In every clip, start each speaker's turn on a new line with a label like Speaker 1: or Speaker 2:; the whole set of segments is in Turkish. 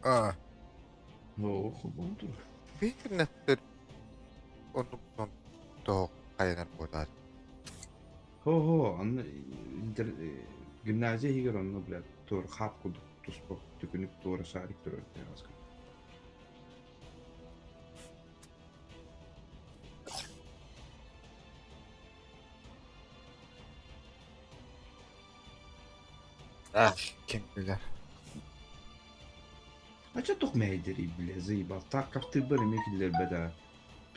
Speaker 1: Aa,
Speaker 2: Oh, budur.
Speaker 1: bir internetler onu bunun doğu kayanan boylar.
Speaker 2: Anne gimnaziya higer onu bilen. Doğru hap kuduk tuspok tükünük doğru sarik durur biraz.
Speaker 1: Ah, kim bilir.
Speaker 2: Aça tok meyderi bile zıyba. Tarkaftır bari mekiller beda.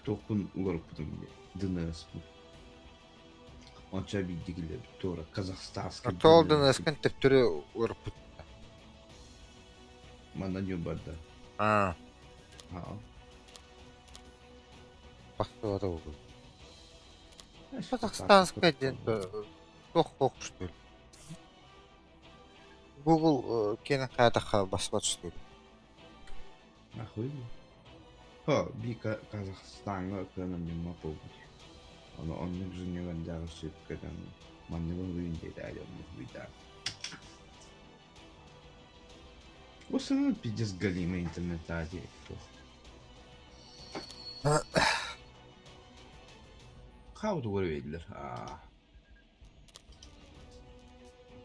Speaker 2: Tokun ularıp budum bile. Dınız bu. Aça bildigiler doğru Kazakstanskı
Speaker 1: Toldan
Speaker 2: dınız.
Speaker 1: eskın teptürü urput.
Speaker 2: Mandan yollarda.
Speaker 1: Aa,
Speaker 2: Ha.
Speaker 1: bastı da oldu.
Speaker 2: Tarkı
Speaker 1: Kazakhstansk'a
Speaker 2: kuduk
Speaker 1: den
Speaker 2: kaldı.
Speaker 1: çok kokuştu. Google gene kayda basma düştü.
Speaker 2: Nahуй. Ha, bir Kazakistan'a ekonomi map oldu. Onu onun yüzüne gönderdi Türkiye'den. Mandığı büyüyünce de ayrılmış bir daha. O sınır bir cız galime internet hadi. How to verilir?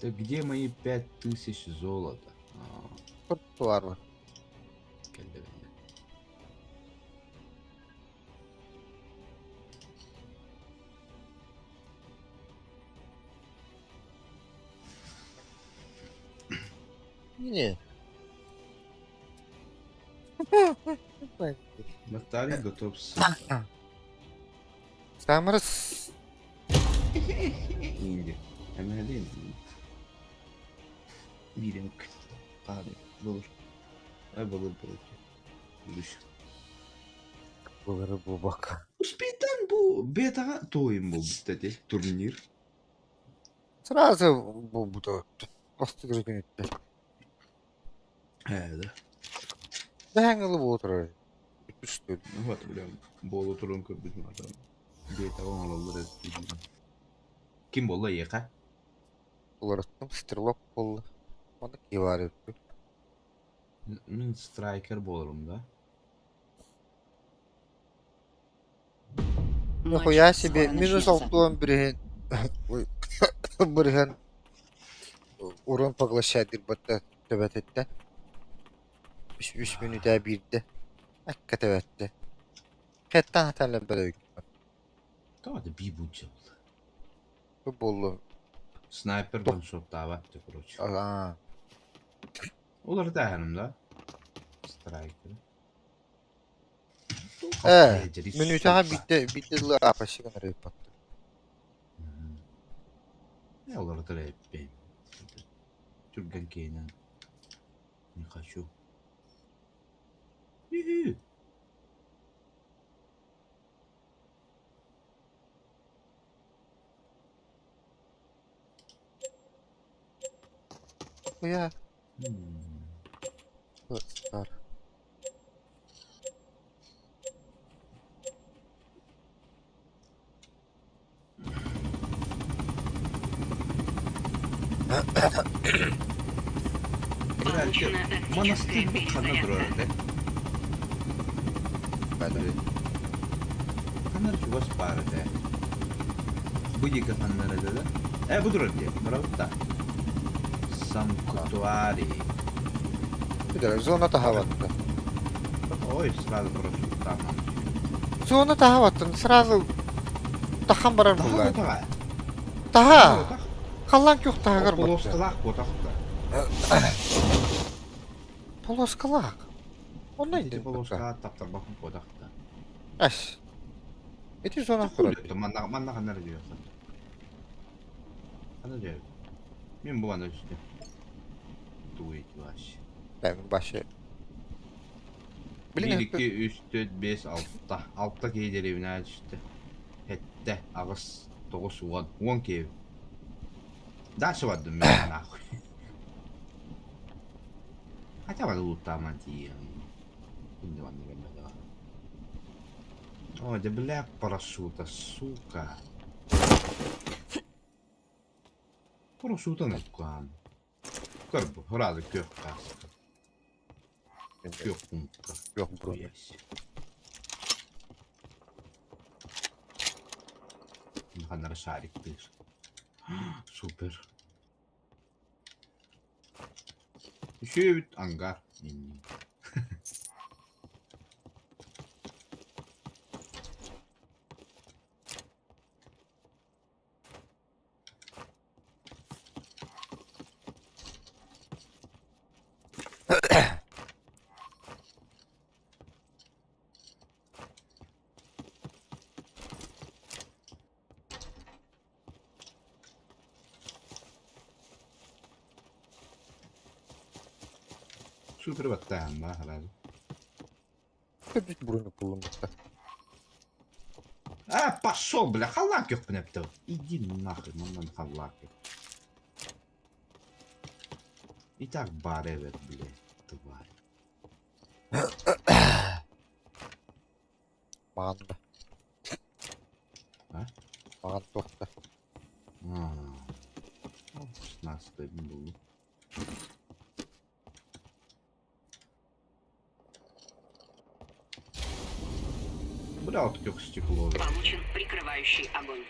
Speaker 2: Да где мои 5000 золота?
Speaker 1: Kurtu var mı?
Speaker 2: Geldi bende.
Speaker 1: Niye?
Speaker 2: Батарей готов ссыть.
Speaker 1: Samırız.
Speaker 2: İndi. Hemen değil mi? Bir yok. Abi bulur. Ay bulur. Yürüyüş.
Speaker 1: Bu bak.
Speaker 2: Uspeyden bu beta toyun bu dedi turnir.
Speaker 1: Sırası bu da. Bastı gibi etti.
Speaker 2: He de.
Speaker 1: Dehengeli bu oturur. Üstü.
Speaker 2: Вот прям болу турун көрбүдүм адам. Бета оңололор эстейди. Kim болду эка?
Speaker 1: Uğraştım. Stirlok oldu. Onu kibar etti.
Speaker 2: Мен страйкер болорум да.
Speaker 1: Нихуя себе. Минус 6 бирген. Бирген. Урон поглощает бата төбет etти. 3 minüte birdi. Hakika töbetti. Kettan hatarla böyle
Speaker 2: Tamam da bir buçuk.
Speaker 1: bu bollu.
Speaker 2: Sniper gunshot davattı короче.
Speaker 1: Aa.
Speaker 2: Olur da yanımda. Striker.
Speaker 1: Minüte ha bitti la apaşı kadar yapattı.
Speaker 2: Ne olur da hep benim. Türk'ün keyine. Ne kaçıyor? Yuhu.
Speaker 1: Bu ya.
Speaker 2: Hmm.
Speaker 1: Star.
Speaker 2: Belki manastır bu kanı durur öyle.
Speaker 1: Bende.
Speaker 2: Kanlar şu baş bağırdı. Bu yıkı kanları dedi. Bu durur diye. Bravo da. Sanktuari.
Speaker 1: Bir de zona daha battı.
Speaker 2: Ой, sırada burası. Tamam.
Speaker 1: Zona daha battı. Sırası tahan barar
Speaker 2: Daha
Speaker 1: bunlar.
Speaker 2: da.
Speaker 1: Daha. Kallan yok daha gar battı.
Speaker 2: Poloskalak botak da.
Speaker 1: Poloskalak. Ondan
Speaker 2: İşte
Speaker 1: indi.
Speaker 2: poloskalak taptar bakın botak da.
Speaker 1: Aş. Eti zona kurar.
Speaker 2: Manna kanları diyorsun. Kanı diyor. Min bu bana işte. Duit baş.
Speaker 1: Ben başı.
Speaker 2: 1,
Speaker 1: Bilin
Speaker 2: 2, 3, 4, 5, 6'da. 6'da geydir evine düştü. Hette, ağız, 9, 10. 10 kev. Daşı vardım ben nahuy. Hatta bana unuttaman diyeyim. Şimdi bana gelmedi var. Ой, да бля, парашюта, сука. Парашюта не куам. Кърбо, ради кök kastı. Yok unuttu.
Speaker 1: Yok Bruno.
Speaker 2: Yes. Ne kadar şariktir. Süper. Şöyle bir angar. Süper battı daha herhalde.
Speaker 1: Tabii ki Bruno bulunmakta.
Speaker 2: Пошел, бля, халак yok bu. Иди нахрен, ondan халак yok. И так баревер, бля, тварь.
Speaker 1: Mağan da.
Speaker 2: Ha?
Speaker 1: Mağan tokta.
Speaker 2: 16 bin buldu. Бля, вот как стекло.
Speaker 3: Получен прикрывающий огонь.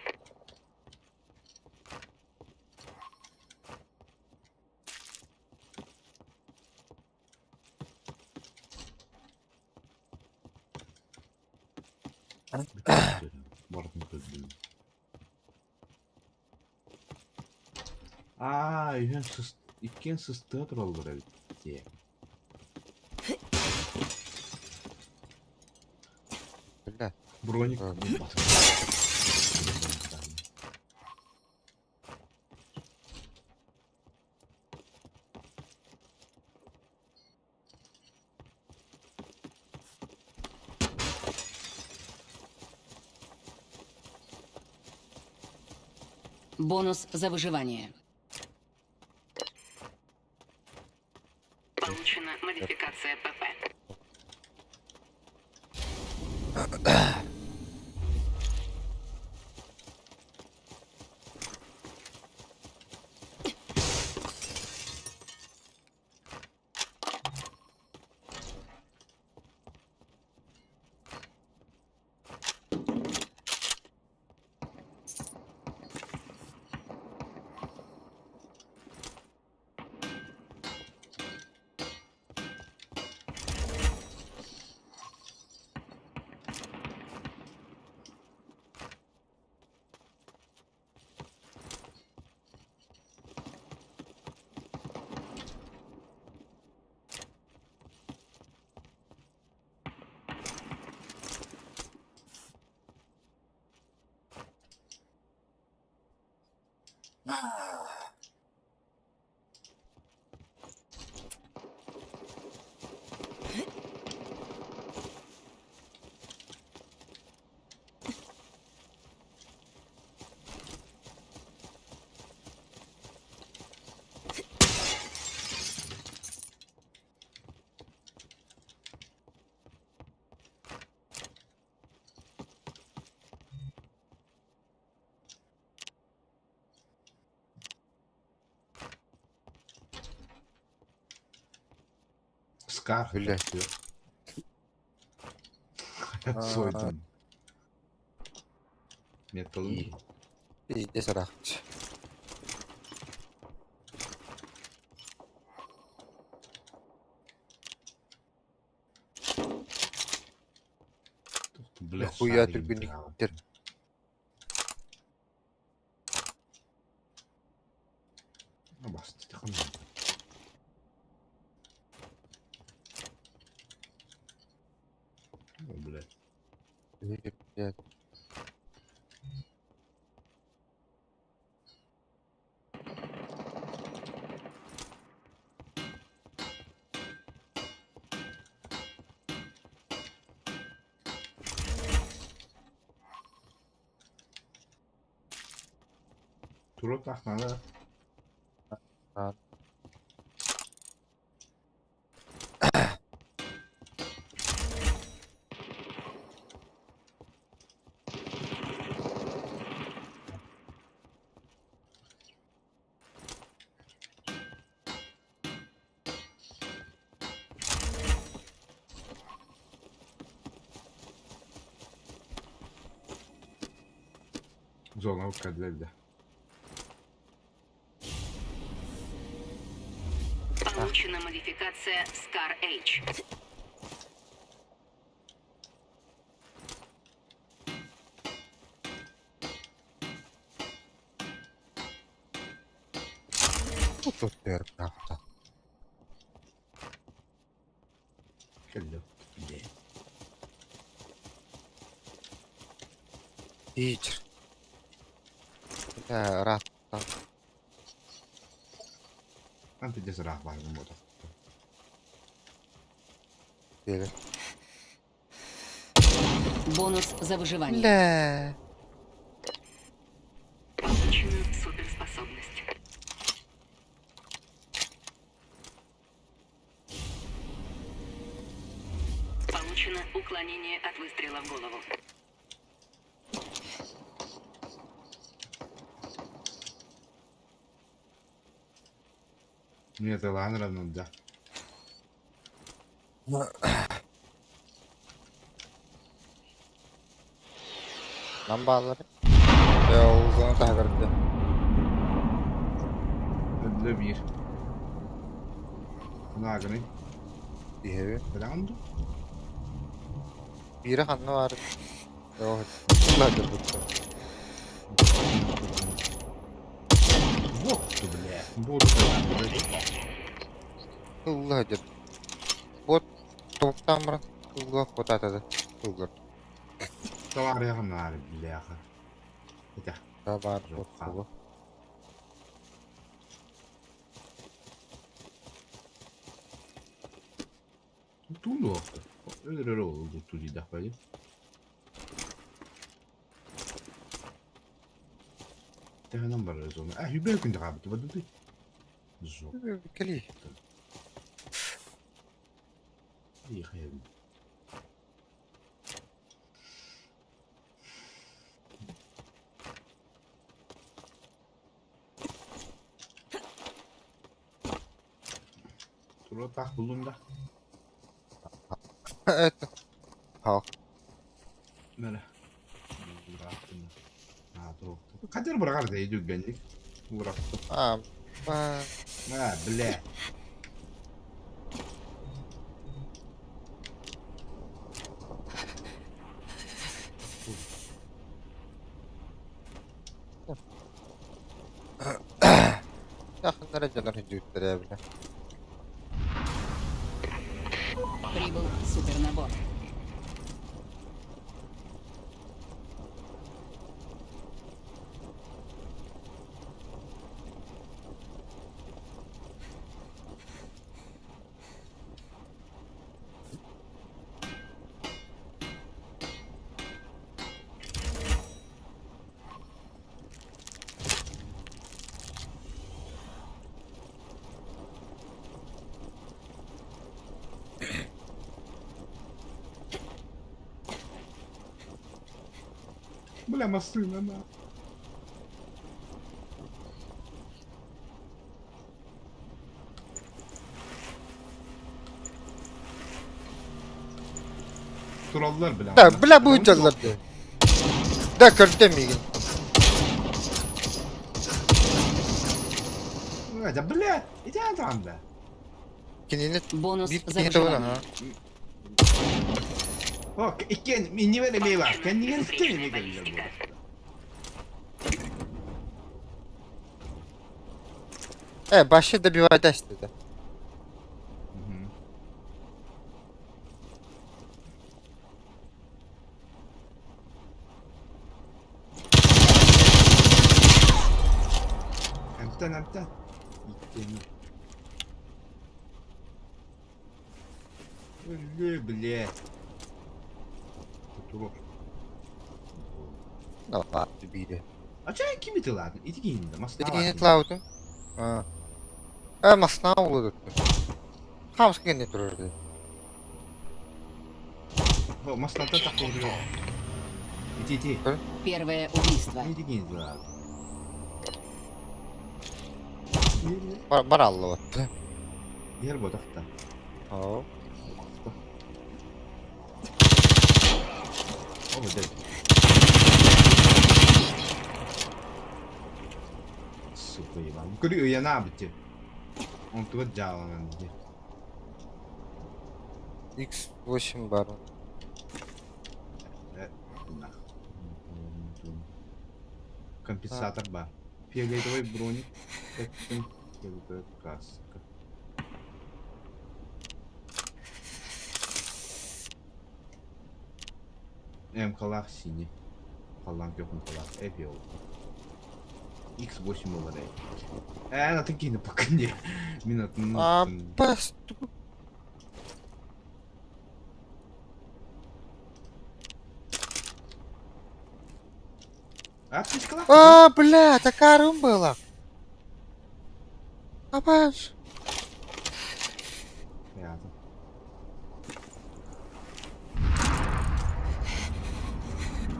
Speaker 2: Бортом кыздым. Иккен сысты туралы бит.
Speaker 1: Bля.
Speaker 2: Броник.
Speaker 1: Ha.
Speaker 3: Бонус за выживание. Получена модификация ПП.
Speaker 2: Скар.
Speaker 1: Бля.
Speaker 2: Soydum. Metal'ın.
Speaker 1: İyi. İyi de sarakçı.
Speaker 2: Бля,
Speaker 1: Нихуя
Speaker 2: шарик,
Speaker 1: ты
Speaker 2: бля.
Speaker 1: гниттер.
Speaker 2: Bastı tıkım. Бля.
Speaker 1: Блядь.
Speaker 2: Turu takmalı.
Speaker 1: Lan.
Speaker 2: Zona kadar.
Speaker 3: Получена модификация Scar H.
Speaker 1: Bu tutuyor hafta.
Speaker 2: Kello. Bile.
Speaker 1: Teacher. Mitä rattaa?
Speaker 2: Antti desra var bu moda.
Speaker 1: Tiedä.
Speaker 3: Бонус за выживание.
Speaker 1: Lää.
Speaker 3: Получена суперспособность. Получено уклонение от выстрела в голову.
Speaker 2: Niye de lan ranında.
Speaker 1: Lan bağları. Ya uzun tahgardı.
Speaker 2: Ödle bir. Nagını.
Speaker 1: Diye.
Speaker 2: Falan
Speaker 1: Biri hanı var. Yok. Kullandı bu.
Speaker 2: Bottu bile. Bottu bile.
Speaker 1: Allah ajar. Bot tavuktan mı? Allah bot atadı. Allah.
Speaker 2: Tavar yakınlar bile yakın. Bir de.
Speaker 1: Tabar
Speaker 2: Yok,
Speaker 1: bot bu.
Speaker 2: Tutuldu oldu. Öyle oldu tutuldu da böyle. Tehenen var o zaman. Hübey kunde kabı. Vad du? Zo.
Speaker 1: Kali.
Speaker 2: İyi hayal. Turo tak bulunda.
Speaker 1: Evet. Ha.
Speaker 2: Böyle. Bıraktım. Ha dur. Kadir bırakar da iyi genlik. Bıraktım.
Speaker 1: Ha. Ha.
Speaker 2: Ha bile.
Speaker 1: Yakınlara canlar hücutları bile.
Speaker 3: Прибыл супернабор.
Speaker 2: Bulamazsın ama. Trollar bile.
Speaker 1: Da bile bu canlardı. Da kırdı mı?
Speaker 2: Да, бля, иди там, да.
Speaker 1: Kinini
Speaker 3: Бонус
Speaker 1: bir
Speaker 3: за
Speaker 1: kinini de var ha.
Speaker 3: выживание.
Speaker 2: О, икен, не верь var. Kendine isteyeyim mi
Speaker 3: Получена
Speaker 2: geliyor bu?
Speaker 1: Başı da bir vade istedi.
Speaker 2: Amten. İkken. Öyle bile. Tutulur.
Speaker 1: Ne var bir de.
Speaker 2: Acayip kimi tıladın? İti giyindi. Masna var.
Speaker 1: Kinini tlavdın. Ha. Masna oldu. Hamsı kinini dururdu.
Speaker 2: О, масна та так oluyor. İti.
Speaker 3: Первое убийство.
Speaker 2: İti giyindi tıladın.
Speaker 1: Barallı oldu.
Speaker 2: Yer bu dakta.
Speaker 1: Ha.
Speaker 2: O da değil. koyayım. Yukarı uyanı bitti. Onu cağlanan diye.
Speaker 1: X8 бар.
Speaker 2: Да. Компенсатор бар. Фиолетовый броник. Фиолетовая каска. МКлар синий. Falan köpünkalar. Hep yol. X8 olarak. На такие напаканье. Минут.
Speaker 1: Бас.
Speaker 2: Птичка.
Speaker 1: Бля, такая рум была. Абаш.
Speaker 2: Рядом.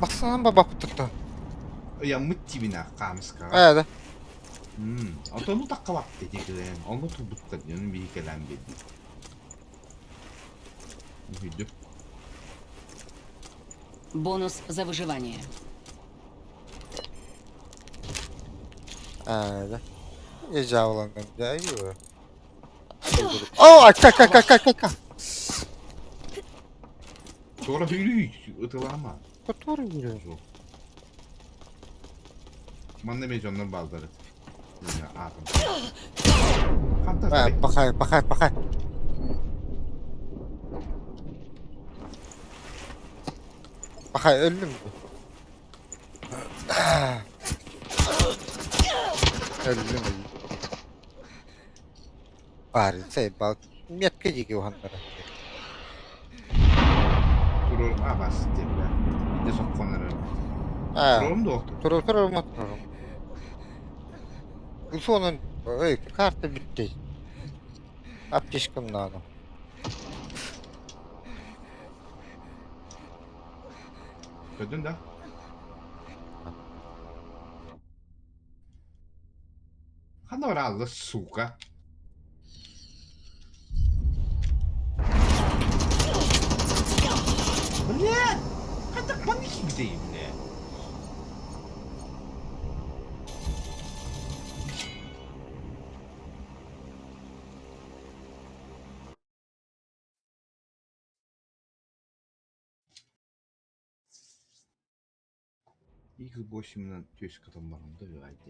Speaker 1: Baksana baba tuttu.
Speaker 2: Я мыттибина камыска.
Speaker 1: Да.
Speaker 2: Отону таккалап детекелен. Onu турбуттар. Onun bir hikelen belli. Видео.
Speaker 3: Бонус за выживание.
Speaker 1: Да. Ecavı olan gönce gibi. Aka.
Speaker 2: Sonra hürüyük. Itılama.
Speaker 1: Который yürüyor.
Speaker 2: Жоқ. Манда мен жоннан балдары. Мына атым. Қантар.
Speaker 1: Пахай. Pahaj öldüm. Öldüm. Bari bal. Metka gibi olanlara.
Speaker 2: Turur abas dediler. Bir de sokkanları. Turur mu doktor?
Speaker 1: Turur. Sonun kartı bitti. Apteşkim nano.
Speaker 2: Gördün de. Hadi orallı suka. Блядь! Hadi panik gideyim ne? X8'는 뒤에서 가던 말인데 왜 알지?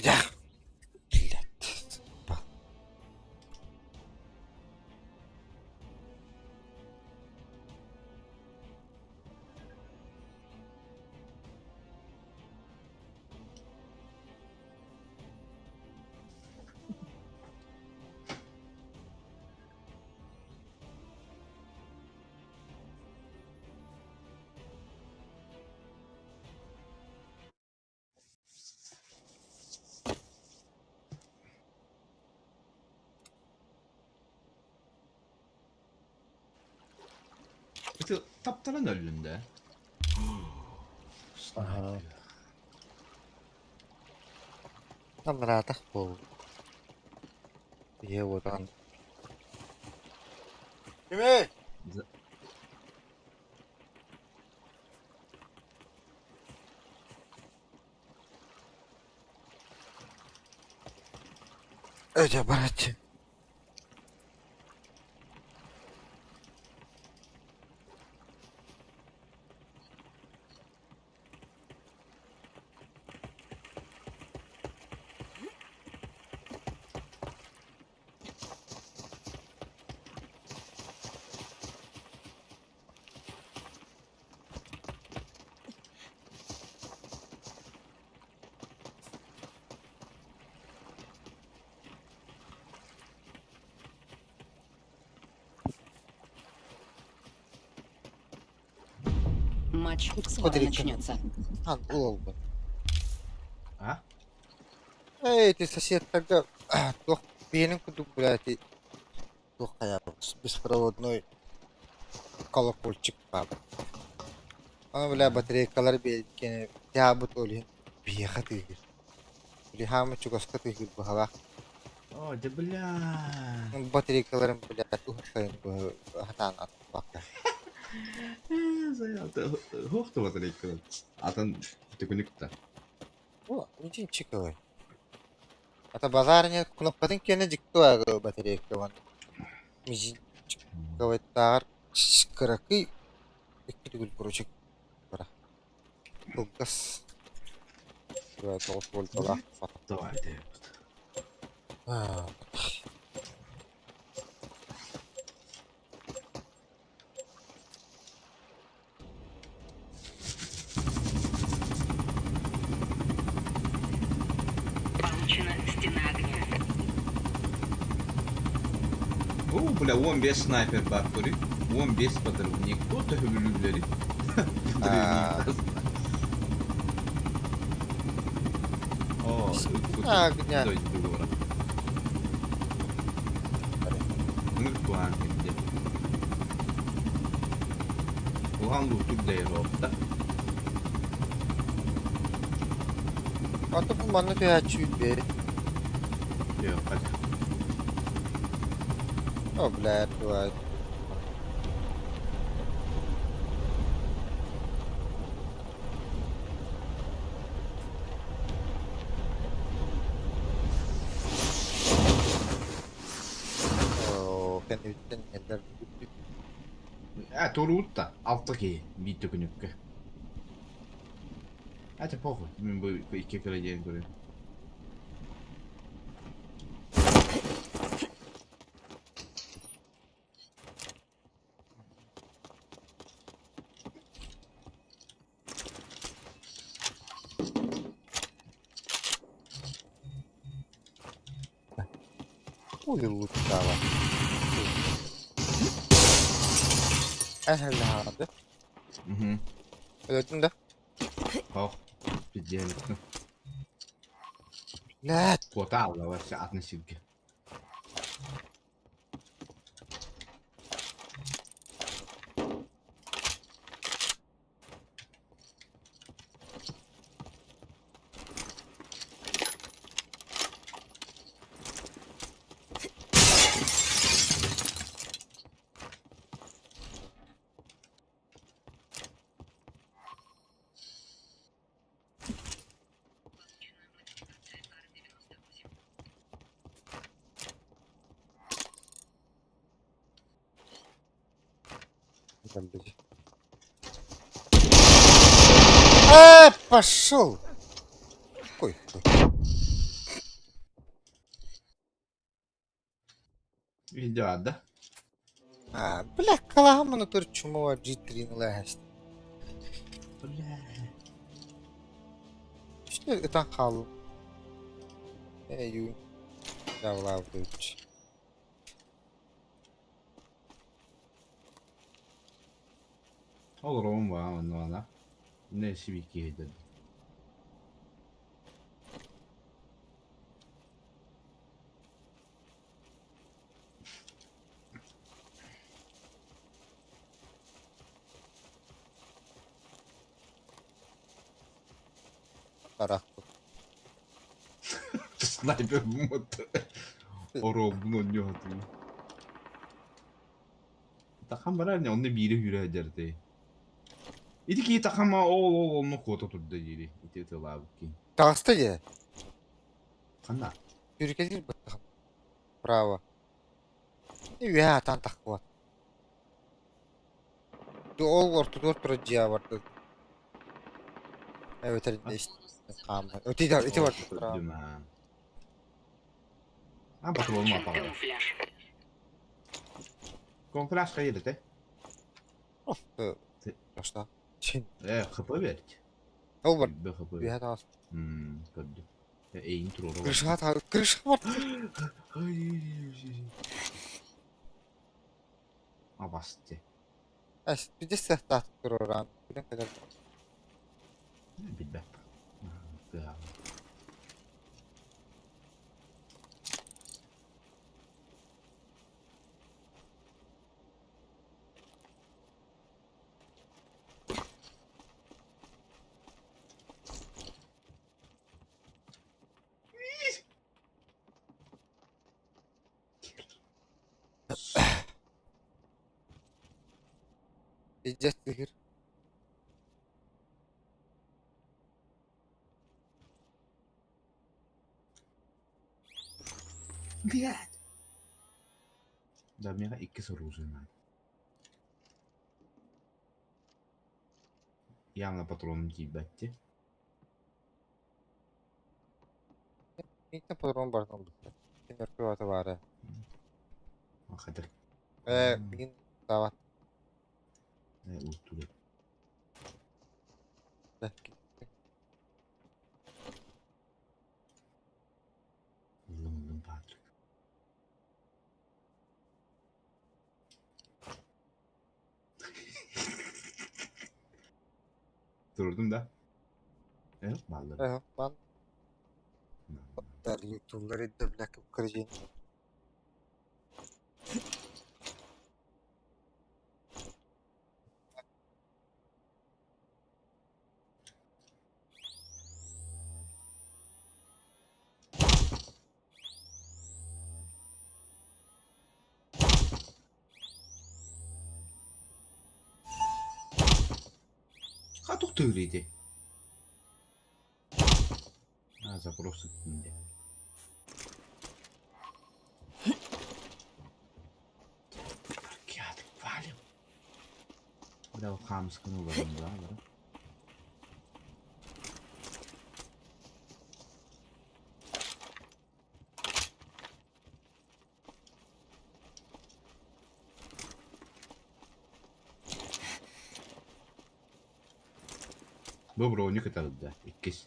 Speaker 1: Da.
Speaker 2: 그래서 taptaran önünde.
Speaker 1: Aha. Tam rahat bol. İyi oradan. Kimi? Öyle bırak.
Speaker 3: Матч скоро
Speaker 1: Смотри,
Speaker 3: начнется.
Speaker 1: Oldu. Эти соседка, тох benim kudu блядь, тох хаябыз, беспроводной колокольчик бар. Аны бля батарейкалар белкене, ябыт олин бияха тыгыр. Били хамы чугаска тыгыр бахала.
Speaker 2: О, да бля.
Speaker 1: Батарейкаларын бля тухайын хатан атпакта.
Speaker 2: Заялты. Хохты батарейка. Атын түкүнүктө.
Speaker 1: О, ничего чиковый. Ата базарне кнопкатын кене жикту ага батарейка ван. Мижи чиковый тар шкыракы эккидүгүл короче бара. Тугас. Я толк вольтала.
Speaker 2: Давай, да.
Speaker 3: Получена стена огня.
Speaker 2: О, бля, 15 снайпер бар көрү. 15 подрывник. Кто төбүлүлөрү? О,
Speaker 1: Огня.
Speaker 2: Мыркуан кетти. Улан лутук дейропта.
Speaker 1: Ата bu manı tüyachü be.
Speaker 2: Yok, hadi.
Speaker 1: O blad var. O kendi bitten yerler.
Speaker 2: Toruutta. Alttaki viittokynykkä. Äitä pohjaa. Minä voi ikkä kyllä jään kyllä.
Speaker 1: Ой, лутава. Ehli abi.
Speaker 2: Mhm.
Speaker 1: Öldün de.
Speaker 2: Oh. Biz jäänyt.
Speaker 1: Lät.
Speaker 2: Tuo täällä on se atnesivke.
Speaker 1: Пошел. Ой.
Speaker 2: Video da.
Speaker 1: Бля, каламану турчумова G3 ласт.
Speaker 2: Bля.
Speaker 1: Что это хал? Ю. Давлав дыч.
Speaker 2: Olur oğlum var onlarla. Ne sivik yedi.
Speaker 1: Тарах.
Speaker 2: Sniper mutlu. Oro bunu ne hatırlıyor? Takam var ya onunla biri yürüyecekti. İdi ki takama o onu kota tuttu jiri. İti tela ki.
Speaker 1: Таста же.
Speaker 2: Kanna.
Speaker 1: Yürükedir bakalım. Bravo. Ya tan takwa. Doğal ortadır proje vardı. Evet elinde işte. Tamam. Öte var. Bravo.
Speaker 2: Dümen. Ha patron olma
Speaker 3: Получен
Speaker 2: falan.
Speaker 3: камуфляж.
Speaker 2: Konferansya kaydı te.
Speaker 1: Of. Başta. Çin.
Speaker 2: Kapı verdik.
Speaker 1: Ol var.
Speaker 2: Bir kapı verdik.
Speaker 1: Bir hata.
Speaker 2: Gördüm. Intro var.
Speaker 1: Kırış hata. Kırış var.
Speaker 2: Ha bastı.
Speaker 1: Es bir de sehtat kururan. Bir kadar.
Speaker 2: Bilmem.
Speaker 1: İcaz sihir.
Speaker 2: Блядь. Да, меня iki soru uzun. Явно патроном тибетти.
Speaker 1: İlk patron bardan bitti. Kimler kıvatı var ya.
Speaker 2: Хатер.
Speaker 1: Bugün davat
Speaker 2: Ултура.
Speaker 1: gitti.
Speaker 2: Лым Патрик. Durdum da. Evet, bağlarım.
Speaker 1: Ben YouTube'ları da bırakıp kıracağım.
Speaker 2: Катук töyleydi. Ha, zaпрос indi. Kağıt valim. Biraz hamskın olalım daha. Доброго у них это да. Якийсь.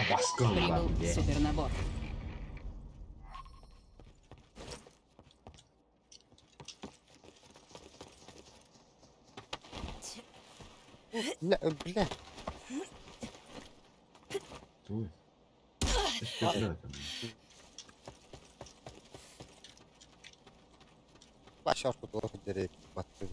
Speaker 2: Баскал
Speaker 3: Прибыл
Speaker 2: ладно.
Speaker 3: супернабор.
Speaker 1: Bile.
Speaker 2: Ой. Что это?
Speaker 1: Baş orta doğru dereye battı.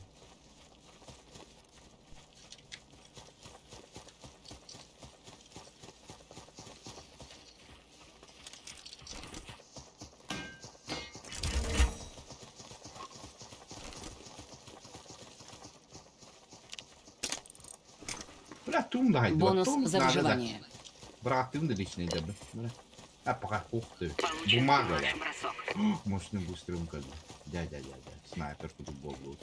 Speaker 2: Бля, тумдайdı.
Speaker 3: Бонус за выживание.
Speaker 2: Братым да личный да. А пока ух ты.
Speaker 3: Получен
Speaker 2: Бумага.
Speaker 3: ваш бросок.
Speaker 2: Мощным быстрым как. Дядя. Снайпер футбол был.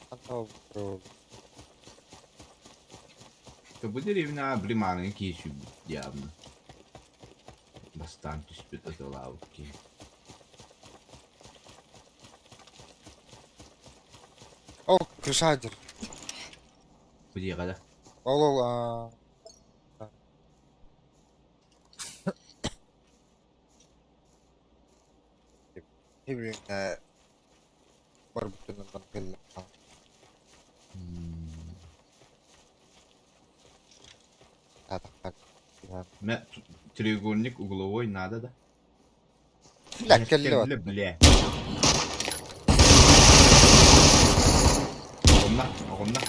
Speaker 1: Hatta bu
Speaker 2: То bu деревня блиманы кищу явно. Bastante espetacular aqui.
Speaker 1: o kışadır.
Speaker 2: Podia galera.
Speaker 1: Ol. Ne bileyim var bütününden belli.
Speaker 2: Me треугольник угловой надо, да?
Speaker 1: Bile kelli var.
Speaker 2: Бля. Огонна.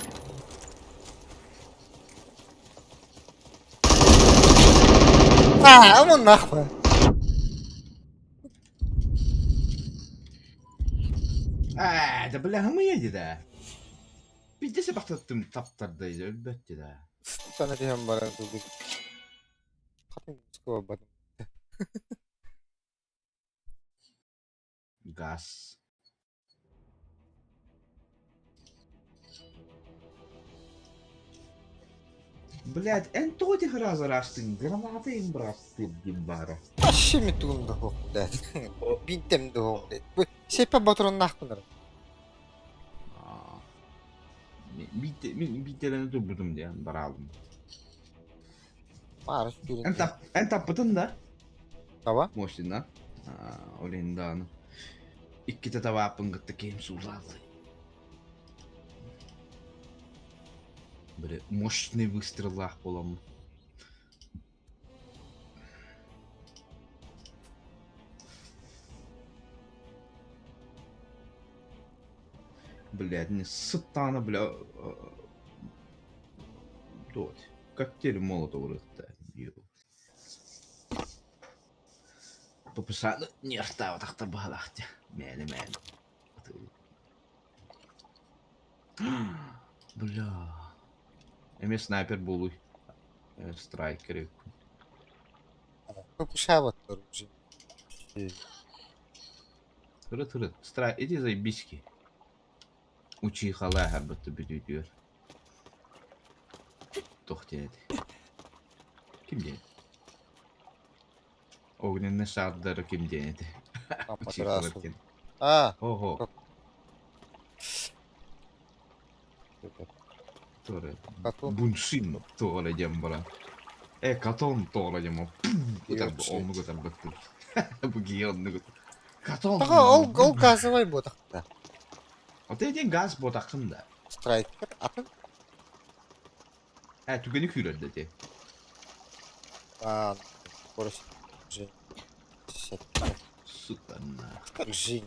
Speaker 1: Ha aman nahve.
Speaker 2: Да бля, мы едет, да. Пиздец, я бахтаттım taptardaydı, elbette de.
Speaker 1: Sana diyem bana durduk. Katın sıkı var.
Speaker 2: Газ. Блядь, энто этих разорастың, гранаты им брастыр, гимбара.
Speaker 1: Şimdi tuğumda hoktu. Bintem de hoktu. Bu sepe batırın nahkınır.
Speaker 2: Bittereni durdum diye, baralım.
Speaker 1: Marş görüntü.
Speaker 2: En tapıtın da.
Speaker 1: Tava?
Speaker 2: Мощно. Olin da. İki tane vapen gitti kim suladı. Böyle мощный выстрелах полом. Блядь, не сыптаны, бля. Дот. Коктейль молотого рыхта. Пописали не става тахта балахтя. Мэли. Бля. Эми снайпер булуй. Страйкер.
Speaker 1: Попушават уже.
Speaker 2: Тыры. Иди заебиськи. Учи халай харбатты бедюдюр. Тохтет. Kim diyeti? Огненный шардары kim diyeti?
Speaker 1: Матрасу. А,
Speaker 2: Ого.
Speaker 1: как это?
Speaker 2: Torre.
Speaker 1: Катун.
Speaker 2: Bunşin tuğlayacağım bana. Katon tuğlayacağım o. Bu da bu onu kadar baktım. Bu giyonlu kadar. Katon.
Speaker 1: Ага, ол газовый ботақта.
Speaker 2: O dediğin gaz botakında.
Speaker 1: Страйкер, ақын.
Speaker 2: Tükeni kürer dedi.
Speaker 1: А, скорость.
Speaker 2: Süper.
Speaker 1: Как Жень.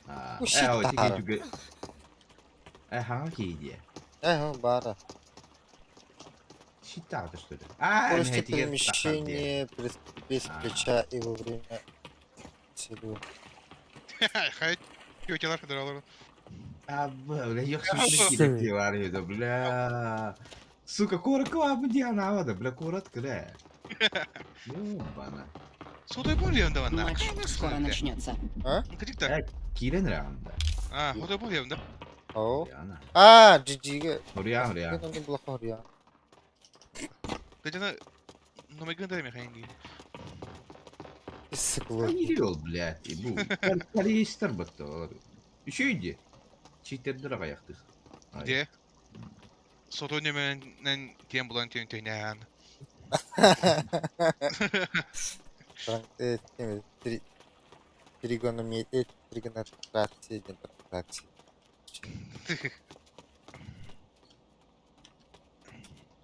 Speaker 2: O
Speaker 1: Bu shit
Speaker 2: tükeni tükeni. Hangi diye?
Speaker 1: Бара.
Speaker 2: Shit abi işte.
Speaker 1: Скорости перемещения без плеча и во время целую.
Speaker 4: Hayır. Gökeler kadar alırım.
Speaker 2: Böyle yok
Speaker 1: Şey.
Speaker 2: sürekli var ya da bля. Сука, коракова бы диана да, бля, корот кре. Ёбана.
Speaker 4: Судай бол yanında bana.
Speaker 3: Матч скоро начнется.
Speaker 1: А?
Speaker 4: Kaçık da.
Speaker 2: Kiren randa.
Speaker 4: Ha, suday бол yanında.
Speaker 1: О.
Speaker 2: Yana.
Speaker 1: А, GG.
Speaker 2: Oraya.
Speaker 1: Это не было хоря.
Speaker 4: Gecene numara gönderme hangi.
Speaker 1: Sıkılır.
Speaker 2: Ay yol bля. Bu. Kali ister battı. Şeydi. Çiğterdir ayaktık.
Speaker 4: Diye. Soto nemenden kim bulan tüyüntüyünen. Тригонометрация, интерпретация.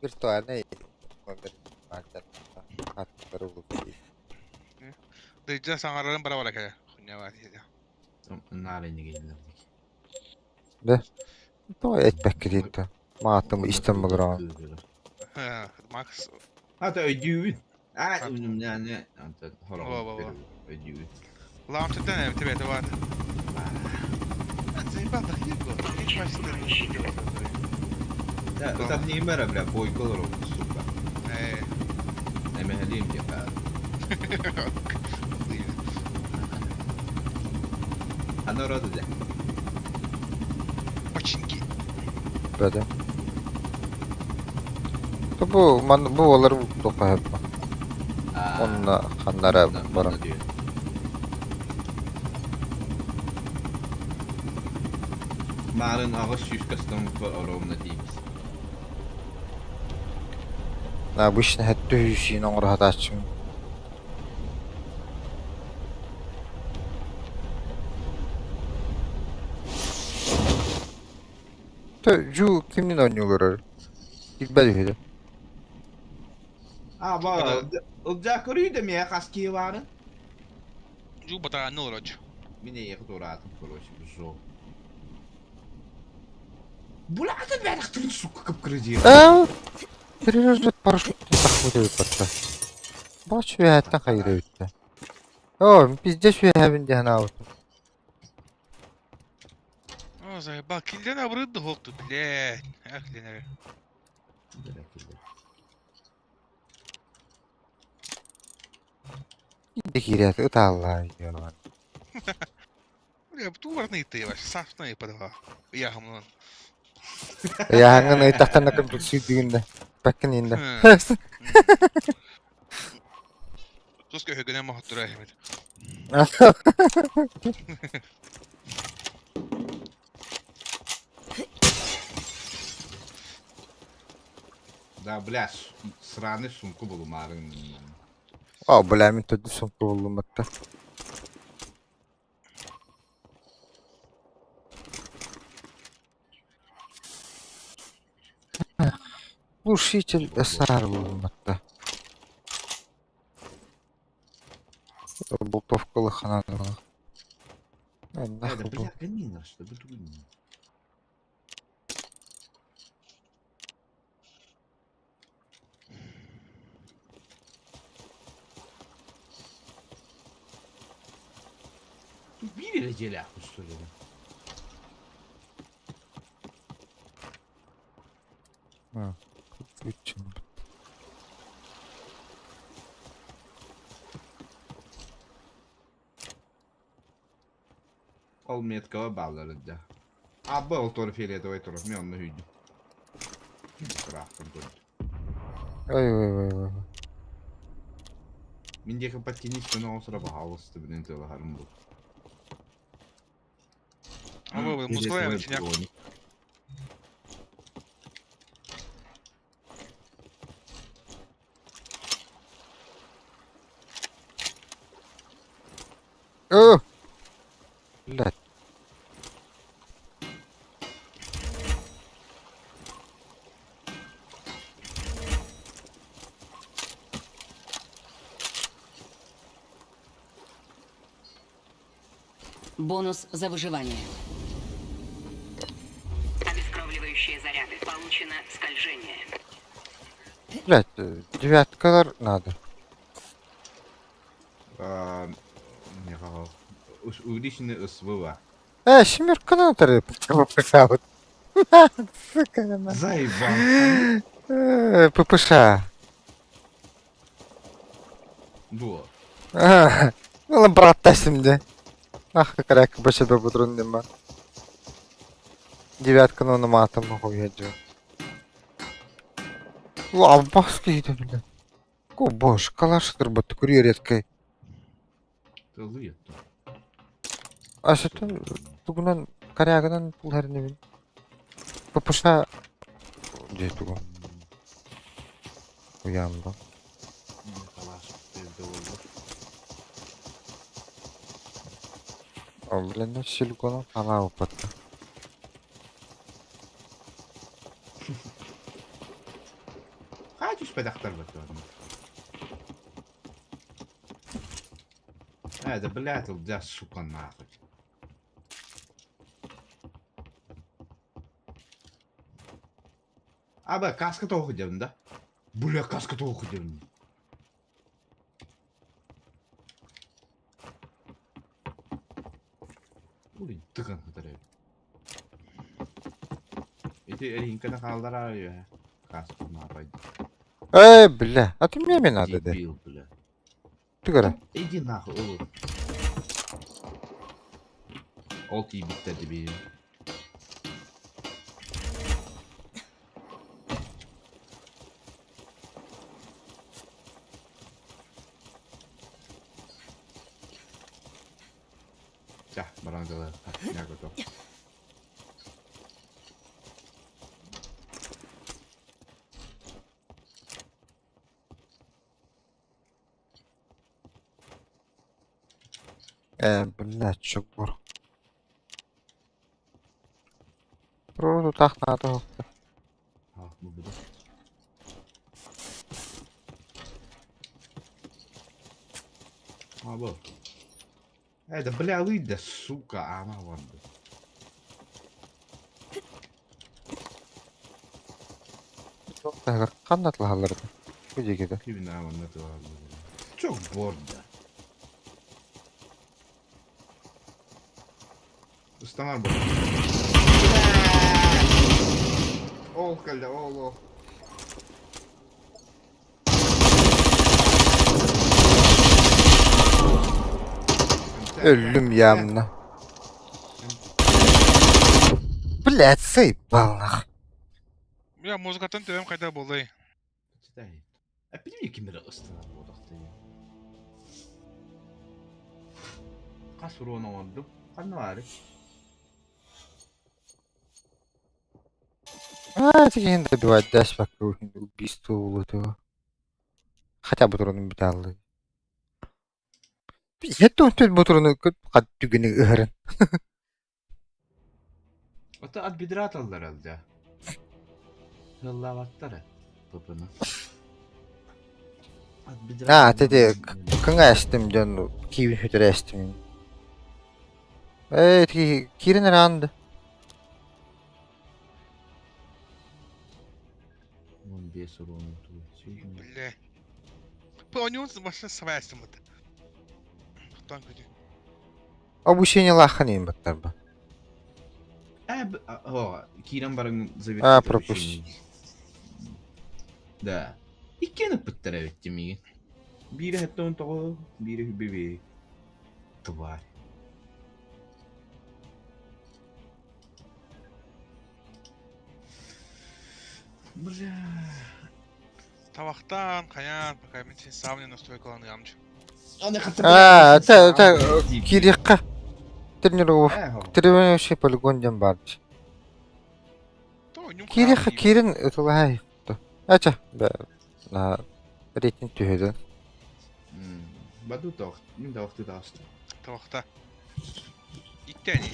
Speaker 4: Виртуальная номер Dayıca sangarların bara var kaya. Kunya var ya.
Speaker 2: Narayını geldik.
Speaker 1: Да. Давай etmek gerekti. Matımı istemem gran.
Speaker 4: Ha, Max.
Speaker 2: Hatta ödüğün. Yani.
Speaker 4: Baba.
Speaker 2: Horon. Ödüğün.
Speaker 4: Launcher'dan evet evet var. Zaten da yok. Hiç başta.
Speaker 2: Да, там не мэра, бля, бой колоров, сука.
Speaker 4: Eee.
Speaker 2: Не мегалим я, бля. Оно роду, бля.
Speaker 4: Починки.
Speaker 1: Böyle. Bu olur bu topa hep. Onunla kanlara varım.
Speaker 2: Maren ağaç yüzkasından orovna deyimiz.
Speaker 1: Na bu işin hatta hüsyin onu rahat açım. Ju kimin oynuyorlar? Bilmedi öyle.
Speaker 2: Bak, olacak orayı da mı ya kaskiye varın?
Speaker 4: Ju bata ne olur acı.
Speaker 2: Mine yakıt oratım koroş, zo. Bulatın ben aktırın suka kıpkırıcı.
Speaker 1: Перережет парашют захватывает подта. Бач вяхтан хайрывытта. О, пиздец вяхабин дяхна вот.
Speaker 4: O zaman bak kilden avırdı hoktu bile. Aklenere.
Speaker 1: Иди кирят, это Allah ya.
Speaker 4: Ya bu duvarına itti yavaş. Safına yapadı ha. Yağımın.
Speaker 1: Ya hangi ne tahtan nakın tutsuyduğunda. Bakın yine.
Speaker 4: Tuska högüne mahtur Ahmet.
Speaker 2: Да, бля, сраный сумку был Марын.
Speaker 1: О, бля, мен тоді сумку buldum hatta. Глушитель SR buldum hatta. Болтовкалы ханадығы. Нахуй
Speaker 2: Это,
Speaker 1: бу.
Speaker 2: бля, канина, что бы тут не. Убили деляху, что ли?
Speaker 1: А, включим.
Speaker 2: Ол меткава баллары да. Абба ол торы фиолетовый торы, мен onu hüydüm. Bıraktım dur.
Speaker 1: Ой.
Speaker 2: Мендеки патинистен ол sıra bahalıstı bilen tığlarım bu.
Speaker 4: А вы мускулами
Speaker 2: Фиолетовый
Speaker 4: чиняк.
Speaker 2: броник.
Speaker 1: О! Блядь.
Speaker 3: Бонус за выживание. Обескровливающие заряды. Получено скольжение.
Speaker 1: Блядь, девяткалар надо.
Speaker 2: Ne kadar? Udişini ısvı var.
Speaker 1: Семерка надо ППШ вот. Сука, она.
Speaker 2: Zayıban.
Speaker 1: ППШ.
Speaker 2: Bu.
Speaker 1: Ну, брат şimdi. Ах, как бача до патрон нема. Девятка на матом хуяджу. Лампаски, блядь. О боже, калаш работа курьереткой.
Speaker 2: Tızı yattı.
Speaker 1: Aşıta tugunan karyaгаnan pullarını bil. ППШ где тугу? Уянда.
Speaker 2: Ne kadar evde olur.
Speaker 1: О, блин, ну силикону ала опытта.
Speaker 2: Kaç üç pedaklar bakıyorum. هذا بلعت الجاس شكرا ناخذ. Abi kaskı da okuyacağım da. Bula kaskı da okuyacağım. Ulan tıkan kadar ev. Эти ринканы қалдар арıyor ha. Kaskı ne yapaydı?
Speaker 1: Бля, а ты мне надо, да?
Speaker 2: Дебил, бля.
Speaker 1: Ты говори.
Speaker 2: Иди нахуй, olur. Oltayı bitti benim. Cah, barangalar. Ne kadar?
Speaker 1: Блядь, чугур. Роду так надо.
Speaker 2: Ha, bu da. Ha bu. Да бля, выйда, сука, она вон.
Speaker 1: Kanatlahalardı. Bu şekilde.
Speaker 2: Kimin amanına tuvaldı. Çok borda. Ustamar bu. Ol kaldı, ol.
Speaker 1: Ölüm yamına. Блядь, заебал нах.
Speaker 4: Я музыкатын төбем кайда болдай.
Speaker 2: Читай. А пилми кимдер ыстынар болдакты. Кас уруна ондум. Канна бары.
Speaker 1: Тигин добивать дашь вокруг убийство улытого. Хотя бы туранын бите алды. Ето өтөт бу тураны кат түгүнү ырын.
Speaker 2: Ota ad bidrat aldılar alca. Hıllavatları. Pıpını. Ad bidrat.
Speaker 1: Теде кыңа эстим жон кийби хүтөр эстим. Кирин ранды.
Speaker 2: Он без урона тут.
Speaker 4: Бля. Помню, машина свайся мыты. Кто говорит?
Speaker 1: Обучение лаханин баттарба.
Speaker 2: Киран барың завершит
Speaker 1: пропуск.
Speaker 2: обучение. Да. Иккені пыттара өтті меген. Бири хаттан тоғы, бири хүбебе. Тварь. Бля.
Speaker 4: Тавахтан, Хаян, пока мен сен савны настройкаланы ямчы.
Speaker 1: Кирикка. Тренировочный полигон дем барч. Кирин ытылай. Ача, да. На рейтинг түйеден.
Speaker 2: Баду тоқ, мен тоқты тасты.
Speaker 4: Тавахта. Иттәне.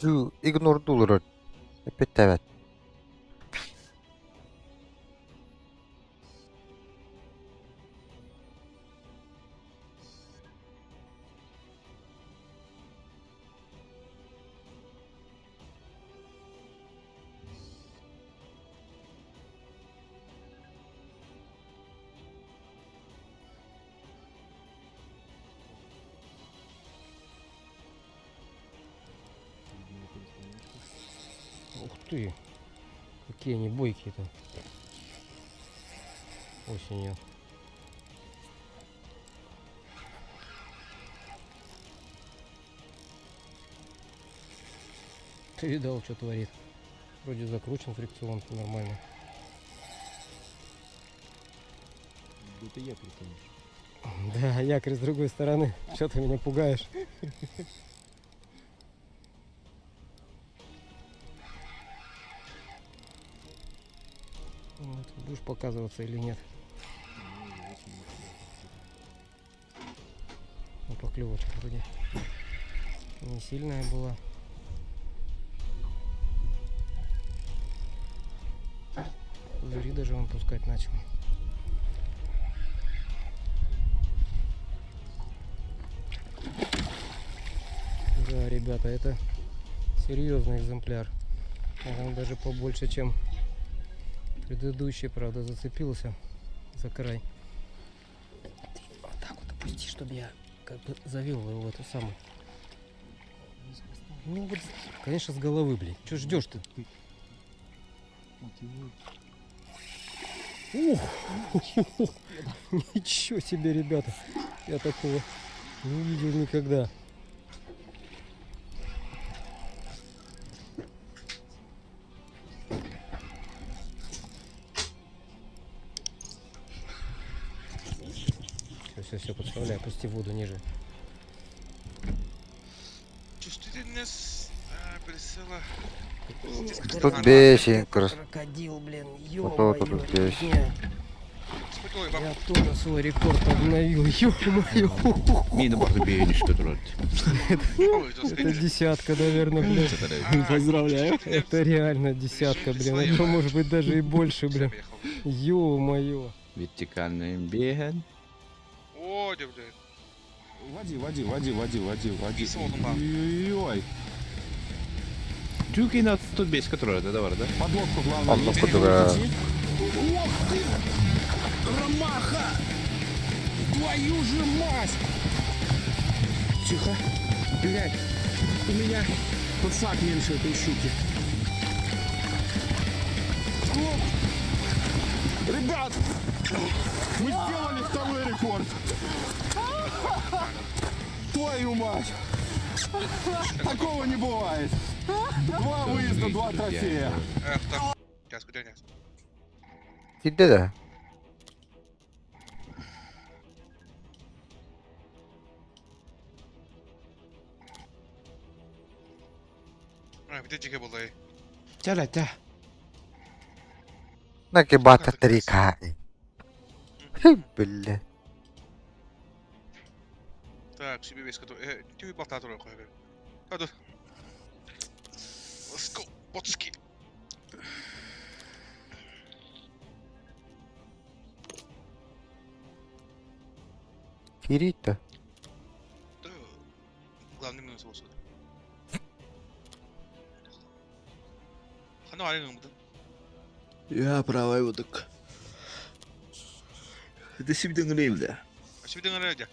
Speaker 1: Жу, игнордулар. Опять evet.
Speaker 5: Ух ты, какие они бойкие-то осенью. Ты видал, что творит? Вроде закручен фрикцион, всё нормально.
Speaker 6: Это якорь, конечно.
Speaker 5: Да, якорь с другой стороны. Что ты меня пугаешь? Вот, будешь показываться или нет? Ну, поклевочка вроде не сильная была. Пузыри даже он пускать начал. Да, ребята, это серьезный экземпляр. Он даже побольше, чем предыдущий, правда, зацепился за край. Ты вот так вот опусти, чтобы я как бы завел его в эту самую. Ну вот, конечно, с головы, блин. Че ждешь ты? Ух! Ничего себе, ребята. Я такого не видел никогда. Все, подставляй, опусти воду ниже.
Speaker 4: Чувствительность прицела.
Speaker 1: Тут бесен,
Speaker 5: Крокодил, блин,
Speaker 1: вот тут здесь.
Speaker 5: Я тоже свой рекорд обновил, ё-моё.
Speaker 2: Мені бахти бігнішка дурать.
Speaker 5: Это десятка, наверное, блин.
Speaker 6: Поздравляю.
Speaker 5: Это реально десятка, блин. Это может быть даже и больше, блин. Ё-моё.
Speaker 2: Вертикальний біган.
Speaker 4: О, блядь.
Speaker 6: Води.
Speaker 4: Писал туда.
Speaker 6: Ой-ой-ой.
Speaker 2: Тюки на тут без которого, да, давай, да?
Speaker 6: Подлодку главное.
Speaker 1: Он
Speaker 6: не
Speaker 1: которая-
Speaker 6: перекрути. Ох ты! Ромаха! Твою же мать! Тихо. Блять, у меня пацак меньше этой щуки. Оп! Ребят, мы сделали второй рекорд. Твою мать! Такого не бывает. 2 выезда, 2 трофея.
Speaker 4: Так. Сейчас, куда нет?
Speaker 1: Giddi de.
Speaker 4: Bir de cike bulayı.
Speaker 2: Чалата.
Speaker 1: Нагибата 3К. Блядь.
Speaker 4: Так, себе весь готов. Ты болтать рукой. Hadi. Let's go. Botski.
Speaker 1: Кирита.
Speaker 4: Да. Главный минус olsun. Хана арayın mı?
Speaker 2: Я правая вот так. Это себе deneyim de.
Speaker 4: Şimdi ne arayacak?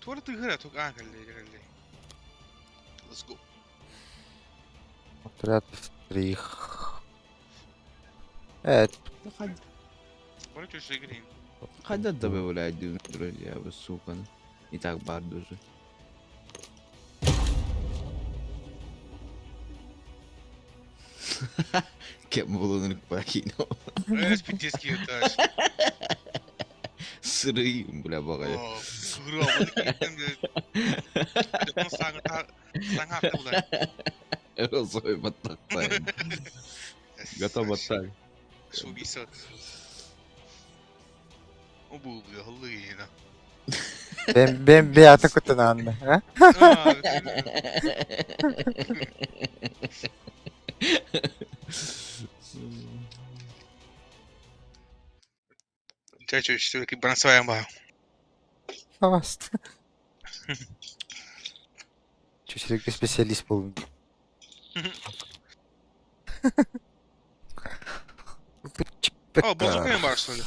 Speaker 4: Tuvalet hıra tuk geldi. Let's go.
Speaker 1: Отряд стрих. Evet.
Speaker 4: Bana köşeye gireyim.
Speaker 2: Хада да бе, блядь, друзья, вы сука. И так барду же. Кем булунur покинул.
Speaker 4: Спитески юташ.
Speaker 2: Сырым, бля, багая.
Speaker 4: О, hıra bunu gittim de. Bunu sana hakkı bulay.
Speaker 2: Розовый батак. Готов батак.
Speaker 4: Su bisa. O bu hıllı yine.
Speaker 1: Ben bir atı kutunandı. Ha?
Speaker 4: Чачу, что таки бронзовая ба.
Speaker 1: Хаваст. Че, sürekli специалист buldum.
Speaker 4: О, бозукаем бар что ли?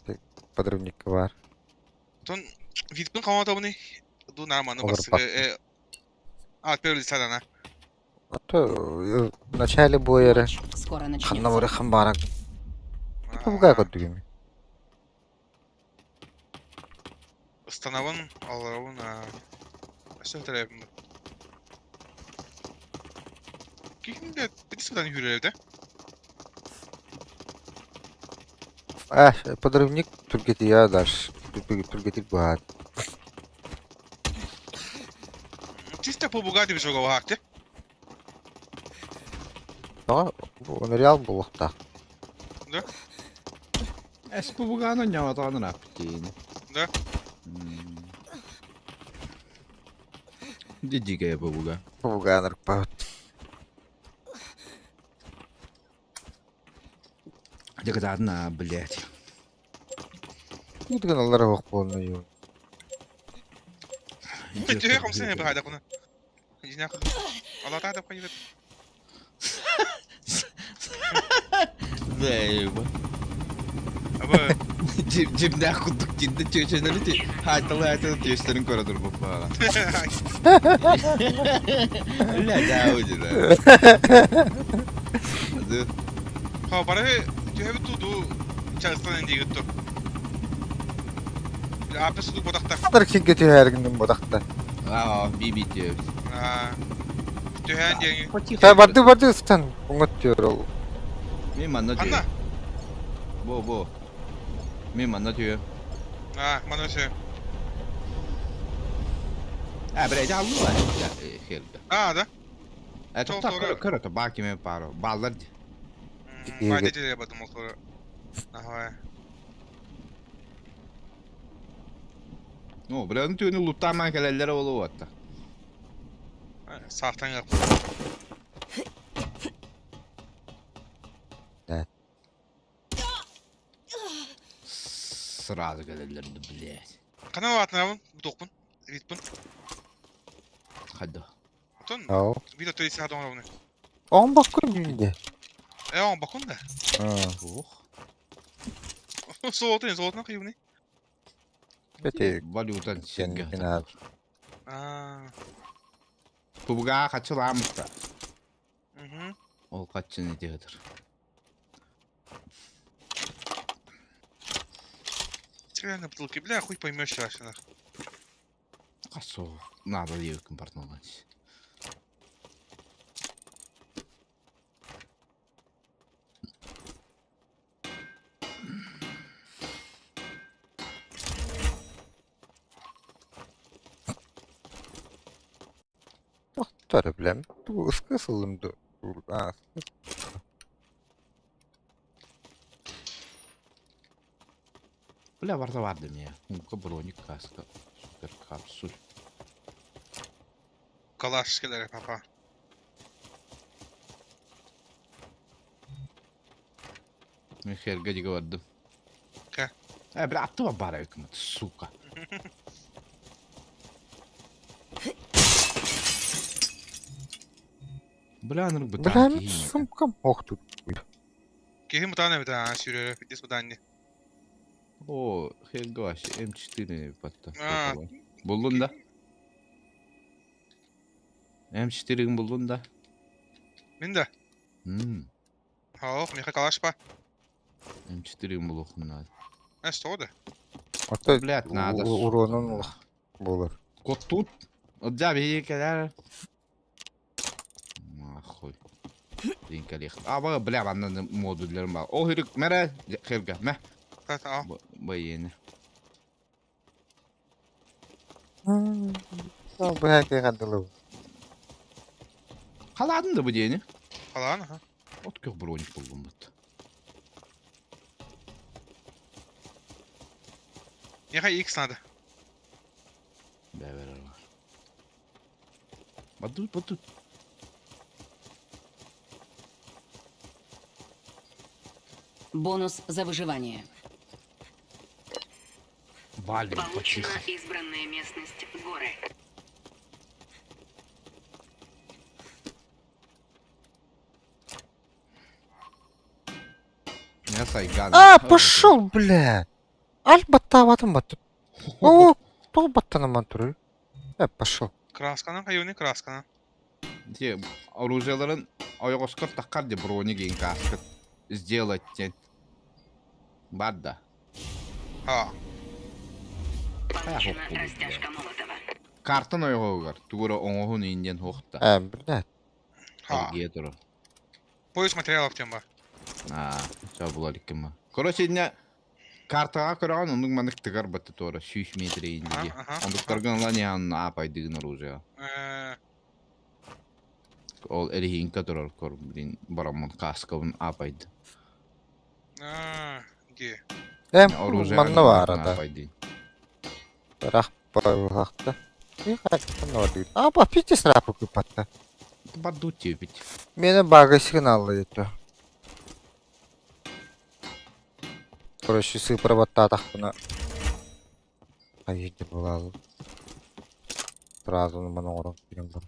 Speaker 1: Ты подрывник var.
Speaker 4: Тон видпин команда bunu. Ду нормально
Speaker 1: Olur
Speaker 4: бас.
Speaker 1: bak.
Speaker 4: Перли садана.
Speaker 1: То в начале боя
Speaker 3: Скоро
Speaker 1: ханна
Speaker 3: начнется.
Speaker 1: боре хамбарак. Попугай кот düğümü.
Speaker 4: Станавын аларауын Что тарапым? Kimde bir sıradan yürüyordu.
Speaker 1: Подрывник тургети я дальше. Тургетик баат.
Speaker 4: Чисто по Бугати bir joga vakti.
Speaker 1: Но он реал был лохта.
Speaker 4: Да?
Speaker 2: Эс побугано няма това на птине.
Speaker 4: Да.
Speaker 2: Диджига е побуга.
Speaker 1: Попугай наркпаут.
Speaker 2: Дека задна, блядь.
Speaker 1: Ну ты на ларовых полную.
Speaker 4: Тühe komsana ne bahada bunu. Jina kudu. Allah taada koyuyor.
Speaker 2: Бэйба.
Speaker 4: Aba
Speaker 2: Cimden kuttuk cinde çöçenleri de haytalı tüyüstlerin koradır bu falan. Öyle daha ucu lan. Hadi.
Speaker 4: ha bana tühe bir tudu çalıştan indi yuttu. Bir apes tudu bodakta.
Speaker 1: Kadar kim götürüyor her gün bu dakta.
Speaker 2: Aa bir bitiyor.
Speaker 4: Tühe indi.
Speaker 1: Sen vardı sen. Bunu diyor oğlum.
Speaker 2: Benim anlatıyor.
Speaker 4: Anla.
Speaker 2: Bu. Benim anlatıyor.
Speaker 4: Bana şey.
Speaker 2: Ha bre de aldı var. Helga.
Speaker 4: Da.
Speaker 2: Çok
Speaker 4: sonra-
Speaker 2: kara bak kime paro. Ballar.
Speaker 4: Vadeci de yapalım o sonra. Aha.
Speaker 2: No, bre tüyünü luttan kelellere olu hatta.
Speaker 4: Sahtan yap.
Speaker 2: Sırada kelellere de blядь.
Speaker 4: Kanal atın bu dokun. Vitpun.
Speaker 2: Hadi.
Speaker 4: Ton.
Speaker 1: Ya.
Speaker 4: Video tüyü sahada onu.
Speaker 1: 10 bakın günde.
Speaker 4: On bakın da.
Speaker 1: Ha.
Speaker 2: Oh.
Speaker 4: Soğudu ya soğudu ne kıyım ne?
Speaker 1: Beti
Speaker 2: Валютан
Speaker 1: kendine
Speaker 2: сирге.
Speaker 1: abi.
Speaker 2: Пубга качыламыз.
Speaker 4: Мгм.
Speaker 2: Ол качын идеdir.
Speaker 4: Реально бутылки, бля, хуй поймешь сейчас.
Speaker 2: Касо. Надо евкин партнолать.
Speaker 1: Doktor bilem. Bu ıskısılımdı.
Speaker 2: Бля, варда варды мне. Умка броник каска. Супер капсуль.
Speaker 4: Калаш келер папа.
Speaker 2: Мен херге диге вардым.
Speaker 4: Ка.
Speaker 2: Бля, аттыва бара өкмөт, сука. Бля, нырык бытан
Speaker 1: Bilem
Speaker 2: кейин.
Speaker 1: suмкам oktu.
Speaker 4: Кихим бутаны бит, сюрер, фитнес бутаны.
Speaker 2: О, херге вообще М4 батта.
Speaker 4: А.
Speaker 2: Булдун да? М4'ин булдун да?
Speaker 4: Мин да. Хаук, меха калаш па.
Speaker 2: М4'ин булухун надо.
Speaker 4: Что да?
Speaker 1: Hatta
Speaker 2: Блядь, надо,
Speaker 1: uronun
Speaker 2: сука.
Speaker 1: bulur.
Speaker 2: Кот тут? Вот да, бери кадар. Нахуй. Дин калих. Ава, бля, банда модульлерим бар. О, херик, мере, херге, ме.
Speaker 4: Та.
Speaker 2: Bayeni.
Speaker 1: Bu herkese kandılı.
Speaker 2: Kaladın da bu diyeni.
Speaker 4: Халан, ага.
Speaker 2: Ot kök bronik buldum bu.
Speaker 4: Меха X надо.
Speaker 2: Beverer var. Batut.
Speaker 3: Бонус за выживание.
Speaker 2: Валим,
Speaker 3: Получена
Speaker 2: почиха.
Speaker 3: избранная местность горы.
Speaker 2: Я сайган.
Speaker 1: Пошел, бля. Аль баттаватым баттым. О, тол баттанаман туру. Пошел.
Speaker 4: Краскана, каюни краскана.
Speaker 2: Те, оружияларын аяк оскар таккар де броник ен каскет. Сделать тен. Бар да.
Speaker 3: Получена
Speaker 2: хуй,
Speaker 3: растяжка Молотова.
Speaker 2: Картын аяк огар. Тугура оңохун инден хохта.
Speaker 1: Блядь.
Speaker 2: Эрге туру.
Speaker 4: Поиск материалов тем бар.
Speaker 2: Все булар иккема. Короче, не картага көрөгөн ондук манык тыгар батты тора 3 метр индиги. Ондуктарган ла не ан апайдыгын оружия. Ол эрихинка турар кор блин барамон каскабын апайды.
Speaker 4: Где?
Speaker 1: Манна var arada. Рах пахта. И хатта норди. Бak пити срапу купатта.
Speaker 2: Бадути бит.
Speaker 1: Meni bagı сигналы это. Короче, сыпроводта тахпына. Кайды булалы. Сразу мана орон кирен бар.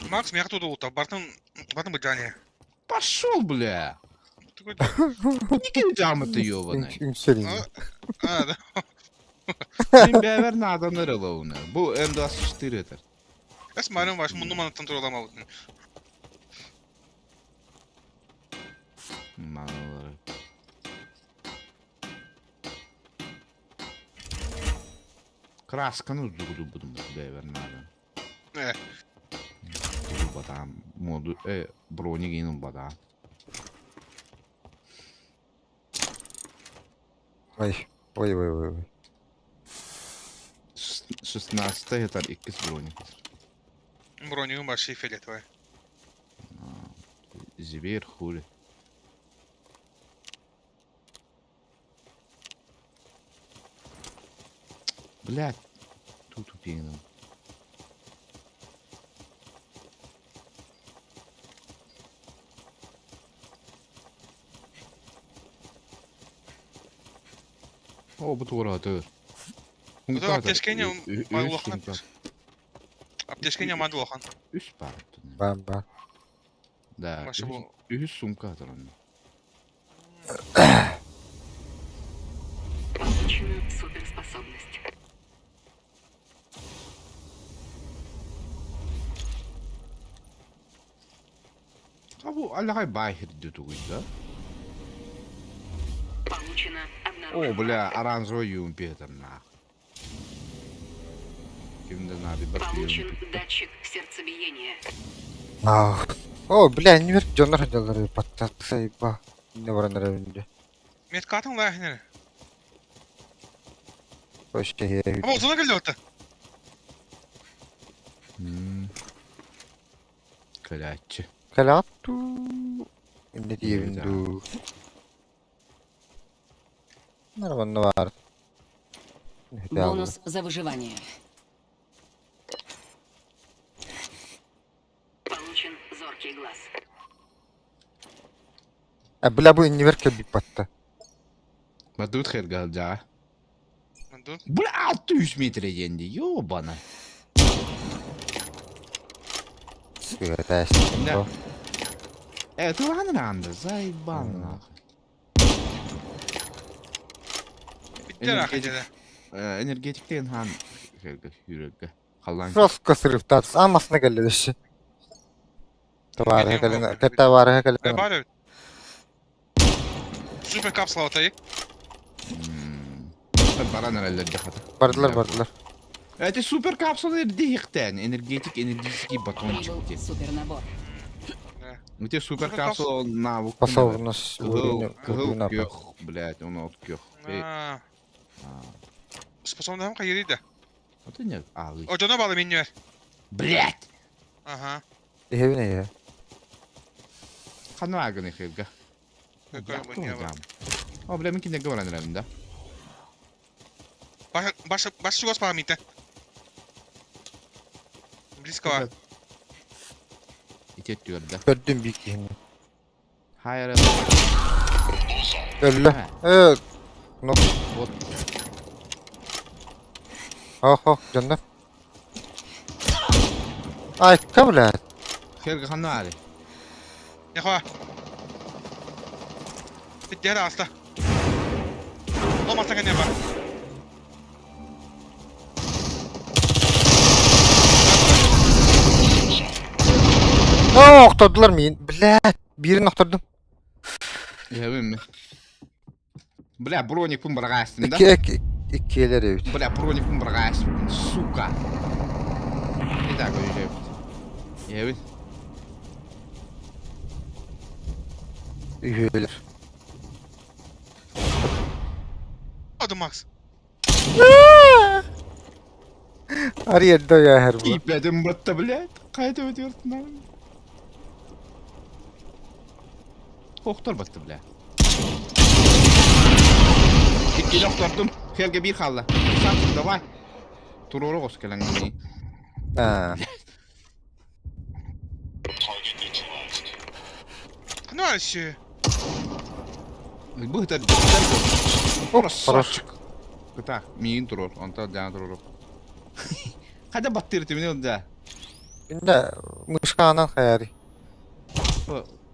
Speaker 4: Макс, меха туда ута. Бартын быдание.
Speaker 2: Пошел, бля.
Speaker 4: Такой,
Speaker 2: Никакие джамы ты ёбаный.
Speaker 1: Ümserin.
Speaker 4: да.
Speaker 2: Sen beraber nadan nerelowne. Bu M24 eter.
Speaker 4: Я смотрю, ваш мунуман контролом аут.
Speaker 2: Manaları. Красkanı uzdurudu budum beraber nadan. Bu badam modu броник inin badam.
Speaker 1: Ой.
Speaker 2: 16 eter 2 броник.
Speaker 4: Броню большие фиолетовые.
Speaker 2: Зверь хули. Блядь. Тут упином. О, bu doğru atır.
Speaker 4: Bu da apteşkenya maluhan. Apteşkenya maluhan.
Speaker 2: Üst var.
Speaker 1: Ben.
Speaker 2: Да,
Speaker 4: Ваша бу-
Speaker 2: üst sumka atır onu.
Speaker 3: Получена суперспособность.
Speaker 2: Ha bu alakay bahir düdüğüydü.
Speaker 3: Получено
Speaker 2: O
Speaker 3: обнаружено.
Speaker 2: bile aranzo yum piyatırna. Kimden abi bakıyorum.
Speaker 3: Получен датчик сердцебиения.
Speaker 1: О, бля, не верь, Джонар ходил, подтаться, еба. Не ворон ревенде.
Speaker 4: Metkatın var nere?
Speaker 1: Вообще, я
Speaker 4: Ama uzuna geldi orta.
Speaker 2: Kalaççı.
Speaker 1: Калату. Не дивенду. Нормально var.
Speaker 3: Бонус за выживание. Получен зоркий глаз.
Speaker 1: Бля, bu не верь, bir patta.
Speaker 2: Madut khair galca.
Speaker 4: Dur.
Speaker 2: Bu 600 metre yendi. Yo bana.
Speaker 1: Святая
Speaker 2: Ne? Evet, ulan randa. Zaybanla.
Speaker 4: Bitti rakıcıda.
Speaker 2: Energetikten han yürekte. Kalan.
Speaker 1: Жестко срыв, так, самосна галиши. Товары,
Speaker 4: Ne bari? Süper kapsula otayı.
Speaker 2: Baran herhalde cahata.
Speaker 1: Bardılar.
Speaker 2: Это супер капсулы дихтен. Энергетический батон.
Speaker 3: Прибыл супернабор.
Speaker 2: У тебя супер капсула навык.
Speaker 1: Способность
Speaker 2: Кыгыл
Speaker 1: напад.
Speaker 2: кёх, блядь, он от кёх.
Speaker 4: Ha. Spasonda hem kayırıydı.
Speaker 2: Вот и нет. А, вы.
Speaker 4: Ocağına bağlı minni ver.
Speaker 2: Блядь!
Speaker 4: Aha.
Speaker 1: Evine ya.
Speaker 2: Хана агны хилга.
Speaker 4: Koyalım minni var.
Speaker 2: О, бля, минки не говорят, наверное, да?
Speaker 4: Baş şu gospa mite. Blisko var.
Speaker 2: İtet diyor da.
Speaker 1: Gördüm büyük yeni.
Speaker 2: Hayır.
Speaker 1: Öyle. Evet. Nok.
Speaker 2: Вот.
Speaker 1: Oh, canlar. Ay, kabul.
Speaker 2: Хилга хана ари.
Speaker 4: Ne koy? Bitti hadi hasta. Olmazsa kendine bak.
Speaker 1: Oqtırdılar mı? Блядь, birini oqtırdım.
Speaker 2: Я вымер. Бля, броник пун брагастин, да?
Speaker 1: İkiler evet.
Speaker 2: Бля, броник пун брагастин, сука. Итак, уезжай. Я вы.
Speaker 1: Üyeler.
Speaker 4: Hadi Max.
Speaker 1: Ariyada ya her bu.
Speaker 2: Кипядым братта, блядь. Кайда өтөрт нан. Оқтар батты, бля. İkili okturdum. Helge bir kalla. Sat, davay. Tururu kos gelen gini.
Speaker 1: Ha.
Speaker 4: Ne var işi?
Speaker 2: Bu hıtar hıtar
Speaker 1: Orası.
Speaker 2: saçık. Gıta, miyin turur. Onta can turur. Kada battır timini onda.
Speaker 1: Bunda mышканан hayari.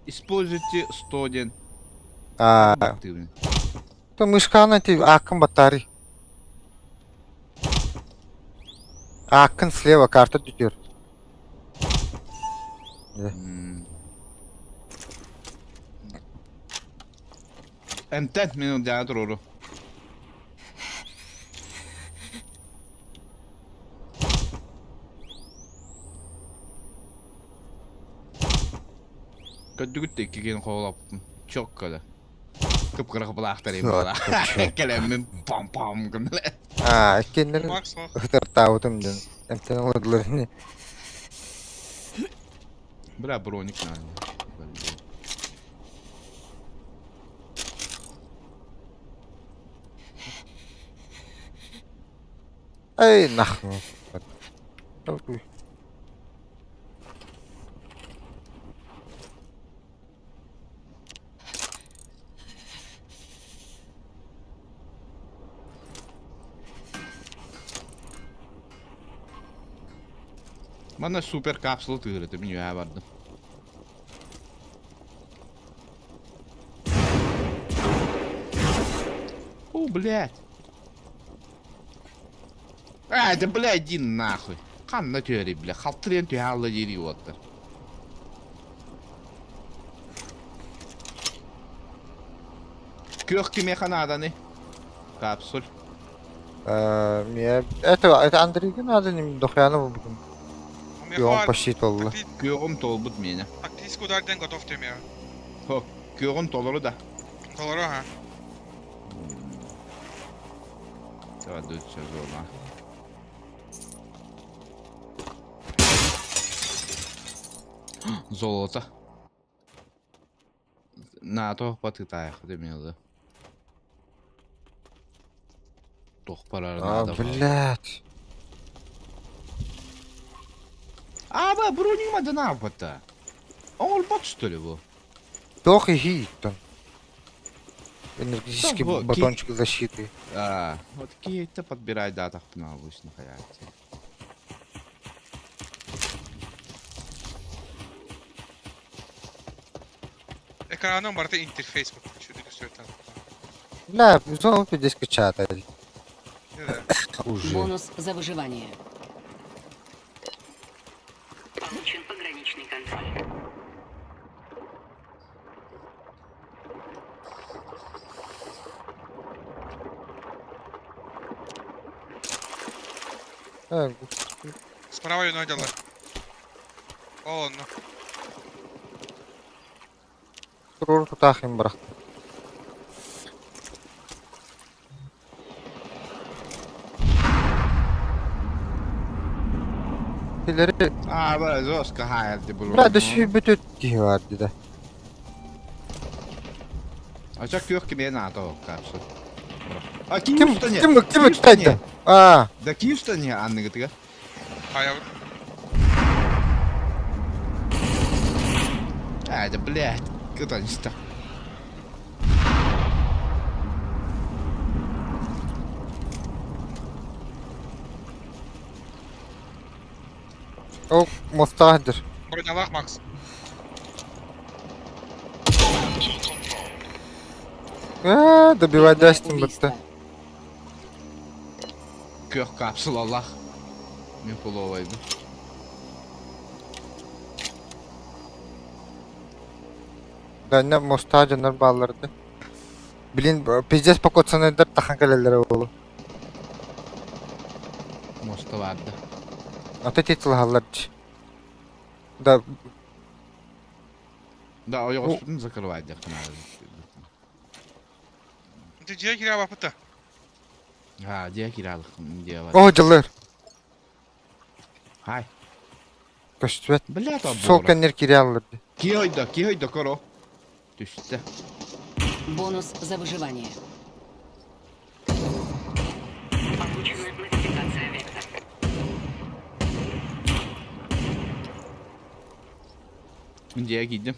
Speaker 2: Используйте 101
Speaker 1: Aa,
Speaker 2: активный.
Speaker 1: то мышканан ти акын батари. Акын слева карта düşüyor.
Speaker 2: Entet minut can turur. Kötü iki gün kovalap çok kötü. Kıpkırı kıpılaktarayım bana. Kelemim pam pam gümle.
Speaker 1: Aa, kendileri
Speaker 4: Max var.
Speaker 1: hıtır tavudum dün. Emten oldular ne?
Speaker 2: Bra bроник надо.
Speaker 1: Ay nahnu.
Speaker 2: Bana super kapsül tüyredim ya vardı. О, блядь. Да бля, иди нахуй. Хан на тюре, бля. Халтрен тюряла идиота. Кёх кеме ханаданы. Капсуль.
Speaker 1: Это Андрейгин надо не дохляну бugün.
Speaker 4: هم
Speaker 1: Yoğun paşit oldu.
Speaker 2: Кёгум толбут меня.
Speaker 4: Тактическую удардан готов тем я.
Speaker 2: Хо, кёгум толору да.
Speaker 4: Доллару, ха.
Speaker 2: Давай дуть сейчас зона. Золото. На, то потытаях, демилды. Тох парар надо.
Speaker 1: Блядь.
Speaker 2: Ба, бронинг мада напата. Он бот что ли был?
Speaker 1: Тох и хит там. Энергетический
Speaker 2: Да, вот,
Speaker 1: батончик защиты.
Speaker 2: Вот какие-то подбирай датах на обычно hayatı.
Speaker 4: Экранном барта интерфейс вот что ты все это.
Speaker 1: Да, зону здесь качать. Уже.
Speaker 3: Бонус за выживание. Получен пограничный контроль.
Speaker 4: Справа ее надела. О, ну.
Speaker 1: Kurur tutayım bırak. İleri
Speaker 2: Ба, жестко hayatı bu.
Speaker 1: Bля, да şu bir tüttü vardı da.
Speaker 2: Açak kök kime надо kapsül.
Speaker 1: Kim tutaydı? Aa,
Speaker 2: Да кишта не Анны говорит.
Speaker 4: А я
Speaker 2: Да блядь. Кто не ста.
Speaker 1: o Mustah'dır.
Speaker 4: Бронялах, Макс.
Speaker 1: Добивать Дастин
Speaker 3: Убийство.
Speaker 1: быtta.
Speaker 2: Kök kapsül Allah. Мен пуловайды.
Speaker 1: Да не Mustah'dır bağlardı. Bilin pizdes pakotsanıdır tahan kalelere oğlu.
Speaker 2: Mosta vardı.
Speaker 1: Ata titil hallardı. Da
Speaker 2: Да, о его спутник закрывать
Speaker 4: Ты где киря вапыта?
Speaker 2: Diye kiralık diye var.
Speaker 1: o cılır.
Speaker 2: Hay.
Speaker 1: Köştüvet.
Speaker 2: Блядь,
Speaker 1: Sol kenler kiri alırdı.
Speaker 2: Киойда, коро. Düştü.
Speaker 3: Бонус за выживание. Получена модификация вектор.
Speaker 2: Diye gittim.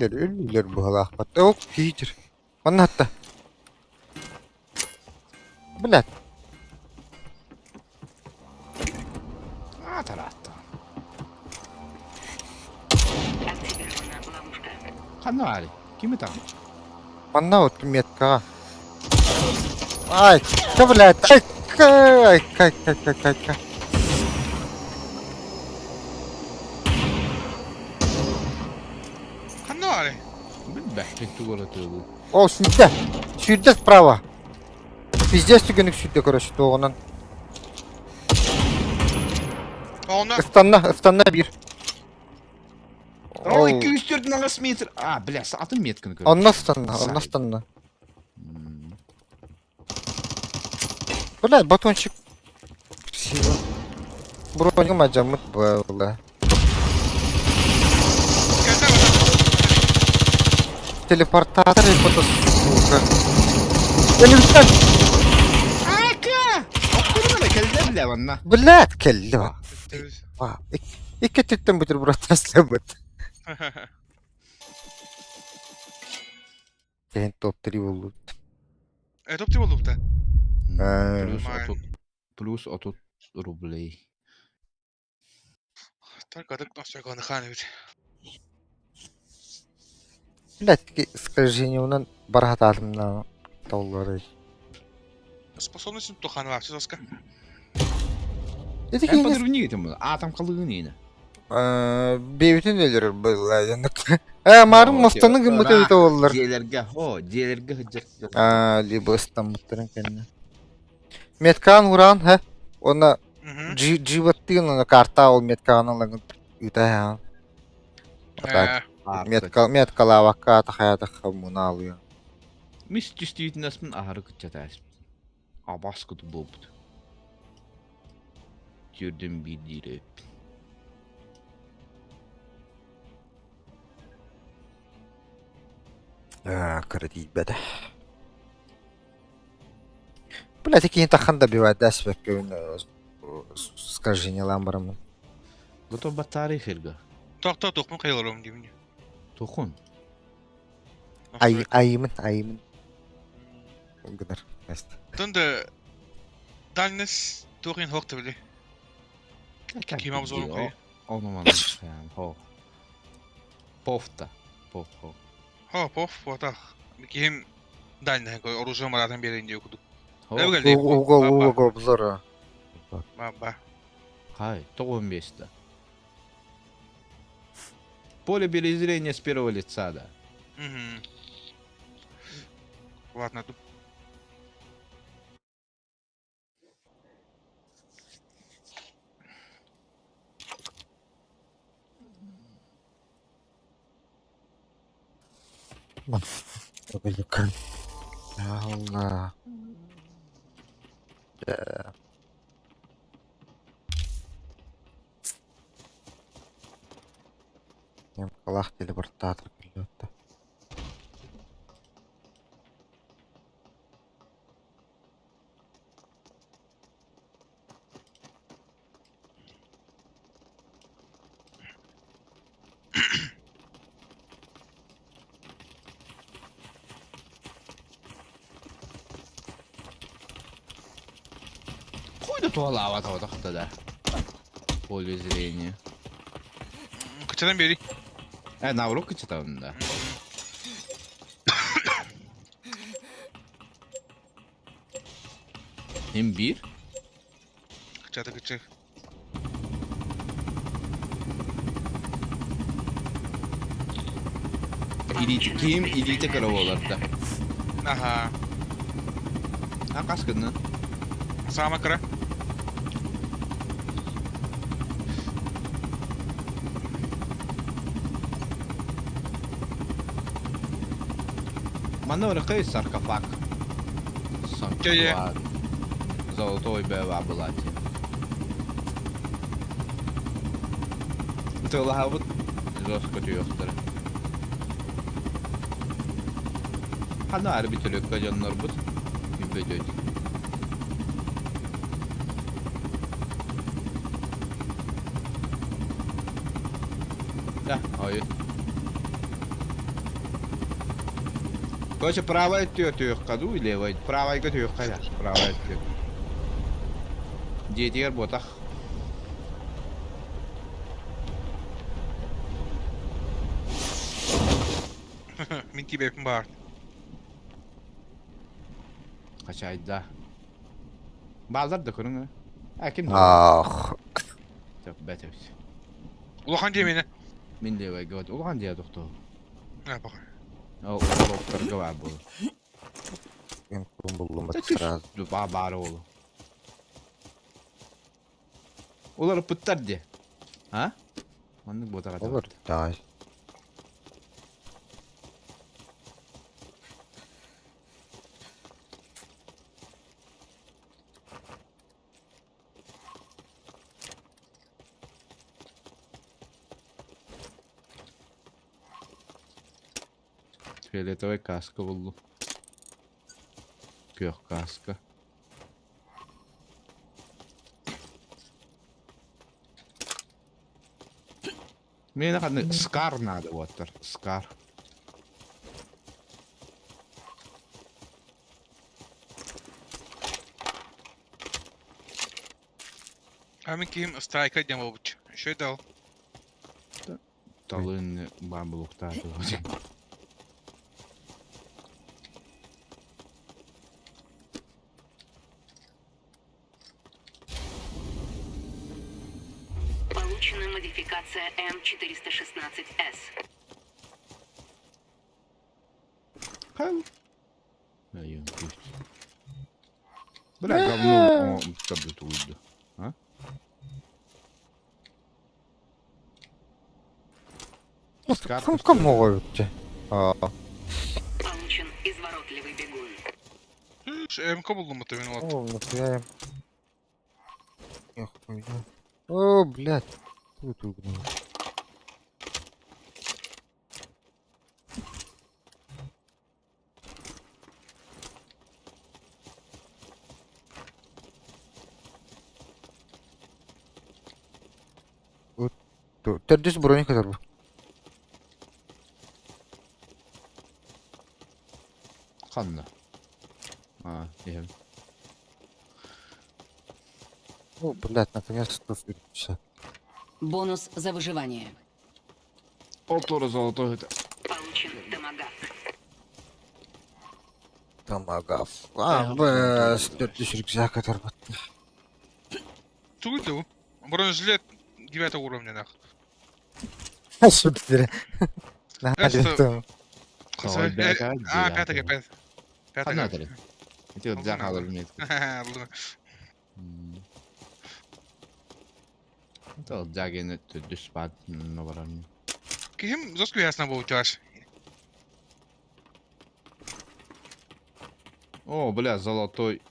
Speaker 1: Ölüler bu halak. Hatta yok iyidir. Bana hatta. Блядь.
Speaker 2: Тарата.
Speaker 3: Активирована ловушка.
Speaker 2: Ханали. Кими там?
Speaker 1: Бана вот метка. Ай, да блядь. Ай, кай.
Speaker 4: Ханали.
Speaker 2: Бәхтен тугора төгү.
Speaker 1: О, сюда. Сюда справа. Пиздец тюгенік сюда, короче, тоғынан.
Speaker 4: Ona
Speaker 1: Ыстанна bir.
Speaker 2: Ой, 204 на метр. Бля, атын метканы көрдüm.
Speaker 1: Онна станна. Блядь, батончик. Спасибо. Броню мажамыт было.
Speaker 4: geldi ama.
Speaker 1: Телепортатор и фотосука. Ölümden.
Speaker 2: Откуда келде бля ванна?
Speaker 1: Блядь, kelli bak.
Speaker 4: Döz.
Speaker 1: Vah. İki tütten budur burası aslamıt. Ben top 3 oldu.
Speaker 4: Adoptive oldu da.
Speaker 2: Плюс
Speaker 4: Нормально.
Speaker 2: тут Plus 30 рублей.
Speaker 4: Только так на всякого наханывать.
Speaker 1: Блядь, скажи, унан баргаталымна доллары.
Speaker 4: Способность то ханва, все заска.
Speaker 1: Dedi
Speaker 2: Ben
Speaker 1: ki
Speaker 2: padırı niye gittim? Atam kalığın yine.
Speaker 1: beybitin ölür böyle yanık. Marun mostanın gümrüt ödü olurlar.
Speaker 2: Diyelerge hıcır.
Speaker 1: Либо İstanbul'ların kendine. Metkan vuran he. Ona
Speaker 4: Mhm.
Speaker 1: животы на карта ол метканын лагын үтә. Меткала вакка тахаята хамуна алıyor.
Speaker 2: Mis cüstüyütün asmın aharı kıtçat asmın. Abas kutu bobdu. Gördüm bir dire.
Speaker 1: Кредит бәді. Блядь, какие тахан добивать, да, себе скажи, не ламбарам.
Speaker 2: Готов bat tarih ilga.
Speaker 4: Tokta tokmun kayılırım gibi.
Speaker 2: Tokun.
Speaker 1: Ayımın. O kadar. Neyse.
Speaker 4: Tunda Dalnes Turin hoogte bile. Kim abi zorun koyu.
Speaker 2: Onu man yani ho. Pofta. Pof.
Speaker 4: Pof, potak. Kim Dalnes koyu orucu maradan bir ince okudu.
Speaker 2: Ho.
Speaker 4: Ne bu geldi?
Speaker 1: Угол обзора.
Speaker 4: Baba.
Speaker 2: Хай, то 15-то. Поле перезрения с первого лица, да.
Speaker 4: Mhm. Ладно, тут.
Speaker 1: Bakın. Allah. Hem kalah teleportator geliyordu.
Speaker 2: Хуй да туалава таватахта да. Поле зрения.
Speaker 4: Kaçadan beri.
Speaker 2: Наврук кычытабын да. Hem bir.
Speaker 4: Kaçadı.
Speaker 2: Kim ilite karavolarda.
Speaker 4: Aha.
Speaker 2: Ha kaskını.
Speaker 4: Sama kara.
Speaker 2: Маневрикий саркофаг.
Speaker 4: Че-че?
Speaker 2: Санктуар. Золотой бева булати. Tuollahan on roskatyöhtärä. Hän on arbitölykkä jonnorbut. Hybbötöt. Да, ой. Короче, правая тёркаду и левая. Правая тёркада. Правая тёрка. Детер ботах.
Speaker 4: Minki bepin bağır.
Speaker 2: Kaçayda. Bazılar da kurun. Kim de?
Speaker 1: Ah.
Speaker 2: Çok beter.
Speaker 4: Ulakan cemine.
Speaker 2: Min de var gott. Ulan diye doktor.
Speaker 4: Ne bak.
Speaker 2: O doktor gavar bu.
Speaker 1: Ben kurum buldum bak
Speaker 2: Çatış.
Speaker 1: sırası.
Speaker 2: Du bara oğlu. Ular puttar diye. Ha? Mandık bu tarafa.
Speaker 1: Olur. Daha.
Speaker 2: Фиолетовая каска buldum. Gök kaska. Мне надо скар надо вот скар.
Speaker 4: Ами ким страйка демович. Що дал?
Speaker 2: Талын бабылукта тоже.
Speaker 3: Получена модификация М416С.
Speaker 2: Хай. Даём пусть. Бля, говно, как бы это выйдет. А? Скарка, что ли?
Speaker 1: Кому ти? А,
Speaker 3: Получен изворотливый бегун.
Speaker 4: М-ка булдum mu tabii вот.
Speaker 1: о, нахуя им. Нихуя. О, блядь. Тут угнул. Вот. Ты здесь броник который.
Speaker 2: Ханна. А, я.
Speaker 1: О, блядь, наконец-то все.
Speaker 3: Бонус за выживание.
Speaker 2: Отора золотой это.
Speaker 3: Получен томагавк.
Speaker 1: Тамагав.
Speaker 2: Да,
Speaker 1: А, без 4000 рюкзак который.
Speaker 4: Туйду. Бронежилет 9 уровня нах.
Speaker 1: Супер.
Speaker 4: Это-
Speaker 2: Ой, да, да,
Speaker 4: А,
Speaker 2: да,
Speaker 4: пятый,
Speaker 2: да.
Speaker 4: пятый.
Speaker 2: Ханна
Speaker 4: Пятый.
Speaker 2: это. Это вот захал имеет. Это вот заген это диспат на варан.
Speaker 4: Ким зоску ясно был чаш.
Speaker 2: О, бля, золотой.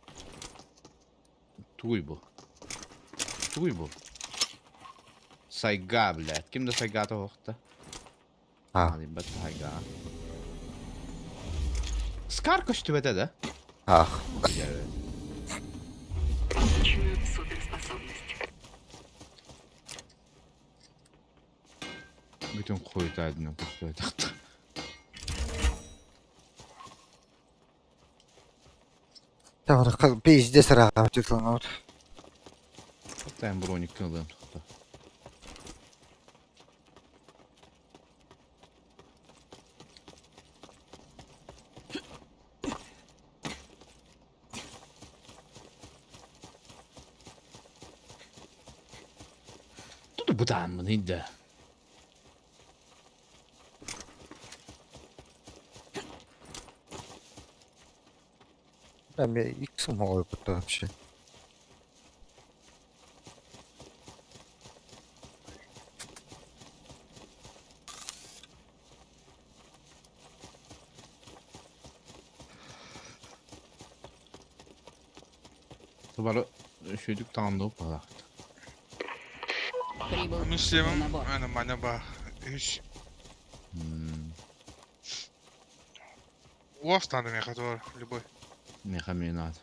Speaker 2: Туйбу. Сайга, блядь. Ким да сайга-то вахта?
Speaker 1: А.
Speaker 2: Бат сайга. Скарка что это, да?
Speaker 1: Ах.
Speaker 3: Получена суперспособность.
Speaker 2: Bütün koyutaydın puştoy taktı.
Speaker 1: Там пиздец раком титулнут.
Speaker 2: Sen bronik kıldım tuttu. Тут bu da mı neydi?
Speaker 1: Там я икс мой потом вообще.
Speaker 2: Bara şöydük tamamda o
Speaker 3: Прибыл
Speaker 4: Müslüm'üm.
Speaker 3: набор.
Speaker 4: Aynen bana bak. Hiç. Уаз надо мне, который любой.
Speaker 2: Меха мне надо.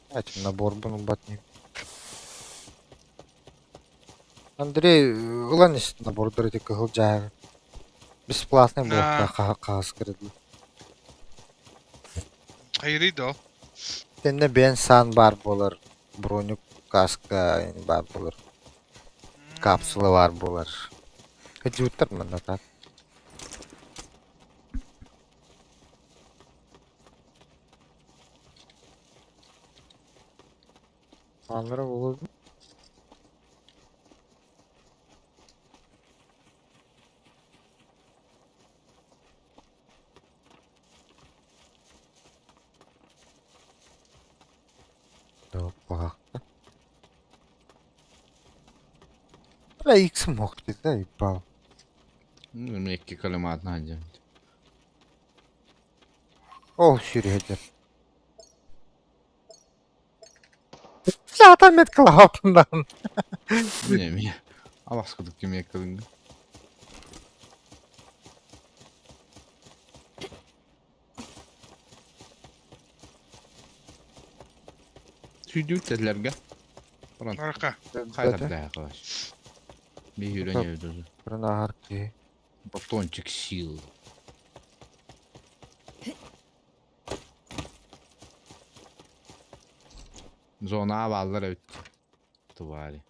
Speaker 1: Давайте набор будем батни. Андрей, Ланис набор дорогих голджаев. Бесплатный был,
Speaker 4: Да.
Speaker 1: ха-ха-ха, скрыли.
Speaker 4: Hayırlıydı o.
Speaker 1: Тенне бен сан бар болар. Бронюк, каска бар болар. Капсулы бар болар. Хыжуттар мында так. Анра болду. Опа. Бля, икс мог ты, да, ебал.
Speaker 2: Ну, мягкий калимат надо.
Speaker 1: О, Серега. Zaten met klapından.
Speaker 2: Не, меня. А вас куда кем калинга? Süydük dedilerge. Ulan
Speaker 4: Arka.
Speaker 2: kayda bir daha arkadaş. Bir yürüyemiyoruz özü.
Speaker 1: Пронарки.
Speaker 2: Батончик сил. Zona bağlar evet. Tuvari.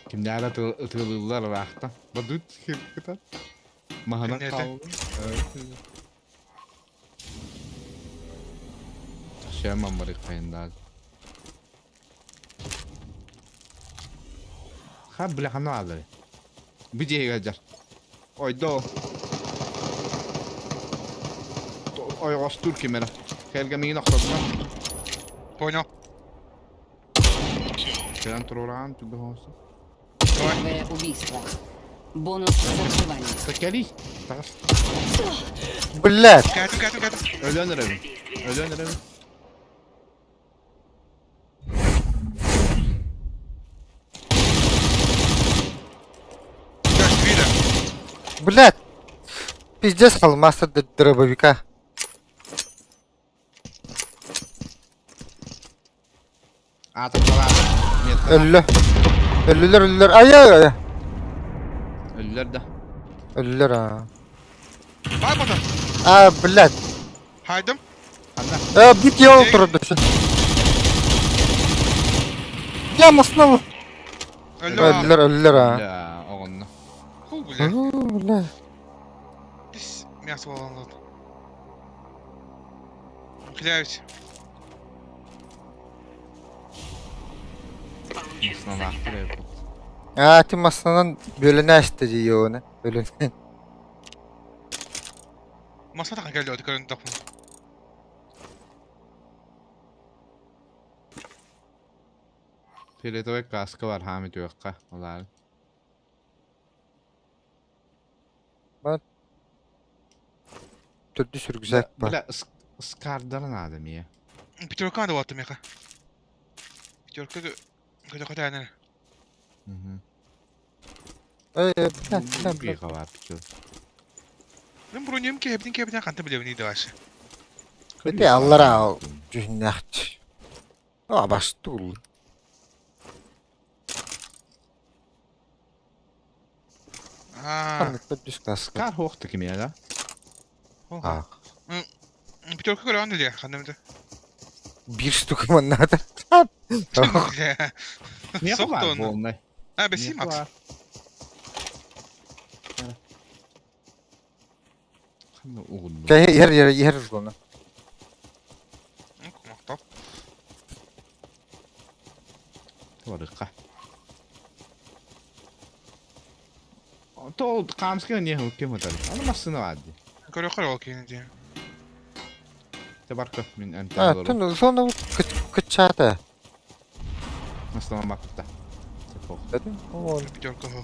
Speaker 2: Kimlerle atılırlar vakta. Badut kirkita. Mahana
Speaker 4: Nerede?
Speaker 2: kaldı. Evet. Taşıyamam bari kayında. Ha bile hanı alır. Bir diye gelecek. Oy do. Oy ostur kimera. Helga min noktadan.
Speaker 4: Понял.
Speaker 2: Sen troran tu behållsa.
Speaker 3: Первое убийство. Бонус за выживание.
Speaker 2: Takali. Tas.
Speaker 1: Блядь.
Speaker 4: Geldim.
Speaker 2: Ölen evi. Ölen evi.
Speaker 4: Дальше вида.
Speaker 1: Блядь. Пиздец холмаста до дробовика.
Speaker 2: Atıp dolar.
Speaker 1: Ölü. Ölüler. Ay.
Speaker 2: Ölüler de.
Speaker 1: Ölüler ha.
Speaker 4: Var burada.
Speaker 1: Блядь.
Speaker 4: Haydım.
Speaker 2: Handa.
Speaker 1: Бить его трудно. Я маснул.
Speaker 4: Öldü var.
Speaker 1: Ölüler ha.
Speaker 2: Ya oğlum.
Speaker 4: Hu bile.
Speaker 1: Блядь.
Speaker 4: Biz мясо olanlar. Хлявич.
Speaker 3: Получен
Speaker 2: Nasıl baktı ev.
Speaker 1: Ты маснадан бөлүнө ашты жиyor onu. Bölünen.
Speaker 4: Masa takın geldi o dikkat takın.
Speaker 2: Pireto ve kaskı var Hamit Yokka. Olar.
Speaker 1: Türdü sürgüzek var.
Speaker 2: Bile ıskardarın adamı ya.
Speaker 4: Пятерка да вот меха. Пятерка когда она.
Speaker 2: Hı hı.
Speaker 1: Блядь.
Speaker 2: Bir var piço.
Speaker 4: Ben bronuyum ki hepten kantı bile neydi başı.
Speaker 1: Hadi Allah'a cühnaht. Baştul.
Speaker 4: Aa.
Speaker 1: Kanlıkta düz kaskı.
Speaker 2: Kar hoqtu kim ya da?
Speaker 1: Ah.
Speaker 4: Пятерка göre andı ya kandımda.
Speaker 1: Bir штука надо.
Speaker 2: Niye
Speaker 4: Soktu
Speaker 2: var bu
Speaker 4: onu.
Speaker 2: onunla?
Speaker 4: Ha besiyim
Speaker 2: Niye
Speaker 4: Max.
Speaker 2: var? Kanka oğlum.
Speaker 1: Yer bunu.
Speaker 4: Muhtap.
Speaker 2: Varıqa. To qamsga niye hukum atar? Ana masını vardı.
Speaker 4: Göre ol ki diye.
Speaker 2: Tabarka min anta doğru.
Speaker 1: Tün sonra kıçata.
Speaker 2: Nasıl bakta. Tepok.
Speaker 1: Dedim. O
Speaker 4: Пятерка ho.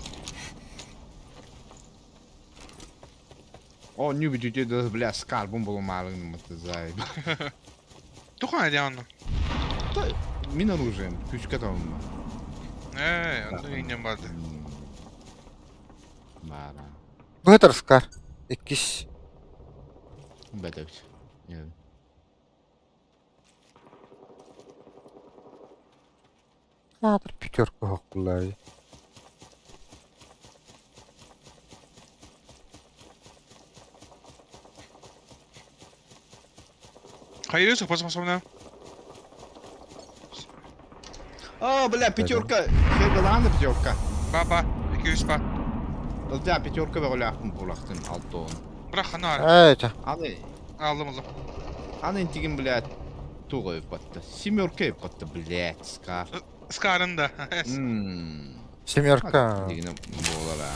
Speaker 2: O new bir de bile skarbon bulunmalıyım mutazay.
Speaker 4: Тухай hadi anla.
Speaker 2: Min оружием. Küçük tamam mı?
Speaker 4: Onu yine vardı.
Speaker 2: Bara.
Speaker 1: bu kadar skar. İkiş.
Speaker 2: Bedek. Yani.
Speaker 1: Dur pütörkü hokkulları.
Speaker 4: Hayır sopası masumdan.
Speaker 2: О, бля, пятерка. Хегаланда пятерка.
Speaker 4: Baba 200 bak.
Speaker 2: Да, пятерка ve olaktım bulақтın altı on.
Speaker 4: Bırak onu ara.
Speaker 1: Evet.
Speaker 4: Aldım.
Speaker 2: Аны интигин, блядь, тугой патта. Семерка патта, блядь, скар.
Speaker 4: Skar'ın da.
Speaker 1: Семерка.
Speaker 2: Дигine болара.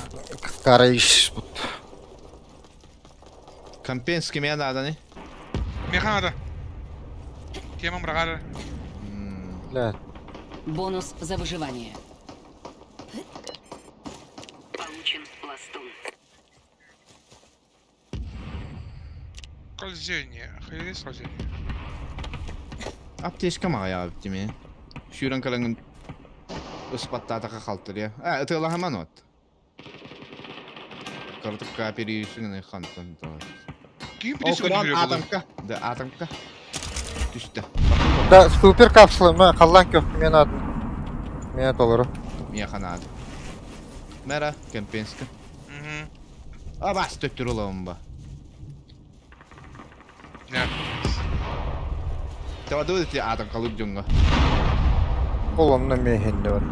Speaker 1: Kara iş.
Speaker 2: Компенский меня надо, не?
Speaker 4: Mekana. Kemam bırakar.
Speaker 1: Блядь.
Speaker 3: Бонус за выживание. Получен пластун.
Speaker 4: Скользение. Hayır скользение.
Speaker 2: Аптечка моя, биттими. Шүрэн калангын ыспаттаатака калтыр я. Ытыла хаман от. Картып каапериюсүн хантан.
Speaker 4: Kim
Speaker 2: О,
Speaker 4: bilirsin
Speaker 2: кыран
Speaker 4: öldürüyor bunu?
Speaker 2: атамка. Да, атамка. düştü.
Speaker 1: Да, супер капсула, мен қаллан көк мен адым. Мен толыры.
Speaker 2: Мия канады. Мера, Кемпински.
Speaker 4: Mhm.
Speaker 2: А бас төттүр оламын ба.
Speaker 4: Ja.
Speaker 2: Тева дойти атан калып жонга.
Speaker 1: Қолымна мейхенде бар.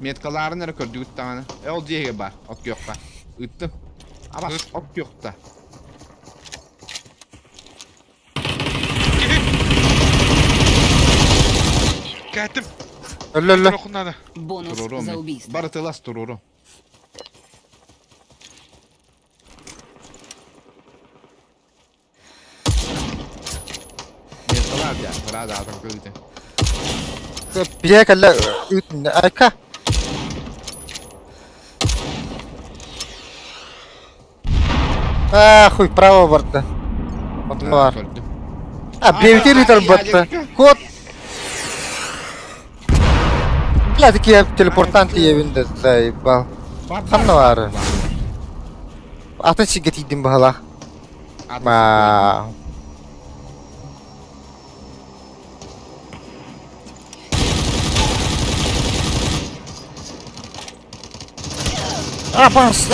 Speaker 2: Меткаларын әрі көрді үттағаны. Ол жеге бар, от көкқа. Үттім. Абас, от көкта.
Speaker 4: Geldim.
Speaker 1: Өлі.
Speaker 3: Бонус
Speaker 2: Туруру
Speaker 3: за
Speaker 2: мен.
Speaker 3: убийство.
Speaker 2: Бары тылас туруру. Меткалар ja, бірада атан көлді.
Speaker 1: Бия кәлі үтін айка. Хуй, право барды. Отын бар. Бевтер үтір барды. Кот. Бля, такие телепортанты ебінде, заебал. Қанна бары. Атын сиге тейдім бағала. Ма. Бас,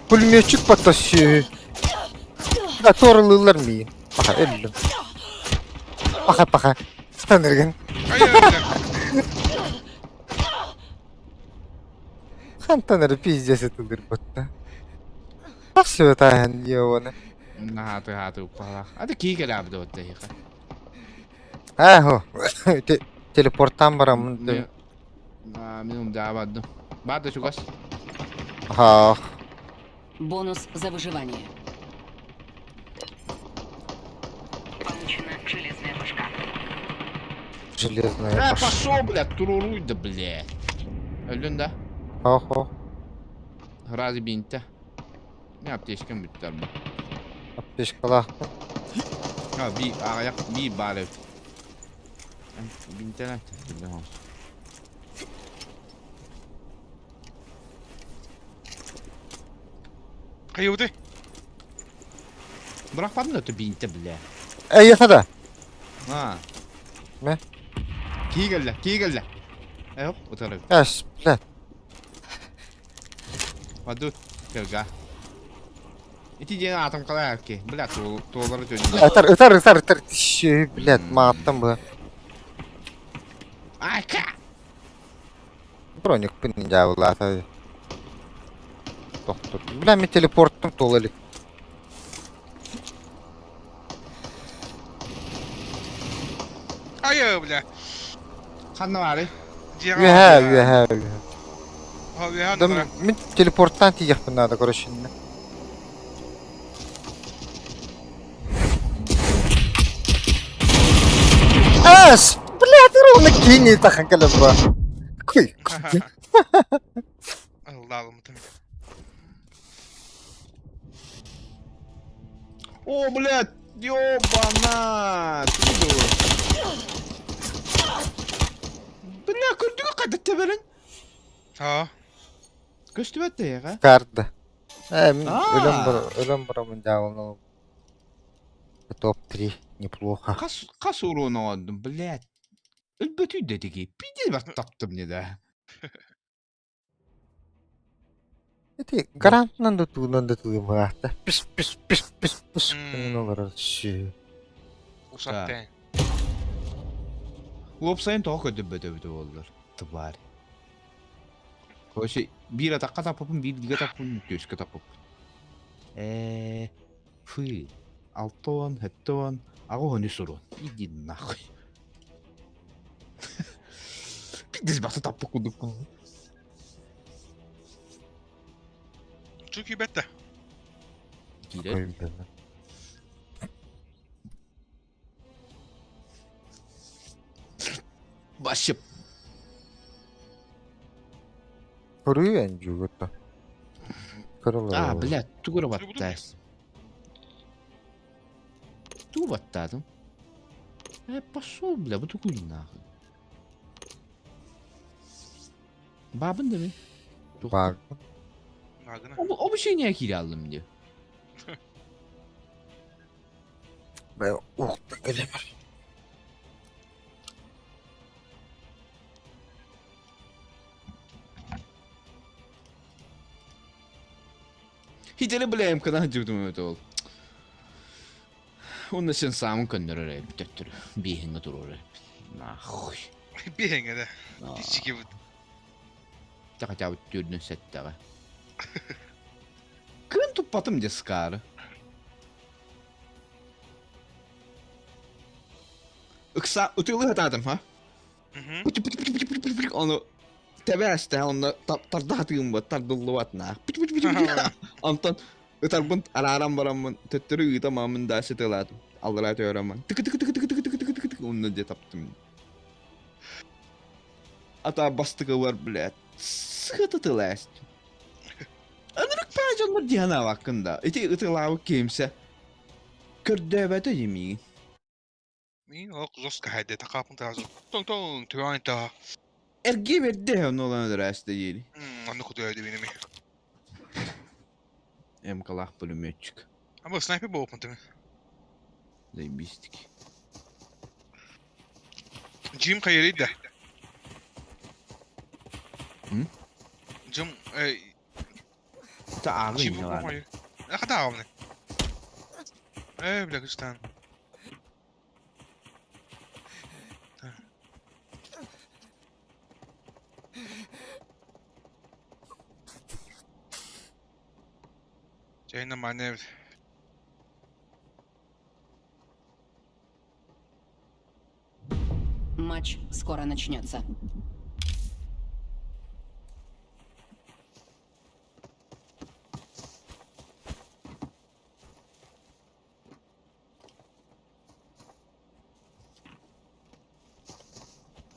Speaker 1: пулеметчик подтащи. Да, торылылар мейін. Паха, әлі. Паха. Станырген.
Speaker 4: Hayır.
Speaker 1: Хан таныры пиздесі тұлдыр бұтты. Бақсы өтайын, еуіні.
Speaker 2: Хаты упала. Ады кейгел абды отты хиқа.
Speaker 1: Хо. Телепорттан барамын.
Speaker 2: Мен умда абадым. Барды шугас.
Speaker 1: Ха.
Speaker 3: Бонус за выживание. Получена железная башка.
Speaker 1: Железная башка.
Speaker 2: Пошел, блядь, туруруйда, блядь. Öldün de.
Speaker 1: Хо.
Speaker 2: Razi binte. Ne yaptı eşken bütler mi?
Speaker 1: Аптечкалах.
Speaker 2: Ha bir ayak bir bari. Binte ne?
Speaker 4: Kayıldı.
Speaker 2: Bırakmadın da ötü binte bile.
Speaker 1: Ясада.
Speaker 2: Ha.
Speaker 1: Ne?
Speaker 2: Ki geldi. Hop o taraf.
Speaker 1: Яш, блядь.
Speaker 2: Hadi gel. İki tane atım kadar ki. Блядь, tuğları dönüyor.
Speaker 1: Ытар. Тищи, блядь, маттым бы.
Speaker 2: Айка!
Speaker 1: Броник пынын жабылаты. Тоқтыр. Бля, мен телепорттым толы элек.
Speaker 4: Hayır bile.
Speaker 2: Kanı var.
Speaker 1: Үһә.
Speaker 4: Abi ya.
Speaker 1: Да мен телепорттан тиекпін надо, короче. Блядь, ровно кинет тахан калаба. Куй.
Speaker 4: Allah'ım tamam.
Speaker 2: О, блядь, ёбана! Бля, күрдігі қайдатты берін?
Speaker 4: Ha.
Speaker 2: Көсті бәтті еға?
Speaker 1: Карда. Мен
Speaker 2: А.
Speaker 1: өлім бұрамын жауын. Топ-3. Неплохо.
Speaker 2: Қас уруына ондым, блядь. Үлбөтүй дедігі, пиде бәт таптым не да.
Speaker 1: Это гарантынан да туғым ғақты. Пис. Күнін олар ши.
Speaker 4: Uzattı.
Speaker 2: Лопсайын тоғы көді болдыр. Тварь. Короче, bir атаққа тапыпын, bir диге тапыпын, көшке тапыпын. Фы. 6 он, 7 он, ағы оны сұрын. Иди нахуй. Пидес басы таппы күдік қол.
Speaker 4: Çok iyi bette.
Speaker 2: Кейді. Башып.
Speaker 1: Көрүйен жүгітті.
Speaker 2: А, блядь, түгірі баттайыз. Түгі баттадым. Пошел, бля, бұты күлі нахуй. Babın da mı?
Speaker 1: Баг.
Speaker 4: Nagına.
Speaker 2: O bir şey niye kiri aldım diyor.
Speaker 1: Ben uğukta gelemem.
Speaker 2: Hiç öyle bileyim kadar hıcırdım öyle ol. Onun için sağımın könderir hep töttürü. Bir henge durur hep. Nahuy.
Speaker 4: Bir hengede. Hiç gibi.
Speaker 2: Taka çabuk dürdün settege. Kın tupatım diye sıkarı. Iksa ötülü hatadım ha.
Speaker 4: Hı hı.
Speaker 2: Onu tebeästä on tardahtığım bu tardulluvatna. Antan ötarbın araram baramın töttürü tamamın da seteladım. Allah'a teoreman. Tıkı tıkı tıkı tıkı tıkı tıkı tıkı tıkı tıkı onu diye taptım. Ata bastığı var blät. Sıkıntı tılaştı. Anırık pajanlar diyana hakkında. Eti ıtılağı kimse. Kördövete yemeği.
Speaker 4: Min o zoska hede takapın tazo. Tong tong tüvayn ta.
Speaker 2: Ergi verdi onu olan ödürəşdə yeri.
Speaker 4: Anne kutu öyle benim.
Speaker 2: Em kalaq bölümçük.
Speaker 4: Ama sniper bu open değil mi?
Speaker 2: Zaybistik.
Speaker 4: Jim kayırıydı da.
Speaker 2: Hı?
Speaker 4: Jim
Speaker 2: Ta ağın
Speaker 4: Jim
Speaker 2: ne
Speaker 4: bu
Speaker 2: var?
Speaker 4: kayır. Ne kadar avne? Bir dakika stan. Cehennem manev.
Speaker 3: Матч скоро начнется.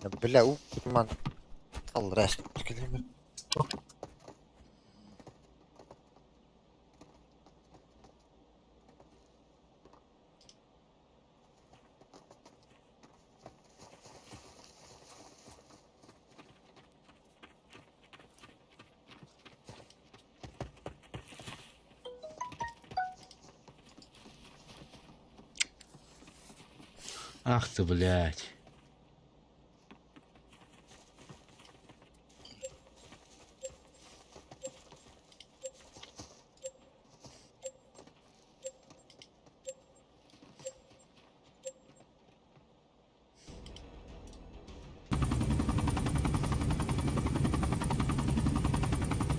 Speaker 1: Ya bile uğuk man. Allah aşkına gelemem.
Speaker 2: Ах ты, блядь.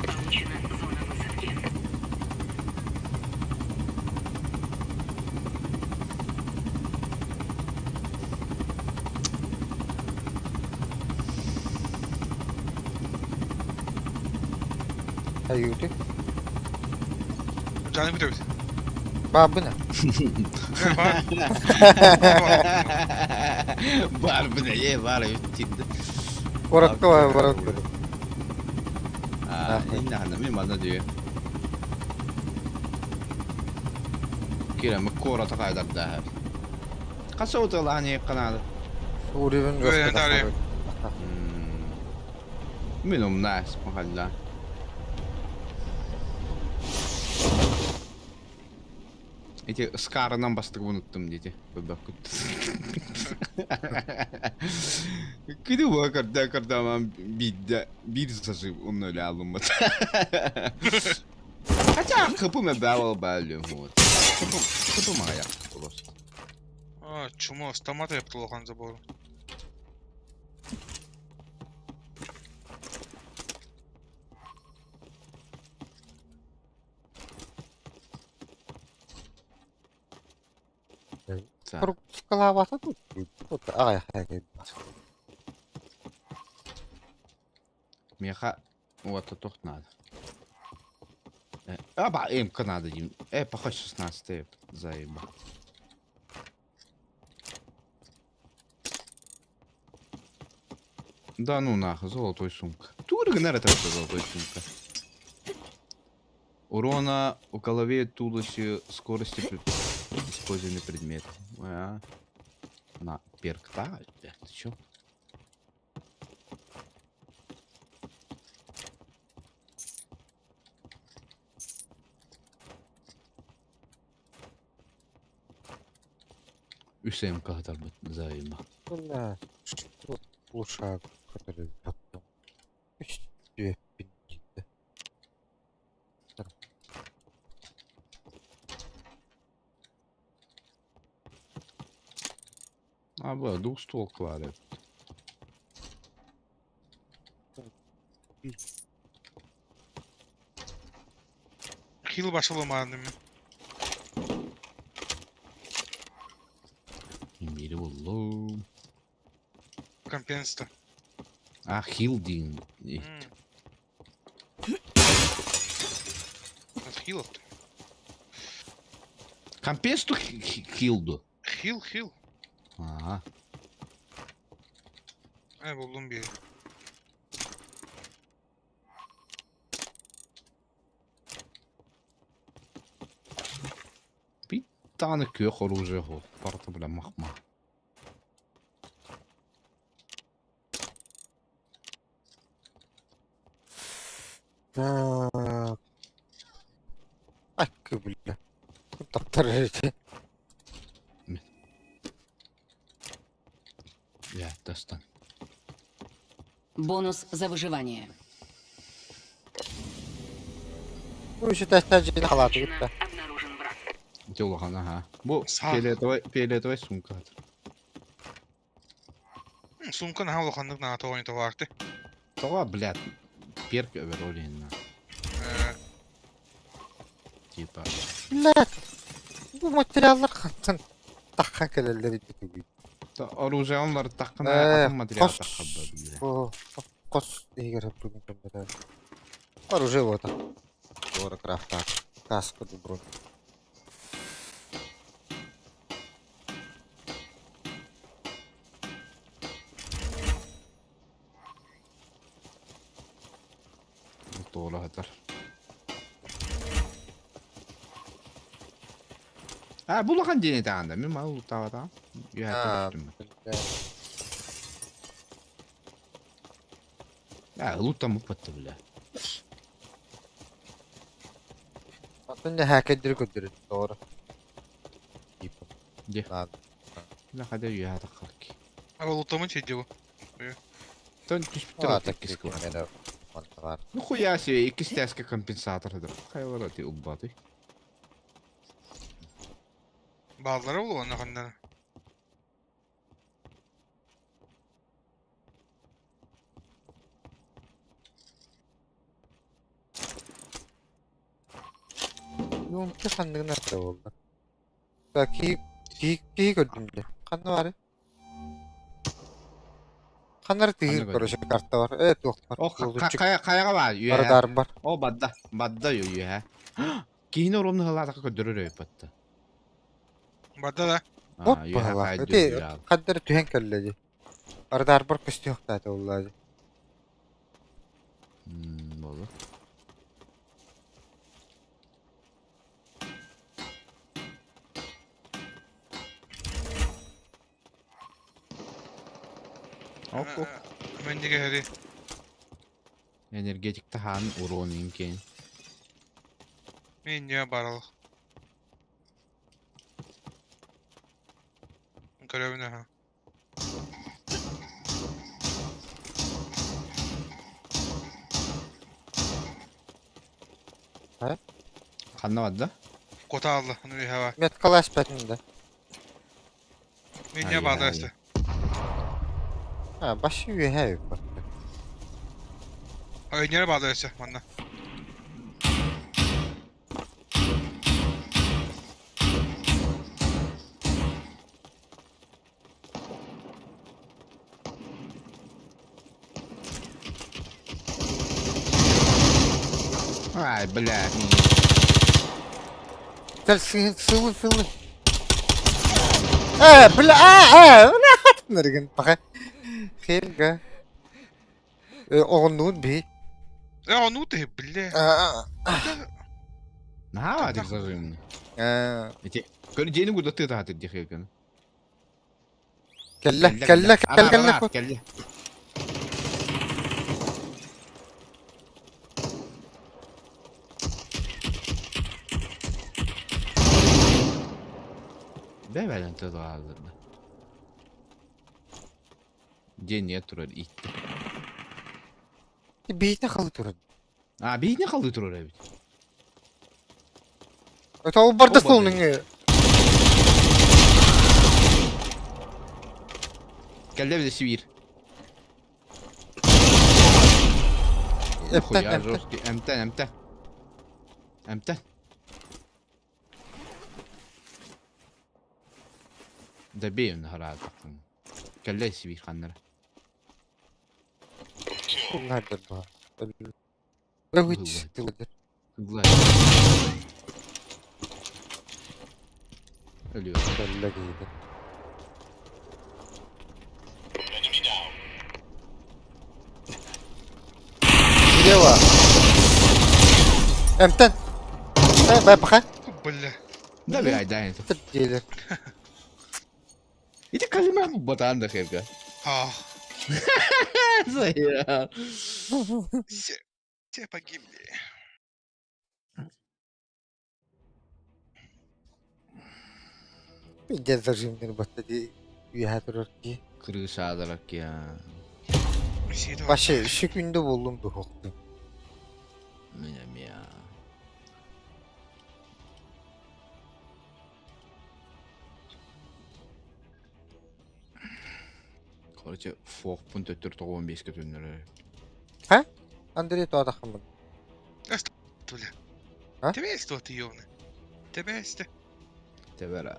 Speaker 3: Получена зона высадки.
Speaker 1: Ha yürü.
Speaker 4: Canı bir
Speaker 1: Bak bu ne?
Speaker 2: Var bu ne ye var şimdi.
Speaker 1: Orakta var orakta.
Speaker 2: Aa, inne hanım bana diyor. Kiremi kora takaylar da. Kasa otola hani kanalı.
Speaker 1: Uğur'un
Speaker 4: Öyle
Speaker 1: rastgele
Speaker 4: tarih.
Speaker 1: sarı.
Speaker 2: Minum nas mahalla. Эти Скарынан бастык unuttum dedi. Bakın. Kedi karda ama bir sası onun öyle alınmadı. Хотя kapıma bağlı bağlı. Kapıma ayak просто.
Speaker 4: Чума автомата yaptı Lohan забору.
Speaker 1: Kurup skalavata тут. Тут ай хай.
Speaker 2: Меха вот это надо. Аба, М-ка надо, Дим. Похож 16 заеба. Да ну нахуй, золотой сумка. Туры это золотой сумка. Урона у голове туловище скорости использованный предмет. На перк, да? Ты чё? Үсем кахтар бит займа.
Speaker 1: Бля, что лучше, который потом. Две пиндиты.
Speaker 2: А бля, двух ствол кладет.
Speaker 4: Хил башыламадым мен.
Speaker 2: Имели болу.
Speaker 4: Компенсті.
Speaker 2: А хил дейін.
Speaker 4: От хил отты.
Speaker 2: Компенсту хилду.
Speaker 4: Хил.
Speaker 2: Ага.
Speaker 4: Болдum бері.
Speaker 2: Bir tane kök orужие хо. Парта бля махма.
Speaker 1: Так. Ай, бля. Доктор эти.
Speaker 2: Я достан.
Speaker 3: Бонус за выживание.
Speaker 1: Ну, считай, стадии халаты
Speaker 3: Замечено.
Speaker 1: gitti.
Speaker 3: Обнаружен враг.
Speaker 2: Делахан ага. Bu
Speaker 4: Sağ.
Speaker 2: фиолетовый сумка.
Speaker 4: Сумка наға олықандық наға тоғайны тоғақты.
Speaker 2: Тоға, блядь, перк оверолин. Типа.
Speaker 1: Блядь. Bu материалlar қантын таққан келелері бітуге.
Speaker 2: Оружие онлар таққан
Speaker 1: Э,
Speaker 2: атын материал
Speaker 1: қос.
Speaker 2: таққан.
Speaker 1: Қос егер бүгін көмбеді. Оружие вот. Дора крафта. Каска добро.
Speaker 2: Tuolla hatar. Bullahan dini tanda. Min ma uluttaa ta. Yhä tostuma. Uluttaa mupatta bile.
Speaker 1: Aslında hacketleri götürür. Doğru.
Speaker 2: Je.
Speaker 1: Lan.
Speaker 2: La hada yhä takkalki.
Speaker 4: Олутамын чейде бұл.
Speaker 2: Тон түспүтөр
Speaker 1: Aa,
Speaker 2: атаккис
Speaker 1: teknik mene var.
Speaker 2: Нихуя себе, iki стяска компенсатор да. Хайвара ти уббаты.
Speaker 4: Балдары бұл оны қандар.
Speaker 1: Yonki kandığı nasıl oldu? Belki ki gördüm bile. Kandı var ya. Kanları değil
Speaker 2: Kandı
Speaker 1: böyle kartta var. Evet yok var.
Speaker 2: О,
Speaker 1: Yolcu
Speaker 2: каяга бар, юя.
Speaker 1: Aradarım var.
Speaker 2: О, бадда юя. Кейін орымны халата көдөрөр өйпатты.
Speaker 4: Бада да.
Speaker 1: Bot
Speaker 2: А,
Speaker 1: bu
Speaker 2: юя
Speaker 1: hava.
Speaker 2: хайды
Speaker 1: Öte
Speaker 2: юя.
Speaker 1: kadları tühen kelledi. Aradar var kıstı yok zaten vallahi.
Speaker 2: Болду. Око.
Speaker 4: Мен неге әрі.
Speaker 2: Энергетик тахан уронин кен.
Speaker 4: Мен не баралық. Көрөбіне ха.
Speaker 2: Канна бадда?
Speaker 4: Кота алды. Оны хава.
Speaker 1: Metkalaş petinde.
Speaker 4: Мен
Speaker 2: Ай,
Speaker 4: не бады
Speaker 2: ай.
Speaker 4: әсті.
Speaker 1: Ha başı üye yok bak.
Speaker 4: Ойнері бады әсті. Манда.
Speaker 2: Ай, блядь.
Speaker 1: Gel sıvı. Bla ne hatırladın bak. Helga. Oğlun bir.
Speaker 4: Onu da біле.
Speaker 2: Нахава тик зажимни. Эти коли денег куда ты тахат дих екен.
Speaker 1: Kelle.
Speaker 2: Кelle. Bebeden tadı ağzında. Deniye turur itti.
Speaker 1: Beytine kalı turun.
Speaker 2: Bir ne kaldı turur evet.
Speaker 1: Öte o barda
Speaker 2: O
Speaker 1: solunun.
Speaker 2: barda. Geldi bize sivir.
Speaker 1: Emten
Speaker 2: Ya
Speaker 1: emten.
Speaker 2: Roski, emten. Emten. Da beyin herhalde baktım. Geldi sivir kanlara.
Speaker 1: Bunlardır bu. Ve hiç
Speaker 2: Vallahi.
Speaker 1: yılıdır.
Speaker 2: Hızlı. Ölüyor.
Speaker 1: Böyle giydi. Biri var. Emten. Ben bakayım.
Speaker 4: Бля.
Speaker 2: Da bir ayda yani.
Speaker 1: Tırt gelir.
Speaker 2: İşte kalime bu batan da kırga.
Speaker 4: А,
Speaker 2: Ya.
Speaker 4: все погибли.
Speaker 1: Bir gezdirjimdir battı diye üye durur ki.
Speaker 2: Kırığı sağlarak ya.
Speaker 4: Şeyde var.
Speaker 1: Başı şu günde buldum bu hoktu.
Speaker 2: Benim ya. Короче, фокпун төттөр 15-ке түннөрө.
Speaker 1: Андрей то адахмын.
Speaker 4: Туля.
Speaker 1: А?
Speaker 4: Тебе есть что-то ёвны? Тебе есть?
Speaker 2: Тебера.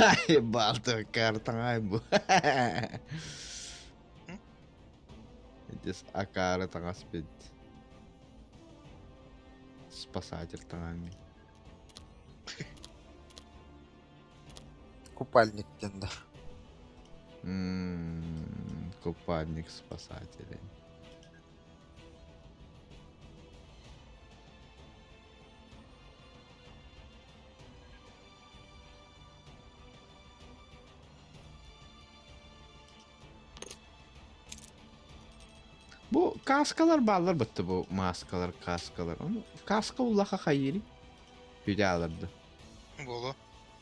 Speaker 2: Ай, балта картаңай бу. Здесь акара таңа спид. Спасатель таңами.
Speaker 1: Купальник кенде.
Speaker 2: Купальник спасателя. Bu kaskalar bağlar bitti bu maskalar, kaskalar. Onu kaska ullaha hayiri. Hüde alırdı.
Speaker 4: Было.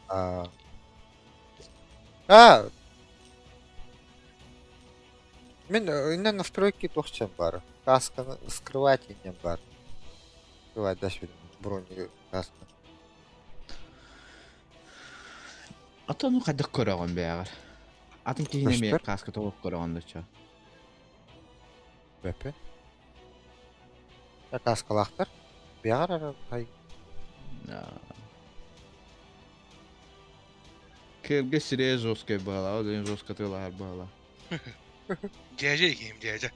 Speaker 1: А. Мен инде настройки тохчам бар. Касканы скрывать инде бар. Скрывать даже броню каска.
Speaker 2: Ata nu kadar koragan be ağır. Atın ki yine mi
Speaker 1: Göster.
Speaker 2: kaska tavuk koragan da ça.
Speaker 1: Бепе. Я каскалахтар. Биара хай.
Speaker 2: Ya. Kırgı sireye zoska bağla. O da zoska tığlar bağla.
Speaker 4: Дядя гейм, дядя.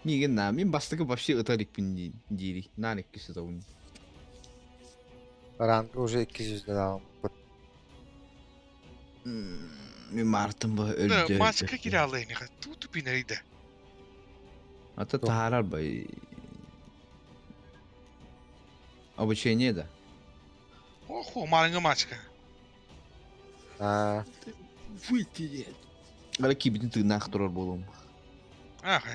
Speaker 2: Мигин на min bastıkı вообще ытарик bin diri. Nanik kişi zavun.
Speaker 1: Ранг уже 200 лям.
Speaker 2: Min martın bu öldü.
Speaker 4: Да, маска киралайныга. Тут пинайда.
Speaker 2: Ata taharar bay. Обучение да.
Speaker 4: Охо, маленькая мачка.
Speaker 2: Выйти. Ала кибитин тыгнах турар болом.
Speaker 4: Ага.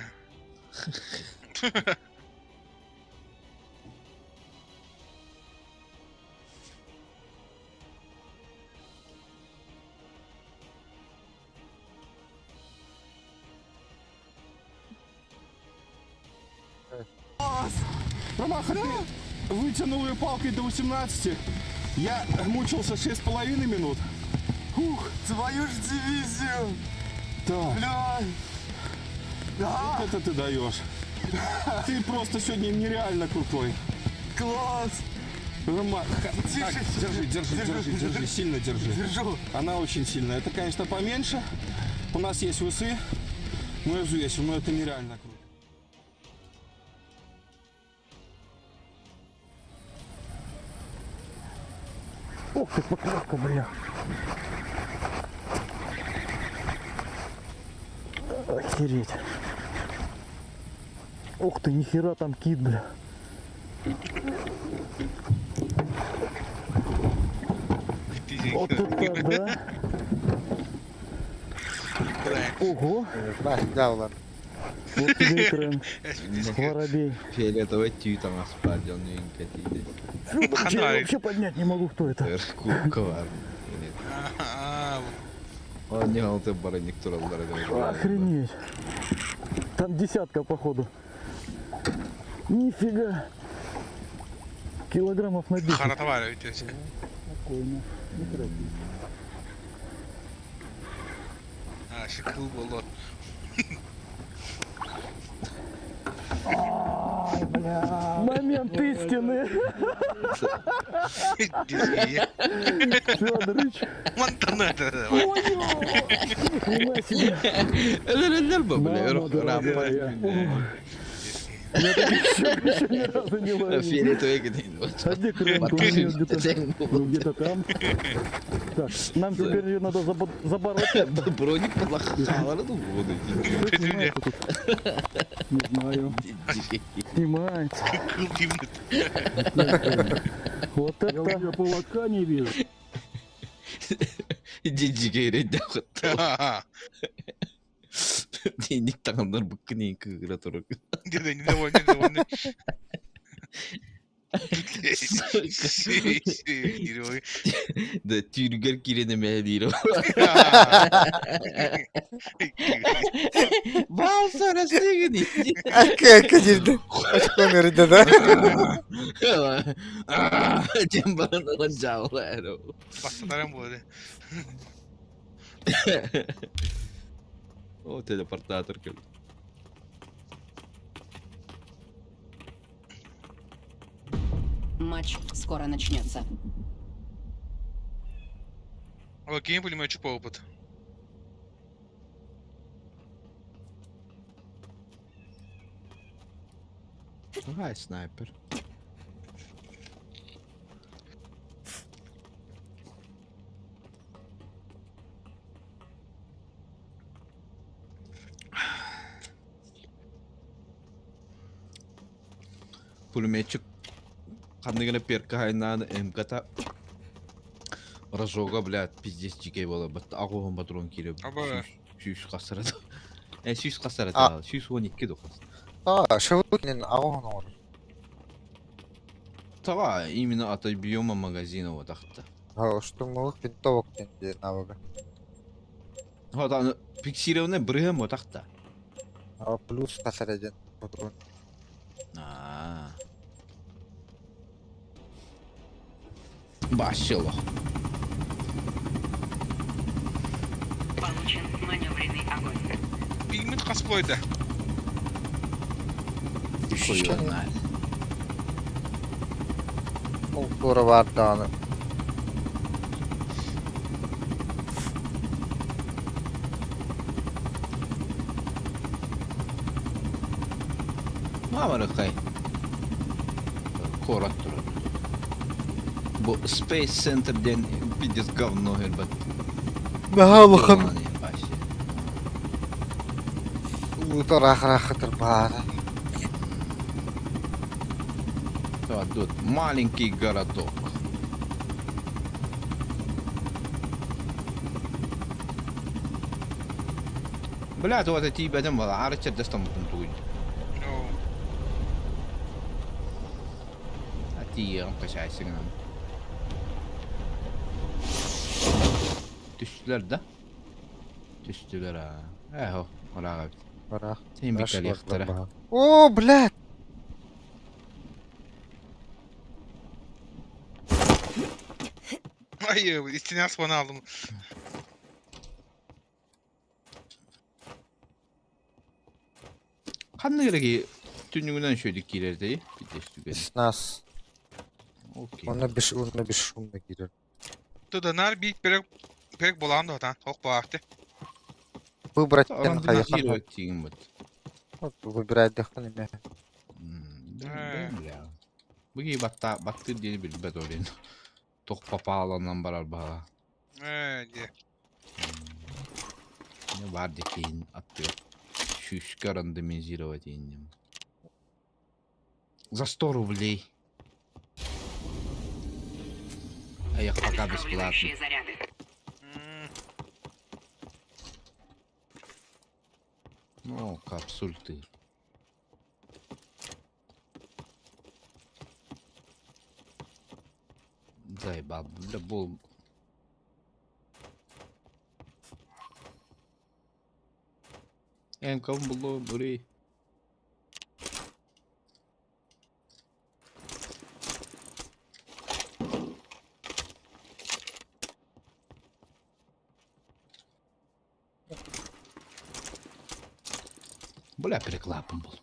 Speaker 6: Ромаха, ты вытянул ее палкой до 18. Я мучился 6,5 минут. Ух,
Speaker 7: Твою ж дивизию!
Speaker 6: да.
Speaker 7: Блядь! Да!
Speaker 6: Это ты даешь. Ты просто сегодня нереально крутой.
Speaker 7: Класс!
Speaker 6: Рома, так, держи, сильно держи.
Speaker 7: Держу!
Speaker 6: Она очень сильная. Это, конечно, поменьше. У нас есть весы. Мы взвесим, но это нереально круто. Ох ты, поклевка, бля. Охереть. Ух ты, нихера там кит, бля. Вот это да. Ого,
Speaker 1: Бах, да, ладно.
Speaker 6: вот тебе экран. Воробей.
Speaker 2: Фиолетовый тюй там аспадил, не инкатили.
Speaker 6: Фёдорович, я вообще поднять не могу, кто это.
Speaker 2: Ковар. Он не алты бараник туралдары.
Speaker 6: Охренеть. Там десятка, походу. Нифига. Килограммов на 10.
Speaker 4: Харата var ya ötesi.
Speaker 6: Спокойно. Не торопись.
Speaker 4: Ha şu kıl bolu.
Speaker 6: Момент истины.
Speaker 4: Dizgiyi.
Speaker 6: Фёдорович.
Speaker 4: Mantanı da.
Speaker 6: Хрена себе.
Speaker 2: Eller bu böyle.
Speaker 6: Мама дорогая. Я так еще ни разу не ловил.
Speaker 2: Фиолетовый гидейн.
Speaker 6: А где кран-то? У меня где-то... Ну, где-то там. Так, нам теперь ее надо забороть.
Speaker 2: Броник полохавара тут воду.
Speaker 6: Что снимается тут? Не знаю. Снимается.
Speaker 4: Kıl gibi.
Speaker 6: Вот это... Я уже поводка не вижу.
Speaker 2: Джиджигейре дяхот.
Speaker 4: Ha.
Speaker 2: Денег тағандар бүккіне кігіра тұрып.
Speaker 4: Недовольный.
Speaker 2: Да тюргер кирене мәдейро. Бал сарасы гіне.
Speaker 1: Арка girdi. Açık öneride de.
Speaker 2: Cembarından cağlar.
Speaker 4: Bastalarım bu arada.
Speaker 2: О, телепортатор келді.
Speaker 3: Матч скоро начнется.
Speaker 4: Окей, пулеметчик по опыту.
Speaker 2: Ай, снайпер. Пулеметчик қандығына перкі хайнаны МК-та разжога, блядь, пиздец жеке бола. Бәтті ағуғын патрон келіп.
Speaker 4: Аба.
Speaker 2: Сүйіс қасырады. Сүйіс қасырады.
Speaker 1: А.
Speaker 2: Сүйіс 12 доқас.
Speaker 1: Aa, şavukinin ağın olur.
Speaker 2: Тава, именно от объема магазина вот так-то.
Speaker 1: Ha, штурмовых винтовок деньги навыка.
Speaker 2: Вот оно фиксированное брыгом вот так-то.
Speaker 1: А плюс посередине патрон.
Speaker 2: Башило.
Speaker 3: Получен маневренный огонь.
Speaker 4: Пигмент косплойда.
Speaker 2: Хуёвная.
Speaker 1: Kultura var dağını.
Speaker 2: Мама кай. Корот турат. Bu Space Center'den pidis говно herbat.
Speaker 1: Bahalıkın.
Speaker 2: Başı.
Speaker 1: Uta рахатыр бары.
Speaker 2: Тут маленький городок. Блядь, вот эти бедем вала, арчер дастам пунктуй.
Speaker 4: No.
Speaker 2: Атиям kaçaysın. Düştüler de. Düştüler ha. Eho, oraya.
Speaker 1: Барах.
Speaker 2: Sen bir kere yaktara.
Speaker 1: О, блядь!
Speaker 4: Ay, istenen spawn'ı aldım.
Speaker 2: Kanlı gereki tünüğünden şöyle girerdi. Bir de üstü
Speaker 1: С нас.
Speaker 2: Okey.
Speaker 1: Onunla bir şumla girer.
Speaker 4: Tıdanar bir perek bolan da otan. Hok baktı.
Speaker 1: Выбрать
Speaker 2: Oran
Speaker 1: тен
Speaker 2: bir
Speaker 1: hayıkan.
Speaker 2: ettiğim var.
Speaker 1: Выбирать дыхан ime.
Speaker 2: Ya. Bu gibi battı diye bir bet orayın. Tok papa alandan barar bağa.
Speaker 4: Öyle.
Speaker 2: Ne var dekeyin atıyor. Шушкаран демизировать инем. За 100 рублей. А я пока бесплатно.
Speaker 3: Восстанавливающие заряды.
Speaker 2: Ну, капсультыр. Заебал, бля, бол. Энком было, бури. Бля, переклапан был.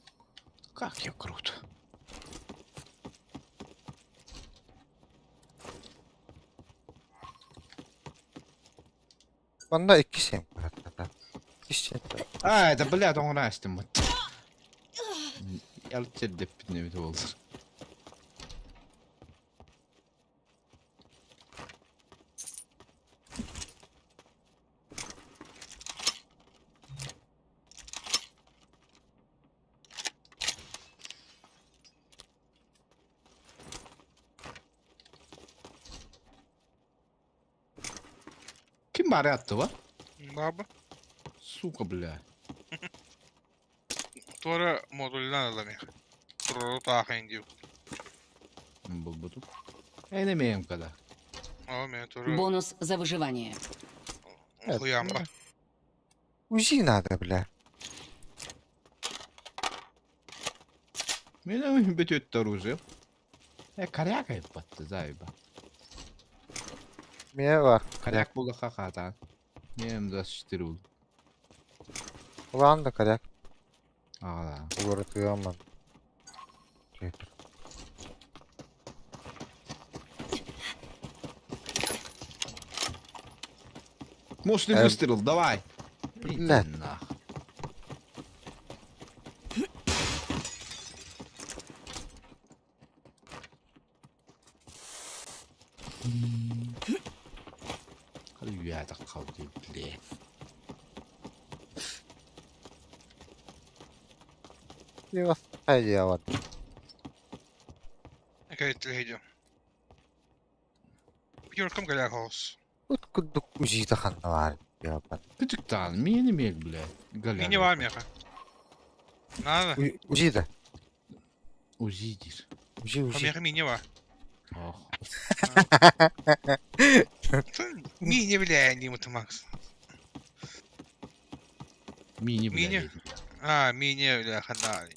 Speaker 2: Как я круто.
Speaker 1: Bunda 2 sem var hatta. 2 sem var.
Speaker 2: А, это, бля, он растем. Я теперь деп не видел. Kim bari attı va?
Speaker 4: Баба.
Speaker 2: Сука, бля.
Speaker 4: Тора модульдан аламын. Туру таахын дип.
Speaker 2: Был бы тут. Я не имеем когда.
Speaker 4: Ал мен туру
Speaker 3: Бонус за выживание.
Speaker 4: хуям ба.
Speaker 1: Uzi надо, бля.
Speaker 2: Меня бьет оружие. Коряка и батты, заеба.
Speaker 1: Meye var.
Speaker 2: Коряк был хахата. Нем 24 был.
Speaker 1: Ulan da kayak.
Speaker 2: А,
Speaker 1: Olur atıyor Getir.
Speaker 2: мощный выстрел, давай. Иди
Speaker 1: Блядь.
Speaker 2: нах. Ребята, халди, бля.
Speaker 1: Bir vasıtaydı ya var.
Speaker 4: Ekayetli gidiyorum. Yorkam gelen house.
Speaker 1: Utkuduk uzi da kanı var ya ben.
Speaker 2: Küçükten mini mek bля.
Speaker 4: Mini var mı yaka? Nada.
Speaker 1: Uzi de.
Speaker 2: Узидир.
Speaker 1: Uzi uzi.
Speaker 4: Помеха мини var.
Speaker 2: Ох.
Speaker 4: Мини, бля, не мутамакс.
Speaker 2: Мини, бля.
Speaker 4: Мини? А, мини, бля, хана.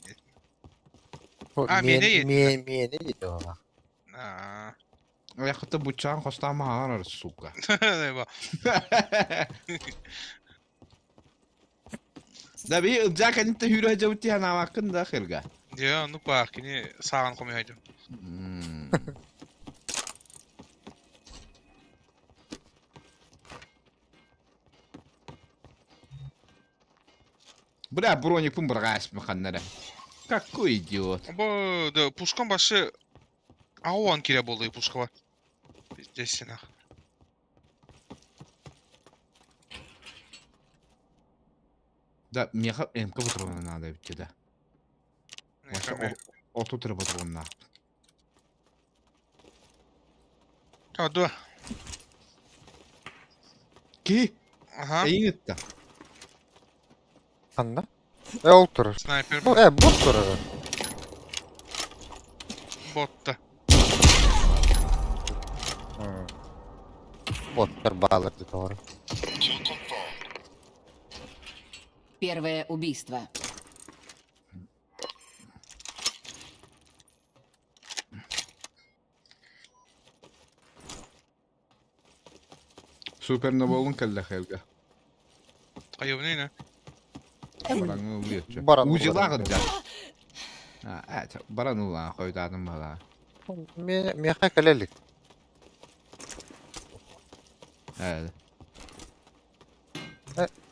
Speaker 1: Miyene
Speaker 4: yedi.
Speaker 1: Miyene gidiyor ona.
Speaker 4: А.
Speaker 2: Я хотя бы чан хоста махар, сука. Да би ılacak انت hürü جوتي انا واكن داخل قا.
Speaker 4: Diyor, nu bak yine sağan komuyor hadi.
Speaker 2: Бля, броник помбрагась маханнара. Какой идиот.
Speaker 4: Bu da puşkan başı Ауан kire boldu puşkava. Здесь нах.
Speaker 2: Да, мне МК патроны надо ведь, да. Тут патрон на.
Speaker 4: А, да.
Speaker 2: Ки?
Speaker 4: Aha.
Speaker 2: Eğitti.
Speaker 1: Anla. Oturur.
Speaker 4: Снайпер
Speaker 1: Bu bot durur.
Speaker 4: botta.
Speaker 1: Botlar bağlardı doğru.
Speaker 3: Первое убийство.
Speaker 2: Süper Novol'un kelle helga.
Speaker 4: Hayvanı
Speaker 2: Baranı uluyor.
Speaker 1: Baran
Speaker 2: Ucila
Speaker 1: uluyor.
Speaker 2: gıdda. Ha, evet. Baran ulan koydadım bala.
Speaker 1: Miyaha kalelik.
Speaker 2: Evet.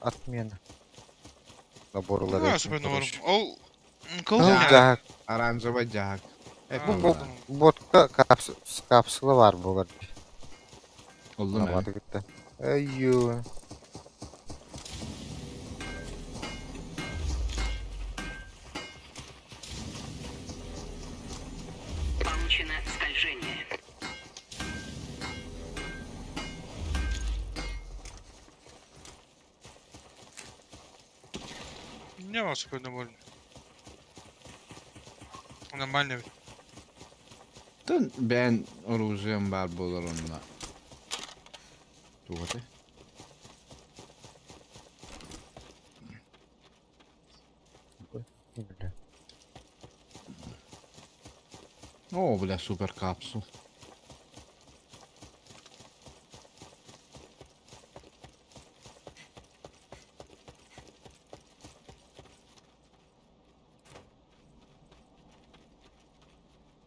Speaker 1: Atmayana. Laborları.
Speaker 4: ne? Süper numaram. Ol.
Speaker 1: Ne
Speaker 4: Kıl ya.
Speaker 1: olacak?
Speaker 2: Aranjova cahak.
Speaker 1: Botka kapsılı var bu kadar.
Speaker 2: Oldu mu?
Speaker 1: Anlamadı gitti. Ayyo.
Speaker 3: Получено скольжение.
Speaker 4: Ne не было супер довольно. Нормально ведь.
Speaker 2: Tın ben oruzuyum var bolar onunla. Tuğatı. O bile super kapsul.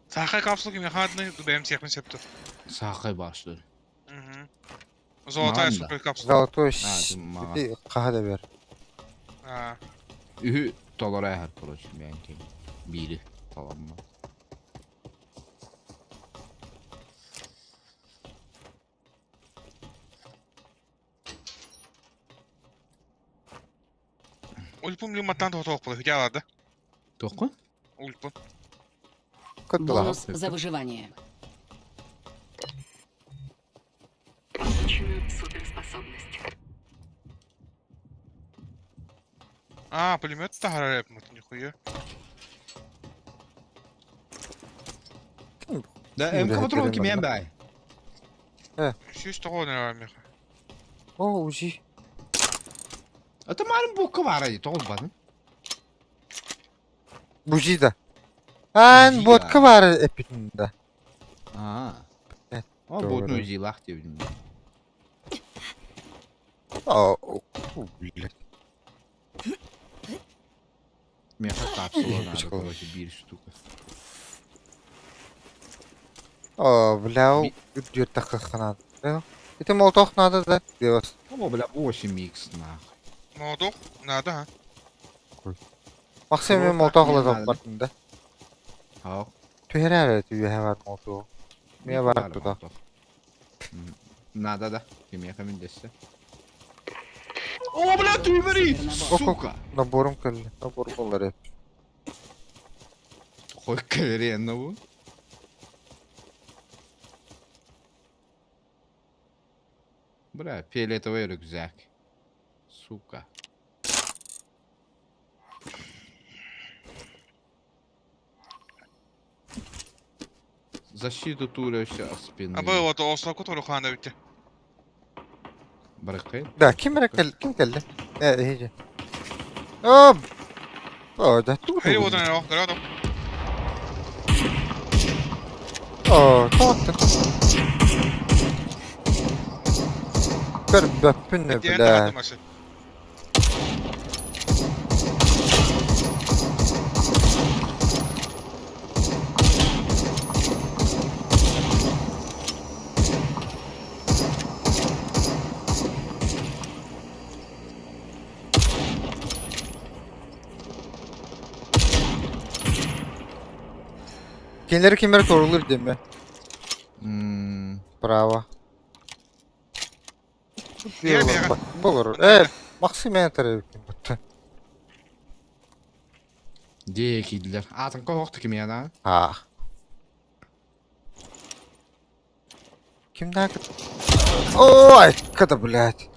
Speaker 4: Сахай капсулы кеме хадны benim tekme septi.
Speaker 2: Sakay başlıyor.
Speaker 4: Золотая
Speaker 2: Манда.
Speaker 4: супер капсула.
Speaker 1: Zalatoy
Speaker 2: mağaz.
Speaker 1: bir kahve ver.
Speaker 4: Ha.
Speaker 2: Ühü dolara her proje belki. Biri tamam mı?
Speaker 4: Ульпун лиматтан тоқталып болды. Geldi.
Speaker 2: Dokun.
Speaker 4: Ульпун.
Speaker 1: Kıttılar.
Speaker 3: Бонус за выживание. Получена суперспособность.
Speaker 4: А, пулемет-то гарап мыт, нихуя.
Speaker 2: Da
Speaker 1: Şimdi
Speaker 2: M-Control
Speaker 1: hep
Speaker 2: kim
Speaker 1: verelim
Speaker 2: yen bey?
Speaker 4: Süs toğu ne var meha.
Speaker 1: O uji.
Speaker 2: Ata malum boku var ayı tolbadın.
Speaker 1: Buji da. Han
Speaker 2: Buji
Speaker 1: vodka
Speaker 2: ya.
Speaker 1: var epitinde.
Speaker 2: Aa.
Speaker 1: Evet,
Speaker 2: O
Speaker 1: doğru.
Speaker 2: bot nuji lak diye bildim.
Speaker 1: O bilet.
Speaker 2: Meha kapsulu ona
Speaker 1: Çıkalım.
Speaker 2: da proje bir штука.
Speaker 1: O blau diyor takıkına. Это молоток надо да делать.
Speaker 2: Ama bile 8 mix nah.
Speaker 4: Молоток? Надо, а?
Speaker 1: Maksimum
Speaker 2: Молоток
Speaker 1: молоток
Speaker 2: не
Speaker 1: lazım
Speaker 2: надо.
Speaker 1: batında.
Speaker 2: Ha.
Speaker 1: Tühere tüye var молоток. Мне var туда.
Speaker 2: Надо да. Kim yakın dese. O bile tüymeri. Сука.
Speaker 1: Набором келdi. Nabor bollar hep.
Speaker 2: Koy keleri yanına bu. Бля, фиолетовый рюкзак. Сука. Защиту туляющая от спины.
Speaker 4: А было то осла который хана bitti.
Speaker 2: Bırakayım.
Speaker 1: Da kim geldi? Hece. Hop. O da tu.
Speaker 4: Hayır o da ne o? Grado.
Speaker 1: O kalktın. Kır böpün ne
Speaker 4: Diğer
Speaker 1: bile.
Speaker 4: tarafta maçı.
Speaker 1: Kimleri korulur değil mi?
Speaker 2: Hmm.
Speaker 1: Bravo.
Speaker 4: Diğer bir yere.
Speaker 1: Bulur. Evet. Maksimum enter.
Speaker 2: Diye kediler. Atın kovaktu kim ya lan?
Speaker 1: Ha. Kim daha Ой, когда, блядь.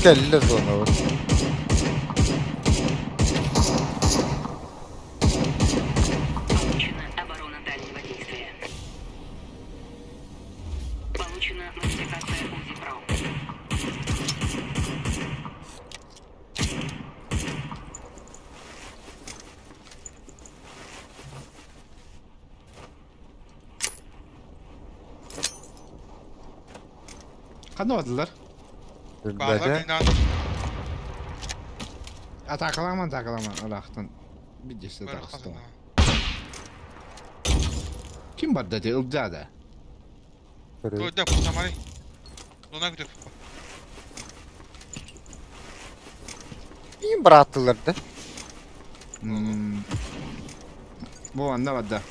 Speaker 1: Келли зона вот.
Speaker 3: Получена оборона дальнего действия. Получена модификация УЗИ ПРО.
Speaker 2: Kanı vardılar.
Speaker 4: Bağlar
Speaker 1: Bende.
Speaker 4: binanın.
Speaker 2: Atakalaman Allah'tan. Bir deste
Speaker 4: Böyle
Speaker 2: takısta.
Speaker 4: kazandı.
Speaker 2: Kim var dedi? Ilca da.
Speaker 4: Dur da kutamari. Ona gidiyor.
Speaker 1: İyi bıraktılar da.
Speaker 2: Hmm. Bu anda var da.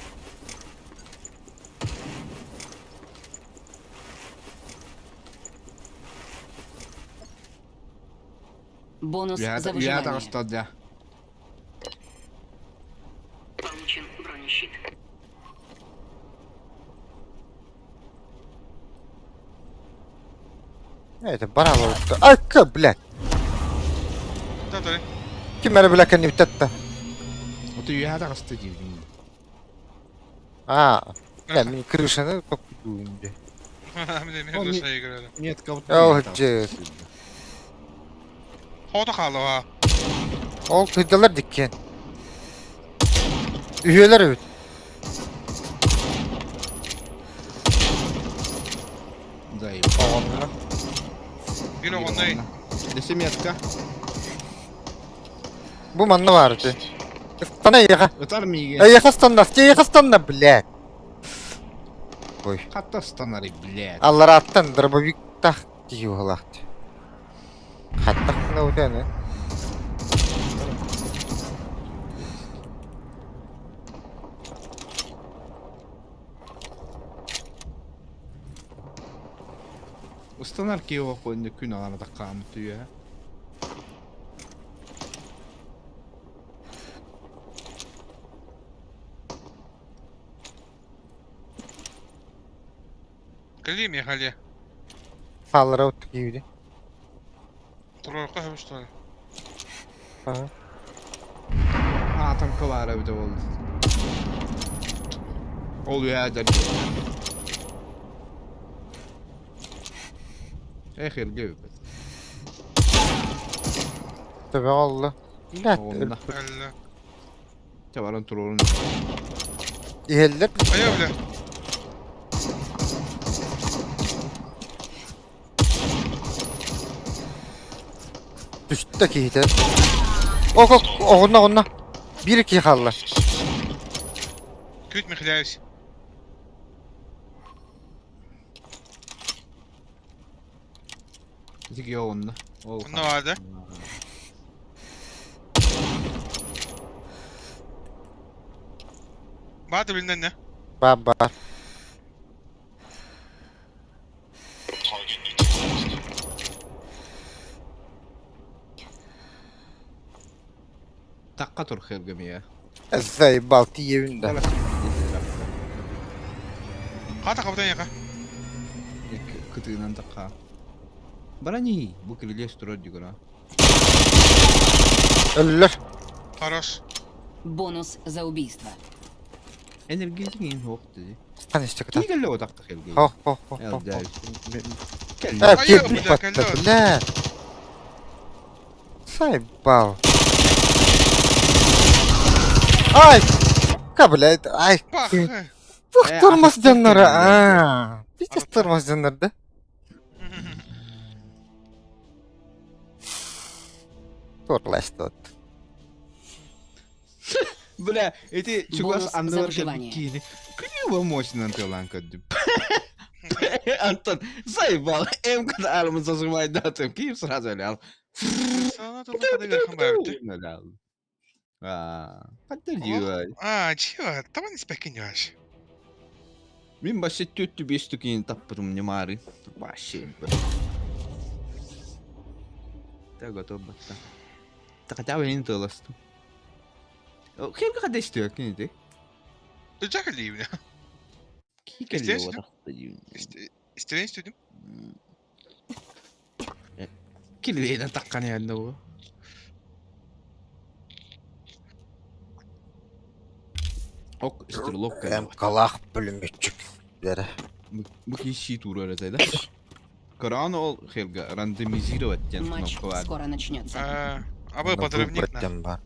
Speaker 3: Бонус за
Speaker 2: Ya
Speaker 3: выживание.
Speaker 2: takısta da.
Speaker 3: Получен бронещит.
Speaker 1: Это браво. Ай, блядь.
Speaker 4: Tabii.
Speaker 1: Kim beni bırakın ibtatta?
Speaker 2: O da üyede kastı gibi.
Speaker 1: Ha. Ben bir kırışını topluyorum.
Speaker 4: Bir de şey görelim.
Speaker 2: Niyet kabul.
Speaker 1: Oh, cız.
Speaker 4: Hoda kaldı ha.
Speaker 1: Ol kıydalar dikken. Üyeler evet.
Speaker 2: Zayıf.
Speaker 4: Bir onda
Speaker 2: Desem yatka.
Speaker 1: Bu manna vardı. Sana yaka.
Speaker 2: Öter mi iyi?
Speaker 1: Yaka standart. Yaka standart bile. Oy.
Speaker 2: Hatta stanarı bile.
Speaker 1: Allah rahattan darbabik tak diyor halaktı. Hatta ne o ne?
Speaker 2: Stanar ki o koyunda kün alana da kalmıştı ya.
Speaker 4: Geleyim ya Halil.
Speaker 1: Fallara otuk gibiydi.
Speaker 4: Turarka hem işte.
Speaker 1: Ha.
Speaker 2: Tam kavara bir de oldu. Oluyor ya da. Ehir gibi.
Speaker 1: Tabii Allah. Ne?
Speaker 2: Onda.
Speaker 4: Elle.
Speaker 2: Çabaran turun.
Speaker 1: İheller.
Speaker 4: Aya bile.
Speaker 1: Düştü ki hite. Ok ok. Onunla. Bir iki kaldı.
Speaker 4: Küt mi Hilavis?
Speaker 2: Dik ya onda.
Speaker 4: Bunda vardı. Vardı birinden ne?
Speaker 1: Baba.
Speaker 2: Takka tur xirgim ya.
Speaker 1: Zay baltı yevinde.
Speaker 4: Kata kapıdan yaka.
Speaker 2: Kıtığından takka. Bana ni? Bu kirliye stura digora.
Speaker 1: Ölür.
Speaker 4: Хорош.
Speaker 3: Бонус за убийство.
Speaker 2: Enerjisi in hoog dedi.
Speaker 1: Sen işte kadar.
Speaker 2: Ki geldi o takka xirgim.
Speaker 1: Ho ho ho ho.
Speaker 2: Ya der.
Speaker 1: Ha
Speaker 4: Ay,
Speaker 1: kirli
Speaker 4: ya,
Speaker 1: patladı
Speaker 4: kalıyor.
Speaker 1: lan. Say bal. Ay. Kabul et. Ay.
Speaker 4: Bak.
Speaker 1: Durmaz
Speaker 2: ateş
Speaker 1: canları.
Speaker 2: geldi.
Speaker 1: Aa. Hiç durmaz canları da. Turlaştı.
Speaker 2: Бля, эти
Speaker 3: Бонус
Speaker 2: чугас
Speaker 3: за
Speaker 2: андер
Speaker 3: выживание.
Speaker 2: кини. Криво мощно антиланка дип. Антон, заебал. М-ка да алым зажимай датым. Киев сразу лял.
Speaker 4: Sana da ne kadar yakın verdi.
Speaker 2: Лял. Поддерживай.
Speaker 4: Чего? Давай не спекинешь.
Speaker 2: Мен башы төттү бештү кийин таппырым не мары. Башы. Так готов батта. Так хотя бы не толсту. Кем как дестю кинди?
Speaker 4: Sıcak eliyim ya.
Speaker 2: Ki
Speaker 4: İstiyorsun?
Speaker 2: geliyor
Speaker 4: İstediğini istedim.
Speaker 2: Kilveden takkan yanında bu. Ok, istirlok
Speaker 1: Hem
Speaker 2: geldi.
Speaker 1: kalak bölümüçüklere.
Speaker 2: Bu kişi tur öyle dedi. Karan ol xelga randomizировать тем
Speaker 3: Матч
Speaker 2: кнопку var.
Speaker 3: скоро начнется.
Speaker 4: Abi подрывник на.
Speaker 1: Battem var.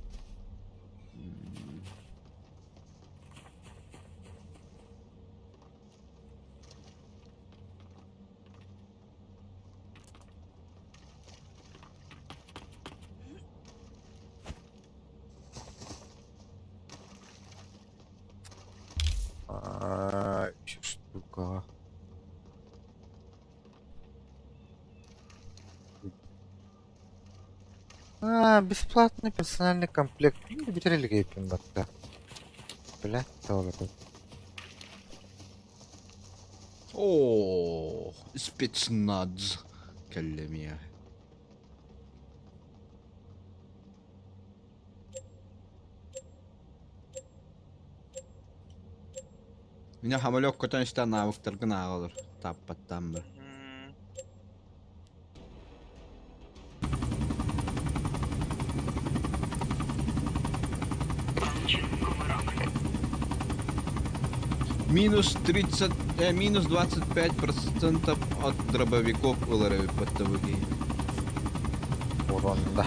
Speaker 1: Еще штука. Бесплатный персональный комплект. Ну, любители гейпинга. Блять, долларов.
Speaker 2: Oo, spetsnaz kellem ya. Yine hamalok kotan işte navıktır gına olur. Tappattan bir. Минус 30, минус 25% от дробовиков ЛРВ ПТВГ.
Speaker 1: Уронда.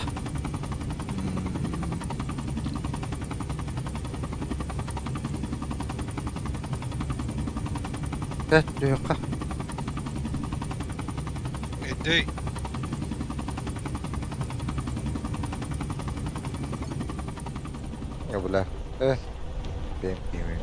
Speaker 1: Лёка.
Speaker 4: Edey.
Speaker 1: Ya bular. Benim gibi.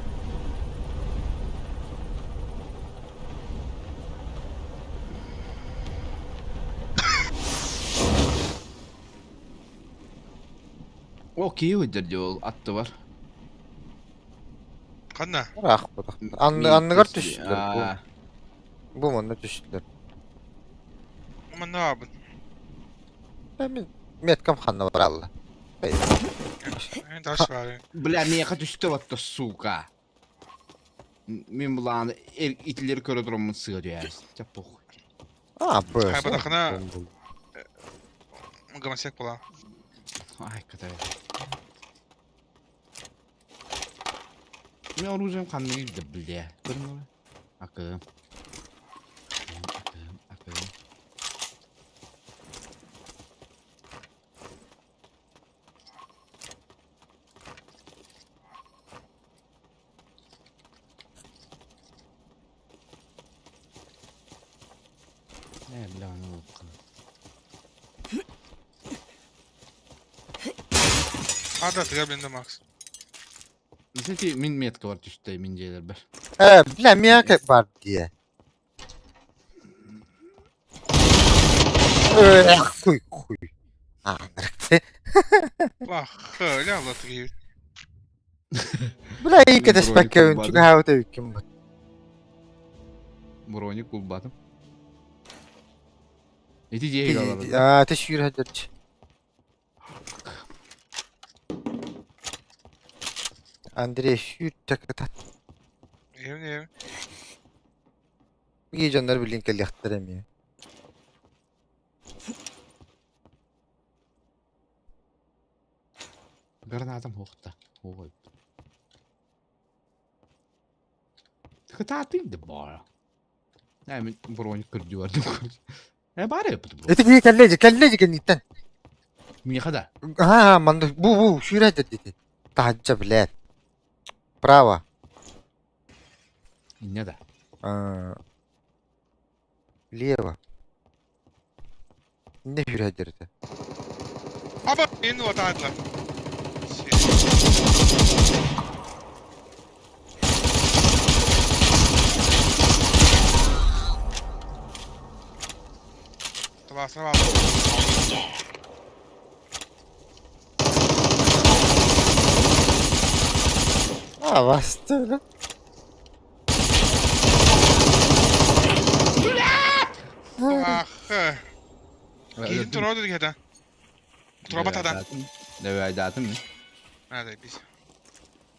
Speaker 2: Okey öldürdü ol. Attı var.
Speaker 4: Kanna.
Speaker 1: Bırak bırak. Anlıgar düştüler. Bu mu düştüler?
Speaker 4: Ama ne yapın?
Speaker 1: Ben metkam xanna var Allah.
Speaker 4: Taş var.
Speaker 2: Бля, меха düştü vatta сука. Мен бұланы итілер көрі тұрмын сығыр ya. Çok похуй.
Speaker 1: Böyle.
Speaker 4: Hay bırakına. Gamasak bula.
Speaker 2: Ay kadar. Мен оружием қандай еді бля. Көрдің бе? Акым. Ne bля, ne oldu?
Speaker 4: Hadi atıyor bende Max.
Speaker 2: Kстати, min metka var düştü min şeyler bir.
Speaker 1: Bilen miyak var diye. Kuy kuy. Anırıktı.
Speaker 4: Bak öyle anlatıyor.
Speaker 1: Bilen iyi ki despekke çünkü havada hüküm var.
Speaker 2: Броник kulbadım. Eti diye alalım.
Speaker 1: Teşekkür ederim. Andrei şu takıtat.
Speaker 4: Evim.
Speaker 1: İyi canlar bir link yaktırım ya.
Speaker 2: Granatım hoqta. Oy. Tıkıtatıydı bana. Yani bronik kırdı vardı. Bari yapıdı bro.
Speaker 1: Eti bir kelleci kendiden.
Speaker 2: Miha da.
Speaker 1: Ha mandı bu şuraya dedi. Tahacca bilen. Bravo.
Speaker 2: Ne da?
Speaker 1: Лево. Ne şuraya dedi.
Speaker 4: Ama benim o tatlı. Tamam.
Speaker 1: Bastı öyle.
Speaker 4: Ah. Gidin turu dedik hadi. Turu batadan.
Speaker 2: Ne verdi mi?
Speaker 4: Nerede biz?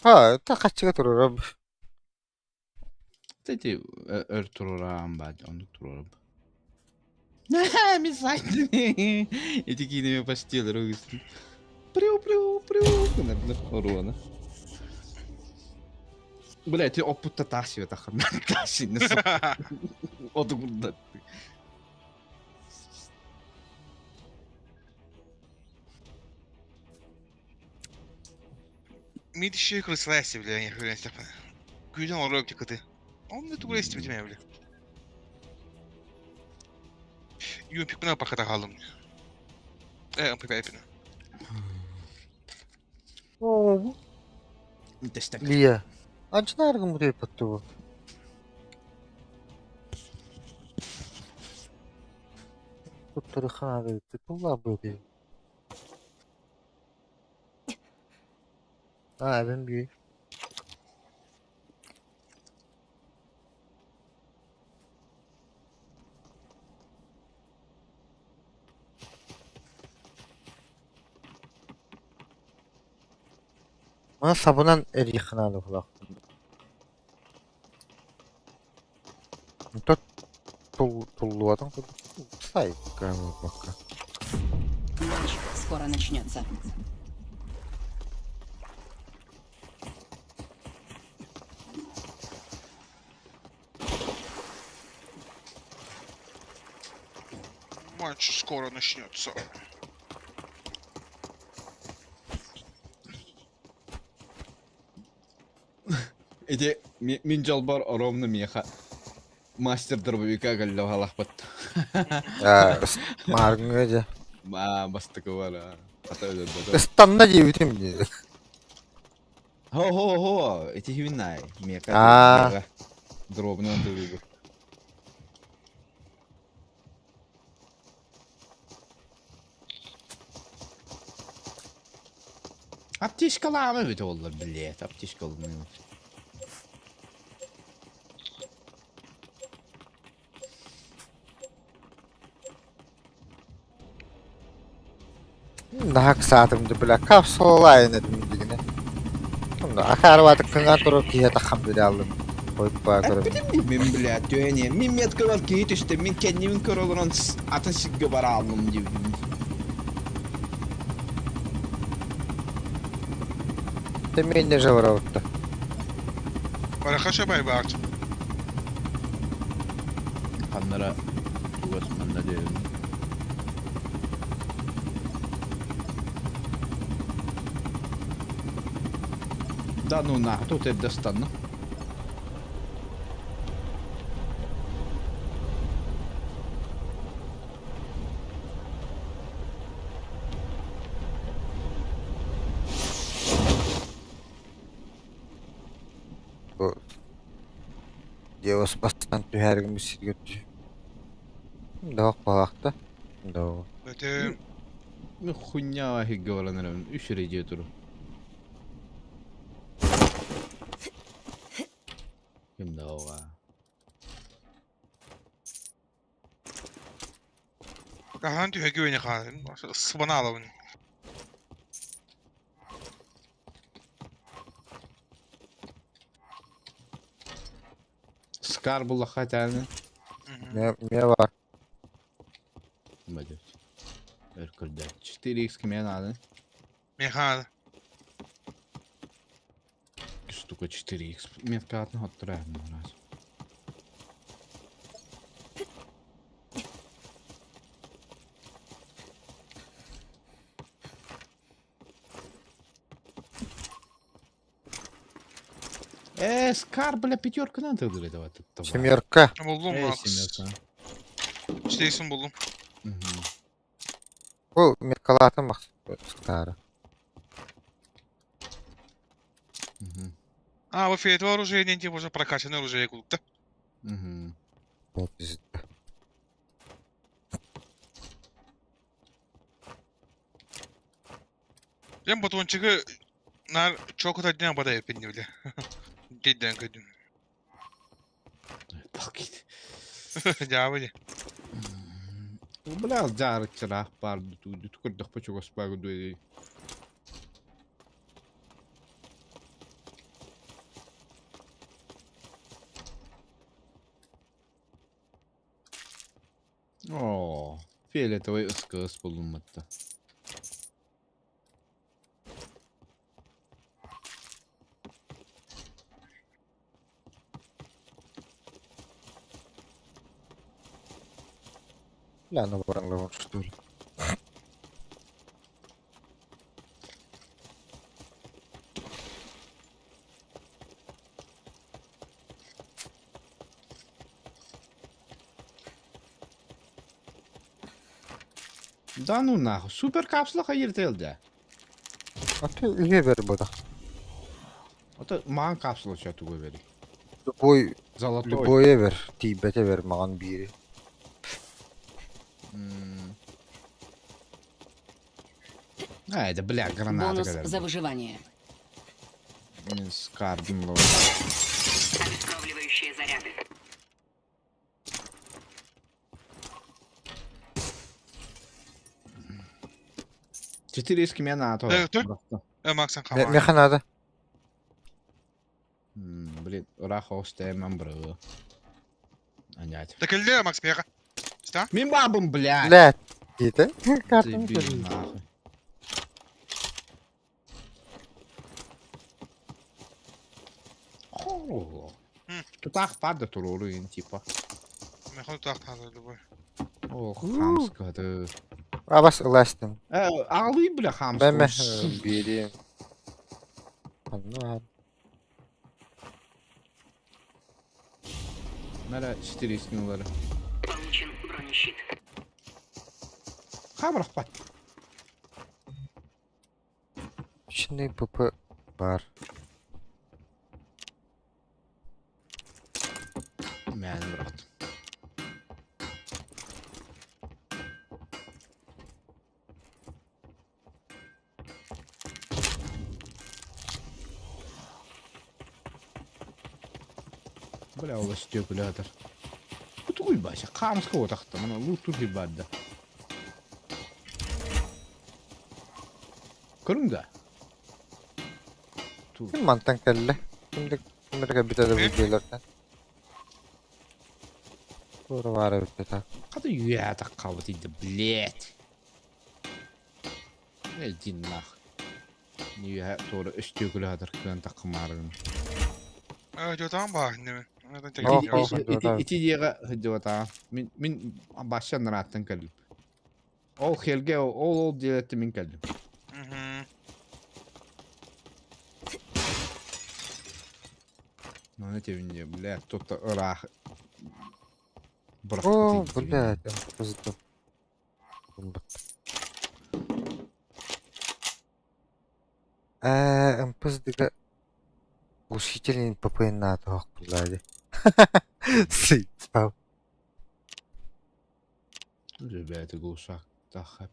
Speaker 1: Ha, ta kaçıga dururum.
Speaker 2: Kстати, Эртурам бад, он Турам. Ха, ми сайты. Эти кино постели ругаются. Прю. Надо урона. Бля, ты опыта тащи, это хрена тащи. Вот куда ты.
Speaker 4: Mid işi kırısıla esti bile yani öyle istedim. Güzel olur öyle kötü. Onu da tuğla esti bitmeye bile. Yun pek buna bakata kaldım. Pek epine.
Speaker 2: Destek.
Speaker 1: Лия. Acı nereden buraya yapıttı bu? Tutları kanada gitti. Bunlar böyle. Ben büyük. Bana sabunan el yıkınalı kulak. Тут тулу а там сай кому пока.
Speaker 3: Ночь скоро начнется.
Speaker 4: Матч скоро начнется.
Speaker 2: Эти мин жалбар ровно меха. Мастер дробовика галло халахпат.
Speaker 1: Маргын öde.
Speaker 2: Бастыкы бар. Ата ödödö.
Speaker 1: Istanna diýdim diýdi.
Speaker 2: Ho, эти хивинай. Мека.
Speaker 1: А.
Speaker 2: Дробно дробовик. Аптечкалармы бит олар, блядь, аптечкалармы.
Speaker 1: Daha saatımdı bile kapsulayın edim digine. Onda ahar vatık kına turup kiye takam bile aldım. Koyup bağa görüm.
Speaker 2: Мен, блядь, тёне. Мен метка бар кейт işte. Мен kendimi kör olan atın şıkkı var aldım diyor.
Speaker 1: Demeyin ne javara ottu.
Speaker 4: Барахаша бай бart.
Speaker 2: Kanlara tuvasmanda diyor. Да ну нахуй, тут это достану.
Speaker 1: Bu Devos bastan tühergimiz silgötü. Dağık balakta. Dağık.
Speaker 4: Öte
Speaker 2: Ну хуйня вахи говоранырым. Үш реже туру. Ким да ога.
Speaker 4: kahan tühe güveni kalın. Sıvana alalım.
Speaker 2: Скар була хатяны.
Speaker 1: Ne var?
Speaker 2: Бадет. Эркөлдө. 4x кимен ады.
Speaker 4: Mekal.
Speaker 2: Штука 4x. Меткатын хоттурайм раз. Скар, бля, пятерка надо этого.
Speaker 1: Семерка.
Speaker 4: Buldum Max.
Speaker 2: Семерка.
Speaker 4: İşte isim buldum.
Speaker 1: Bu merkalatın bak. Starı.
Speaker 4: А, вы фиолетовое оружие, не уже прокачанное оружие кулакта.
Speaker 1: Bu bizde.
Speaker 4: Ben batonçıkı nar çok da dinen bada yapayım bile. Cidden kötü.
Speaker 2: Пакет.
Speaker 4: Cevabı ne?
Speaker 2: Бля, жарык чырак бар. Түкірдік почуға спагу дуэли. О, фиолетовый ıskıs bulunmakta.
Speaker 1: Ладно, воранговым что ли.
Speaker 2: Да ну нахуй, супер капсула hayırtıldı.
Speaker 1: А ты üye ver burada.
Speaker 2: Ata mağan kapsula çatı veri.
Speaker 1: Любой,
Speaker 2: Zalato.
Speaker 1: любое ver. Tibete ver mağan biri.
Speaker 2: Это, бля, граната.
Speaker 3: Бонус
Speaker 2: когда.
Speaker 3: за выживание.
Speaker 2: Скарбим.
Speaker 3: Обескровливающие заряды.
Speaker 2: Четыре иски меня а то.
Speaker 4: Кто? Максан Каман.
Speaker 1: Mexanada.
Speaker 2: Блин, раха остаем бро. Анять.
Speaker 4: Так или Макс Меха? Что?
Speaker 2: Мин бабам, блядь.
Speaker 1: Блядь. Gidi. Kartını
Speaker 2: Дебил,
Speaker 1: koyayım.
Speaker 2: нахуй. Тут ах, падает уруру, типа.
Speaker 4: Меха так надо любой.
Speaker 2: О, хамскады.
Speaker 1: Абас ыластым.
Speaker 2: Ağlayı bile hamsk.
Speaker 1: Бәмә берем. Ну,
Speaker 2: Mələ ştiriskin onları.
Speaker 3: Получен бронещит.
Speaker 2: Hamırıq bat.
Speaker 1: içinde pıpı var.
Speaker 2: Məni bıraxdım. Бля, ола стекулятор. Кутуй баша, хамска отақта, мына лутур хибадда. Көрүңдө? Тур.
Speaker 1: Kim mantan kelle? Kimdir bir de videolardan. Doğru var bir de.
Speaker 2: Када юята кабыт иди, блядь. Иди нах. Юя торы стекулятор көн такмарын.
Speaker 4: Jotan bak değil mi? Nereden
Speaker 1: Oh,
Speaker 4: çekeceğim?
Speaker 1: oh.
Speaker 2: İti diye hıcıvata. Min baştan rahattan kaldım. Ol helge ol diyetti min kaldım.
Speaker 4: Hı hı.
Speaker 2: Ne tevin diye bile tutta ırah. Bırak.
Speaker 1: О, блядь, он пизду. Пиздыга усилитель ПП на тох, блядь. Сыпал.
Speaker 2: Ребята, глушак. Тахап.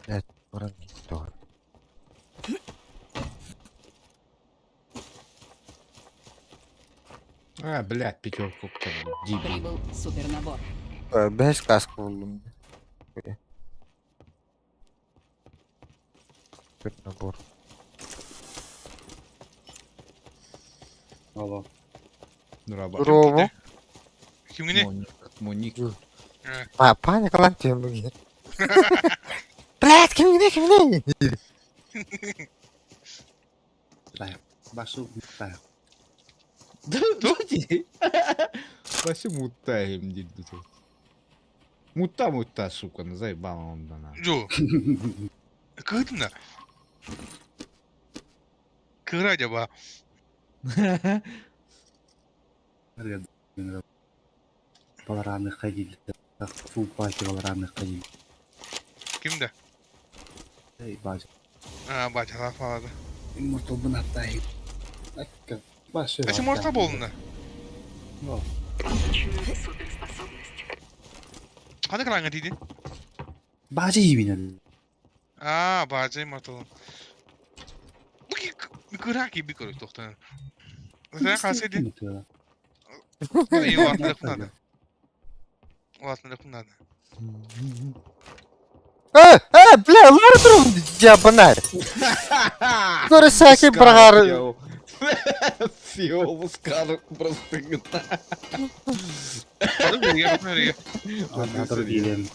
Speaker 1: Блядь, уран то.
Speaker 2: А, блядь, пятерку кто дебил.
Speaker 3: Прибыл супернабор.
Speaker 1: Без каску buldum. Böyle. Bir nabor.
Speaker 2: Алло. Драба.
Speaker 1: Здорово.
Speaker 4: Kim yine?
Speaker 2: Моник.
Speaker 1: Паника lan diyorum bugün. Блядь, kim ne?
Speaker 2: Başı muttayım. Dur. Başı muttayım dedi. Mutta, сука, заебал он да на.
Speaker 4: Jo. Kırdın da. Kır acaba.
Speaker 8: Панорамных ходили. Фул пати панорамных ходили.
Speaker 4: Kimde?
Speaker 8: Эй, бать.
Speaker 4: Ha bacalar falan.
Speaker 8: Immortal бнатай. Баши.
Speaker 4: Kaçı mortal bolun da?
Speaker 3: Получена суперспособность.
Speaker 4: Hadi kalan gatiydi.
Speaker 8: Бачи именно.
Speaker 4: Aa bacay mortalın. Bu kırak gibi kırık doktor. Sen kalsaydı. İyi o altında kundadı. O altında kundadı.
Speaker 1: Бля, лардром ябанар. Который всякий брагар.
Speaker 2: Фиол скану просто.
Speaker 4: Hadi bir yer bakma oraya.
Speaker 8: Anladım diyelim.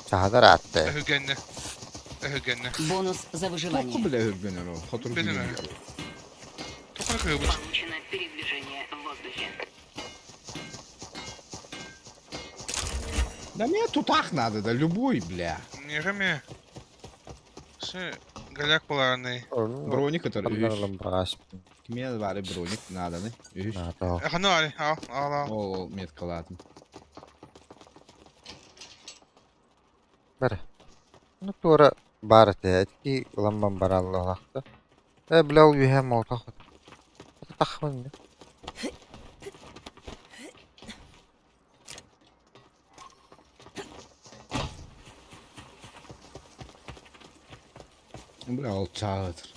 Speaker 1: Çağda attı.
Speaker 4: Öhügenle. Öhügenle.
Speaker 3: Бонус за
Speaker 2: Току
Speaker 3: выживание.
Speaker 2: бля генерал. Хатур
Speaker 4: Benim
Speaker 2: генерал.
Speaker 4: Toprak öhü bu.
Speaker 3: Получено передвижение в воздухе.
Speaker 2: Да мне тутах надо, да любой, бля.
Speaker 4: Нежами. Şey, galak polarını.
Speaker 2: Броник, который...
Speaker 1: Onlarla bragaş.
Speaker 2: Мне var броник, надо, не? Üç.
Speaker 1: Nada.
Speaker 4: Yakını Ali. Al.
Speaker 2: О, метка ладно.
Speaker 1: Bere. Ну тура бар те. Ки ламбан бар Аллах'ta. Bля ул юhem olta. Tahmin ne?
Speaker 2: Бля, алчаатыр.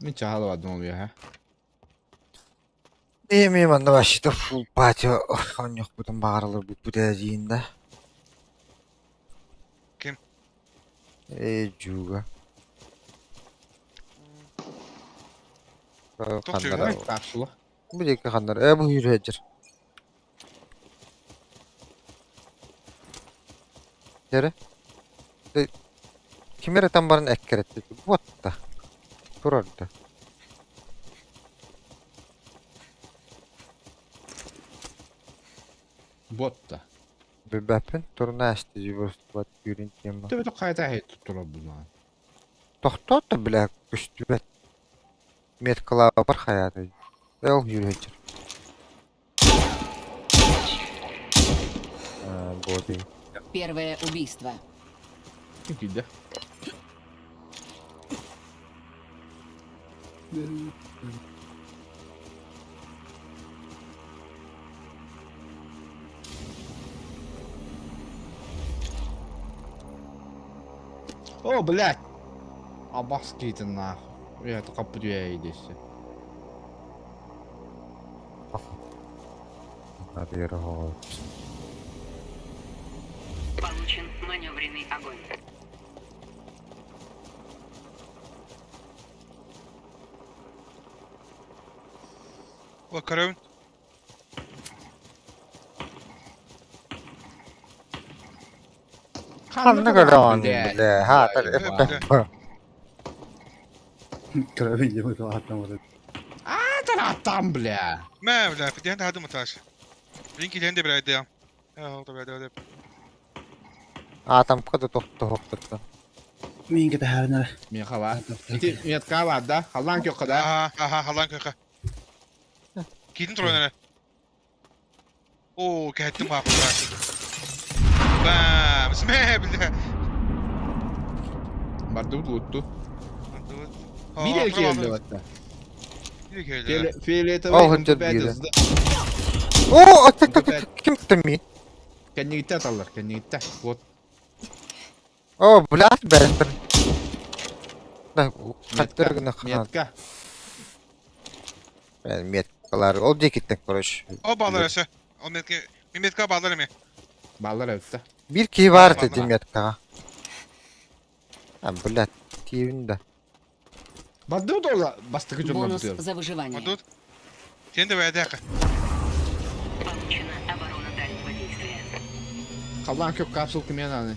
Speaker 2: Мен чағалып адым ол я.
Speaker 1: Emi anda başta full patio. On yok bütün bağırılır bu dereceğinde.
Speaker 4: Kim?
Speaker 1: Juga.
Speaker 4: Çok seviyorum.
Speaker 1: Kanlara.
Speaker 2: Karşıla.
Speaker 1: Bu deki kanlar. Bu yürüyecek. Yere. Kimere tam barın ekkere etti. Bu da. Dur orada.
Speaker 2: Botta.
Speaker 1: Bir bapın turuna açtı. Bu yürüyün diyeyim.
Speaker 2: Tabii de kayda hep tuttular bunu.
Speaker 1: Doktor da bile güçlü ve medikala var hayatı. El yürüyecek. Bu değil.
Speaker 3: Первое убийство.
Speaker 2: Gitti. О, блядь! Обоски ты нахуй. Я только приедешь.
Speaker 1: Hadi yürü hava.
Speaker 3: Получен маневренный огонь.
Speaker 4: Bakarım.
Speaker 1: Kanlı kadar bile. Ha tabii.
Speaker 8: Kravin yemi rahatlamadı.
Speaker 2: Taraftan bля.
Speaker 4: ما بلا في دهن هذا متاش لينكي لهند بلا يديا اه طبعا ده
Speaker 1: Adam kadar doktor.
Speaker 8: Minkä tähän näin?
Speaker 2: Mikä vaan. Iti mietkaa vaan da. Hallan kyokka da.
Speaker 4: ها هلان كيكا كيدن ترون انا اوه كهتم ما بام اسمها بالله
Speaker 2: Bardu tuttu. Bir de geldi hatta. Fiyelete
Speaker 1: Oh,
Speaker 2: var.
Speaker 1: hıncet
Speaker 2: Ben
Speaker 1: biri.
Speaker 2: hızlı.
Speaker 1: Oo, kim temi?
Speaker 2: Kendini gitti atarlar. Kendini gitti. Bot.
Speaker 1: Oo, blat ben. Ben hatta gına kan.
Speaker 2: Metka.
Speaker 1: Ben metkalar ol cekitten koruş.
Speaker 4: او bağlar aşağı o metke bağlar mı
Speaker 2: Ballar öptü.
Speaker 1: Bir ki var
Speaker 4: Vallahi.
Speaker 1: dedim metka. Ha blat TV'nde.
Speaker 2: Bardu da ola. Bastık hücum
Speaker 3: Бонус
Speaker 2: yapıyor.
Speaker 3: за выживание.
Speaker 4: مدود تين ده ويداك
Speaker 3: Получена оборона дальнего действия.
Speaker 2: Hallan kök kapsul kimen hani.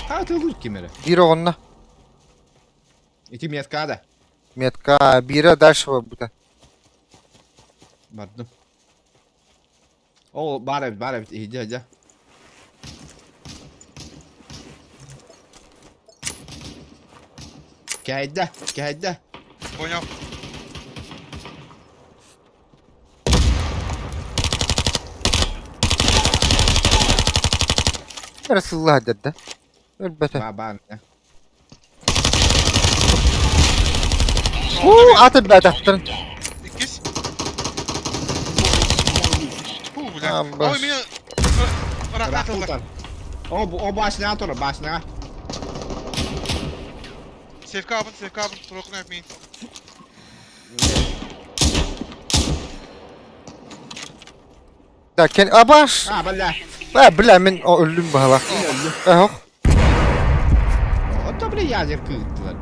Speaker 2: Ha tılır kimere.
Speaker 1: Bir onunla.
Speaker 2: İti metka da.
Speaker 1: Metka bira daş var burada.
Speaker 2: Bardu. O bare iyice iyice. Geldi.
Speaker 4: понял
Speaker 1: Resulullah dedi. Elbette.
Speaker 2: Baban ya.
Speaker 1: Atın be daftırın.
Speaker 4: ikis بلا
Speaker 1: Tamam,
Speaker 4: اوه
Speaker 1: بس.
Speaker 4: مين راح
Speaker 2: Bırak
Speaker 4: تطلع
Speaker 2: tutar. O başına at onu başına.
Speaker 4: سيف كابل تروقنا في مين
Speaker 1: Lakin abaş.
Speaker 2: Ha balla.
Speaker 1: Ha bile min o ölüm bahala. Eh.
Speaker 2: O da bile yazır kıyıttılar.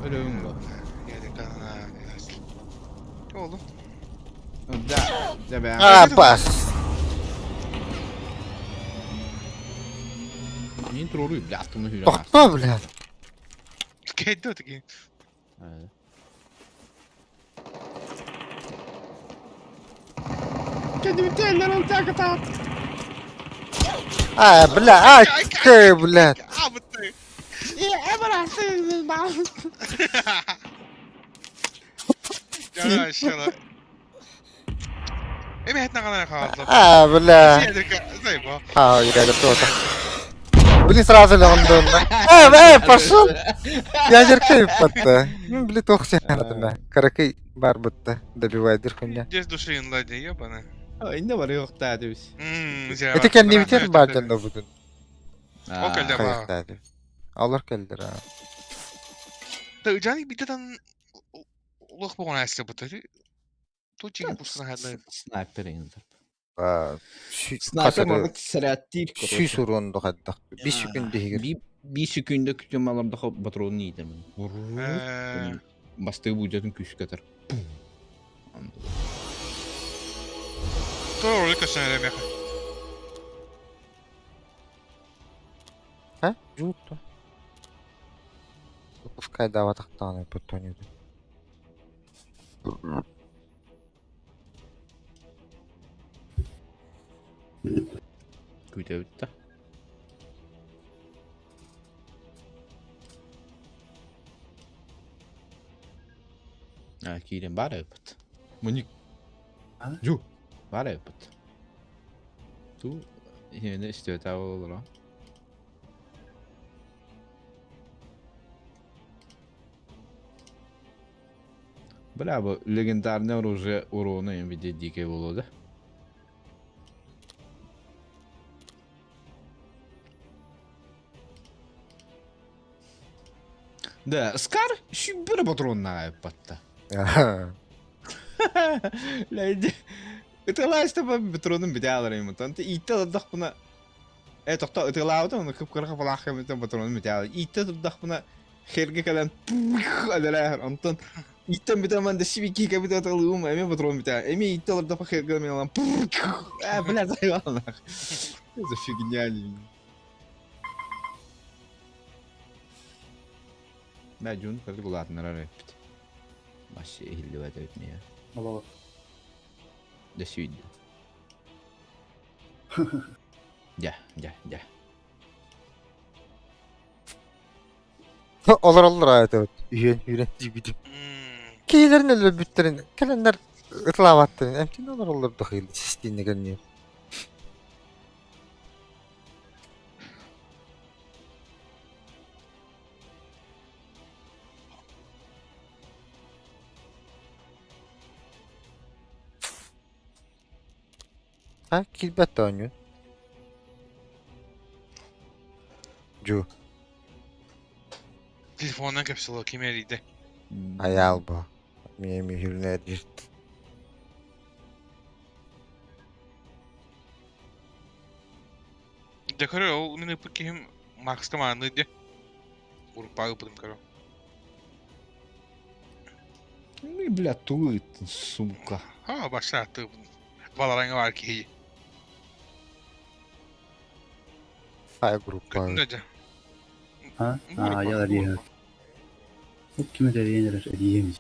Speaker 2: Öyle mi bu?
Speaker 4: يا كان oğlum
Speaker 2: Da ben.
Speaker 1: Ha bas.
Speaker 2: Min trolü bile attığını hüle.
Speaker 1: Doktor bile.
Speaker 4: كيدو تجي
Speaker 2: Kendimi tellerim takıt at.
Speaker 1: Ha bile. Ha ke bile.
Speaker 4: عبطي
Speaker 2: Ya bıraksın ben.
Speaker 4: يا الشغله ايه بهتنا قناه خالص
Speaker 1: Ha bile.
Speaker 4: زي ما
Speaker 1: Ha ya da tota. Bili sırası lağımdığında. Ha paşıl. Yazır kayıp battı. Bili toksiyanadı. Karakay var battı. Da bir vaydır kanya.
Speaker 4: здесь души инлади ебана
Speaker 2: Ay ne var yok daha demiş.
Speaker 1: Öte kendi biter barcan da budun.
Speaker 4: O geldi ama.
Speaker 1: Kayık dedi. Alır geldir ha.
Speaker 4: Тыжаны битен лох богон асты бутары. Точиги пускана хадла.
Speaker 2: Снайпер инзер.
Speaker 1: Снайпер
Speaker 2: Снайпер мордық сәрәттір.
Speaker 1: Сүй суруунду хаддак. 5 күн дегер.
Speaker 2: Bir секунда күтем аларда патронны идем. Басты будетін күш катар.
Speaker 4: Тоже кашан ремеха.
Speaker 1: Ха? Жутто. Пускай дава тактаны потонеди.
Speaker 2: Күтә бітті. Кейден бар өпіт. Мұник. Жу. Бар өпіт. Ту. Енді істеует ау олар. Бля, бұл легендарный оружие урона им видеть дикое было, да? Да, Скар еще бір патрон на патта. Лайди. Это лайста по патронам бедялар ему. Танты итта дах бuna. Тоқта ытылауды, оны кып-кырға балаққа ментен патронын бедялар. Итта дах бuna херге кадан адалар. Антон иттен бітен манда шибики кабита аталуым, әме патрон бедялар. Әме итталар дапа херге мен алам. Бля, зайвал нах. За фигня. Ben Jun kırdı kulağınlara repti. Başı ehilli vade etmeye.
Speaker 8: Allah.
Speaker 2: Da süydü. Ya.
Speaker 1: Olur ayet evet. Yönetici bidim. Keylerin öyle bütlerin. Kalenler ıtlavattırın. Emkin olur da hıylı. Sistiğine görünüyor. Ha, kilbette oynuyor. Ju.
Speaker 4: Telefondan kapsılı kemeriydi.
Speaker 1: Hayal bu. Mühürüne edirt.
Speaker 4: Dekore o mine pekihim Max командıydı. Урпаю потом коро.
Speaker 2: Бля, тует, сука.
Speaker 4: Ha başlattı. Valorant'a var ki.
Speaker 1: Fay grubu.
Speaker 4: Nece?
Speaker 8: Ha? Ha, ya diye. O kime de yenir, diyemeyeceğim.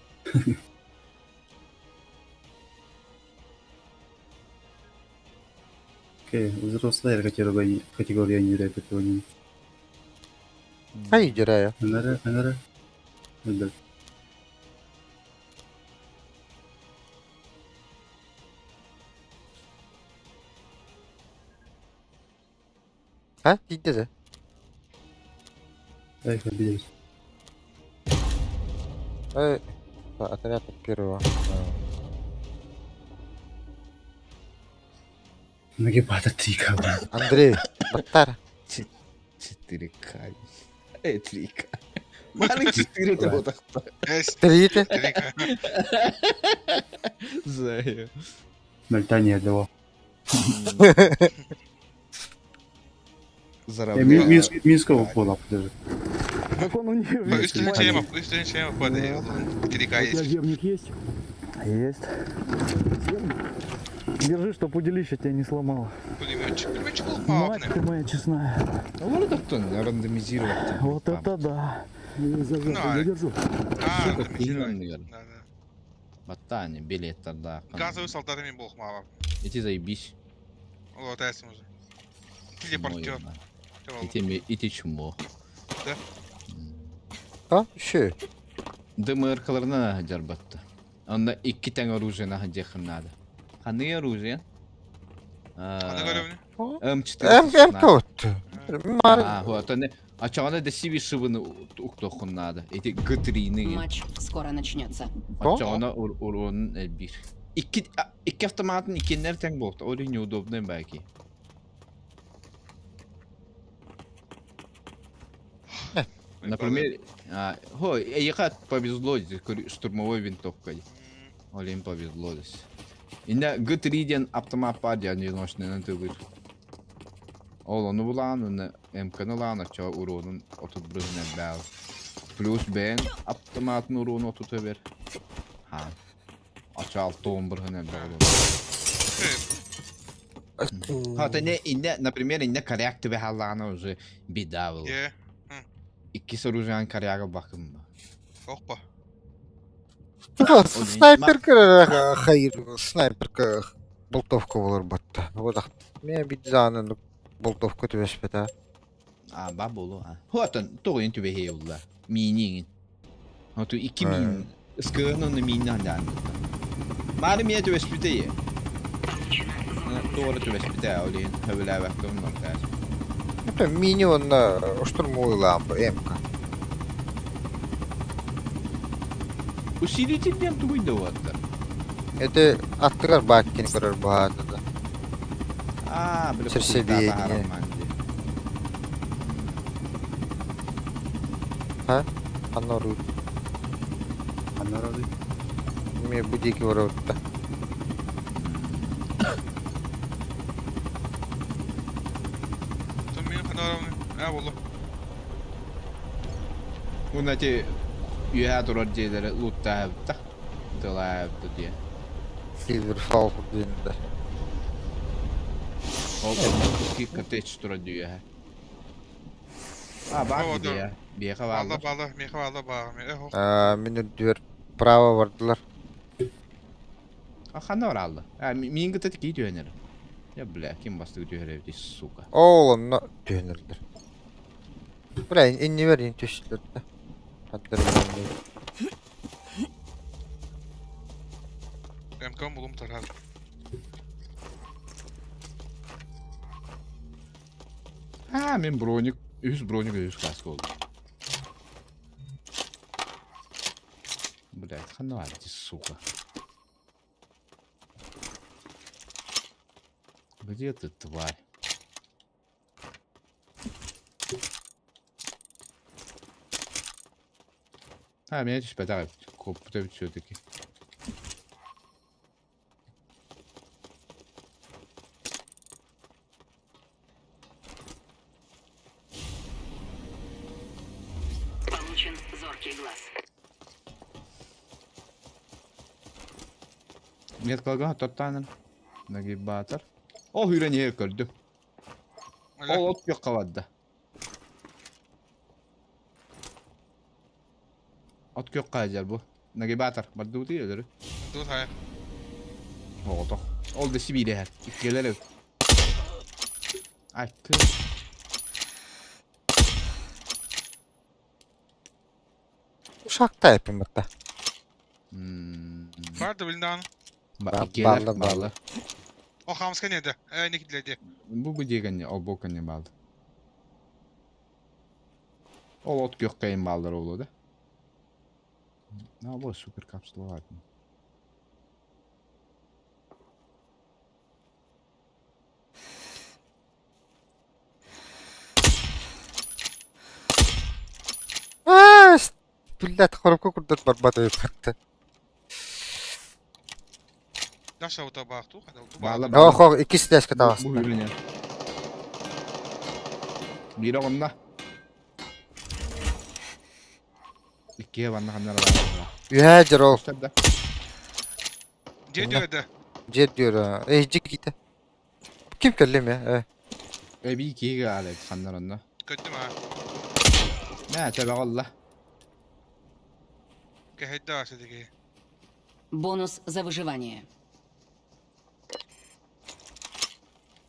Speaker 8: Окей, взрослая категория не рэпит, они.
Speaker 1: Hayır ya.
Speaker 8: Фонаря. Да.
Speaker 1: Ha, ciddi de.
Speaker 8: Дай победить.
Speaker 1: Отряд от первого.
Speaker 8: Нагибата 3 кабра.
Speaker 1: Андрей, Баттар.
Speaker 2: 4К. 3К. Маленький 4 это вот так.
Speaker 1: Стрите.
Speaker 2: Зая.
Speaker 8: Мальтания одного.
Speaker 2: Заработал.
Speaker 8: Минского пола, подожди.
Speaker 6: Так он у нее
Speaker 4: Üstüne şey mi koydu? Kirika есть.
Speaker 6: Лазерник есть? Есть. Держи, чтоб удилище тебя не сломало.
Speaker 4: Пулеметчик. Пулеметчик был
Speaker 6: Мать
Speaker 4: папный.
Speaker 6: ты моя честная.
Speaker 2: Вот это рандомизировать.
Speaker 6: Вот это да. Я держу.
Speaker 4: Рандомизировать. Да.
Speaker 2: Батане, билетер, да.
Speaker 4: Газовый солдатами был мало.
Speaker 2: Эти заебись.
Speaker 4: Вот это уже. Телепортер.
Speaker 2: İti çumo.
Speaker 4: Да?
Speaker 1: Ha, şey.
Speaker 2: ДМР-каларына хаджар батты. Онда 2 тәң оружиена хаджахынады. Қаны оружиен?
Speaker 4: Она говорю,
Speaker 2: М4.
Speaker 1: М-КОТ.
Speaker 2: Вот, они ачағана да сиви шыбыны уқтоқынады. Эти Г3-ні.
Speaker 3: Матч скоро начнется.
Speaker 2: Ачағана уронын әлбір. 2 автоматын 2-нер тәң болды. Олы неудобный бәки. Например, Повезло, штурмовой винтовкой. Олим повезло здесь. Инде G3'den автомат бар ya, ночный тылыр. Ол onu bulan, onu MK'nı lan açıyor uğrunun 31'ine bağlı. Plus ben автоматın uğrunu 31. Ha. Açı 6-11'ine bağlı. Hatta ne inде, например, инде коряк тебе халана уже бедавил.
Speaker 4: Ye.
Speaker 2: İki sorucan karyaga bakın mı?
Speaker 4: Okpa.
Speaker 1: Снайперка хайыр, снайперка болтовка болар батта. Одақ мен бит занын болтовка төбеспет а.
Speaker 2: Babolu ha. Hatta toğun tübe heyulla. Minin. Hatta 2 min. Skığının minin handan. Mari miye tübe spite. Doğru tübe spite olin. Hövüle vaktim var der.
Speaker 1: Это минион штурмовой лампы, МК.
Speaker 2: Усилителден туйду hatta.
Speaker 1: Это аттыгар баккин көрөр баады да.
Speaker 2: Böyle
Speaker 1: Сердцебиение. Ha? Анору.
Speaker 8: Аннарады.
Speaker 1: Мне будики воротта.
Speaker 4: Sen benim kanalımı. Ha bolu.
Speaker 2: Bunati üye duracakları lutta yaptı. Dela yaptı diye.
Speaker 1: Silver Falcon dinde.
Speaker 2: Oldu. İki katı hiç duradı üye. Bak bir ya. Bir havalı.
Speaker 4: Bağla. Meha bağla bağla.
Speaker 1: Мені дүр право бардылар.
Speaker 2: Хана var aldı. Min gıtı tiki döner. Ya bile kim bastı gidiyor evde suka.
Speaker 1: Оолонно түйінілдір. Бля, инне берейін төшілерді. Хаттарымды.
Speaker 4: MK'm bulum taraf.
Speaker 2: Men bronik, üst kask oldu. Блядь, хана var сука. Где ты, тварь? Меня здесь подарок. Купить все-таки.
Speaker 3: Получен зоркий глаз.
Speaker 2: Нет, колган, тот танен. Нагибатор. О, hüreniye öldü. O ot yok kavadı. Ot yok kajar bu. Nagibatar. Bardu değil öyle.
Speaker 4: Dur hayır.
Speaker 2: Oldu. Oldu sibili her. İkgeler. Ay kız.
Speaker 1: Uşakta yapımırda.
Speaker 4: Vardı bildiğin.
Speaker 2: İkgeler
Speaker 1: Ballı.
Speaker 2: bağlı.
Speaker 4: O hamska neydi? Ne gidildi?
Speaker 2: Bu diye o bokanı bağlı. O ot yok kayın bağları oldu. Ne bu süper kapsulu var mı?
Speaker 1: Блядь, коробка курдат барбата yapmaktı.
Speaker 4: Наша вот табахту, хадал ту
Speaker 2: Bağlı
Speaker 4: bağlı.
Speaker 1: Ох, ikisi de eski
Speaker 2: Bu
Speaker 1: tavasında.
Speaker 2: hüreniye. Biri onda. İkiye bana kanlar var.
Speaker 1: Yühecir ol.
Speaker 2: Gösterdi.
Speaker 4: Где diyordu?
Speaker 1: Ced diyor ha. Cik gitti. Kim kellim ya?
Speaker 2: Bir ikiye geldi kanlar onda.
Speaker 4: Kötü mü ha?
Speaker 2: Ne tabi Allah.
Speaker 4: Kehedde var sedeki.
Speaker 3: Бонус за выживание.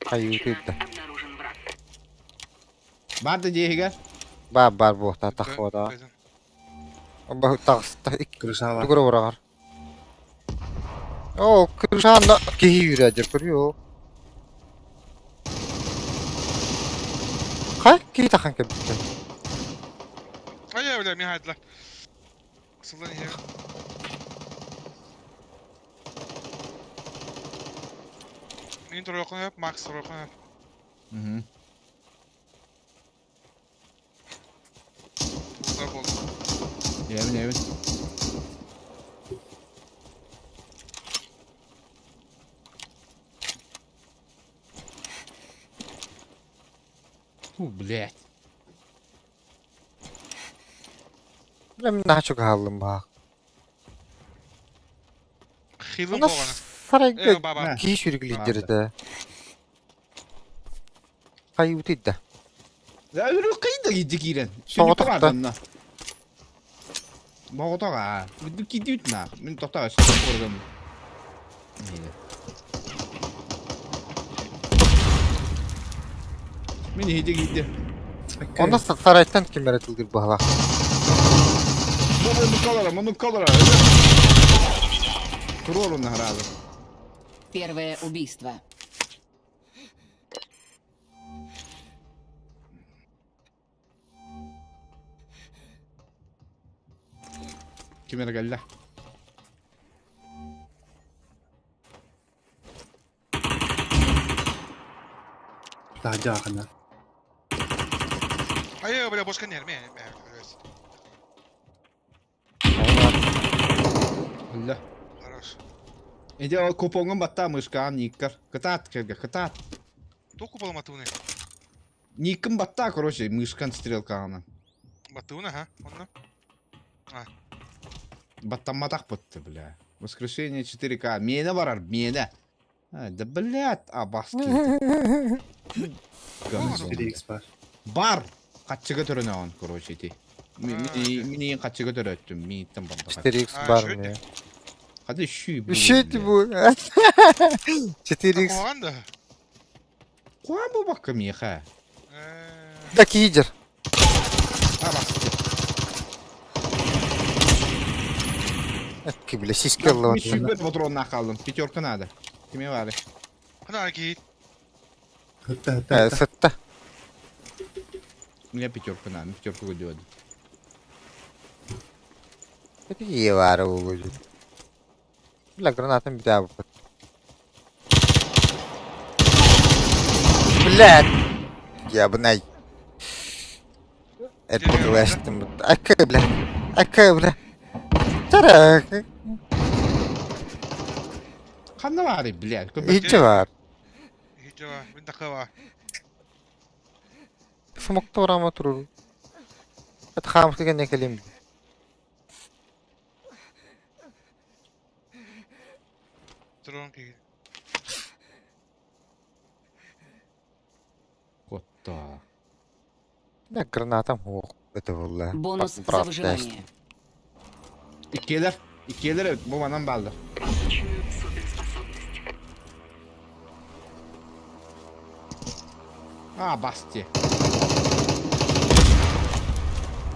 Speaker 1: Hayır
Speaker 3: Отмечено.
Speaker 1: gitti.
Speaker 3: Обнаружен враг.
Speaker 2: Vardı diye gel.
Speaker 1: Бар bu ta takvada. Bak taksta iki
Speaker 8: Крыша var.
Speaker 1: dugura vurar. O kırşanla kehi yürecek görüyor. Kay kehi takan kebitti.
Speaker 4: Ay öyle mi haydiler? Asıl lan iyi. Intro yok yap, Max yok yap.
Speaker 2: Hı hı.
Speaker 4: Burada bol.
Speaker 2: Yemin. Блядь.
Speaker 1: Ben daha çok aldım bak.
Speaker 4: Xilin
Speaker 1: Ona
Speaker 4: bolğanı.
Speaker 1: sarayda
Speaker 4: Baba.
Speaker 2: Ha.
Speaker 1: giy sürgülüdürdi. Kayıtıydı.
Speaker 2: Ya öyle kıydı gittik iren.
Speaker 1: Soğuk
Speaker 2: Şimdi
Speaker 1: da.
Speaker 2: var. Bağda ha. Bir gidiyor na. Ben tohta açtım oradan. Neydi? Beni hedi gitti.
Speaker 1: Onda saraydan kim yaratıldı bu hava?
Speaker 2: Bunu kalara. Kurorun herhalde.
Speaker 3: Первое убийство.
Speaker 2: Kimere geldi?
Speaker 8: Daha жақында.
Speaker 4: Ayo, bля, boşkan yer mi?
Speaker 2: Allah.
Speaker 4: Хорош.
Speaker 2: Эди ол купонгон батта мышкаан никкар. Кытаат керге, кытаат.
Speaker 4: Току болом атуны.
Speaker 2: Никкым батта, короче, мышкан стрелкаана.
Speaker 4: Батуна, ха? Онна.
Speaker 2: Баттаматак бытты, бля. Воскрешение 4К. Мені барар, мені. Да, блядь, абаски. Говно.
Speaker 8: 4x бар.
Speaker 2: Бар! Каччыга төрөне он, короче, ти. Мені каччыга төрөттүм, мииттен барды.
Speaker 1: 4x var mı ya?
Speaker 2: Hadi şu.
Speaker 1: Bir şeydi bu. 4x.
Speaker 4: Koğan da.
Speaker 2: Kuan bu bakka miha.
Speaker 1: Daki iyidir.
Speaker 2: Ha bak.
Speaker 1: Ki bile şişkalı var.
Speaker 2: Bir süper patronuna kaldım. Piterka nerede? Kime var?
Speaker 4: Hana git.
Speaker 8: Hıtta.
Speaker 1: Sıtta.
Speaker 2: Ne Piterka nerede? Piterka gidiyordu.
Speaker 1: Peki iyi var o vücut. La granatın bir daha bu. Блядь! Я бы най. Это поглощено. Ака, бля. Ака, бля. Тарак.
Speaker 2: Kanı var ya, блядь.
Speaker 1: İyice var.
Speaker 4: Hiç var. Bir dakika var.
Speaker 1: Смокта урама туру. Это хамская не калим.
Speaker 4: Drone ki.
Speaker 2: Kotta.
Speaker 1: Да, гранатом. Ох, это والله.
Speaker 3: Бонус за
Speaker 1: Брат,
Speaker 3: выживание.
Speaker 2: İkiler. İkiler bu bana baldır.
Speaker 3: Полученную суперспособность.
Speaker 2: Ha bastı.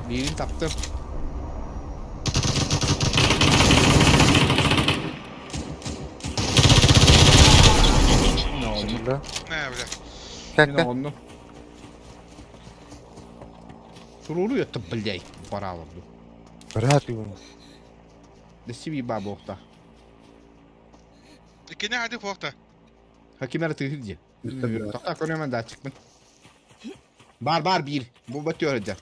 Speaker 2: Birini taptım. Ne oldu?
Speaker 1: Да.
Speaker 4: Ne bля.
Speaker 1: Как
Speaker 2: Ne
Speaker 1: то
Speaker 2: oldu? Sururu yattı блядь. Para alırdı.
Speaker 1: Брат его.
Speaker 2: Da sivi babokta.
Speaker 4: İkine hadi fokta.
Speaker 2: Hakimler tığırcı.
Speaker 8: Tabii.
Speaker 2: Tahta konuyorum daha çıkmın. Bar bir. Bu batıyor hacı.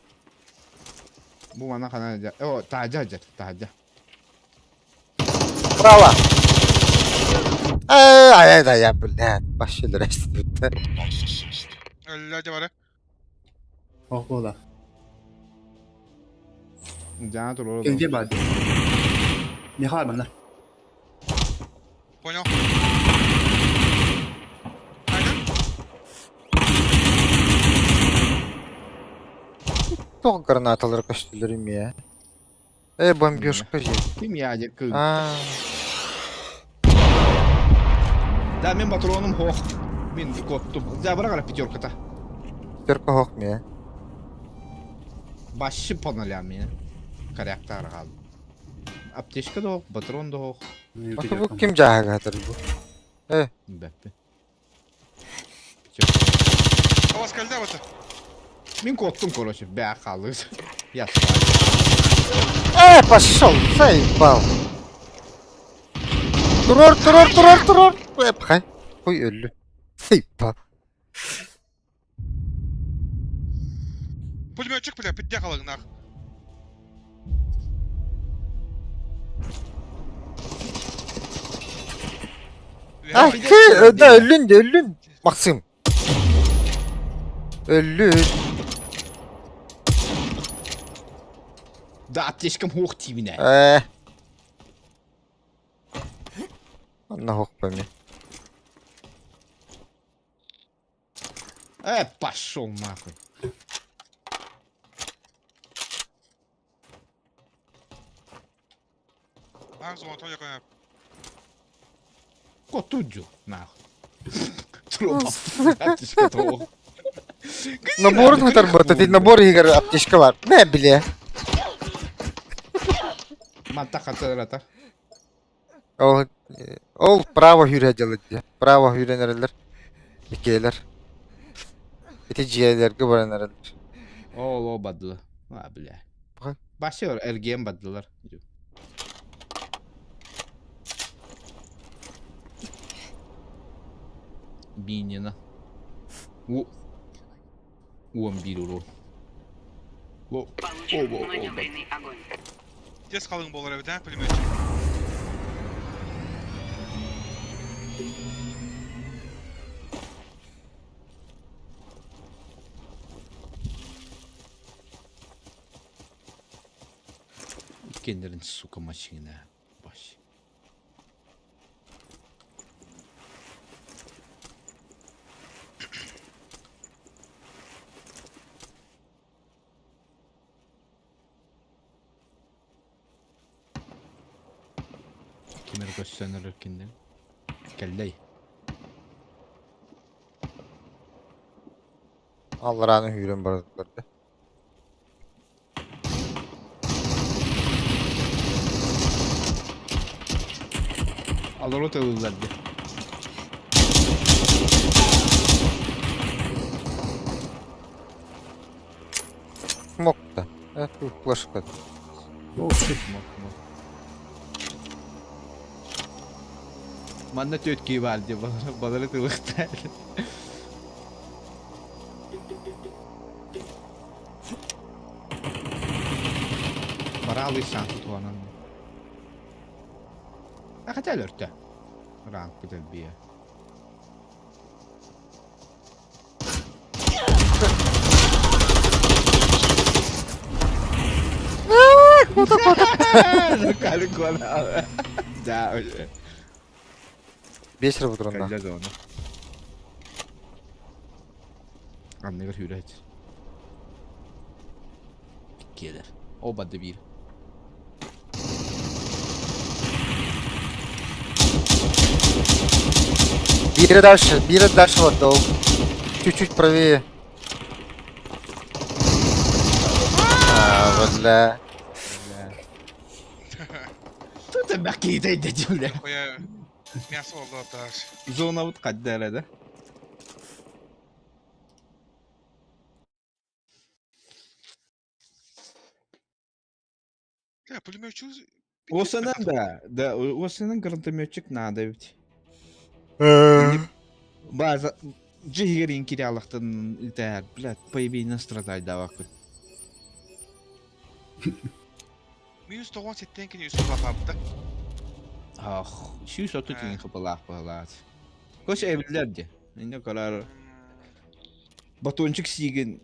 Speaker 2: Bu bana kanal hacı. O taca.
Speaker 1: Право. Ай, да, я, блядь. Пошли растут.
Speaker 4: Öyle var.
Speaker 8: Oh bola.
Speaker 2: Canı dur orada.
Speaker 8: Gence badi. Ne har man da?
Speaker 4: Понял. Aynen.
Speaker 1: Только гранаталар каштыларым я. Бомбежка же.
Speaker 2: Kim yağacak kız? Da men patronum hoş. Ben kottum. Ya bırak ara pitorkata.
Speaker 1: Терка хох me.
Speaker 2: Başı panalam ya. Karakter kaldı. Apteşka da hoş, patron da hoş.
Speaker 1: Bakın bu kim cahagadır bu?
Speaker 2: Beppe.
Speaker 4: Hava geldi batı.
Speaker 2: Ben kottum korоче. Be kaldı. Yas.
Speaker 1: Пошел, заебал. Турор. Пхай. Ой, ölü. Заебал.
Speaker 4: Пулеметчик, бля, піддякали нах.
Speaker 1: Ah ki öldün. Maksim. Öldün.
Speaker 2: Да, слишком hoch тивine.
Speaker 1: Allah hokbemi.
Speaker 2: Пошел нахуй.
Speaker 4: Ağzı motor yakın yap.
Speaker 2: Котуджу, нахуй. Тропа. Слишком hoch.
Speaker 1: Набор работать, ведь набор игр аптечка var. Ne bile.
Speaker 2: Мата хатırata.
Speaker 1: Ol bravo hüreceler diye. Bravo hürenerler. İkiler. Biticiyeler güvenerler.
Speaker 2: O badlı. Ha bile.
Speaker 1: Bakın.
Speaker 2: Başlıyor ergen badlılar. Binina. O. 11 euro. O.
Speaker 3: Получен маневренный огонь.
Speaker 4: Tez kalın bolar evden pulyometçi.
Speaker 2: Kendilerin suka maşine. Baş. Kimler gösterir kendini? Kelley.
Speaker 1: Allah'ın hürün barıkları.
Speaker 2: Alır o tavırlardı.
Speaker 1: Smokta. Evet, bu flaşka.
Speaker 2: O sıkma. Manna tötki vardı. Baları tavırlar. Bara alırsan tutuğanın. Akatel örtü. Rank bir de bir. Kali kola. Da öyle.
Speaker 1: 5 lira budur onda.
Speaker 2: Kalle de onu. Anneler hürret. Gelir. O badı bir.
Speaker 1: Бери дальше вот дол. Чуть-чуть правее. Бля.
Speaker 2: Тут bakiyde de cümle.
Speaker 4: Koya мясо oldu arkadaş.
Speaker 2: Zona vut kadderede.
Speaker 4: Ya pulyometçi
Speaker 2: O senin da o senin grantometçik nada bit. Bazı ciğerin kiralıktan iter, blad, появление страдать vakit.
Speaker 4: minus 97'den keyin üstü bakaptı.
Speaker 2: Ah, şu sotu için kapalak pahalat. Koş evlilerdi. Ne kadar batoncuk sigin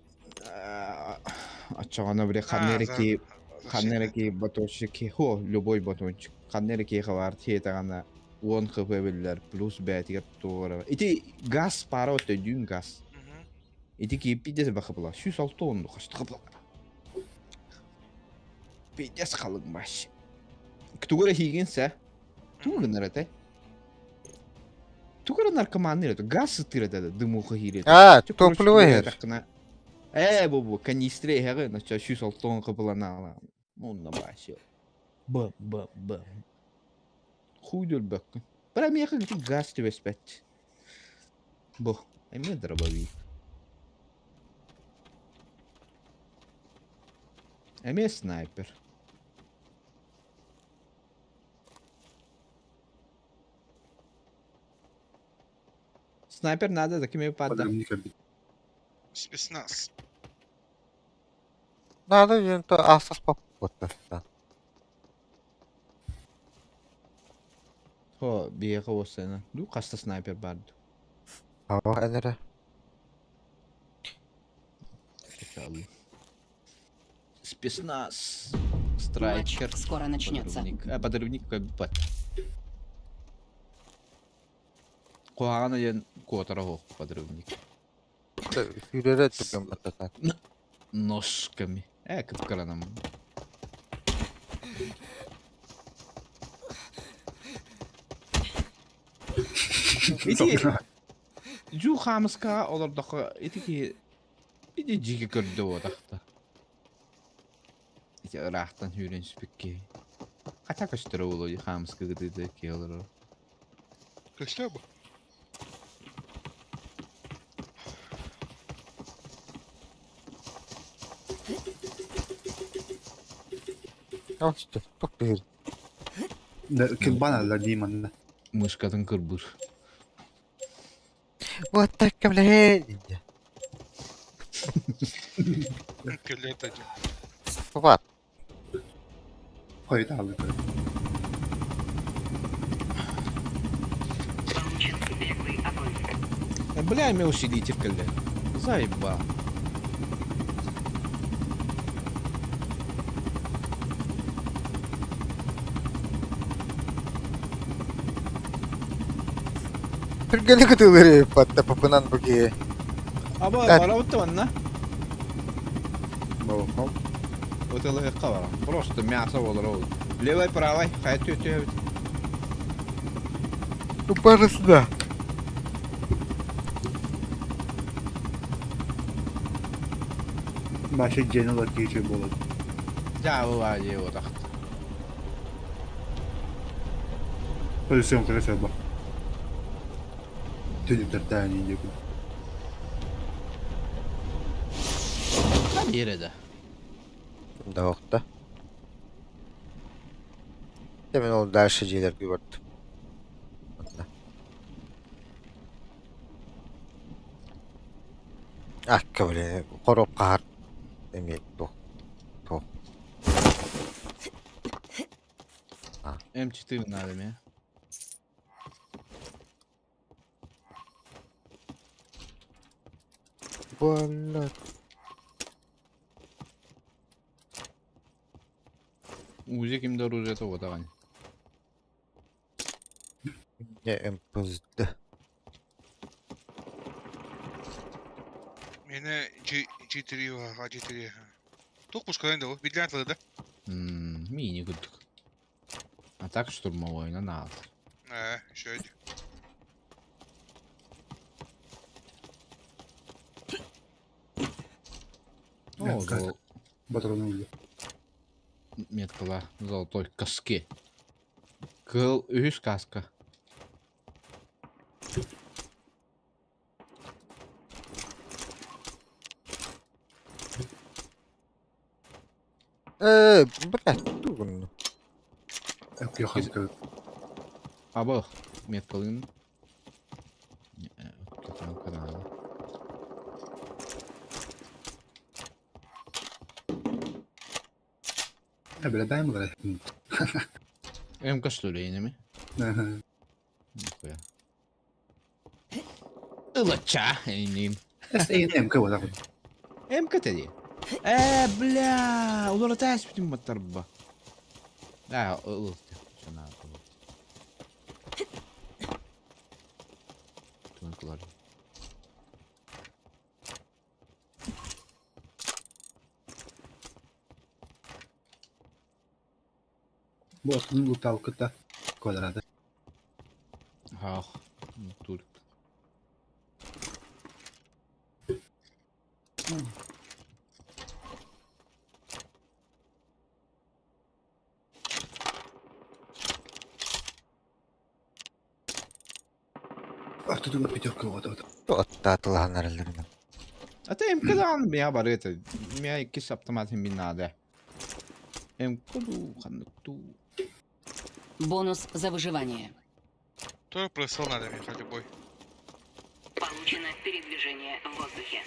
Speaker 2: açağına bile kannereki batonчик ho любой батончик. Каннерeki хавар тетагана 10 хп беллер плюс бәтигер тугара. Ити газ пара өтө дүн газ. Ити ки пидес бахабла. 106 онду кашты кабла. Пидес калың баш. Ктугара хигенсе тугынарате. Тугара наркоманнер это газ стырады дымуха хирет.
Speaker 1: Топливый.
Speaker 2: Бу канистре хага на 106 кабла. Онда баш. Б. Хуйдөл бак. Бара мияка гити газ төбеспет. Бу. Эме дробови. Эме снайпер. Снайпер надо, так имею падда.
Speaker 4: Спецназ.
Speaker 1: Надо то асас попытаться.
Speaker 2: Ho, biega olsana. Du kasta sniper bardı.
Speaker 1: Hava enere.
Speaker 2: Печально. Спецназ.
Speaker 3: Матч
Speaker 2: Страйкер.
Speaker 3: скоро начнется.
Speaker 2: Подрывник бат. Куагана ен котара хох подрывник.
Speaker 1: Führer'e tıkıyorum atakan.
Speaker 2: Ножками. Капкаранам. Ити жу хамска олордоко ити ити жиги көрдө одакта. Ити рахтан хүрен спикке. Ката көстөрө боло хамска гыды келер.
Speaker 4: Köşte bu.
Speaker 1: Al işte. Çok değil.
Speaker 8: Kim bana la Diman da.
Speaker 2: Мышкатын кырбыр.
Speaker 1: Вот так блядь.
Speaker 4: Kölle tacı.
Speaker 1: Вот.
Speaker 8: Faydalı kır.
Speaker 3: Получен беглый огонь.
Speaker 2: Бля, меня усилитель кале. Заеба.
Speaker 1: Türkiye'li kutuları patta papınan bagi.
Speaker 2: Аба,
Speaker 1: Так.
Speaker 2: бара утванна.
Speaker 8: Бабахал.
Speaker 2: Вот это легко бара. Просто мясо водород. Левой, правой. Хай тю.
Speaker 1: Ну парası da.
Speaker 8: Başı Cenel geçiyor bolu.
Speaker 2: Ja, var je вот так.
Speaker 8: Pozisyon kırısı bak. Tüdükler tane ince bu.
Speaker 2: Там yerede.
Speaker 1: Da okta. Demin oldu her şeyler gördüm. Ah kabul korop kahar. Demek bu.
Speaker 2: М4 надо мне.
Speaker 1: Valla.
Speaker 2: Узик им дороже этого давай.
Speaker 1: Ne empozdu.
Speaker 4: Yine G3 var. G3. Çok puşkalayın da o. Bir atladı da.
Speaker 2: Мини гудок. А так штурмовой на надо.
Speaker 4: Şöyle.
Speaker 2: О, зол...
Speaker 8: Батрону ile.
Speaker 2: меткала золотой каски. Кыл үш каска.
Speaker 1: Блядь, дурно.
Speaker 8: Yohan kır.
Speaker 2: Абы меткалын. Кеткен каналы.
Speaker 8: Ya böyle ben mi kadar?
Speaker 2: МК что ли, enemi? Нихуя. Лача, еним.
Speaker 8: Em kır var.
Speaker 2: МК dedi. Бля, ular ateş bitim matarba. Ilık. Şuna yapalım. Tınıklar.
Speaker 8: Bu aslında bu tavukta kodrada.
Speaker 2: Ha, Türk.
Speaker 8: Artık da pidok var da.
Speaker 1: Ottaa tullahan närillerine.
Speaker 2: А ты МК дан меня барыта. Меня ikisi автоматом не надо. МК ду ханкту.
Speaker 3: Бонус за выживание.
Speaker 4: Тоже просыл надо мне хотя бой.
Speaker 3: Получено передвижение в воздухе.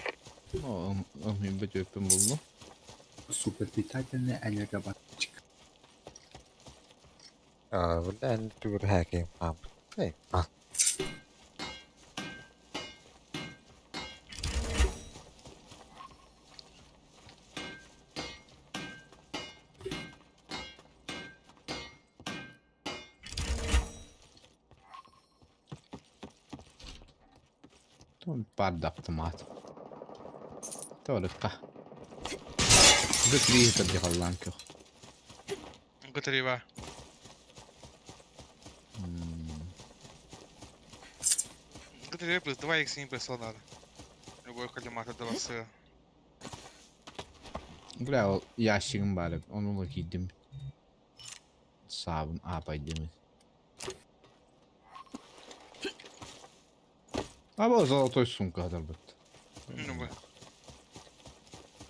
Speaker 2: О, мен бит öpüm buldu.
Speaker 8: Super питательная энергобатчик.
Speaker 1: Ben tügür hakim kam. Hey, al.
Speaker 9: Tuon paddaptomaat. Tuolukka. Nyt viihtä jollain kyllä.
Speaker 4: Goteriva. Goteriva плюс 2 х импульса надо. Любой коллимата до вас.
Speaker 9: Kyllä on jässin päälle. On mulla kiittim. Saavun aapaidimme. Aba zoltoy sun kadar быт.
Speaker 4: Ну бы.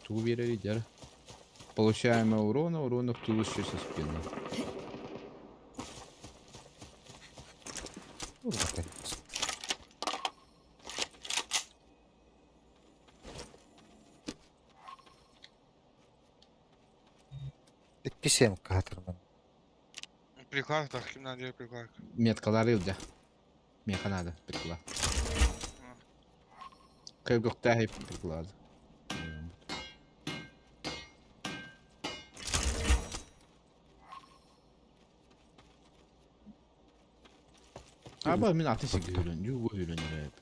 Speaker 9: Ту лидер. Получаем урона в туловище со спины.
Speaker 1: İki semka hatırlamam.
Speaker 4: Приклад, так, кем надо приклад.
Speaker 9: Меткалар илде. Меха надо приклад. Кайгокта хеп приклад. Aba min ateşe gülün. Yugo gülün hep.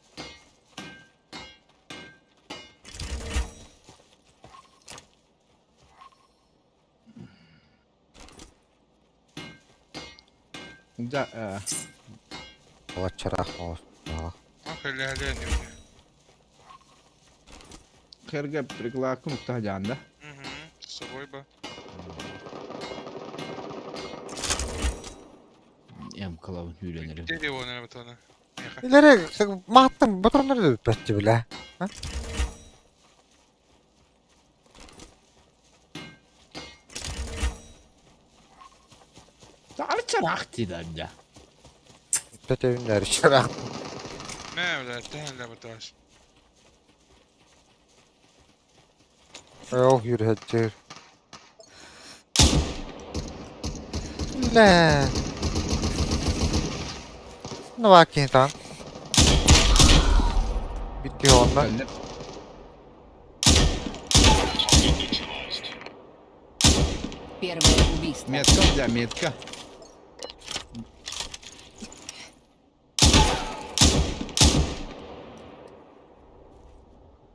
Speaker 9: Da
Speaker 1: Hava çırak olsun.
Speaker 4: Ахали, не.
Speaker 9: Kırga приклад kumukta canda.
Speaker 4: С собой бы.
Speaker 9: Em kalavun hüylenleri.
Speaker 4: Где его, наверное, батона?
Speaker 1: İleri mahtım batırımları da ütbetçi bile.
Speaker 9: Dar çarak tidanja.
Speaker 1: Ütbet evimleri çırak.
Speaker 4: Не, блядь, тянь, баташ.
Speaker 1: Yok yürü hecir. Ne? Ne vakit tan? Bitti ondan.
Speaker 9: Öyle.
Speaker 3: Первое убийство.
Speaker 9: Метка да метка.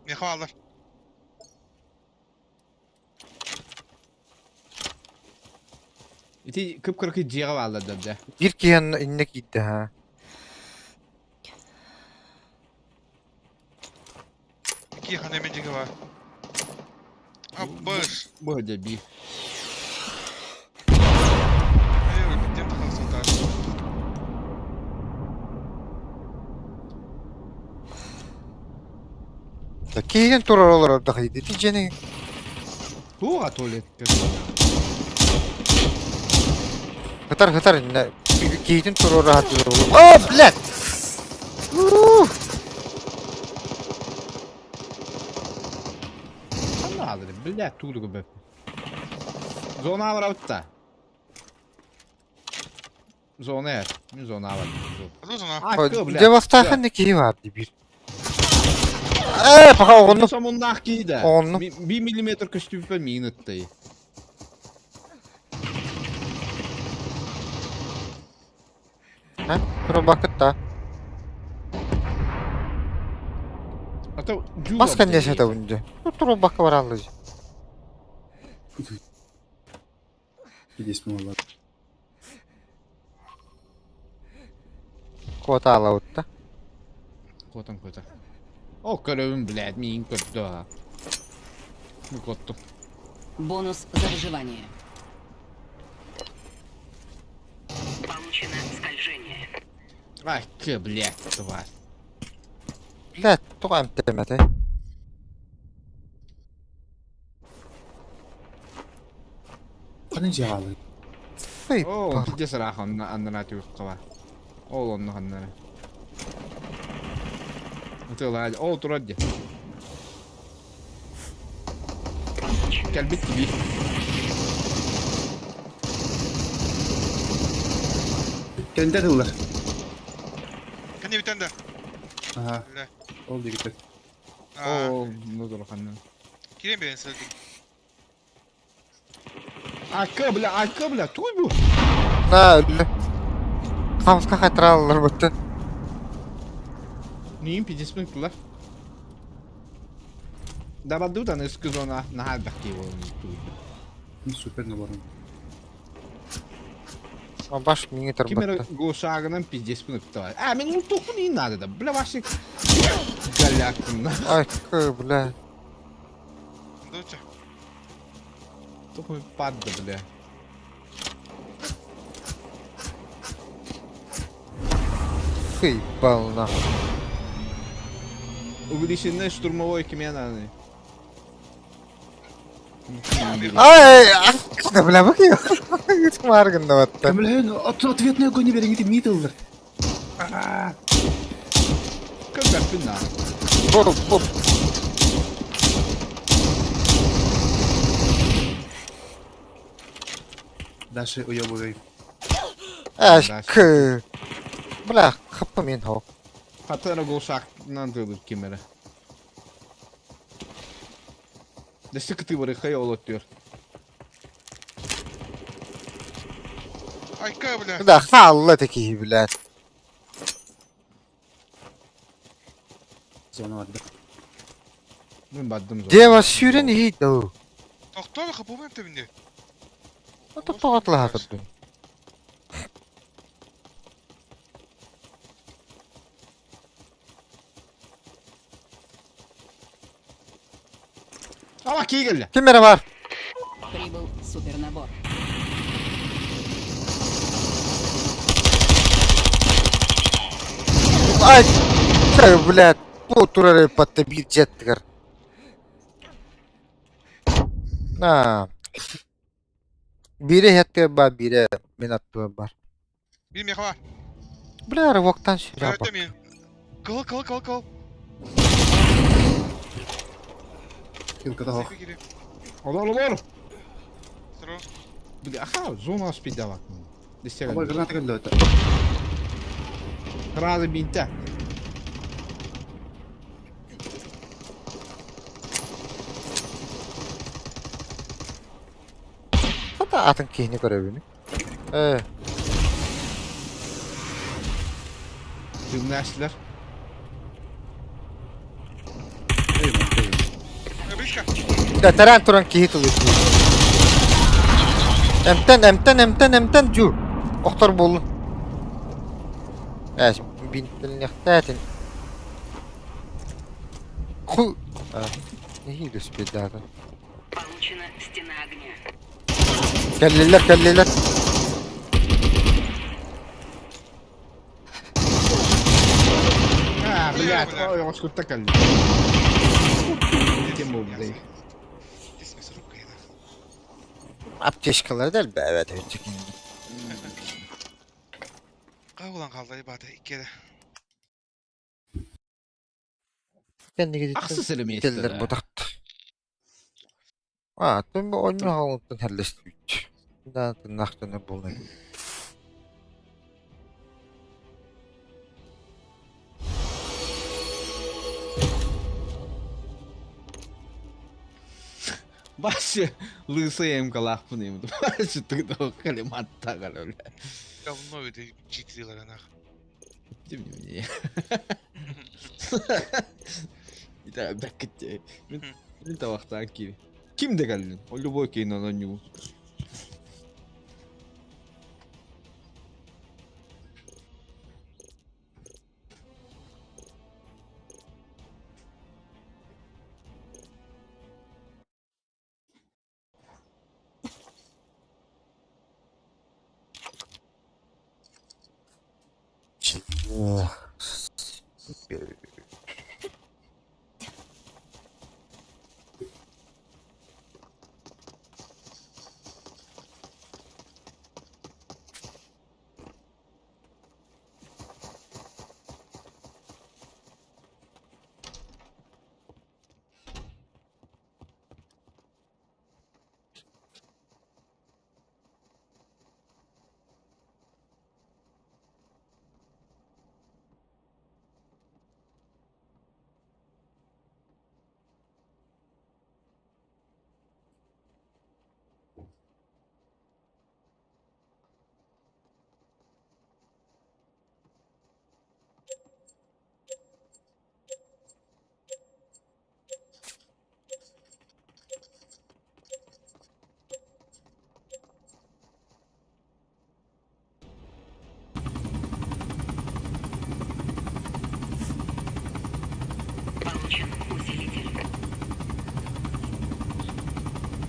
Speaker 4: Не хвалır.
Speaker 9: İti kıpkırık ciğe varlar da.
Speaker 1: Bir ki yanına innek gitti ha.
Speaker 4: Какие ханеминчики var? А, бэш.
Speaker 9: Bu da bir.
Speaker 4: Эй, где ты консультаж?
Speaker 1: Keyin turar olarak da haydi diyeceğini.
Speaker 9: Bu atulet kız.
Speaker 1: Hıtar ne? Keyin turar rahat olur. Aa blek.
Speaker 9: Allah alır. Billah tuğlu gibi. Zona var avutta. Zona yer. Mi zona var.
Speaker 4: Слушай, на.
Speaker 9: Hakkı billah.
Speaker 1: Devastakın ne keyi vardı bir. Bak onu.
Speaker 9: Samundak giydi.
Speaker 1: Onu.
Speaker 9: 1 milimetre kıştı minut'tayı.
Speaker 1: Ha? Dur bakıt da.
Speaker 9: Hatta
Speaker 1: Başka ne şey de bunca. Dur bakı var alıcı.
Speaker 8: Здесь много.
Speaker 1: Kota alavut da.
Speaker 9: Kotan kota. O karövün blad min kötü ha. Bu kottu.
Speaker 3: Бонус за выживание. Получено скольжение.
Speaker 9: Ay ki blad var.
Speaker 1: Blek tuğam demedi.
Speaker 8: Qani jağalı.
Speaker 1: Fıy.
Speaker 9: Oo, gide sıra hanna andana tüyük kava. Oğlunlu hanlara. Atıyorlar hadi. Oo dur hadi. Gel bit gibi.
Speaker 8: Kende dıllar.
Speaker 4: Kani bir tane de.
Speaker 8: Aha.
Speaker 4: Öyle.
Speaker 8: Oldu gitti.
Speaker 4: Aa,
Speaker 9: Oo, ne dur kanne.
Speaker 4: gireyim ben sana.
Speaker 9: Arka bile, tuy bu.
Speaker 1: Ha öyle. Kamska hatıra alırlar bu.
Speaker 9: Neyin pidesi mi kılar? Dabar du da ne skuz ona nahal bakki o.
Speaker 8: Süper ne var?
Speaker 1: Ama baş mı yeter
Speaker 9: Kimere
Speaker 1: bu?
Speaker 9: goşağının pidesi mi kılar? Men ul tokun in nadı da. Bile başlık. Galaktın.
Speaker 1: Ay kıble.
Speaker 4: Doça.
Speaker 9: Tokun paddı bile.
Speaker 1: Fıy balına.
Speaker 9: Увеличенное штурмовое кимена.
Speaker 1: Ay! Ne bile bakıyor. Hiç margında battı.
Speaker 8: Камилен, ответный огонь не берем, это мидл.
Speaker 9: Как гарпина.
Speaker 1: Bob bob.
Speaker 8: Дальше уебывай.
Speaker 1: Aşkı. Bırak kapı men ho.
Speaker 9: Hatara goşağından dövür kimere. Da sıkıntı var kaya olot diyor.
Speaker 4: Ay kabla.
Speaker 1: Da halla teki bilet.
Speaker 8: Zona vardı.
Speaker 9: Ben baddım zor.
Speaker 1: Deva süren iyi de o.
Speaker 4: Doktor kapı mı tebinde?
Speaker 1: O da toğatla hatırdı.
Speaker 9: Ama ki geldi.
Speaker 1: Kimlere var?
Speaker 3: Прибыл супернабор.
Speaker 1: Ay! Şey bilet. Bu turarı patta bir jettir. Ha. Biri hatta var, biri ben attı var.
Speaker 4: Bir meka var.
Speaker 1: Biler vaktan şuraya
Speaker 4: Evet
Speaker 1: bak.
Speaker 4: demeyin. Kal.
Speaker 8: Хилка того.
Speaker 4: Sefi gireyim.
Speaker 9: Olur.
Speaker 4: Sıra.
Speaker 9: Bile aha zona spide bak.
Speaker 8: Абай
Speaker 9: Дистега.
Speaker 8: граната калды это.
Speaker 9: Razı binte.
Speaker 1: Hatta atın kihni görevini.
Speaker 9: Gimnastlar.
Speaker 4: Öbüşka.
Speaker 1: Dataran turan kihi tulu. Emten ju. Oktar bolun. Eş bintin nextatin. Ku. Ne hile spedada.
Speaker 3: Получена стена огня.
Speaker 1: Kelliler.
Speaker 9: Ha, блядь,
Speaker 4: бля.
Speaker 9: ой, он сколько калли. Kim bu bile?
Speaker 4: İsmi sırık kıydı.
Speaker 1: Apteşkalar del be evet.
Speaker 4: Kavulan kaldı ibade iki kere.
Speaker 1: Ben de gidip
Speaker 9: Aksı sırrı mı
Speaker 1: geldiler
Speaker 9: ister?
Speaker 1: bu taktı. Ben bu oyunu halından herleştik. Daha tırnaklarına bulunayım.
Speaker 9: Başı lısaya em kalak bunu yemdi. Başı tıkta o kalimatta kal öyle.
Speaker 4: Ya bunun öyle ciddiler ana.
Speaker 9: Değil mi? Bir tane bekletti. Bir tabaktan ki. Kim de geldin? O любой ki inan onu.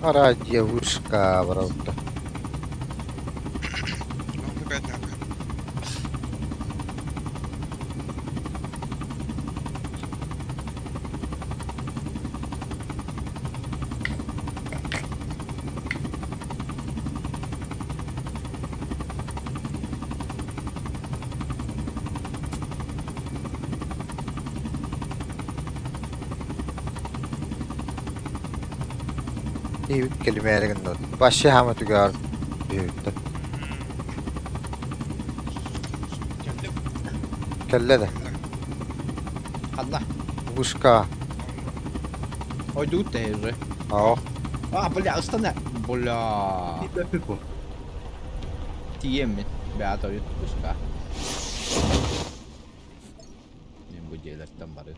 Speaker 1: Ара девушка, правда.
Speaker 4: Он опять надо.
Speaker 1: İyi bir kelimeyle gönder. Başı hamı tügar. Evet.
Speaker 4: Geldim.
Speaker 1: Kelle de.
Speaker 9: Allah.
Speaker 1: Ушка.
Speaker 9: Oj, du ute här.
Speaker 1: Ja.
Speaker 9: Бля, останови. Бля.
Speaker 8: Inte uppe på.
Speaker 9: 10 min. Beat har ju puska. Не буду делать там бары.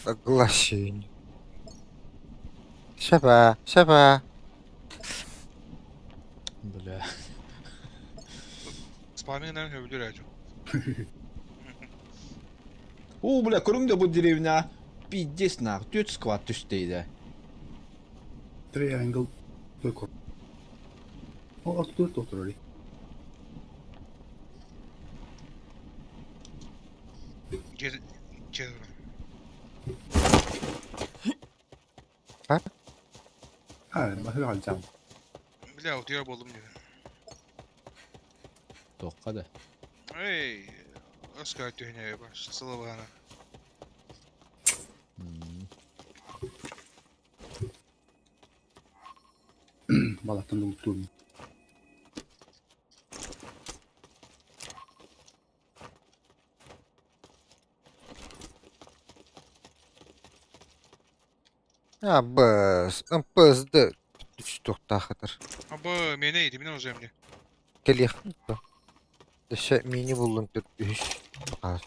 Speaker 1: Соглашение. Şaba, şaba.
Speaker 9: Бля.
Speaker 4: Спамингden övülür Ercan.
Speaker 9: О, бля, көрің де бұл деревня. Пиздец нах, 4 сквад түштейді.
Speaker 8: Triangle. Look. Oh, at dur otur.
Speaker 4: Cez.
Speaker 8: Ha, hur alacağım?
Speaker 4: Bile otuyor buldum diyor.
Speaker 9: Тоққа да.
Speaker 4: Ey. Oscar düğüneye baş. Sıla bana.
Speaker 8: Балаттан ұлттуым.
Speaker 1: Ya bız. Bızdı. Düştük tahtır.
Speaker 4: Ama meneydi mi ne olacağım diye.
Speaker 1: Gel yakın. Şey mini buldum. Düş. Az.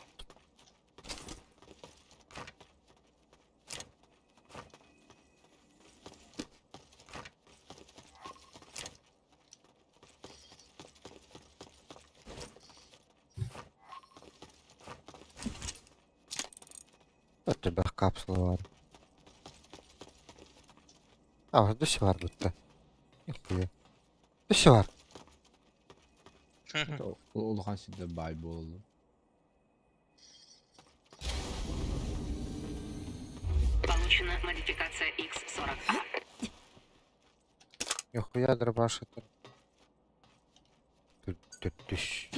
Speaker 1: Öte bir kapsül var. Aa, dışı var burada. Yok ya. Dışı var.
Speaker 9: Улхан сиде бай болды.
Speaker 3: Получена модификация X-40A.
Speaker 1: Yok ya дробаш это. Düş.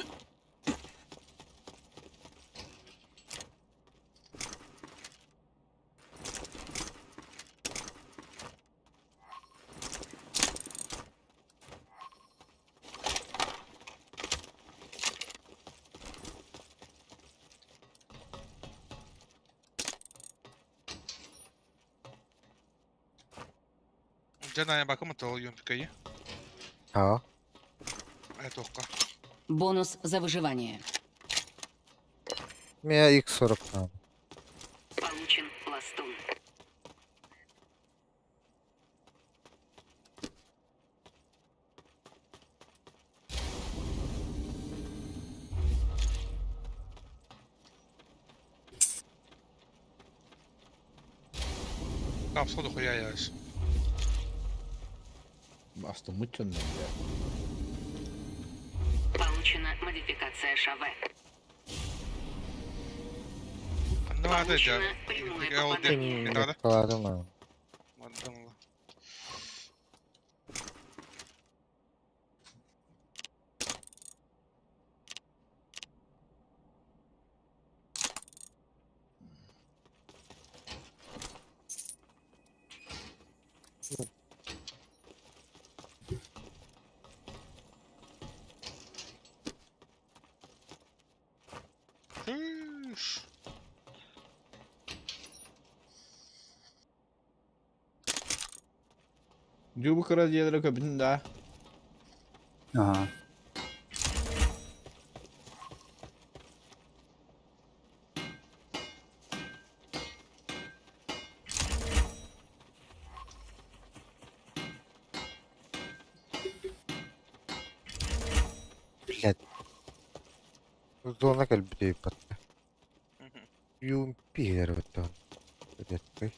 Speaker 4: Canaya bakımı talıyım fikayı.
Speaker 1: Ha.
Speaker 4: Evet okka.
Speaker 3: Бонус за выживание.
Speaker 1: Меня X40 там.
Speaker 3: Получен пластун.
Speaker 4: Kapsıl da koyar yağız.
Speaker 9: Bastım mucho ne bля.
Speaker 3: Получена модификация Шаве.
Speaker 4: Ne vardı ya?
Speaker 3: Получено прямое
Speaker 4: Ya oldu.
Speaker 3: попадание.
Speaker 4: Ne kadar?
Speaker 1: Yakaladım ben.
Speaker 4: Madem Allah. Hıış.
Speaker 9: Diyor bu kara diyeler kabinin daha.
Speaker 8: Aha.
Speaker 1: Блядь. Зона кальбидей патта. Юмпир вот он. Блядь, ты.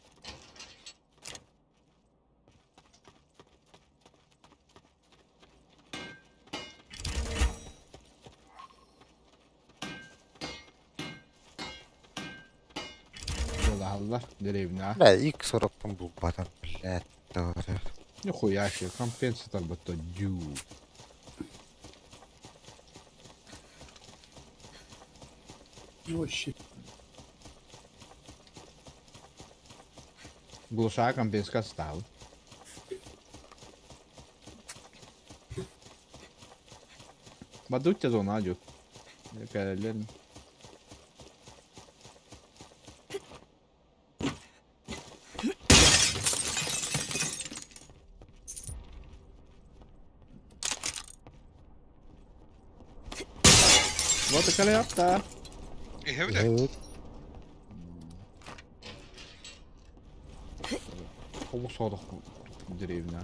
Speaker 9: Allah derevna.
Speaker 1: Bля, ilk soroktan bu batan blядь. Doğru.
Speaker 9: Нихуя себе, компенсатор бы то дю.
Speaker 8: О, щит.
Speaker 9: Глуша компенска стал. Бадуть зона адю. Якелен. Вот и колята.
Speaker 4: Evde.
Speaker 1: Evet.
Speaker 9: Kovuk soğuduk direvine.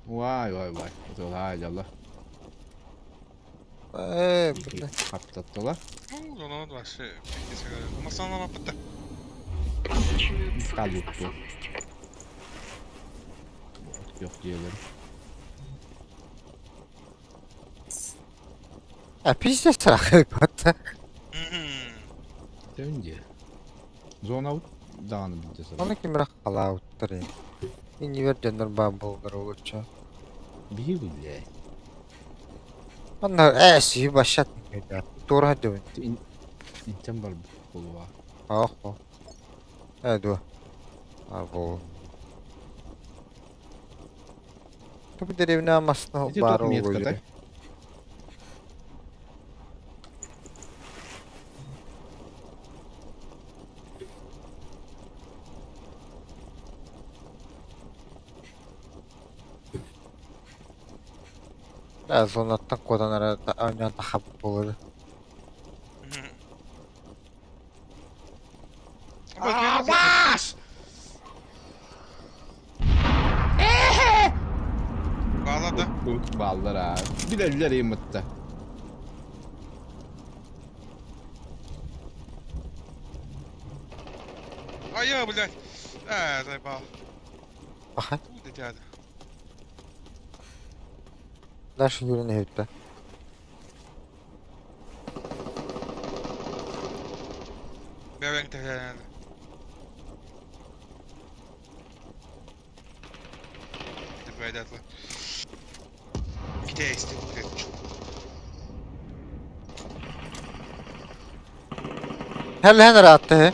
Speaker 9: Vay vay vay. Otur haydi Allah.
Speaker 1: Burada.
Speaker 9: Patlattılar.
Speaker 4: Зона вообще. Маслана маппата.
Speaker 3: Получена
Speaker 9: Калюту.
Speaker 3: суперспособность.
Speaker 9: Yok diyelim.
Speaker 1: Ha pizza sırak hatta.
Speaker 9: Dönce. Zona dağını bildi sana.
Speaker 1: Onu kim bırak hala utturayım. İnci ver canlar bambulgar olurça.
Speaker 9: Bir bile.
Speaker 1: Onlar esiyi başlatmıyor ya. Doğru hadi oyun.
Speaker 9: İnten var bulu var.
Speaker 1: Ah o. Evet o. Abo. Tabi derevine almasına
Speaker 9: Где
Speaker 1: var
Speaker 9: тут метка,
Speaker 1: oluyor.
Speaker 9: так?
Speaker 1: Biraz onlardan kodan arada oynayan da hap olur.
Speaker 4: Bağladı.
Speaker 9: Ballar ha. Bileller yımıttı.
Speaker 4: Ай, блядь. Заебал.
Speaker 1: Aha.
Speaker 4: Куда дядя?
Speaker 1: Дальше yürün evde.
Speaker 4: Бевен тегелен. Тепер дядла. Где есть ты?
Speaker 1: Hemen rahattı he.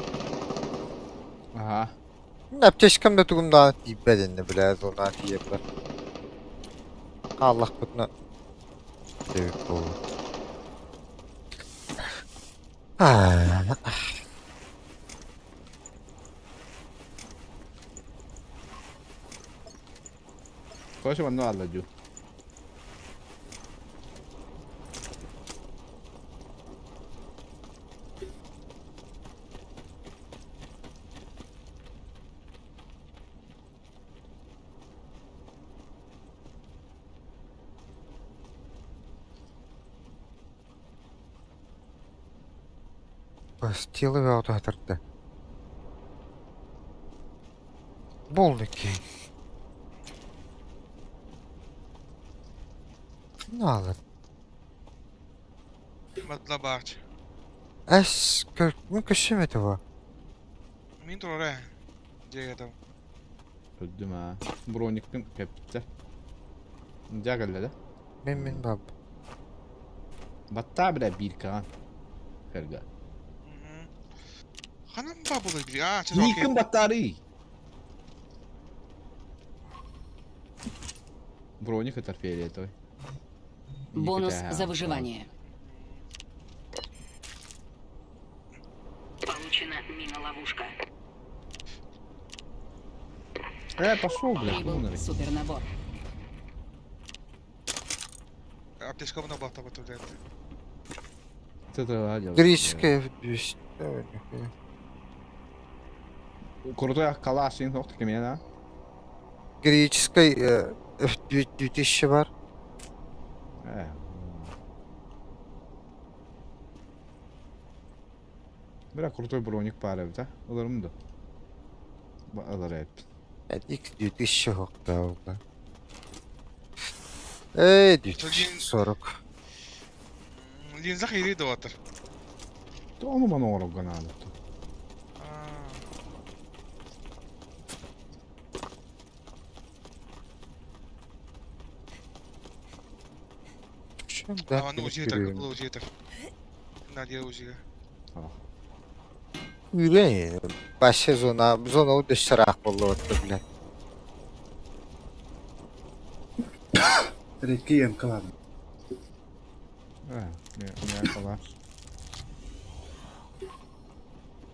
Speaker 9: Aha.
Speaker 1: Ne yapacağım da tuğum daha iyi bedenini bile zorla diye bile. Allah kutuna. Evet bu.
Speaker 9: Koş bana alacağım.
Speaker 1: Стилові автогаторды. Болники. Ne alır?
Speaker 4: Мадлабарч.
Speaker 1: Es mümkün mi bu?
Speaker 4: Мин туре. Где это?
Speaker 9: Öldüm ha. Bronik'in kepçe. Cagelle de.
Speaker 1: Min bab.
Speaker 9: Batta bile bir kan. Ferga.
Speaker 4: Hanım babulu bir. Aa, çok okey.
Speaker 9: Nik'in battarı. Броник это фиолетовый.
Speaker 3: Бонус за выживание. Получена мина-ловушка.
Speaker 9: Пошел, блядь.
Speaker 3: Прибыл супернабор.
Speaker 4: Аптечка на бахта вот это.
Speaker 9: Это радио.
Speaker 1: Греческая F200. Давай, нихуя.
Speaker 9: Крутой калашин нокта кемена.
Speaker 1: Греческой F2000 var.
Speaker 9: Bırak kruтой броник пара да? Alırım da. Alır hep.
Speaker 1: Evet, X2000 yok da oldu. Ey 40.
Speaker 4: Линза хири да отыр.
Speaker 9: То onu bana oğlum kanalı.
Speaker 1: Şunda
Speaker 4: Ama ne ucu yeter, kapılı ucu yeter. Nadia ucuya.
Speaker 1: Üren başka zona o dışarı bollu ottu bile.
Speaker 8: Redki yem kalan.
Speaker 9: Ha, ne kadar.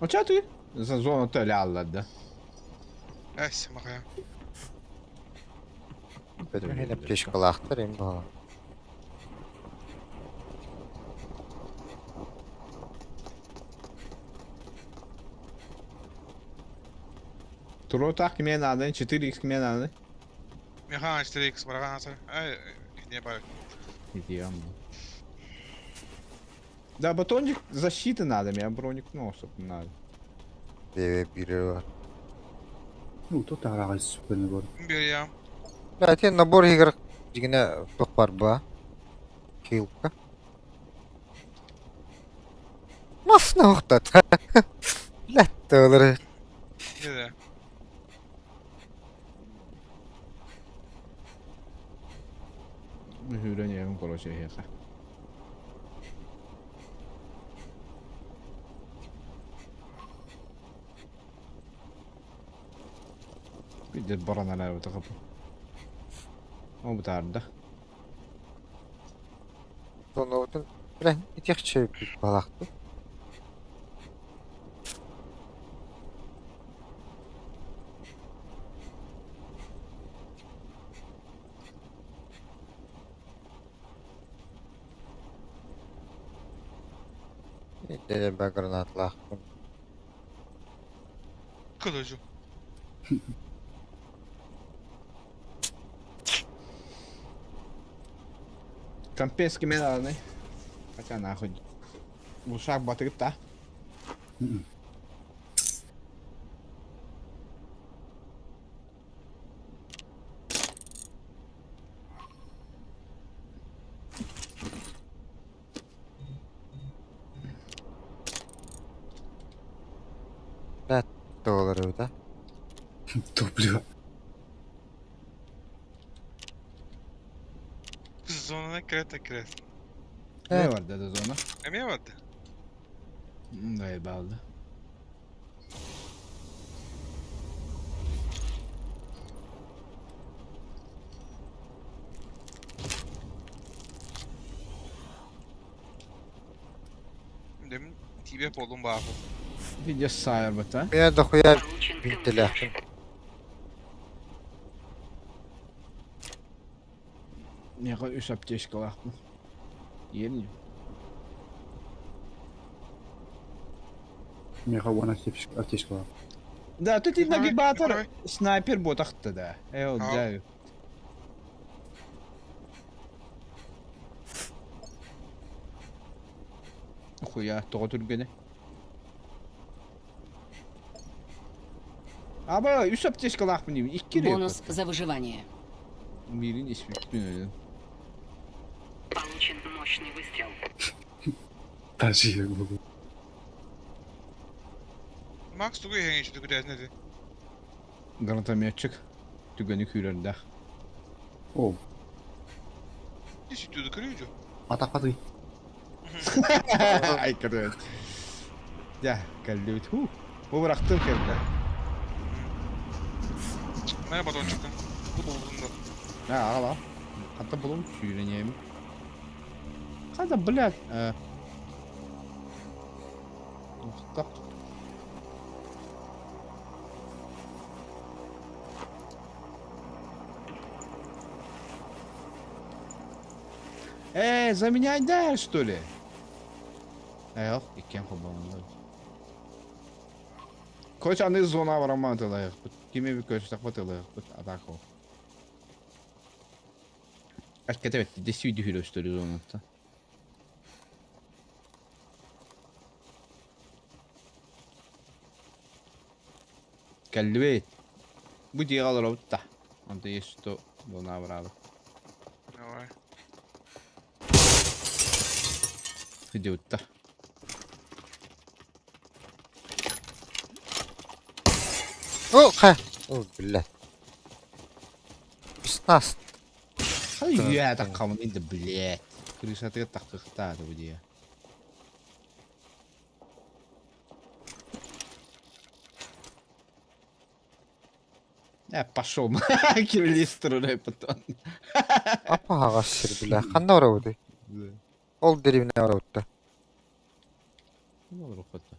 Speaker 9: O çatı. Sen zona öyle alladı.
Speaker 4: Neyse bakayım.
Speaker 1: Benim hep peşkalaktır hem bu.
Speaker 9: Turo tak kime nadın? 4x kime nadın?
Speaker 4: Mecha 4X, барага насар. Не бар.
Speaker 9: Идем. Да, батончик защиты надо, мне броник носов надо.
Speaker 1: Deve biri var.
Speaker 8: Ну, то тарагай süperini gör.
Speaker 4: Берем.
Speaker 1: Zaten nabor higr yine topar bu. Kilka. Mafna oktat. Latta olur.
Speaker 4: Где?
Speaker 9: Hüren yemin kolo şey yaka. Bir de baranalar var kapı. O bu tarafta.
Speaker 1: Sonra otun bilen itekçe bir balaktı. Dedim ben granatla.
Speaker 4: Kılıcım.
Speaker 9: Компенс кime надо? Хотя нахуй. Ушак батырып та.
Speaker 1: Latta olur orada.
Speaker 8: Topluyor.
Speaker 4: Zonuna kirete kiret.
Speaker 9: Ne var dedi zona?
Speaker 4: Emeye vardı.
Speaker 9: Gayet aldı.
Speaker 4: Demin TBF oldum bağlı.
Speaker 9: Video sayar bata.
Speaker 1: Bir de koyar
Speaker 3: Получен
Speaker 1: bir
Speaker 3: камуфляж.
Speaker 1: telefon.
Speaker 9: Ne kadar üç apteşka var mı? Yeni.
Speaker 8: Меха вон аптечка.
Speaker 9: Да, тут
Speaker 4: Давай,
Speaker 9: нагибатор
Speaker 4: давай.
Speaker 9: снайпер ботақты да. Вот,
Speaker 4: Ау.
Speaker 9: да. Хуя, тоғы түргені. Ama 3 apteşka var mı diyeyim? 2 kere
Speaker 3: Бонус за выживание.
Speaker 9: Birin ismi tutmuyor.
Speaker 3: Получен мощный выстрел.
Speaker 8: Taşı.
Speaker 4: Max tuğu hengi içi tuğu neydi?
Speaker 9: Granatometçik. Tügeni küylerinde.
Speaker 8: O.
Speaker 4: Hiç tuğu kırıyordu.
Speaker 8: Атакады.
Speaker 9: Ay kadar. Ya, geldi bit. Bu bıraktım kendine.
Speaker 4: Ne baton çıktın? Bu buldum da.
Speaker 9: Ha, ala. Hatta bulun küyleneyim. Kada, блядь. Так. Заменяй да, что ли? Yok, iken kullanıldı. Koç anı zona var ama atılıyor. Kimi bir koç takma atılıyor. Atak o. Hakikaten evet, desi video gösteriyor onu hatta. Kalbet. Bu diye alır o da. Anda yesto zona var abi.
Speaker 4: Давай.
Speaker 9: Gidiyor da.
Speaker 1: Oh ha. Oh billah. Biz nasıl?
Speaker 9: Hadi ya da kavun indi bilet. Крышатыга тахтыктады бу дия. Пошел. Кириллистр потом.
Speaker 1: Apa ağaçır bile. Kanda uğradı. Ol deribine uğradı.
Speaker 9: Ne olur o kadar.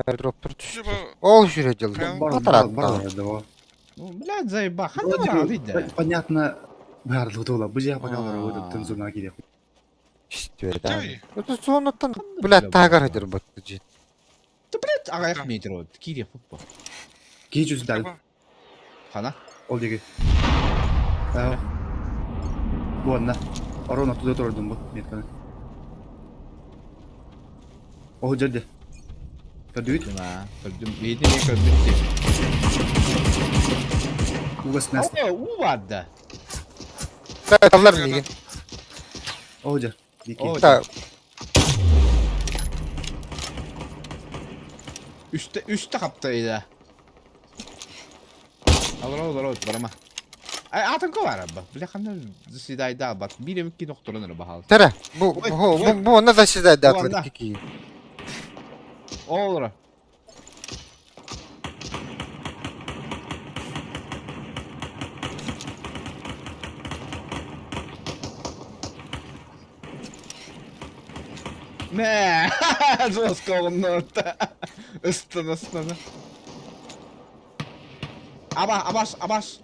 Speaker 1: Airdrop'tur düştü.
Speaker 4: Acaba
Speaker 1: Ol jüreceğiz.
Speaker 4: Бар,
Speaker 1: Katar attı.
Speaker 8: да.
Speaker 9: Ну, блядь, заебах.
Speaker 8: Вроде
Speaker 9: Она
Speaker 8: бы,
Speaker 9: надо,
Speaker 8: понятно, барлығы тола. Бұл жақ пока
Speaker 9: А.
Speaker 8: вот этот зона керек.
Speaker 1: İşte
Speaker 4: Tabii.
Speaker 1: öyle. Bu sonradan bile tagar hacer battı cin.
Speaker 9: блядь, ағаяқ метр от. Кире пуппа.
Speaker 8: Кей жүзі дәл.
Speaker 4: acaba
Speaker 9: Қана?
Speaker 8: Ол деге. Bu anla. Arona tuda oturdum bu metkana. O jadi. Kadüt.
Speaker 9: Cuma. Gördüm. Beyni ne gördüm ki?
Speaker 8: Bu bas nas.
Speaker 9: O vardı.
Speaker 1: Evet alır mı ilgin?
Speaker 8: O jar. Diki.
Speaker 9: O.
Speaker 1: Ta
Speaker 9: Üstte kaptaydı. Olur barama. Ay atın ko var abba. Bile kanlar sidayda bak. Bir emik ki noktalanır bahal.
Speaker 1: tere. Bu ona da size de
Speaker 9: Bu onda.
Speaker 1: atladık ki.
Speaker 9: Olur. Не, жестко он Ыстаны. Абаш.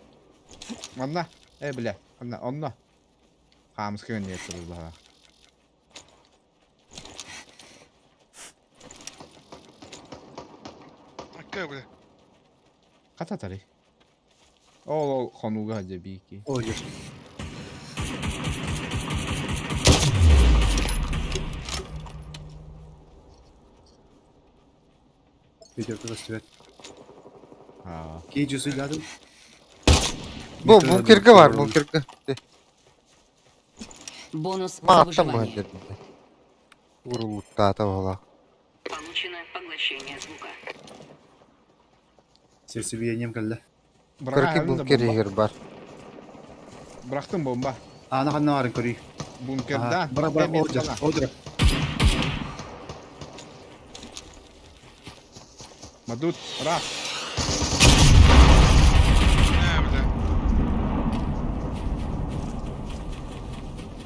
Speaker 9: Манна. Бля, онна. Хамыз көн не етті бұл баға.
Speaker 4: Akka bile.
Speaker 9: Қата тарай. Ол қонуға же бейки.
Speaker 8: O jar. Video kırıstı.
Speaker 9: Ha.
Speaker 8: Key жүзі дәл.
Speaker 1: Bu bunkirge var bunkirge.
Speaker 3: Бонус за
Speaker 1: Ma attım bu
Speaker 3: выживание.
Speaker 1: önderinde. Vuruluk dağıta valla.
Speaker 3: Получено поглощение звука.
Speaker 8: Sesi bir yenem geldi.
Speaker 1: Kırkı bunkir yer var.
Speaker 9: Bıraktım bomba.
Speaker 8: Ana kanna varın körüyü.
Speaker 9: Bunkerden.
Speaker 8: Bırak o jar. O jar.
Speaker 9: Madut, bırak.
Speaker 4: Ne bile.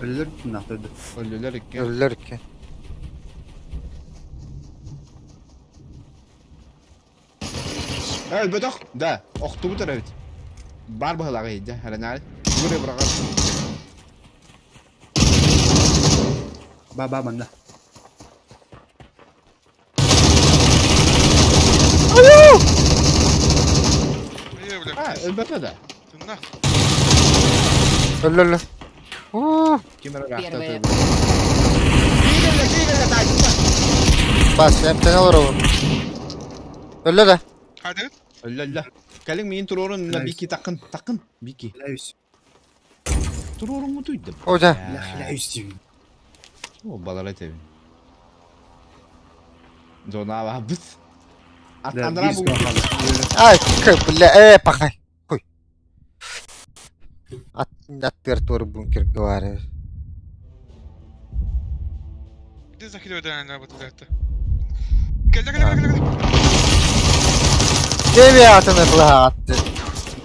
Speaker 8: Ölüler mi nahtırdı?
Speaker 9: Öldüler iki.
Speaker 1: Ölürler ki.
Speaker 9: Bödök. Da. Oktu bu tarafı. Bar bahalağı yedi. Hala nari. Buraya bırakar.
Speaker 8: Ba banda.
Speaker 4: Ne bile.
Speaker 9: Ha, elbette de.
Speaker 4: Tınla.
Speaker 1: Ölürler.
Speaker 9: Kimere rahat
Speaker 3: Первое.
Speaker 9: atıyor. Kigele takip.
Speaker 1: Bas hem sen alır oğlum. Öyle de.
Speaker 4: Hadi.
Speaker 9: Ölle. Kalın mıyın turorun
Speaker 8: Nice.
Speaker 9: biki takın. Biki.
Speaker 8: Laus.
Speaker 9: Turorun mu duydum?
Speaker 1: Hoca.
Speaker 8: Laus diyorum.
Speaker 9: O balara tevin. Zona var bıt.
Speaker 8: Bir
Speaker 9: Atlandıra bu.
Speaker 8: sıkıntı kaldı.
Speaker 1: Ay kıble pakay. Koy. At territory bunkirge var.
Speaker 4: Bir de zakil ödenenler batı hayatta. Gel.
Speaker 1: Devi atını kulağa attı.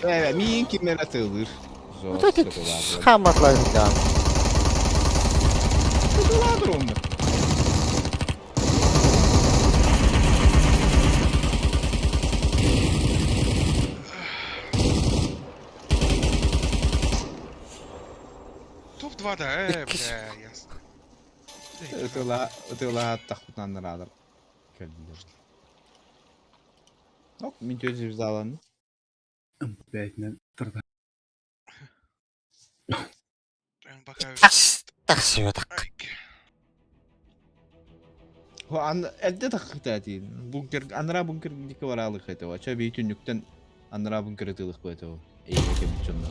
Speaker 9: Evet, min kimere tığılır. Zor.
Speaker 1: Bu da hamaklar ya.
Speaker 9: Sıkıladır onda.
Speaker 4: Топ 2 да, бля, ясно.
Speaker 9: Ötüla takıtanlar alır. Köylüler. Hop, min gözü alanı.
Speaker 8: Belki tırda.
Speaker 4: Ben bakayım.
Speaker 1: Tak seviyorduk.
Speaker 4: Ay,
Speaker 9: Ho elde takık değil. Bunker, anlara bunker dike var alık ete var. Çabi tünlükten anlara bunker etılık bu ete var. İyi ki bu çöndü.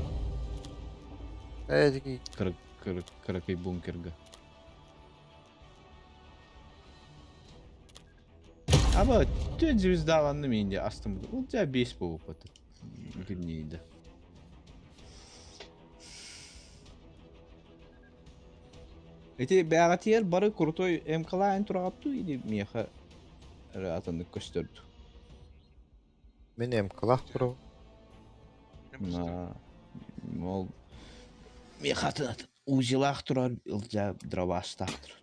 Speaker 1: Evet.
Speaker 9: Kırık bunkerga. Ama gözümüz davanlı mı indi astım bu. O da 5 bu patı. Gülneydi. Эти бәғатиер бары крутой эмкалайын тұрағапты, иди меха атанды көстөрдü.
Speaker 1: Мен кылах туру.
Speaker 9: Ол мехатын узилах тұрар, илжа дровастах тұрар.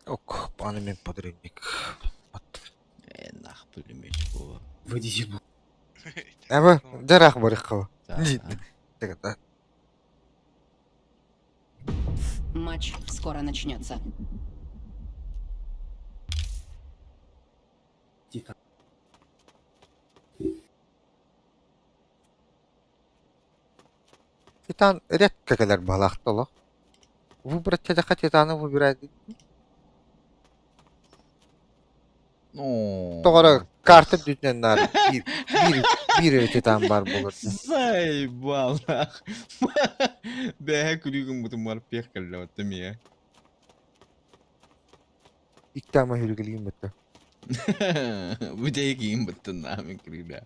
Speaker 1: Ок, баны мен подрывник.
Speaker 9: Нах пулемет bu.
Speaker 8: Выйдите,
Speaker 1: Эбе, жарах барыхы.
Speaker 9: Да.
Speaker 3: Матч скоро начнется.
Speaker 1: Титан редко келер балактылык. Выбрать тедака титаны выбирать. Тогора карты дүтненнар. Bir титан бар болот.
Speaker 9: Заебалах. Бәһә күлігін бұтым барып пек кәлі өттім я.
Speaker 1: İktama hülgülüyüm bitti.
Speaker 9: Бұдай кейін бұттын намын күлігді.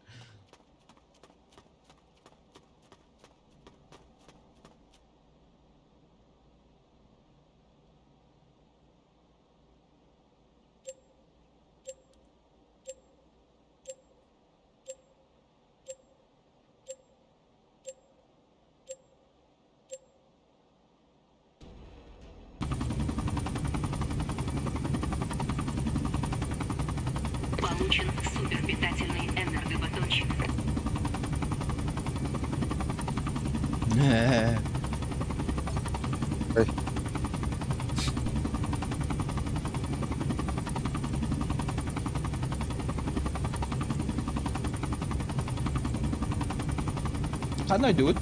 Speaker 3: Получен суперпитательный энергобатончик.
Speaker 9: Қандай дөт?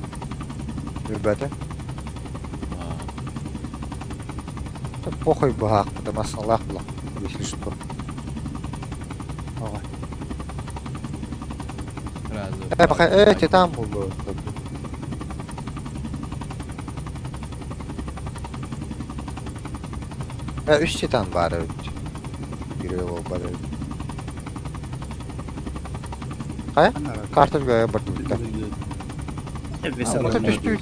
Speaker 1: Ребята. Да похуй бах, потому что лахло, если что. Ага. Пока титан был. Üç titan var evet. Biri o var evet. Kaya? Kartı göğe bakın bir tane. Orta düştü.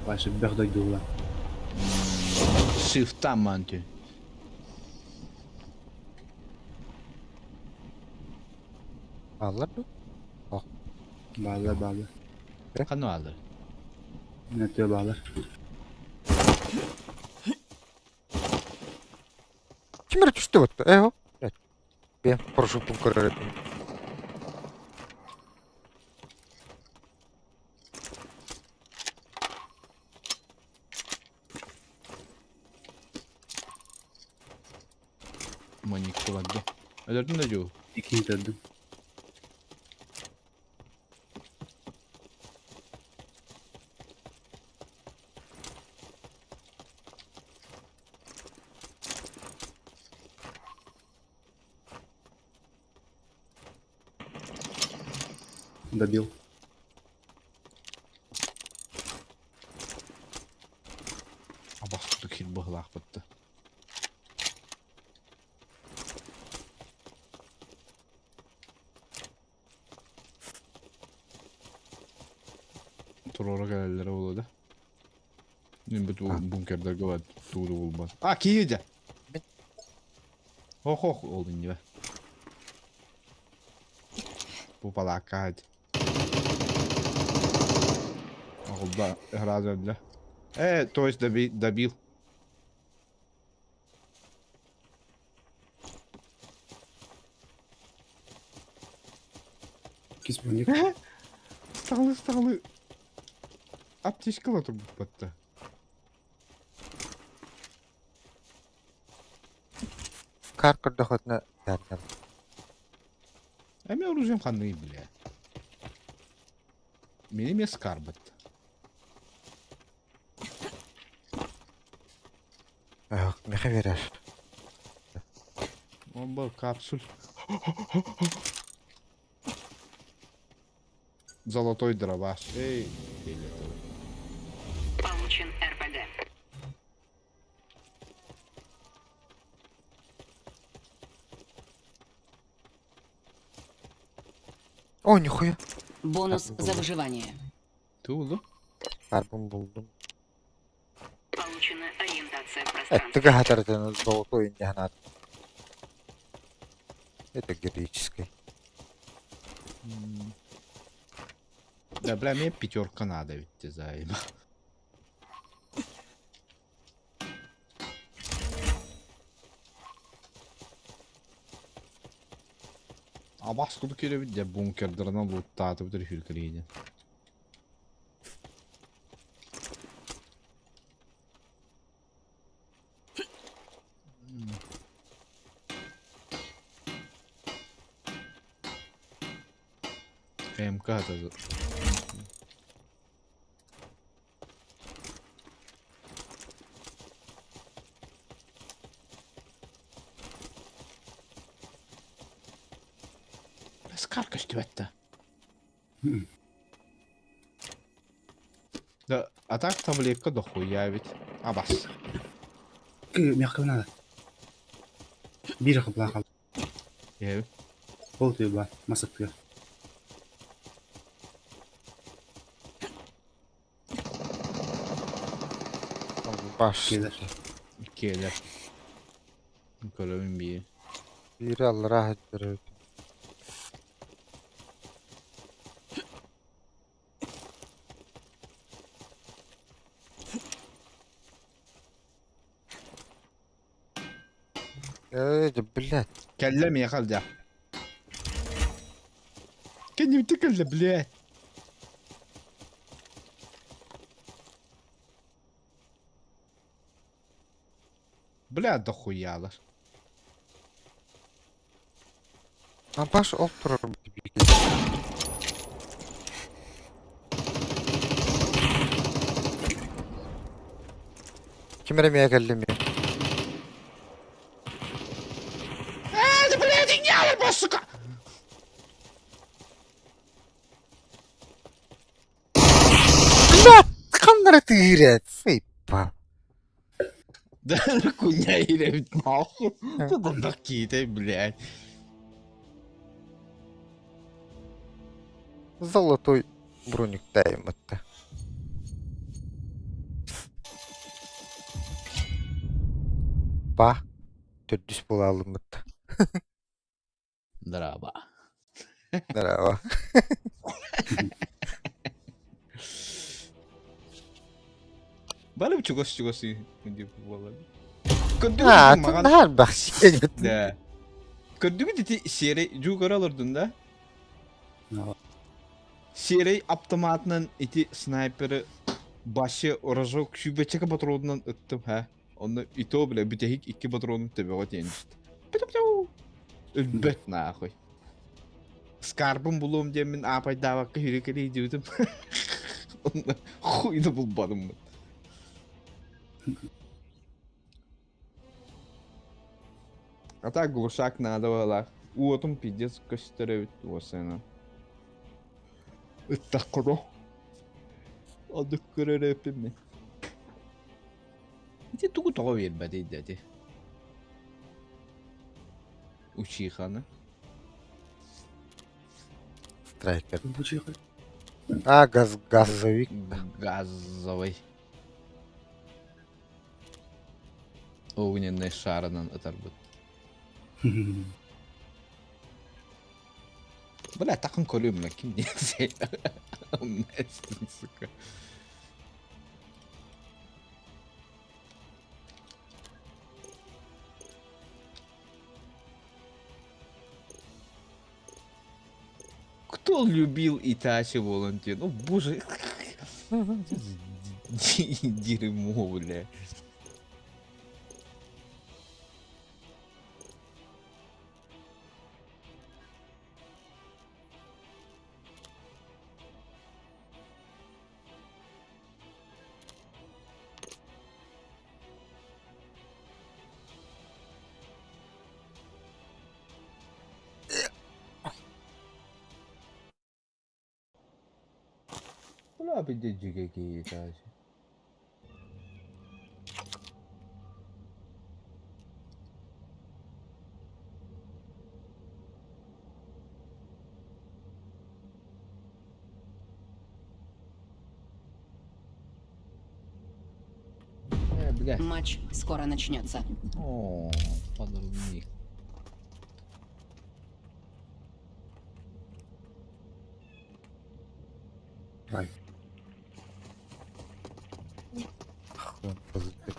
Speaker 8: Başı bəhdə yolla.
Speaker 9: Shift-там манты.
Speaker 1: Alır mı?
Speaker 8: Bağlı.
Speaker 9: Қаны алыр?
Speaker 8: Nətiyə bağlar.
Speaker 1: Kim düştü bu? Evo. Evet. Ben прошу конкурент.
Speaker 9: Маник куладды. Öldürdün de Joe.
Speaker 8: İkinci dördüm. Добил.
Speaker 9: Абақты кел бұғылақ бұтты. Turora gelelere oladı. Nin bu bunkerdarga var. Tuğdu olmaz. Aa kiydi. Hoh oldun gibi. Bu palaka hadi. Oldu. İhraz öldü. То есть добил.
Speaker 8: Кисмоник.
Speaker 9: Сталы. Аптечкала тут battı.
Speaker 1: Kar kırdıklarına derler.
Speaker 9: Әме оружием қандай, бля. Benim ya скарбат.
Speaker 1: Yok, ne verir?
Speaker 9: Он был капсуль. Золотой дробаш. Эй, фиолетовый.
Speaker 3: Получен РПГ.
Speaker 1: О, нихуя.
Speaker 3: Бонус
Speaker 1: Так,
Speaker 3: за
Speaker 1: было.
Speaker 3: выживание.
Speaker 9: Тулу.
Speaker 1: Карбон buldum.
Speaker 3: Получена ориентация в
Speaker 1: Evet,
Speaker 3: пространстве.
Speaker 1: tıga hatardığınız doğru oyun yani. Это героический.
Speaker 9: Да, бля, мне пятерка надо ведь, ты заебал. А баскуду келебит же бункердеринен луттаатып бир хүркелейди. ХМК это... Скарка что это? Да, а так таблетка дохуя ведь. А бас.
Speaker 8: Мягко надо. Бирха плаха.
Speaker 9: Я
Speaker 8: Пол ты ба. Масатка.
Speaker 1: Baş.
Speaker 8: Gelir.
Speaker 9: келер. Көрөмүн бии.
Speaker 1: Biri Allah rahat verir. Блядь.
Speaker 9: Келлем яхал да. Кенни тикелле, блядь. Бля, дохуялар.
Speaker 1: Ha baş oturur gibi. Kim aramaya geldim ya?
Speaker 9: Hadi блядь, гениально, босс, сука!
Speaker 1: Камера тырят, фейпа.
Speaker 9: Да, хуйня или нахуй. Тут он какие-то, блядь.
Speaker 1: Золотой броник даем это. Ба. 400 pul aldım это.
Speaker 9: Дрова.
Speaker 1: Здорово.
Speaker 9: Бали чугас деп болады.
Speaker 1: Ha, tınlar bak şey.
Speaker 9: Да. Көрдүгү дити серый жугаралырдын да. Серый автоматынан ити снайпері башы оражок шүбечеке патронунан ыттым, ха. Оны ито биле бүтехик 2 патронун тебеге теништи. Өлбөт нахуй. Скарбым булуум деп мен апайдабакка хүрекелей дебитим. Оны хуйды булбадым. А так глушак надо было. Уотом пиздец костеревит осена. Это кро. Адык көрөрөпүм мен. Ити тугу тоо бербеди деди. Учиханы.
Speaker 1: Страйкер. А, газовик.
Speaker 9: Газовый. Огненный шарынан оторбыт. Бля, такын көрөм мен ким десе. Уместен, сука. Кто любил Итачи волонтер? Ну, боже. Дерьмо, бля. Бля, бедеджи какие Итачи. Бля.
Speaker 3: Матч скоро начнется.
Speaker 9: О, подрывник.
Speaker 8: Ай.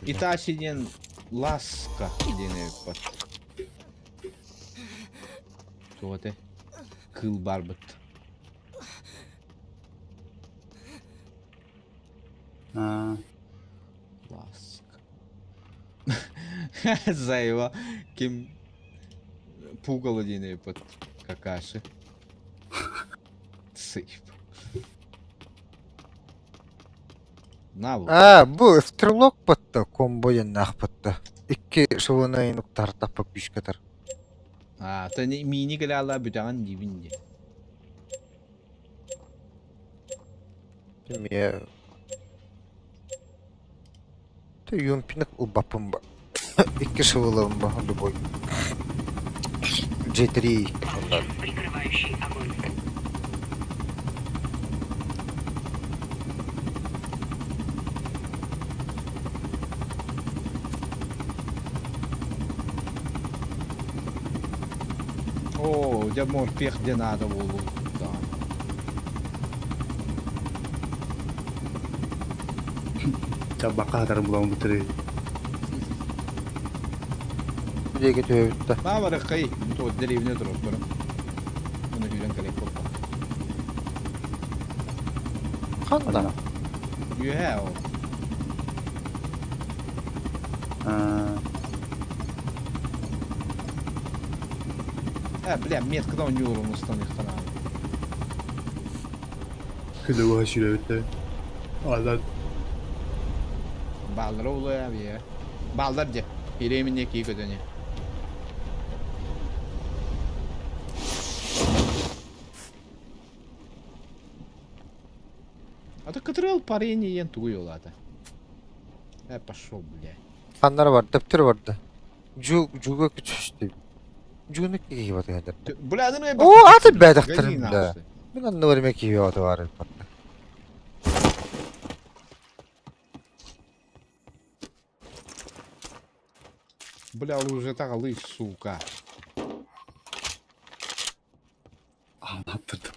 Speaker 9: Итачиден ласка дене бат. Соғате. Кыл бар бат. Ласка. Зайва. Ким пугало дене бат. Какаши. Сейф. Набу.
Speaker 1: Бу стрелок бутта, комбоен нах бутта. Икки шылына инуктар таппак бишкатар.
Speaker 9: Та мини калала бүтаган дибинде.
Speaker 1: Тимия. Ты юмпинак убапым ба. Икки шылылым ба, любой. J3.
Speaker 3: Получен прикрывающий огонь.
Speaker 9: О, я мор пех где надо было. Да.
Speaker 8: Бака атар булам бутыры.
Speaker 1: Деге төбүттө.
Speaker 9: Мамара кай, то деревня дроп бара. Оны үйрен керек болду.
Speaker 1: Канда.
Speaker 9: Юэ, о. Бля, меткадан юрум устаныктан алып.
Speaker 8: Күдө башыра өттө. Алдан
Speaker 9: Балдар олай abi ya. Balдар de. Hiremin ne ki kötüne. А ты катрал парень ен туюлады. Пошел, бля.
Speaker 1: Кандар бар, дөптөр барды. Жуга күчүштү. Жугуны кийип атыгандыр.
Speaker 9: Бля, да ну
Speaker 1: О, аты бәдәктірім бля. Мен анны көрмек кийип аты бар.
Speaker 9: Бля, уже так лыж, сука.
Speaker 8: Anlattırdım.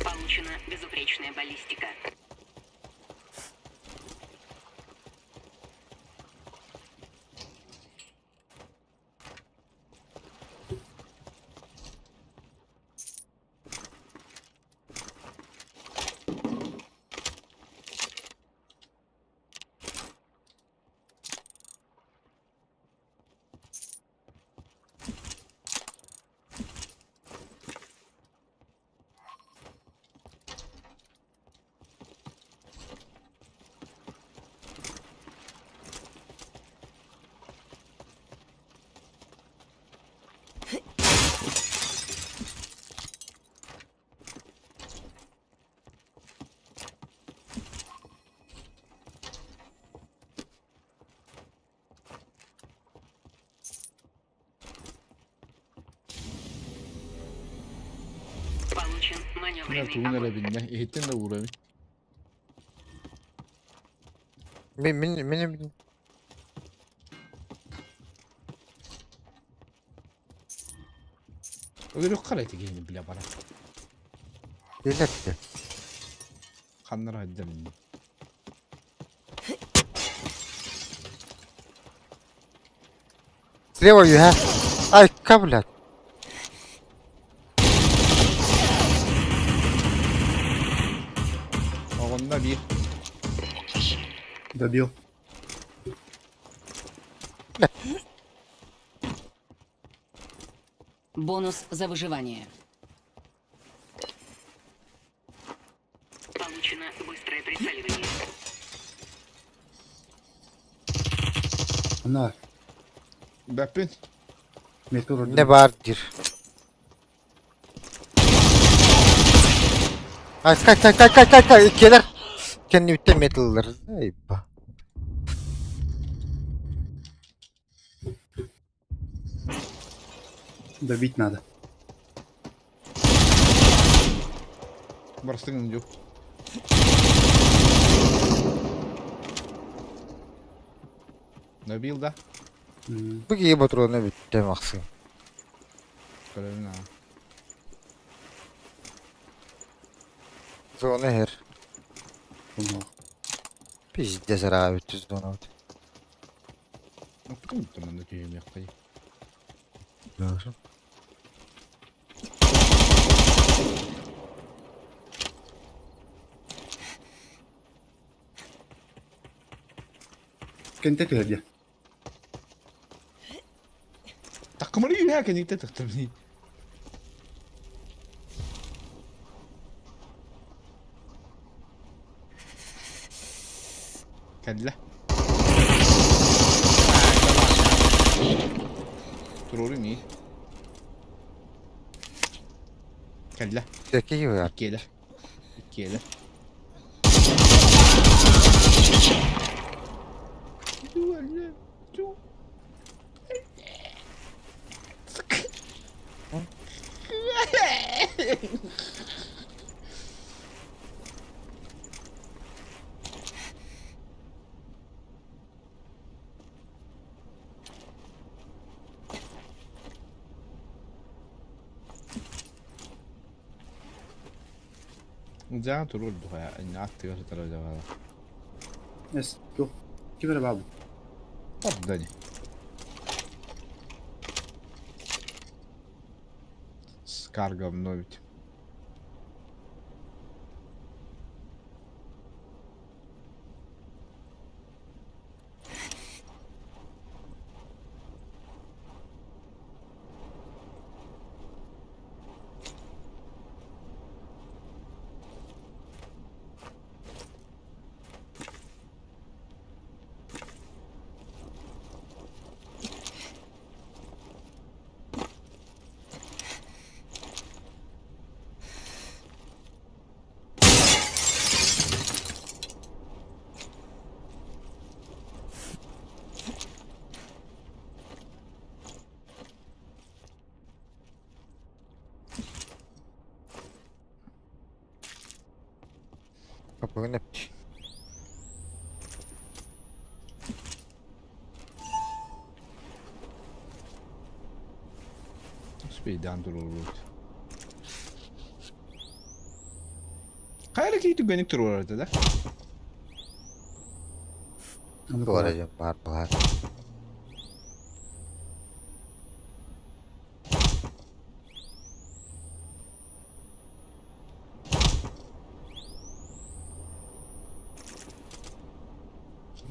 Speaker 3: Получена безупречная баллистика. Получен
Speaker 9: Bunlar
Speaker 3: маневренный
Speaker 9: tuğun
Speaker 3: огонь.
Speaker 9: arabinde. Ehitten de uğrayın.
Speaker 1: Benim
Speaker 9: Öyle karaydı giyini bile bana.
Speaker 1: Delirtti.
Speaker 9: Kanlar hadi.
Speaker 1: Слева я. Ай, блядь.
Speaker 9: Onda bir.
Speaker 8: Добил.
Speaker 3: Бонус за выживание. Получено быстрое прицеливание.
Speaker 8: Ana.
Speaker 9: Bepin.
Speaker 8: Meteor orada.
Speaker 1: Ne vardır? Ay kay. İkiler. Kendi bitti metallar. Ay ba.
Speaker 8: Добить надо.
Speaker 9: Барстыгын жоқ. Добил, да?
Speaker 1: Bu iyi patronu bitti maksim.
Speaker 9: Көрөбүн ага.
Speaker 1: Zona her.
Speaker 8: Понял.
Speaker 1: Пиздец ara bitti zona.
Speaker 9: Кім тұрмында түйемек қой.
Speaker 1: Lazım.
Speaker 8: كنت تهدي.
Speaker 9: Takımını yürüyen kendikte tıktım. Kendile. Trollüm iyi. Kendile.
Speaker 1: Zeki gibi ya.
Speaker 9: İki ele. İki ele. Jangan turun tuh kayak ini aktif setelah jalan.
Speaker 8: Yes. Go. Give it a bubble.
Speaker 9: Apa nih? Скарга обновить.
Speaker 1: Kapı ne piç.
Speaker 9: Speed'den durulur. Kayra ki gönük durur orada da.
Speaker 1: Doğrayacağım bahar bahar.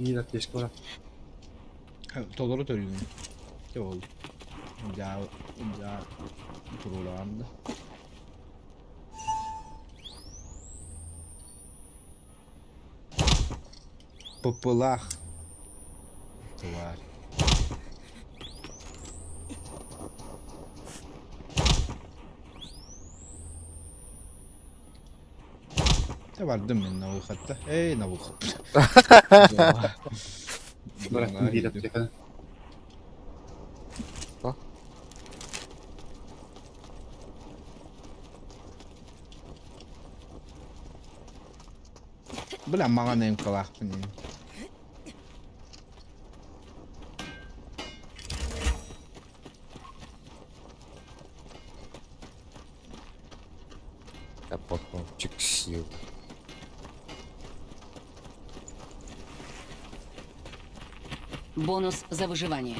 Speaker 8: İyi de keşke var.
Speaker 9: Todoro törüyor. Ne oldu? Ya durulanda. Populak. Tuvar. Vardım ben navu hatta. Navu.
Speaker 8: Bıraktım bir de telefonu.
Speaker 9: Bilen bana neyim kalak benim.
Speaker 1: Я потом чиксил.
Speaker 3: Бонус за выживание.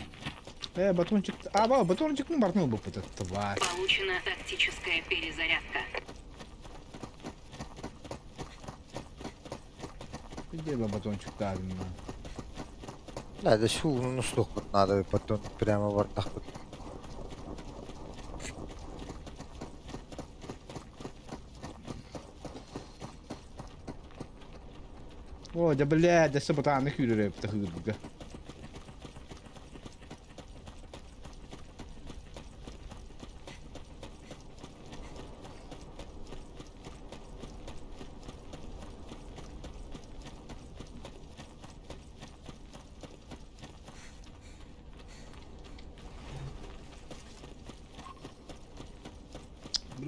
Speaker 9: Батончик. Батончик, ну, бортнул бы этот тварь.
Speaker 3: Получена тактическая перезарядка.
Speaker 9: Где бы батончик дали мне?
Speaker 1: Надо шум, ну что, вот надо потом прямо в артах.
Speaker 9: О, да блядь, да саботаны хюререп, да хюрга.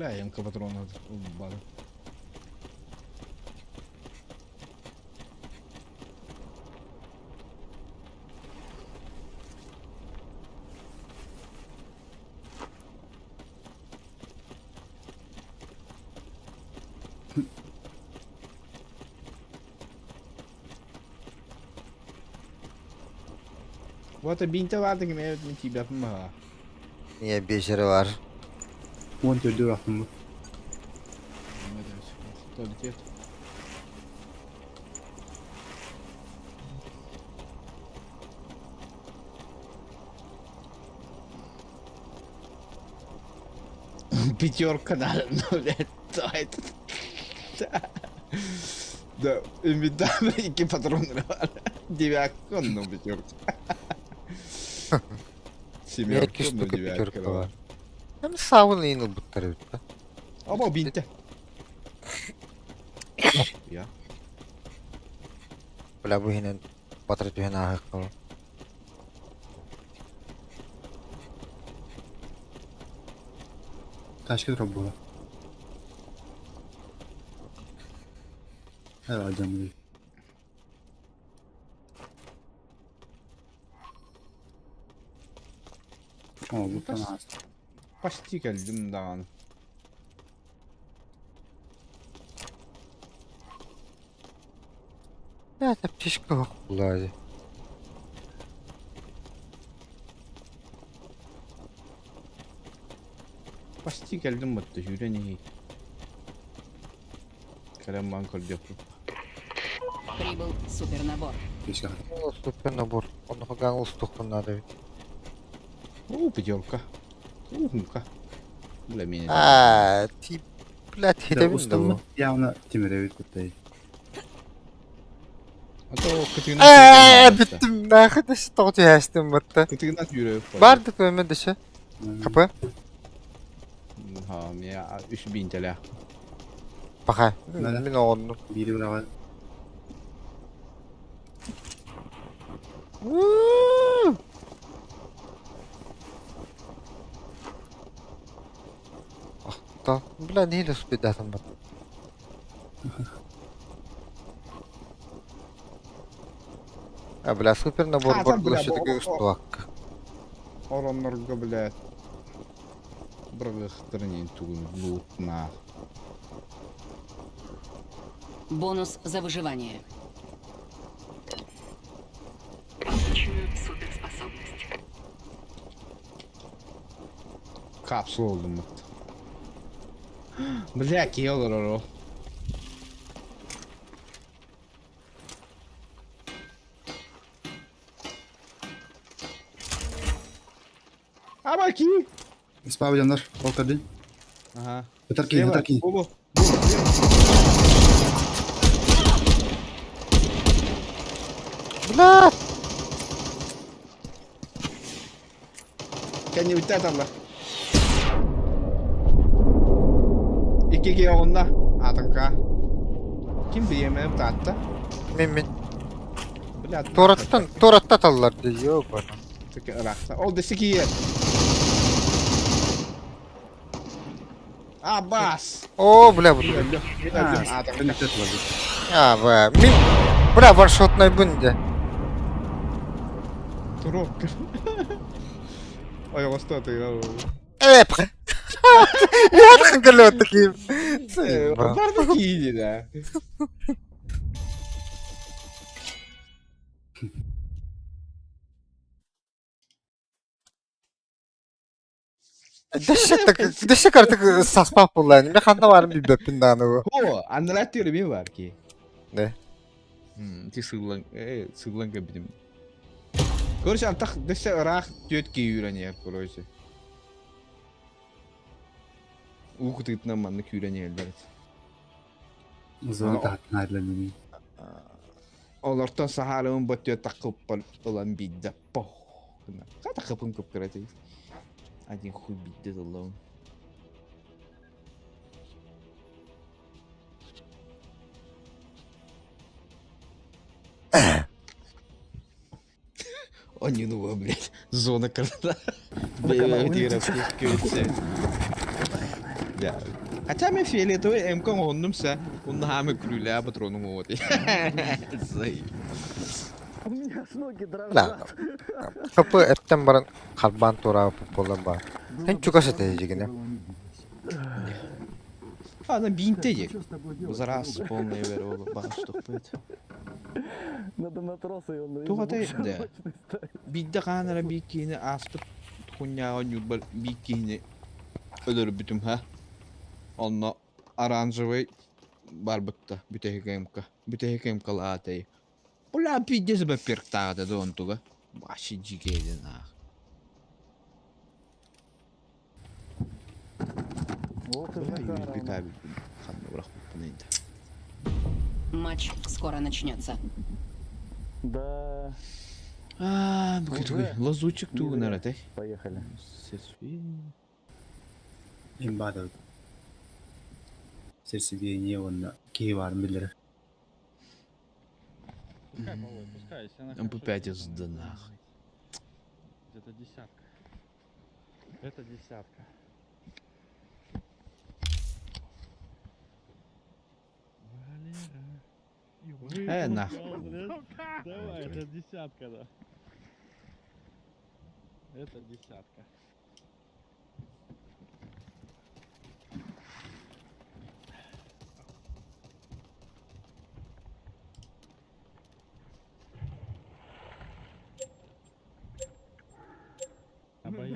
Speaker 9: Бля, ямка патронов бада. Вот и бинта vardı ki evet mi tip yapma.
Speaker 1: Niye beceri var?
Speaker 8: 14'de baktım bu.
Speaker 9: Ne demek? Tuvalet. Пятерка надо, ну, блядь, это. Да, инвентарь и патроны. Девятка, ну, пятерка.
Speaker 1: Niye iki
Speaker 9: Семерка, ну,
Speaker 1: штуки пятерка var?
Speaker 9: девятка.
Speaker 1: Hem sağın iyi nubutları bitti.
Speaker 9: Ama binte. Ya.
Speaker 1: Bля, bu yine batırıcı yine ahık kala.
Speaker 8: Taşkı drop bu. Herhalde canım değil. О, bu tamam.
Speaker 9: Почти geldim daha.
Speaker 1: Ya da pişka hok bulaydı.
Speaker 9: Почти geldim battı. Yürü ne? Kalem bankol yapıyor.
Speaker 3: Прибыл супернабор.
Speaker 8: Keşke.
Speaker 1: O süper nabor. Onu hagan ustukun надо.
Speaker 9: О, пятерка. Ухумка. Бля, меня.
Speaker 1: Aaa, tip... Bля,
Speaker 8: Bir de
Speaker 1: hidemin de
Speaker 8: usta
Speaker 1: bu.
Speaker 8: bu. Явно Timur'e kutlayı.
Speaker 9: А то кытыгынан
Speaker 1: Bittim. Ne kadar stoğcu yaştım battı.
Speaker 9: Кытыгынан yürüyor.
Speaker 1: Vardı önüme dışı. Kapı.
Speaker 9: Ha, ya 3000 TL.
Speaker 1: Bakay.
Speaker 8: Nerede?
Speaker 1: Min oğlum.
Speaker 8: Biri bırak.
Speaker 1: Da. Bля, neyle süpedatım battı. А, бля, супер набор
Speaker 9: А, там, бля,
Speaker 1: борглощитыгы устуак.
Speaker 9: Ороннорго, блядь. Брагыхтырнен тугун лутна.
Speaker 3: Бонус за выживание. Получена суперспособность.
Speaker 9: Kapsül oldum bak. Bля, iyi olur o. Ama ki.
Speaker 8: İspav canlar. Ol kadın.
Speaker 9: Aha.
Speaker 8: Yeter ki, yeter ki.
Speaker 9: Bu.
Speaker 1: Бля!
Speaker 9: Kendi bitti adamlar. 2 onda. Атанка. Kim diyemem tatta?
Speaker 1: Min.
Speaker 9: Bля.
Speaker 1: Torattan atallar diyor bana.
Speaker 9: Tıkı Irak'ta. Oldu sikiye. Abbas.
Speaker 1: Oo, bля, bu.
Speaker 9: Öldü.
Speaker 8: Ha,
Speaker 9: Атанка.
Speaker 8: ben de var.
Speaker 1: Ya bля, min. Bля, ваншотной бунде.
Speaker 9: Турок. Ой, во что ты?
Speaker 1: Эп. Я так галет таким.
Speaker 9: Бар такие, да.
Speaker 1: Dışık artık saspap bulan. Ne kanda var mı bir bepindan o?
Speaker 9: О, anlatıyor bir var ki.
Speaker 1: Ne?
Speaker 9: Ти сыглан кабидим. Короче, антах десе Irak тетки үйренер, короче. Укутытна манны үйренерлер.
Speaker 8: Zaman tahtın ayrılanını.
Speaker 9: Олортон сахалын бөтө такып olan бидде по. Ката кыпын кып керете. Один хуй бидде долон. Они ну, блядь, зона когда. Блядь, тигра кучкается. Ya. Хотя мен фиолетовый эмкон оннумса, онны хамы күрүлә патроным вот. Зай.
Speaker 7: У меня аж ноги
Speaker 1: La,
Speaker 7: дрожат.
Speaker 1: kapı etten baran kalban tora popolan ba. Sen çukası teyjigine.
Speaker 9: Ана бинтеек. Зараз полный верол баштык.
Speaker 7: Надо матроса, и он
Speaker 9: Тугатай, да.
Speaker 7: мощный ставит.
Speaker 9: Бидде канара биккини аспыт хуняга юбал биккини ölür бүтүм ха. Онно оранжевый барбытта бүтехекемка лаатай. Ула биддеси бе перктагда донтуга. Башы жигеден ах.
Speaker 7: Вот и
Speaker 9: Ула
Speaker 7: Захарова.
Speaker 9: юбика ханна урах бутунайда.
Speaker 3: Матч скоро начнется.
Speaker 7: Да,
Speaker 9: Букетугай лазучик тугунара тай.
Speaker 7: поехали.
Speaker 8: İmbada. Sesi bir niye onunla ki var mı bilir.
Speaker 6: Пускай, Володь, пускай, если она
Speaker 9: МП5
Speaker 6: хорошо
Speaker 9: из
Speaker 6: сделана,
Speaker 9: Донах.
Speaker 6: где-то десятка. Это десятка. Валера.
Speaker 9: Нах.
Speaker 6: Давай, это десятка, да. Это десятка.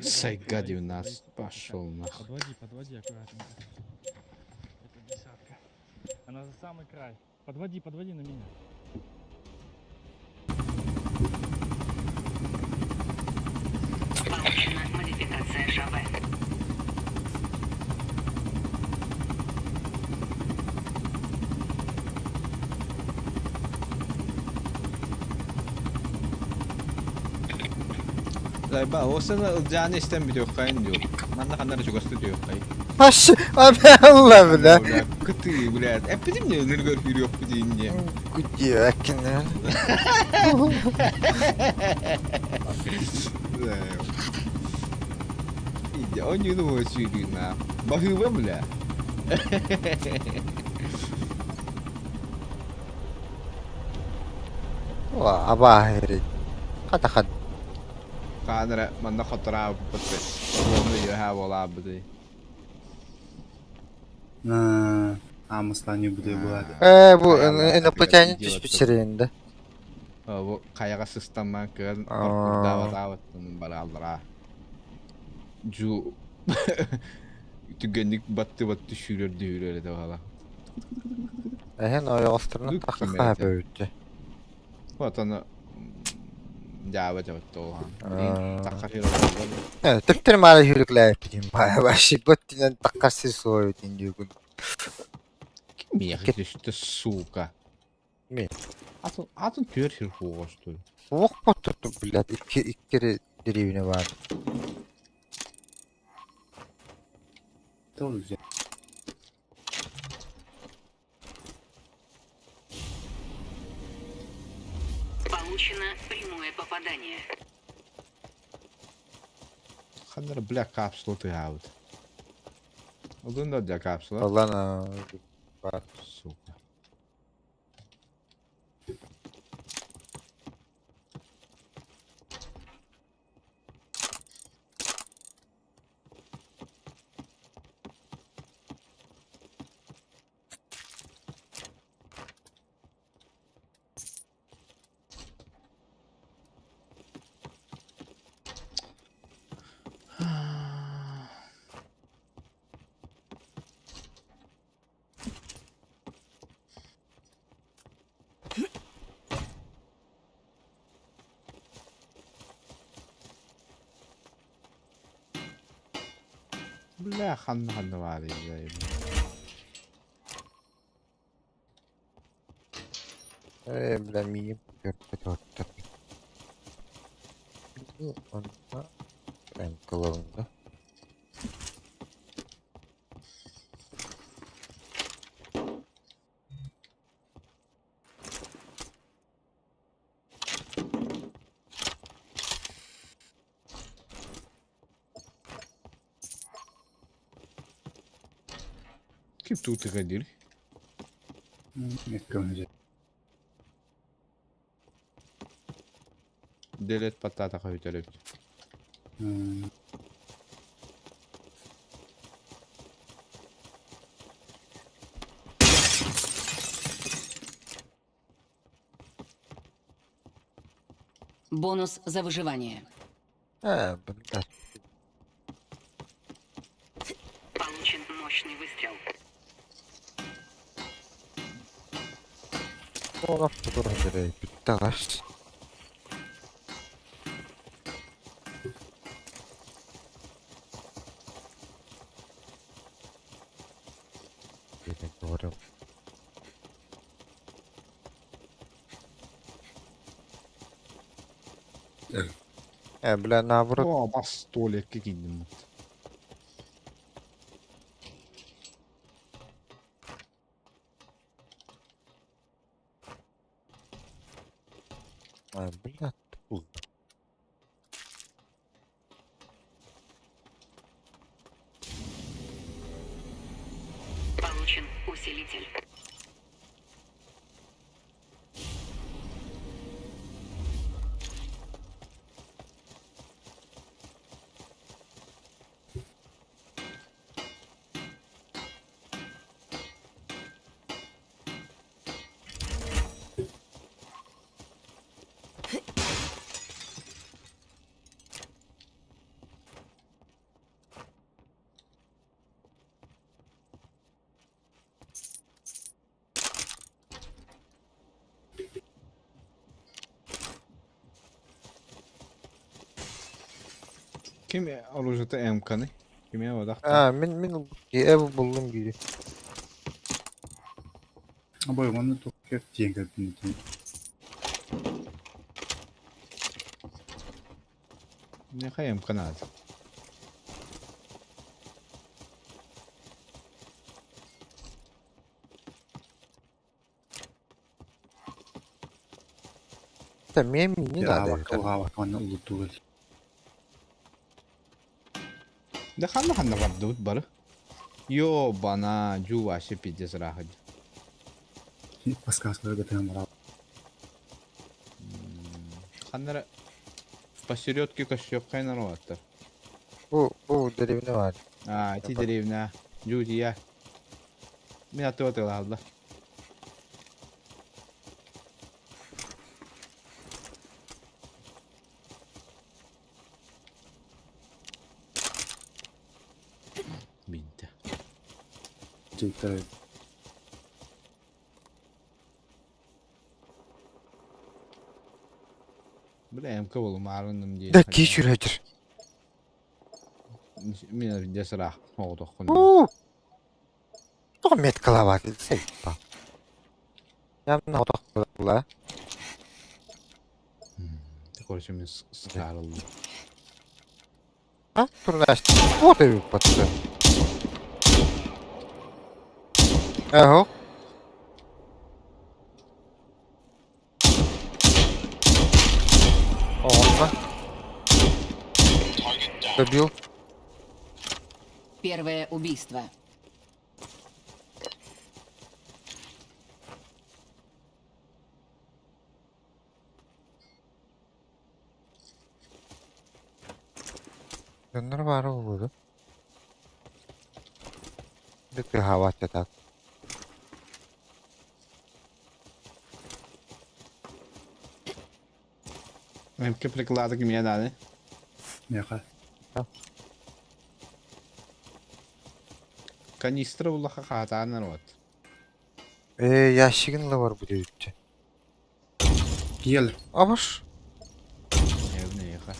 Speaker 9: Сайгади у нас пошел нах.
Speaker 6: Подводи аккуратненько. Это десятка. Она за самый край. Подводи на меня.
Speaker 3: Получена модификация ШВ.
Speaker 9: Зайба, осана ылжааны истен битиyor kayın diyor. Manna kanları çok astı diyor kayın.
Speaker 1: Baş, abi Allah bile.
Speaker 9: Kıtı, блядь. Epidim ne nırgır hür yok bu deyince.
Speaker 1: Gidiyor akine.
Speaker 9: İyice oyunu mu söylüyorsun ha? Bakıyor mu la?
Speaker 1: Vah, abahiri. Kata.
Speaker 9: Kanara manna khatara bitti. Onu ya ha wala bitti.
Speaker 8: Na, amaslan ne bude bu hadi.
Speaker 1: Bu iнопланетянин диспетчерinde.
Speaker 9: Bu kayaga sistemman kıran
Speaker 1: Aa.
Speaker 9: korkup davat balallara. Ju tügenlik battı şürür de valla.
Speaker 1: Ehen o yolstırını
Speaker 9: Lük
Speaker 1: takı
Speaker 9: kimeti.
Speaker 1: kahve öğüttü.
Speaker 9: Vatanı Java to
Speaker 1: Aa.
Speaker 9: Takar
Speaker 1: Evet, tüptür mali hürükler yapayım. Baya başı bottinen takarsız soyu dinliyorum.
Speaker 9: Kim yakıştı suka.
Speaker 1: Mi?
Speaker 9: Atın tür hür hoştu.
Speaker 1: Soğuk patırdım bilet. İki kere derivine var.
Speaker 8: Doğru güzel.
Speaker 3: Получено прямое попадание.
Speaker 9: Kanlara black kapsulu tıyavut. Odun da black kapsulu.
Speaker 1: Allah'ına var.
Speaker 9: Suka. Bля, ханна var ya.
Speaker 1: Bilmeyeyim. Dörtte. Onda en kılavunda.
Speaker 9: Kim tuttu kadir?
Speaker 8: Ekkömüze.
Speaker 9: Delet patata koyup.
Speaker 3: Бонус за выживание.
Speaker 1: Блядь.
Speaker 3: Получен мощный выстрел.
Speaker 1: Ona fırlatırayım. Bitti kaç. Yine doğru. Bля, наоборот.
Speaker 9: О, бас туалетке кийдим.
Speaker 1: Бля, тупо.
Speaker 3: Получен усилитель.
Speaker 9: Kim olacakta emkanı? Kime odak?
Speaker 1: Min ev buldum gibi.
Speaker 8: Абой, он тут как тенга.
Speaker 9: Ne kadar emkan adı?
Speaker 1: Sen miyemi
Speaker 8: Я
Speaker 1: da
Speaker 8: вакал он улутугал.
Speaker 9: Dakhan var dut barı. Yo bana cuvaşı piddes rahad.
Speaker 8: Подсказка готовим раб.
Speaker 9: Kanlara посередке кошёк кайнар ватты.
Speaker 1: Bu derevine var.
Speaker 9: Ти деревня. Жудия. Меня то ладно. Бинте.
Speaker 8: Чей-то
Speaker 9: Бля, эмка болу маарынным дейін.
Speaker 1: Da geçiredir.
Speaker 9: Мен видес рах. Оғдық күн.
Speaker 1: Çok met kalavat edilse. Yanına odaklı.
Speaker 9: Короче, мен скарылды.
Speaker 1: Ha? Turnaştı. Вот и выпадка. Ага. Ладно. Добил.
Speaker 3: Первое убийство.
Speaker 1: Döner var oldu. Bir hava çatak.
Speaker 9: Эмка приклады кеме дады.
Speaker 8: меха.
Speaker 9: Канистра улаха хатанар вот.
Speaker 1: Ящигинle var bu devletçe.
Speaker 8: Гел.
Speaker 1: Абаш.
Speaker 9: Evne yaha.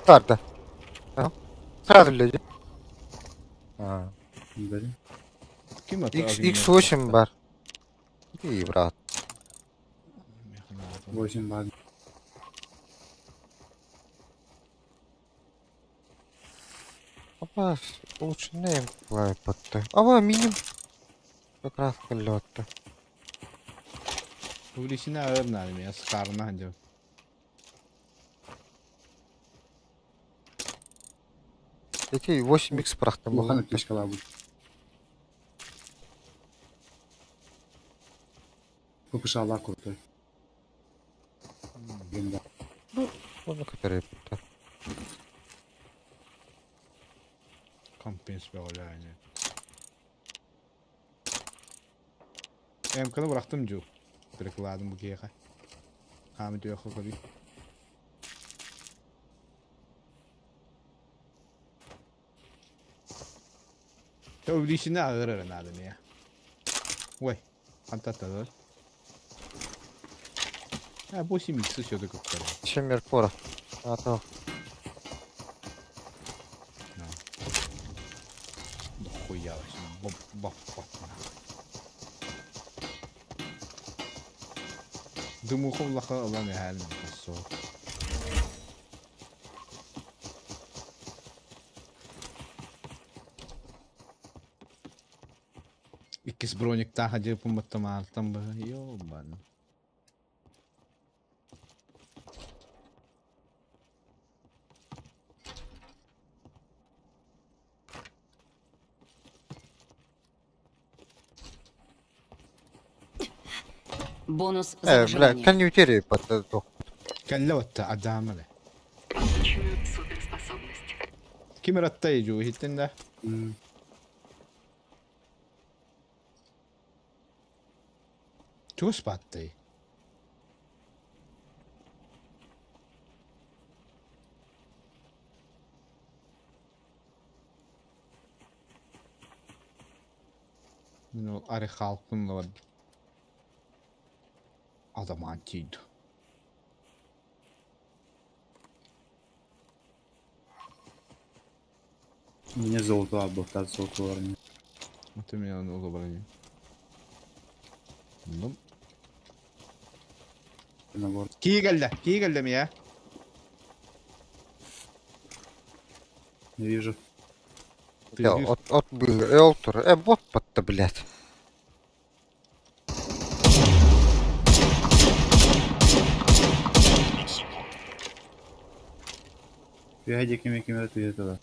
Speaker 1: Nerede? Tamam. Sadece. Ha.
Speaker 8: Бери.
Speaker 9: Kim atı?
Speaker 1: X8 var. İyi брат.
Speaker 8: 8 баз.
Speaker 1: Абаш, лучше не клайпать. Ава миним. Как раз колёта.
Speaker 9: Улисine ağır nalim ya. Skarına hadi.
Speaker 1: Эти 8х прахтым
Speaker 8: Улахан
Speaker 1: болду.
Speaker 8: аптечкалар бу. ППШ-лар крутой. Генда.
Speaker 1: Onu kadar yaptı.
Speaker 9: Компенс бәғыләне. Эмканы бырақтым жу. Бірікладым бұл кейға. Қамы дөйіқі көбей. Тәубілейшіні ағыр ұрын адым я. Ой, қантаттадыр. Бұл семейсі сөйді көптері.
Speaker 1: Чем Меркора. А то.
Speaker 9: Хуя вообще. Бап. Думаю, ховлаха алан яхалин кассо. Иккис броник таха жеп уматтамаалтан ба. Ёбан.
Speaker 3: Бонус за
Speaker 1: Бля,
Speaker 3: выживание.
Speaker 1: конъюнктиве поддох.
Speaker 9: Каллаватта адамале.
Speaker 3: Получена суперспособность.
Speaker 9: Кимераттай жу хиттенда. Чус паттай. Ну, ари халкын лад. Адамантид.
Speaker 8: Мне золото обохтат золото.
Speaker 9: Это меня улыбали. Ну.
Speaker 8: Набор.
Speaker 9: Кигалда меня.
Speaker 8: Не вижу.
Speaker 1: Ya от был Элтур. Вот под-то, блядь.
Speaker 8: Пиади кем ты этого.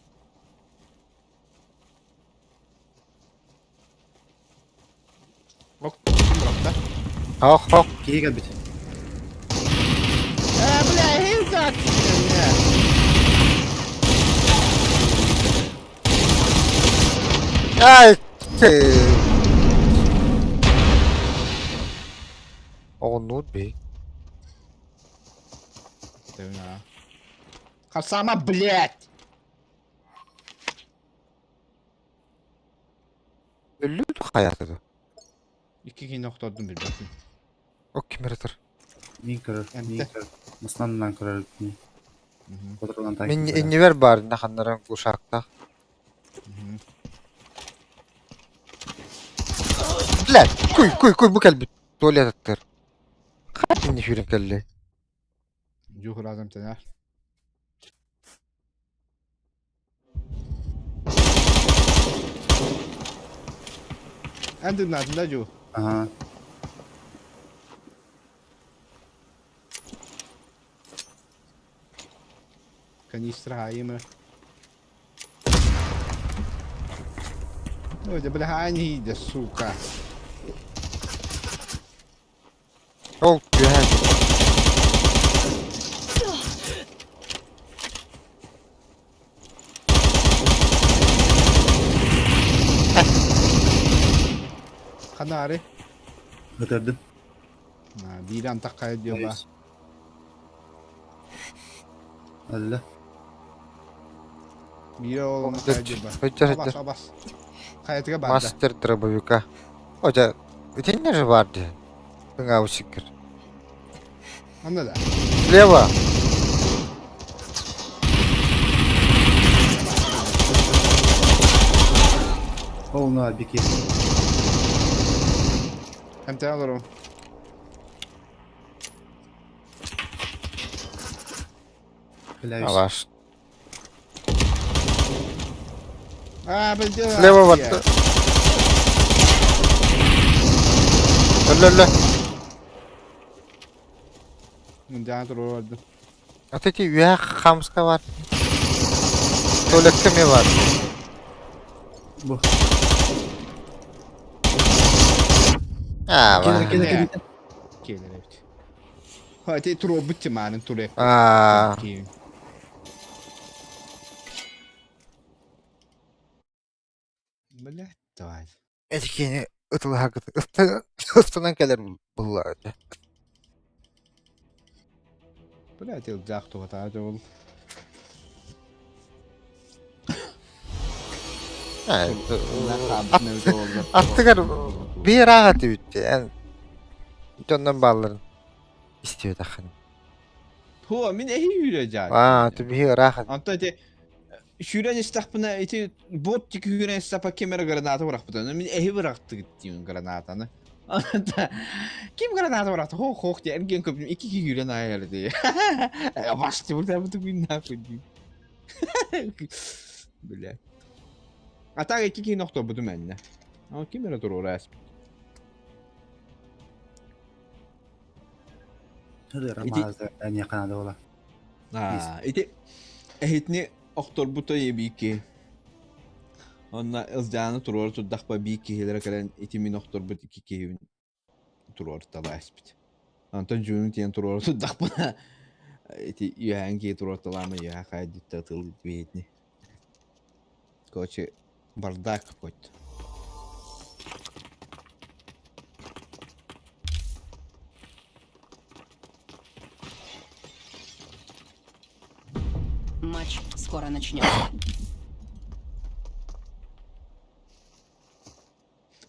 Speaker 9: Ок, братта.
Speaker 1: Ах.
Speaker 8: Кига бит.
Speaker 9: Бля, хилдак.
Speaker 1: Ай, ты. Он убей.
Speaker 9: Ты на. Хасама, блядь.
Speaker 1: Ölüydü hayatı.
Speaker 9: İki kişi nokta oldum bir bakayım.
Speaker 1: O kim yaratır?
Speaker 8: Никер.
Speaker 9: Энте.
Speaker 8: Маснан кырар. Патронан так.
Speaker 1: Мен не ver bari nahanların kuşakta. Lan kuy bu kelbi. Tuvalet attır. Kaç ne şirin kelli.
Speaker 9: Juh lazım tane. Endin altında Juh.
Speaker 8: Ага.
Speaker 9: Канистра има. Ой, да бля, не иди, сука.
Speaker 1: Ol güzel.
Speaker 9: Kanari.
Speaker 8: Ötürdüm.
Speaker 9: Bir an takaya diyor ba.
Speaker 8: Allah.
Speaker 9: Bir oğlum takaya diyor ba.
Speaker 1: Hıcır.
Speaker 9: Abas. Kayatıga banda.
Speaker 1: Мастер дробовика. Hoca, ötenin ne vardı? Bana şükür.
Speaker 9: Anladın.
Speaker 1: Слева.
Speaker 8: Olma biki.
Speaker 9: Hem de alırım.
Speaker 8: Klaus.
Speaker 1: Алаш.
Speaker 9: Ben de.
Speaker 1: Слева vardı. Öyle.
Speaker 9: Ben de alırım.
Speaker 1: Вот эти вверх хамска var. Tuvalette mi var?
Speaker 8: Bu.
Speaker 1: Ha var.
Speaker 9: Keler evet. Hadi turu bitti manen turu.
Speaker 1: Aa.
Speaker 9: Böyle давай.
Speaker 1: Etkini ıtılı hakıtı. Istınan kadar bullardı.
Speaker 9: Böyle değil dak tuva ta ol.
Speaker 1: Evet.
Speaker 9: Bunlar ne oldu?
Speaker 1: Attıkar bir rahatı bitti. Yani ondan balların istiyor da hanım.
Speaker 9: Hu min ehi yüreceğim.
Speaker 1: Aa, bir rahat.
Speaker 9: Anta de şüren istahbına eti bot tiki şüren istahpa kamera granata bırak bu min ehi bıraktı gittiğin granatanı. Anta kim granata bıraktı? Ho diye ergen köpüm iki şüren ayarı diye. Ya bastı burada bu gün ne yapayım? Böyle. Ata iki nokta bu dümenle. Ama kamera dur oraya.
Speaker 8: Hadi Ramazan en yakın adı ola.
Speaker 9: Ha, iti ehitni oktor buta yebi ki. Onna ızcanı turor tuddak ba bi ki hilere kalen iti min oktor but iki ki turor tala espit. Anta jun tien turor tuddak ba iti yuhan ki turor tala ma yuha kaydı tatıl bitni. Koçe bardak koç.
Speaker 3: Матч скоро начнется.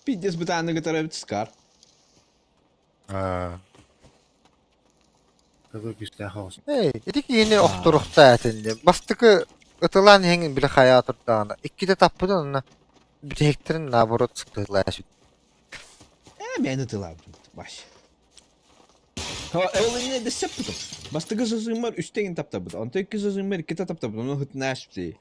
Speaker 9: Piddes betaalde het eruit skar.
Speaker 1: Aa.
Speaker 8: Tabii güçler olsun.
Speaker 1: Hey, dedik yine okturukta etindi. Bastıkı ıtılan hengin bile hayatır dağına. İki de tapıdan ona bir hektarın naborot sıktılar.
Speaker 9: Ben het aldım. Baş. Ha, eline de sepputum. Basta kızızım var üstten tapta bu. Anta kızızım var iki tapta bu. Onu hıt naşpti.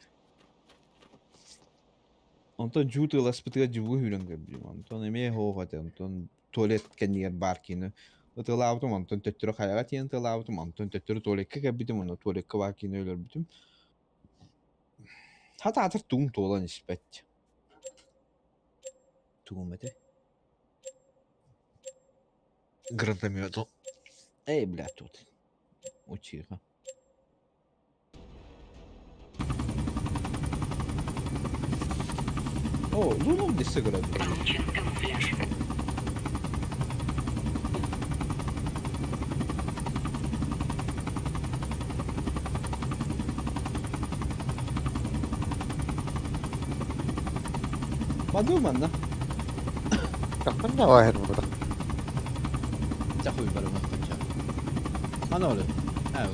Speaker 9: Anta jutu laspıtıga jivu hüren gibi. Anta ne ho hadi. Anta tuvalet kendiyer barkini. Atılabdım Anta töttürü hayagat yen atılabdım. Anta töttürü tuvalet kebidim onu. Tuvalet kavakini öyle bitim. Hatta atır tuğum tuğlan ispet. Tuğum ete.
Speaker 4: Гранатомету.
Speaker 9: Эй, блядь, тут. Учиха. О, Луну десь сыграть.
Speaker 3: Получен камуфляж.
Speaker 9: Подумай, да?
Speaker 1: Kapın ne var burada?
Speaker 9: Захуй барына хоча. Мана оле.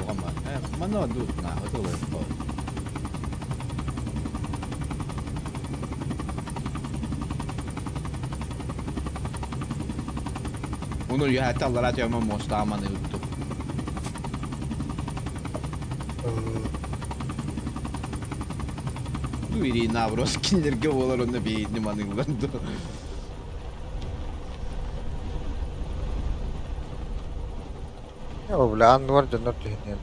Speaker 9: Гомма. Мана дут на, отоле. Onu ya hatta Allah atıyor ama mosta aman yuttu. Du iri navros kinlerge olar onda bir nimanı ulandı.
Speaker 1: Ya bu lan var canlar tühünüyor.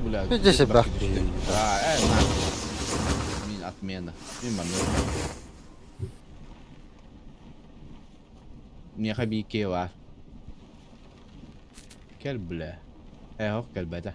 Speaker 9: Bula.
Speaker 1: Bir de şey bak.
Speaker 9: Ha, min atmena. Min man. Niye kabi ki var? Gel bula. Hop gel bada.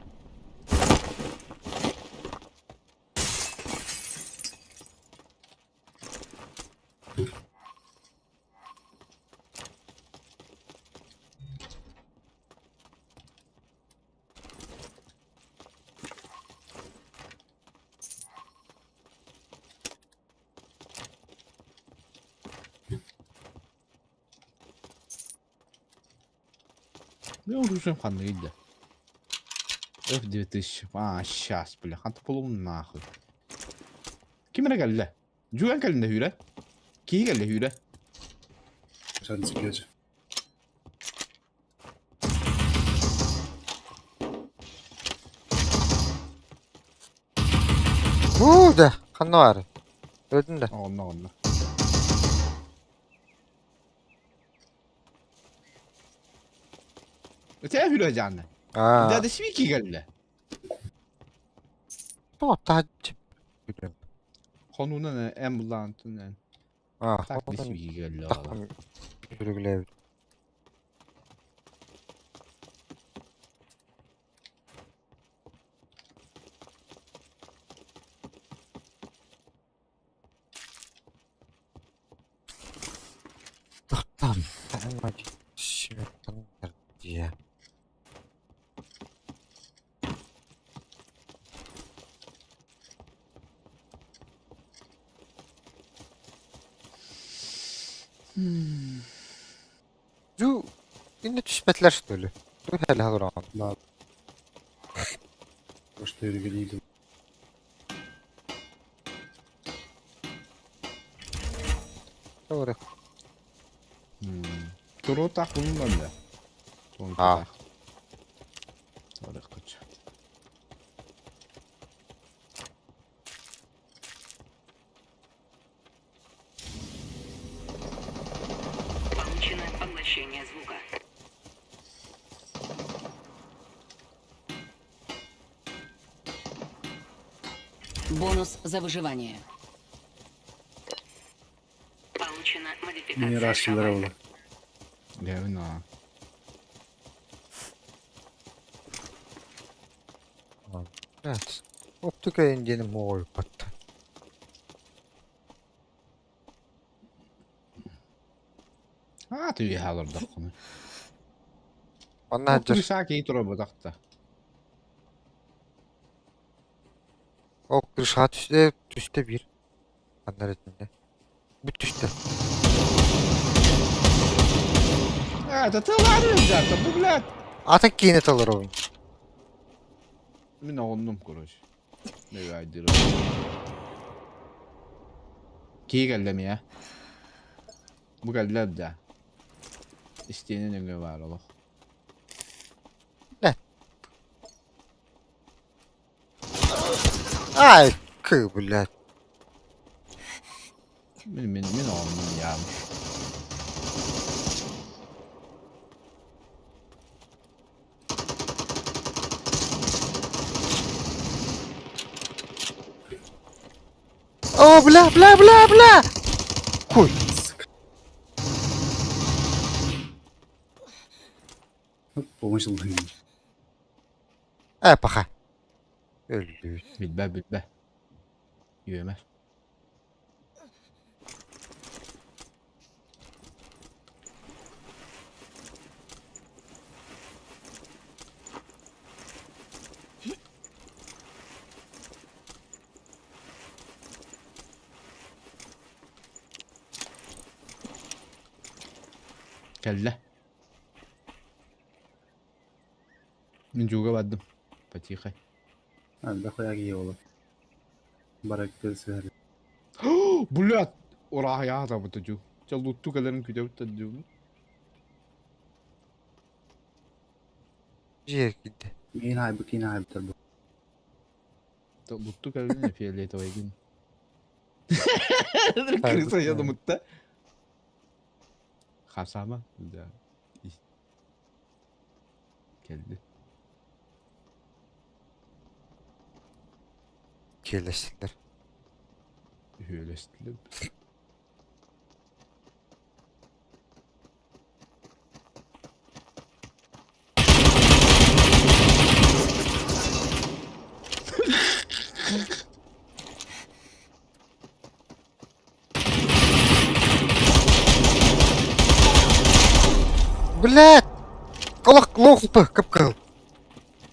Speaker 9: Ну, уже фаныльда. F2000. А, сейчас, бля. Ханта полум нахуй. Kimine geldi? Jugan geldi hüre. Ki geldi hüre.
Speaker 8: Sen sıkıyorsun.
Speaker 1: Da kan var. Öldün de.
Speaker 9: Allah. Öte hüre canlı.
Speaker 1: Aa.
Speaker 9: Daha da ki geldi.
Speaker 1: Tuo tahcip. Bilmiyorum.
Speaker 9: Konuna ne? Ambulantın ne?
Speaker 1: Ah,
Speaker 9: Taklis
Speaker 1: onun
Speaker 9: bir geldi
Speaker 1: takım yürügülev. Doktor, ama şimdi diye. Ju, yine düşmetler şöyle. Dur hele olur an.
Speaker 8: Boşta yürügeliydim.
Speaker 1: Doğru.
Speaker 9: Turu tak bunun bende. Son
Speaker 1: Ha.
Speaker 9: tak. Oraya kaç.
Speaker 3: Получено поглощение звука. Бонус за выживание. Получена модификация
Speaker 8: Mirasçılara
Speaker 3: шамана.
Speaker 8: oldu.
Speaker 9: Levin ha.
Speaker 1: Evet. Optika engine'i mor kattı.
Speaker 9: Ha tüy halır da konu.
Speaker 1: Bana
Speaker 9: Ne
Speaker 1: hacer.
Speaker 9: saki turu bu dakta.
Speaker 1: O kırşat üstte bir. Anlar etminde. Bir düştü.
Speaker 9: Ha da tığlarım zaten bu blad.
Speaker 1: Atak kiynet alır oyun.
Speaker 9: Min onum kuruş. Ne gaydir. Ki geldim ya. Bu geldiler de. İsteyenin önü var oğlum.
Speaker 1: Ay kı bulat.
Speaker 9: Min onum ya.
Speaker 1: Oh bla bla bla bla. Kuy.
Speaker 8: Hop, boğuşuldu.
Speaker 1: Baka. Öldü.
Speaker 9: Bilbe. Yömer. Kelle. Min juga baddım. Patiqay.
Speaker 8: Hadi koyak iyi olur. Barak gözler.
Speaker 9: Bulat. Oraya ya da bu tuju. Çaluttu kadarın küdev tuju.
Speaker 1: Ciğer gitti.
Speaker 8: Yine hay bu.
Speaker 9: Çaluttu kadarın ne fiyele tawagin.
Speaker 1: Hayır,
Speaker 9: Kırsa ya da
Speaker 1: evet.
Speaker 9: mutta. Khasama. Ya. Geldi.
Speaker 1: Kirleştiler.
Speaker 9: Höyleştiler.
Speaker 1: Bulat. Kalak lohpa kıpkıl.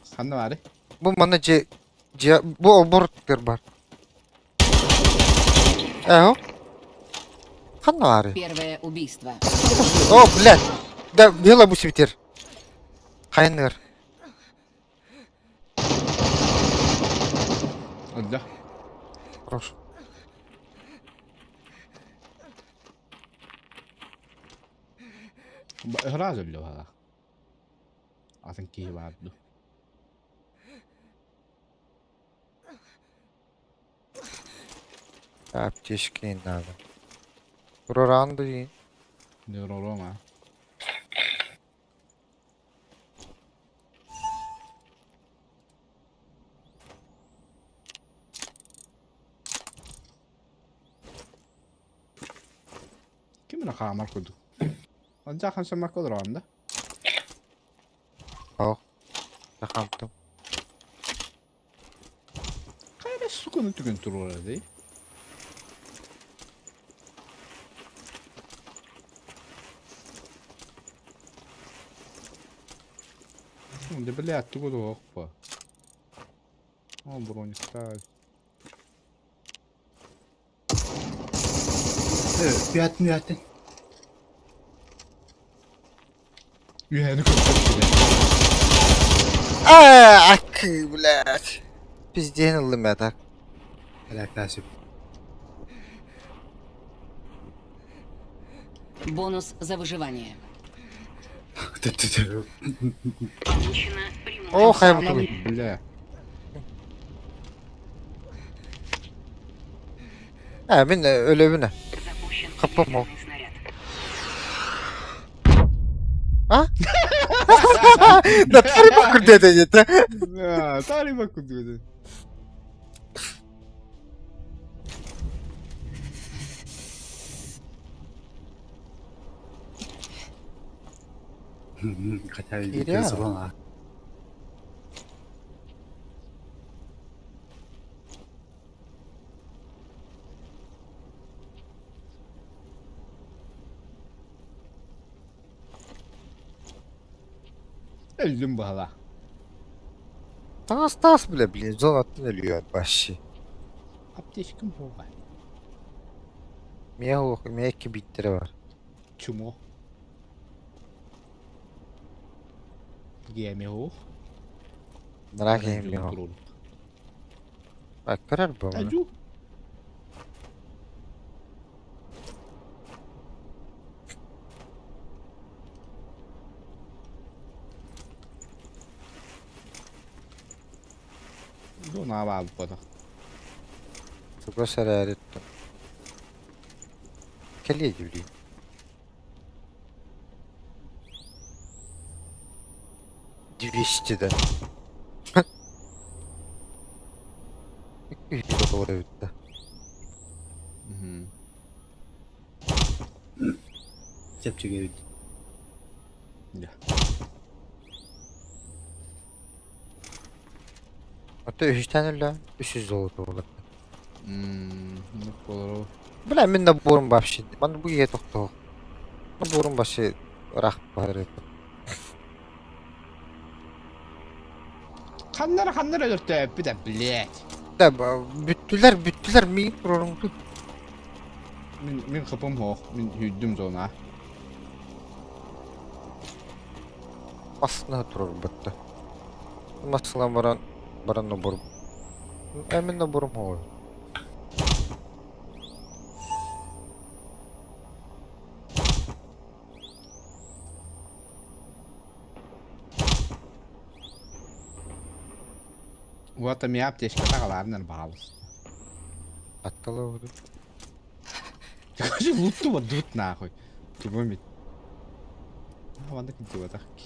Speaker 9: Sen ne var?
Speaker 1: Bu bana bu obortlar var. Eho. Ханары.
Speaker 3: Первое убийство.
Speaker 1: О, блядь. Да, бела bu свитер. Хайнер.
Speaker 9: Allah.
Speaker 1: Хорош.
Speaker 9: İhraz ediyor hala. Atın ki vardı.
Speaker 1: Аптечки не надо. Проранды.
Speaker 9: Ne Roma. kamar kuduk. Ancak kan semak olur anda.
Speaker 1: Takamdım.
Speaker 9: Kayra sukunu tükün turur değil. Şimdi bile yattı kudu hoppa. O bronzda.
Speaker 8: Evet, bir attın.
Speaker 9: Yani kuduk.
Speaker 1: Ak, блядь. Пиздец, я так.
Speaker 8: Alakası yok.
Speaker 3: Бонус за выживание.
Speaker 8: Tı.
Speaker 3: Получено преимущество.
Speaker 1: О, хайбутулы.
Speaker 9: Bile.
Speaker 1: Ben ölümüne.
Speaker 3: Запущен
Speaker 1: Хапам.
Speaker 3: ядерный снаряд.
Speaker 1: Да твори bakır dedi yeter.
Speaker 9: Ya, tarih bak kudu.
Speaker 8: Kaçar
Speaker 1: İyi ya.
Speaker 8: bir zaman ha.
Speaker 9: Öldüm bala.
Speaker 1: Tas bile bilin. Zonattan ölüyor başı.
Speaker 9: Apteşkim hova.
Speaker 1: Miye ki bitleri var.
Speaker 9: Çumo. Gemi ho.
Speaker 1: Merak etmiyor. Bak karar bu.
Speaker 9: Aju. Bu ne var bu da?
Speaker 1: Çok serer ettim. Keliye gibi. Двести. Doğru bitti.
Speaker 8: Yapacak evet.
Speaker 9: Ya.
Speaker 1: Hatta 3 tane la 300 oldu orada.
Speaker 9: Ne olur o?
Speaker 1: Bilen ben de borun başı. Ben bu yere toktu. Bu borun başı rak var.
Speaker 9: Kanlar ölürtü bir de bilet.
Speaker 1: Da bütüler mi borun.
Speaker 9: Min kapım ho. Min hüddüm zona.
Speaker 1: Aslında durur bitti. Mesela baran da borum. Emin de borum oluyor.
Speaker 9: Вот mi apteşke takalarından bağlı.
Speaker 1: Attalı oldu.
Speaker 9: Kaçı luttu var dut nahoj. Tuba mit. Havanda kinti var takki.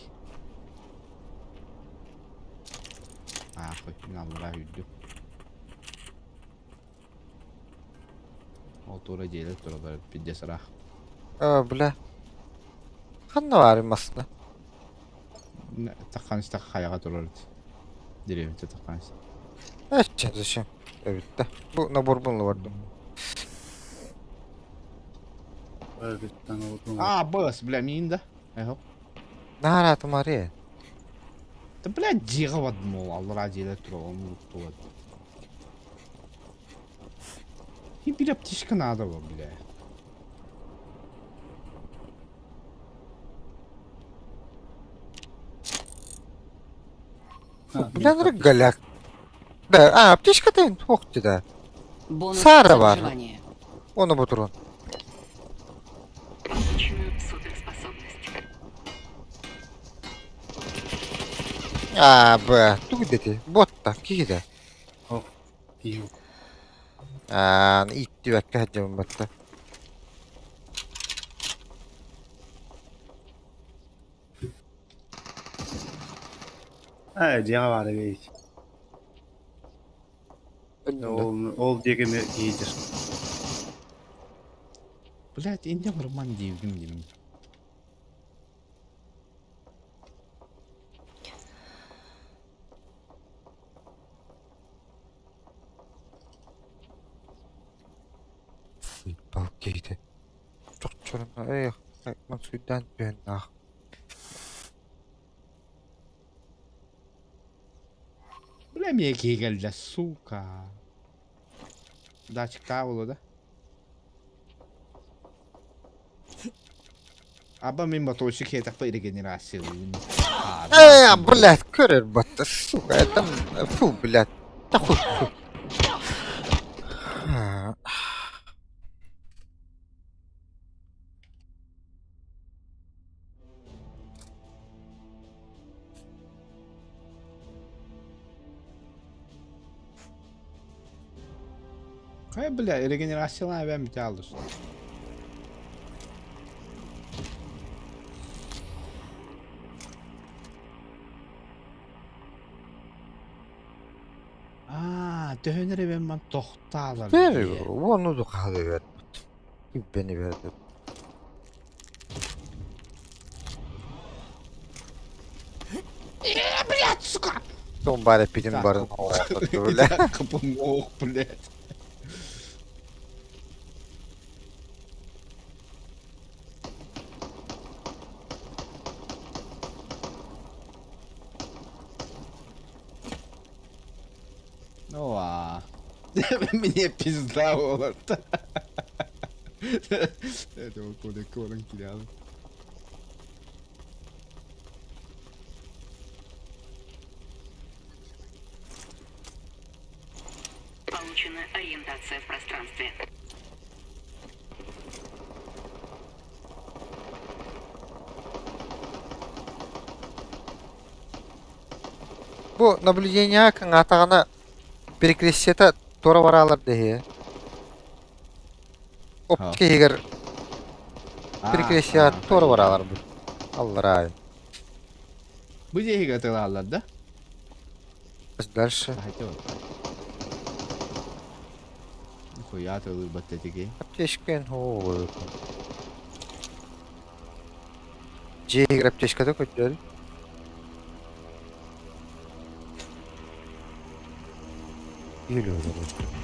Speaker 9: Nahoj. Min Allah hüddüm. Otura jeylet turalar pidde sarah.
Speaker 1: Bile. Kanna var aslında.
Speaker 9: Takkan işte hayaga turardı. Direvinte takkan işte.
Speaker 1: Evet çalışım. Evet de. Bu nabor bunlu vardı.
Speaker 8: Öyle bir tane oldu.
Speaker 9: Bas bile min de. Eho.
Speaker 1: Ne haratım var ya?
Speaker 9: Da bile jiga vad mo Allah jeylet turalar mu luttu vad. Hi bir apteşke nada var bile.
Speaker 1: Bilen galak. Da, птичка ты, ох ты да.
Speaker 3: Бонус
Speaker 1: Сара
Speaker 3: за
Speaker 1: var.
Speaker 3: выживание.
Speaker 1: Onu bu durun.
Speaker 3: Получена суперспособность.
Speaker 1: Be, tu dedi. Botta, kide.
Speaker 8: İyi.
Speaker 1: İtti ve kahcım botta.
Speaker 8: Ha, cevap var evet. Ol diye mi iyidir.
Speaker 9: Блядь, инде вырман дейгим.
Speaker 1: Балкейді. Жоқ чорына, мансуйдан бен ақ.
Speaker 9: Бля, мне кегелді, сука. Датчик тавылы да. Аба мен мотоцикл кетіп па регенерация.
Speaker 1: Блядь, көрер батты, сука, это... Фу, блядь. Да хуй, фу.
Speaker 9: Кай, бля, регенерациялар ben bir tane alırsın. Döneri ben tohtalar.
Speaker 1: Ver, onu da kahve ver. Beni verdi.
Speaker 9: Блядь, сука!
Speaker 1: Son bari pidin barın. Öyle.
Speaker 9: Kapım oh, блядь. Ова. Мне пизда оларда. Это вот коли корон кидал.
Speaker 3: Получена ориентация в пространстве.
Speaker 1: Bu naблюдение hakkın atağına перекрестета тора varalar dehe. Optika heger перекрестет тора varalar bu. Allah razı.
Speaker 9: Bu diye gatılarlar da.
Speaker 1: Дальше.
Speaker 9: Hadi bak. Хуя ты батарейки.
Speaker 1: Аптечка новая. Жегер аптечка да көтел. Geliyor da.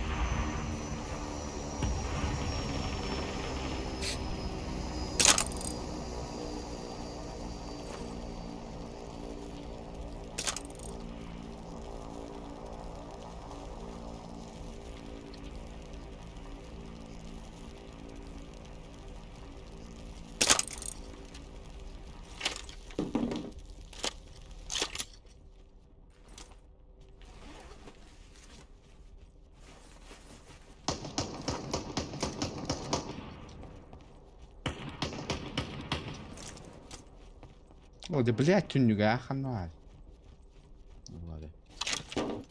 Speaker 9: О, да блядь, тюнюга, ханвар.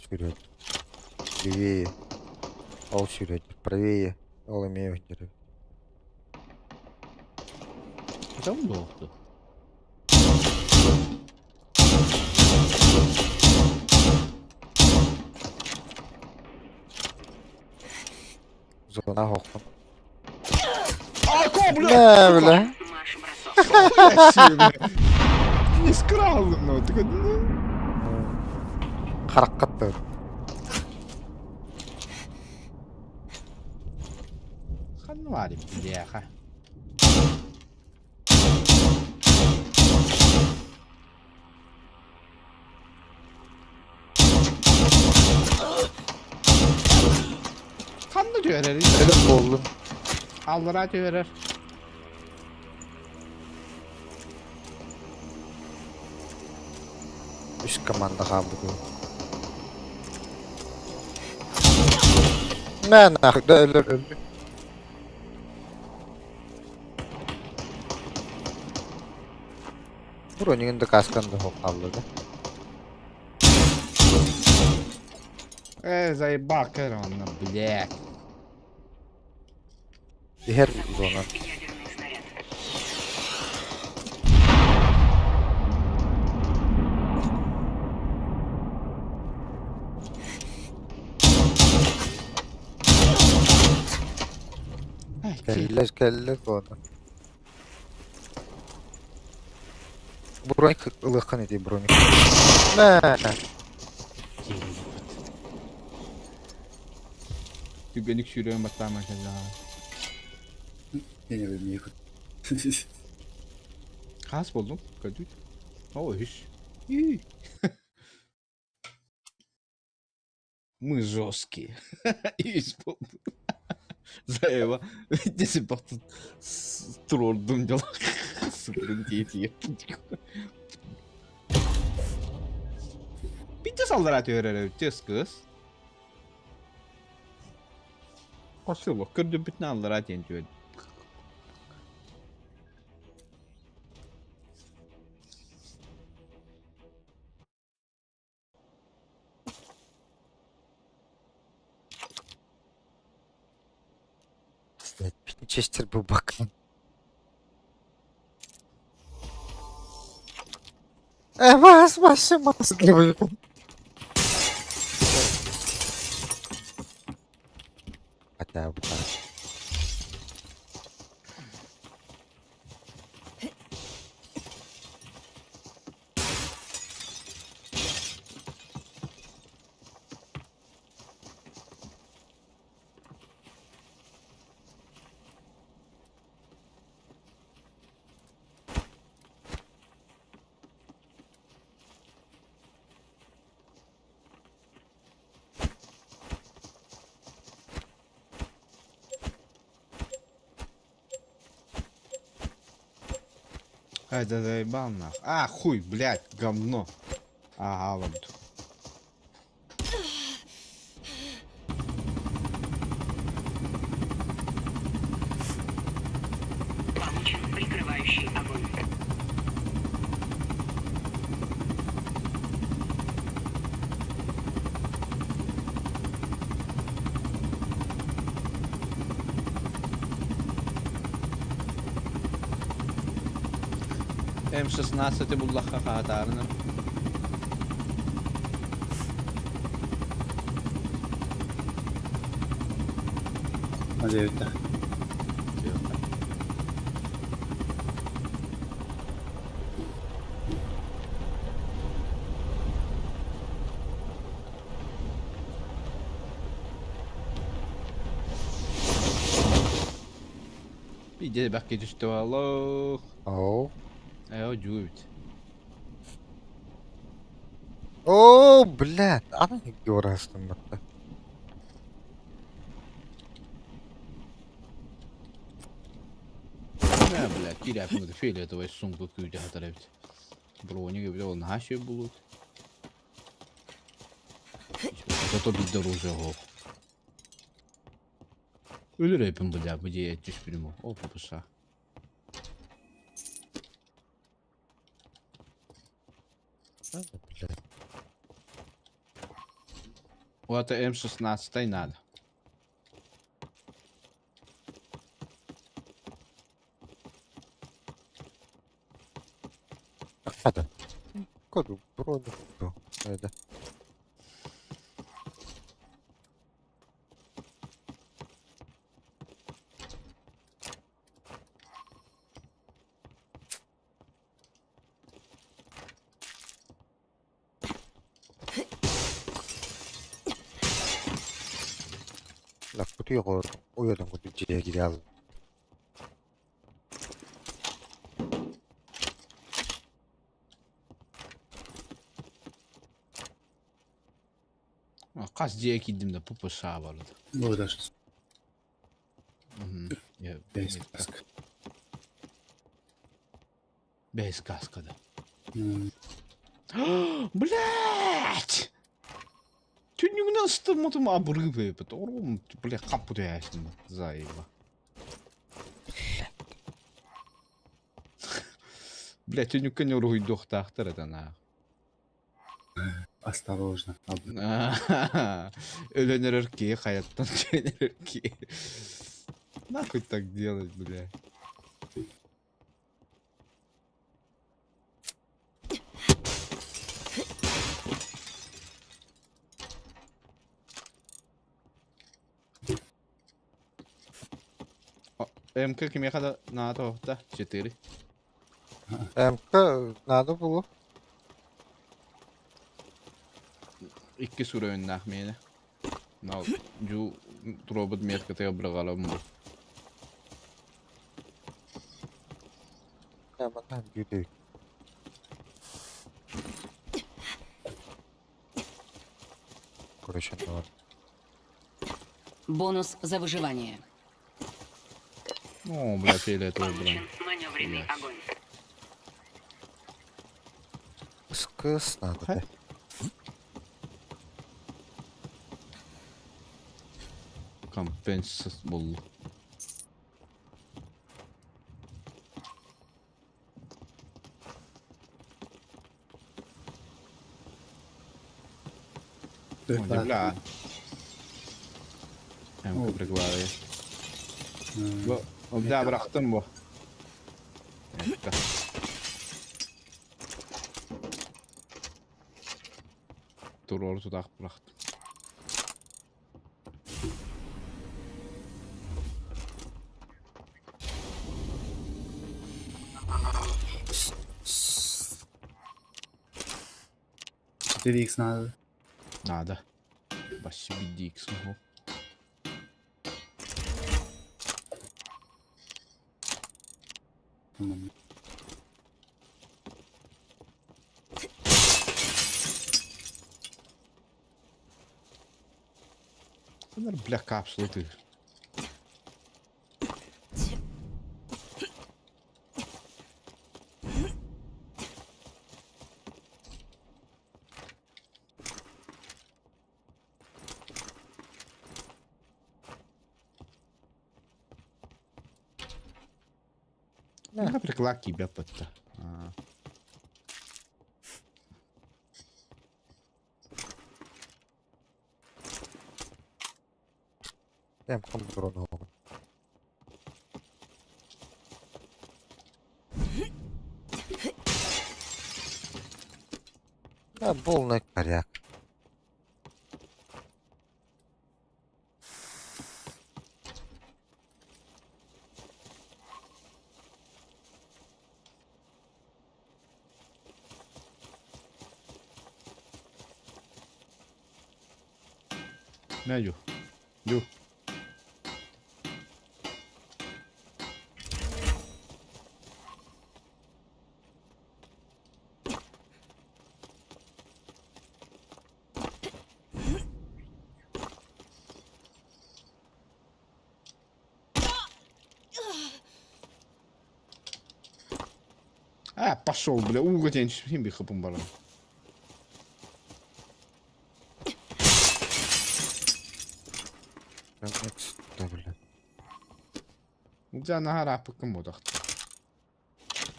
Speaker 1: Вперед. Левее. Ал вперед. Правее. Ал имею вперед.
Speaker 9: Это он лохту.
Speaker 1: Зона хохма.
Speaker 9: А,
Speaker 1: Ne bile?
Speaker 3: Марш-бросок.
Speaker 9: Не скрал, ну, ты
Speaker 1: Харakattır.
Speaker 9: ханвар, бляха. Kanlı diyor herhalde.
Speaker 1: Evet oğlum.
Speaker 9: Allara diyor.
Speaker 1: Üst komanda kaldı bu. Ne nakda ölür. Бронигинде касканды қалды да.
Speaker 9: Заебал, корона, блядь.
Speaker 1: Her zona.
Speaker 3: Ядерный снаряд.
Speaker 1: Keller onu. Броник ылыхан эти броник. Мә.
Speaker 9: Түгенік шүрен баттаман кәзі.
Speaker 8: Я не умею.
Speaker 9: Қас болдым, көдік. О, үш. Мы жесткие. Үш болдым. Заева. Десе бақты тұрордым дела. Сыпырын кейті еппін. Бітті салдыра төрері, тез кыз. Қосылық, көрді бүтін алдыра тен төеді.
Speaker 1: Честер был бакан. Вас, маски. Хотя бы так.
Speaker 9: Это заебал нахуй. А, хуй, блядь, говно. Ага, вот.
Speaker 3: Получен прикрывающий огонь.
Speaker 9: М16 буллаха хатарны.
Speaker 8: Надо это.
Speaker 9: Иди бак düştü valla.
Speaker 1: Оу.
Speaker 9: O cüvit.
Speaker 1: О, блядь, она не говорит, это.
Speaker 9: Ne блядь, киряк мы фили этого сумку күйде хатарабит. Брони gibi onun her şey bulut. Zато bir дороже го. Ölür hepim bля, bu diye etmiş birimi. O papışa.
Speaker 1: Надо, блядь.
Speaker 9: Вот М16 надо.
Speaker 1: Надо. Коду броник. Это. 나 kutuyu uyuyordum kutucuya gidiyor.
Speaker 9: Kaç diye gittim de papışa vardı.
Speaker 8: Ну, даже
Speaker 9: Ya,
Speaker 8: без каска.
Speaker 9: без каскада.
Speaker 8: М,
Speaker 9: Блять! Ты не нас там мотом обрывы, потом, бля, капутяешь, заеба. Блять, ты не руй дохтахтер это на.
Speaker 8: Осторожно.
Speaker 9: Ölenir ki, hayattan dönür ki. Нахуй так делать, бля. МК кеме када НАТО да 4.
Speaker 1: МК надо было.
Speaker 9: 2 сүрөөннах мени. Нал жу робот метка тебрагалам бу.
Speaker 1: Hemen gidiyor. Короче, ну ладно.
Speaker 3: Бонус за выживание.
Speaker 9: О, блядь, фиолетовый, блин.
Speaker 3: Получен маневренный
Speaker 9: Yes.
Speaker 3: огонь.
Speaker 1: Кыс надо. Да.
Speaker 9: Компенсас болду. Бля. МК прикладывай. Бля, брахтым бу. Это. Турор тудак брахтым.
Speaker 8: Четыре икс надо.
Speaker 9: Надо. Спасибо, Дикс. Ну.
Speaker 8: По-моему.
Speaker 9: Бля, капсулы ты. Ну, приклад тебя под-то.
Speaker 1: МК дрону. Да, полный коряк.
Speaker 9: Мяджу. Ю. Пошел, бля, угоден, химби хапумбара.
Speaker 1: Да, бля.
Speaker 9: У тебя на гора по комодах.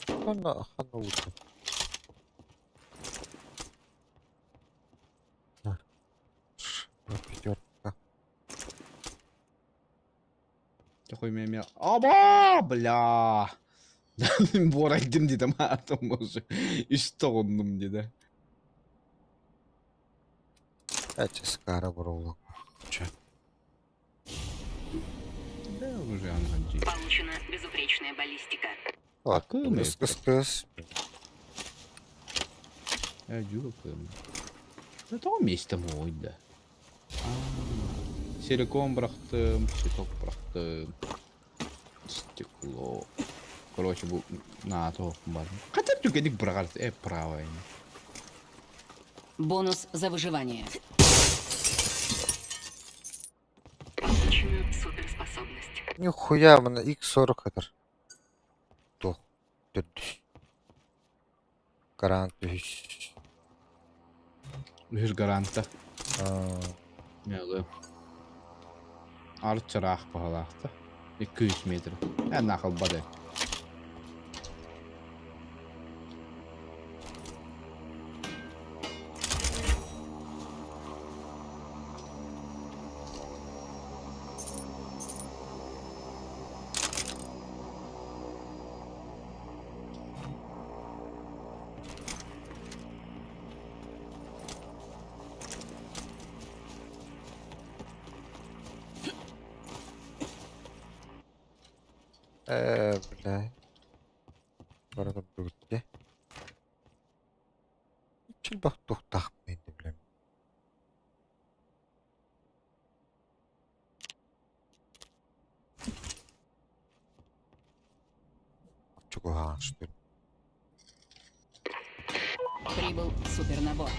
Speaker 1: Она ханута. Пятерка.
Speaker 9: Такой мемел. Оба, бля. Борайдым дедім атом уже. İşte dedi.
Speaker 1: Эти скара брала. Че?
Speaker 9: Да, уже анганджи.
Speaker 3: Получена безупречная баллистика.
Speaker 1: Вот,
Speaker 9: Акылlı.
Speaker 1: кыс-кыс.
Speaker 9: Я дюрком. На том месте мой, да. Силикон брахтым, цветок брахтым. Стекло. Короче, bu НАТО бар. Хотя бы тюгедик брахт, правая.
Speaker 3: Бонус за выживание. Получена суперспособность.
Speaker 1: Нихуя, мене X40 это. То. Гарант.
Speaker 9: Ühes garanta. Meillä Archer rahpahalahta. 200 metriä. En nähdä bade.
Speaker 1: Бля. Барada бүгітте. Чыл бақ тоқтақ мейді білем. Чугу haan что ли?
Speaker 3: Прибыл супернабор.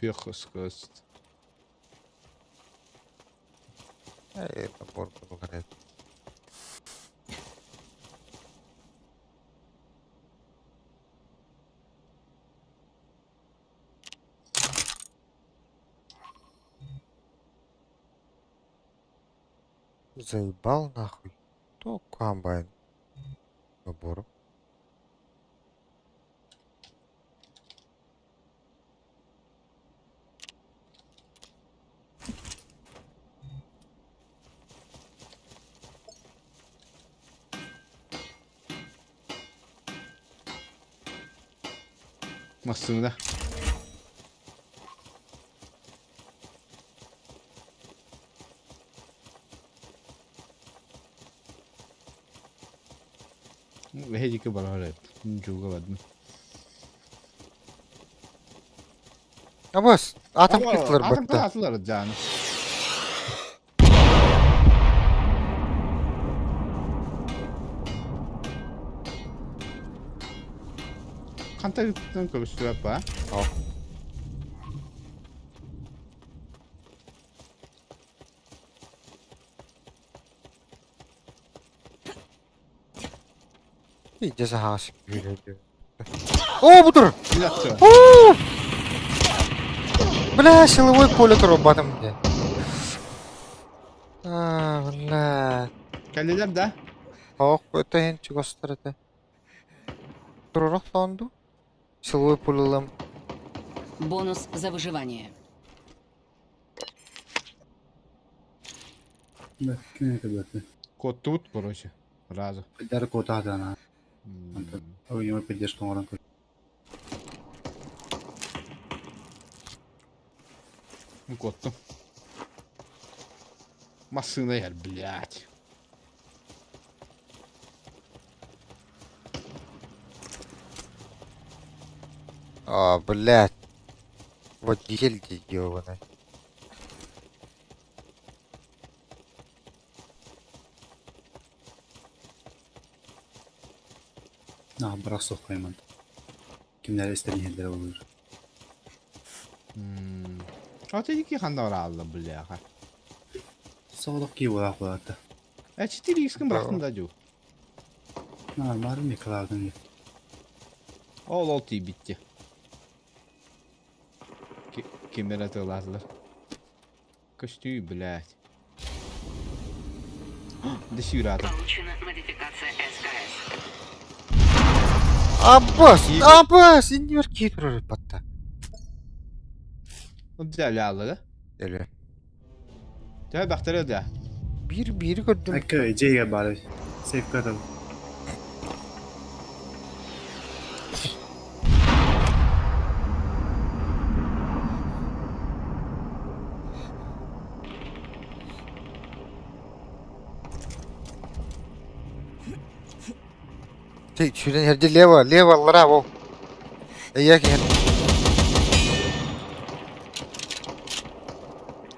Speaker 9: Пехоскост.
Speaker 1: Набор был горит. Заебал нахуй. То комбайн. Набор.
Speaker 9: Aslında. Vehdi ke bana öyle. Juga badmi.
Speaker 1: Abas. Atam kıtlar
Speaker 9: Adam
Speaker 1: battı.
Speaker 9: attılar canı. Kantarıktan konuştular pa.
Speaker 1: Al. İyice hasip böyle diyor. О, budur.
Speaker 9: Bir dakika.
Speaker 1: Бля, силовой поле роботом где. Бля.
Speaker 9: Kelleler de.
Speaker 1: Ох, это ен чугастырды. Турурах ланду. Силовой поле
Speaker 3: Бонус за выживание.
Speaker 8: Bak kime kadar.
Speaker 9: Kod tut короче. Разу.
Speaker 8: Pedar kota dana. Ой, ему поддержка моран.
Speaker 9: Коту. Машина я, блядь.
Speaker 1: Блядь. Водитель ёбаный.
Speaker 8: Бросок koyman. Kimler istediğinler olur.
Speaker 9: Отойди ханда алла, бляха.
Speaker 8: Sağlık gibi olarak bu hatta.
Speaker 9: 4x-kin bıraktım da diyor.
Speaker 8: Normal mi kılardın ya?
Speaker 9: Ол тиy bitti. Кемера тылазлар. Костюй, блядь. Да сюрата.
Speaker 3: Получена модификация СКС.
Speaker 1: Abbas, indi var ki durur batta.
Speaker 9: Güzel aldı da.
Speaker 1: Öyle.
Speaker 9: Tabi bakteri da.
Speaker 1: Bir gördüm.
Speaker 8: Hakkı C'ye bari. Safe kadar.
Speaker 1: Şuradan herce leva bravo. Eğer ki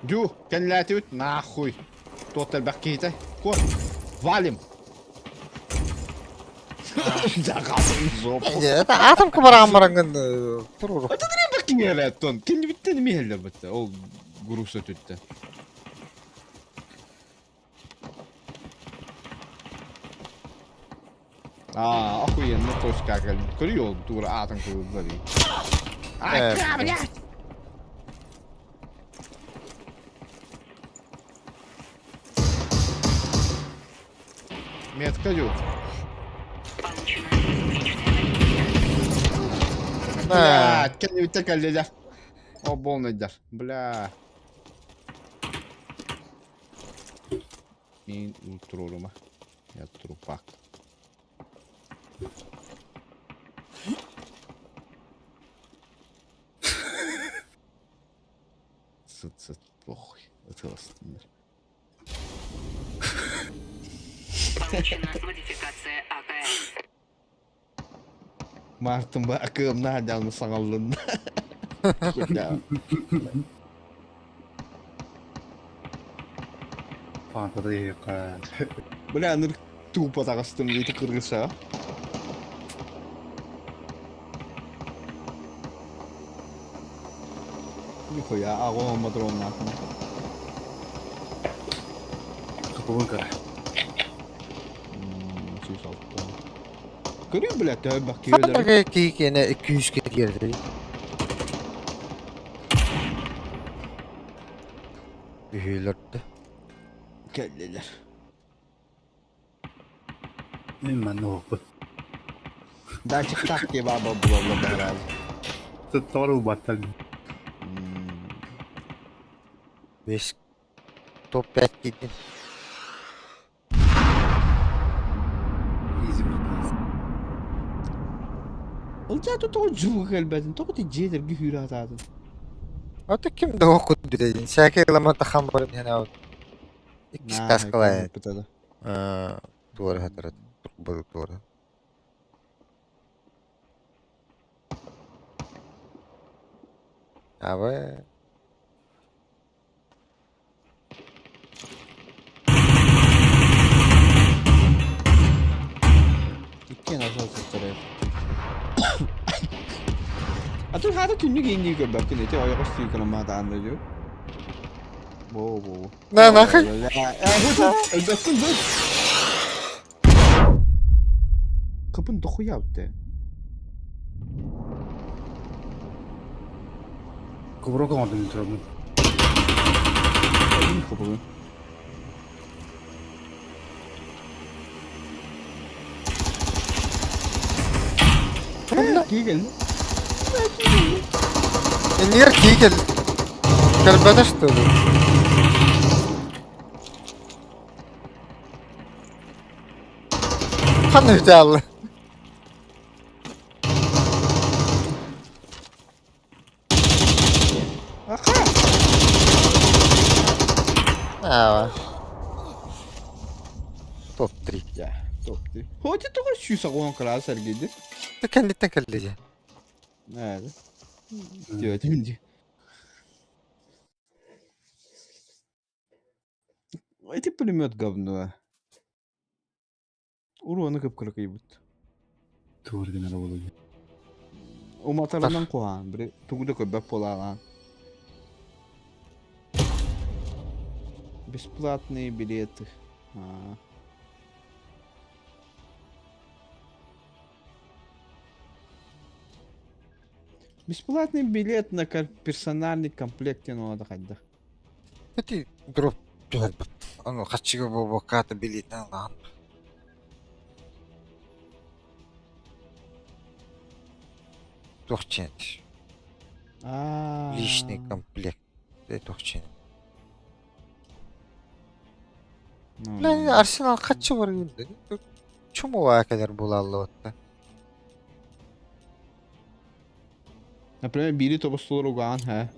Speaker 9: Дю, келләти үт, нахуй. Тотал баккейте. Кот. Валим. Да калдым жоп.
Speaker 1: это атом кыбарам баранган турur.
Speaker 9: Баккин элеттон. Кенди битте неме эле битте. Ол груса түттө. Охуенно точка гал. Көрүyor тура атом кылды. Ай, блядь. Метка ю.
Speaker 3: Получена личная модификация.
Speaker 9: Блядь, кенди битте келдилер. О, болнайдар. Бля. Мен ультрурума. Я трупак.
Speaker 3: Получена модификация АКМ.
Speaker 9: Martın bu akığımda hadi sanallığında.
Speaker 8: Fantada yıkan.
Speaker 9: Bu ne anır tuğpa takastın iti kırgısa. Yok ya ağım olmadır onun hakkında.
Speaker 8: Kapımın kara.
Speaker 9: Şey saltta. Görüyor bile tabi bak yiyorlar.
Speaker 1: Sadece ki yine 200 kere girdi. Büyülürdü.
Speaker 9: Kelleler.
Speaker 8: Ben ne oldu?
Speaker 9: Daha çık tak diye baba bulalım herhalde.
Speaker 8: Doğru battal.
Speaker 1: 5 top bet gidin.
Speaker 9: Olacak da o cıvık elbette. Topu da cedir gühür atadın.
Speaker 1: Hatta kim de okudu dedin. Şakirlama takambarım yani o. İkisi kaskılayın. Doğru hatırladım. Doğru. Abi.
Speaker 9: İki nasıl satırıyor. Atın hada tünlük indi gör bak ne te ayak üstü yıkanma da anlıyor. Bo.
Speaker 1: Ne nakı?
Speaker 9: Elbette dur. Kapın doku yaptı.
Speaker 8: Kubro kalmadı lütfen.
Speaker 9: Kapı. Gel.
Speaker 1: Niye ki gel? Kalbada что ли? Kan özel. Ah. Top 3.
Speaker 9: Ya, toptu. Hoca to şu sakon kral sergiydi.
Speaker 1: Tekelli.
Speaker 9: Nerede? Diyor şimdi. Эти пулемет говно. Урonu kıpkırık iyi bud.
Speaker 8: Doğru gene de oluyor.
Speaker 9: O matalardan koyan. Biri tuğda köbek pola lan. Бесплатные билеты. Бесплатный билет на персональный комплект ну надо ходить.
Speaker 1: Эти дроп gelbet. Onu kaçıga bu vakata biletten lan. Тохчент. Личный комплект. De Тохчент. Lan Arsenal kaçı var yılda? Çoğu vaya kadar bulallı otta.
Speaker 9: Например, бери то Руган, he.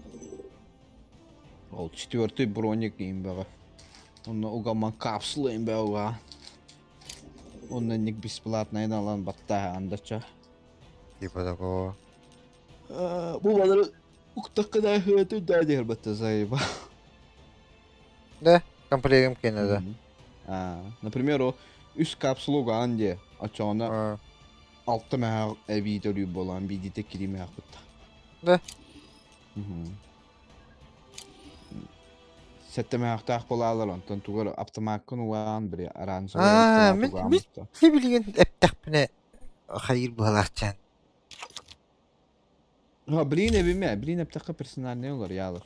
Speaker 9: Ол четвертый броник имбега. Он угаман капсула имбега. Он ник бесплатно алан батта андача.
Speaker 1: Типа такого.
Speaker 9: Bu bana ukta kadar hıtı derdi elbette zayıba.
Speaker 1: Да, комплектом кино, да.
Speaker 9: Например, o üst kapsulu Rugan diye açana altta meh video bolan bir dite kirime yakıtta.
Speaker 1: Да.
Speaker 9: Sette mehtar bolalar ondan tuğur aptamakın uğan biri aranjı.
Speaker 1: Ne bileyim eptekpine hayır buhalakcan.
Speaker 9: Ha bilin evime, bilin aptaka personel ne olur yağlar.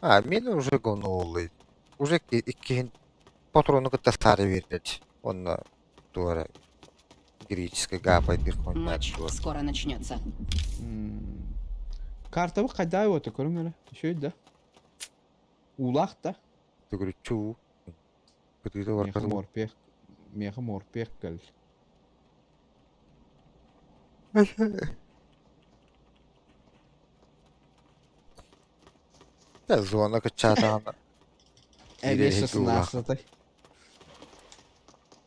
Speaker 1: Ha, men уже гону oldu. Уже iki патрону кытта сары вердет. Он туара греческий гапает их
Speaker 3: Матч скоро начнется.
Speaker 9: Karta bu kadar var takıyorum öyle. Şöyle de. Ulak da.
Speaker 1: Ты говорю, чу. Ты var
Speaker 9: Meha morpek. Meha morpek gel.
Speaker 1: Да, зона качата. Тире
Speaker 9: Эбес
Speaker 1: хеги улах.
Speaker 9: сынасытай.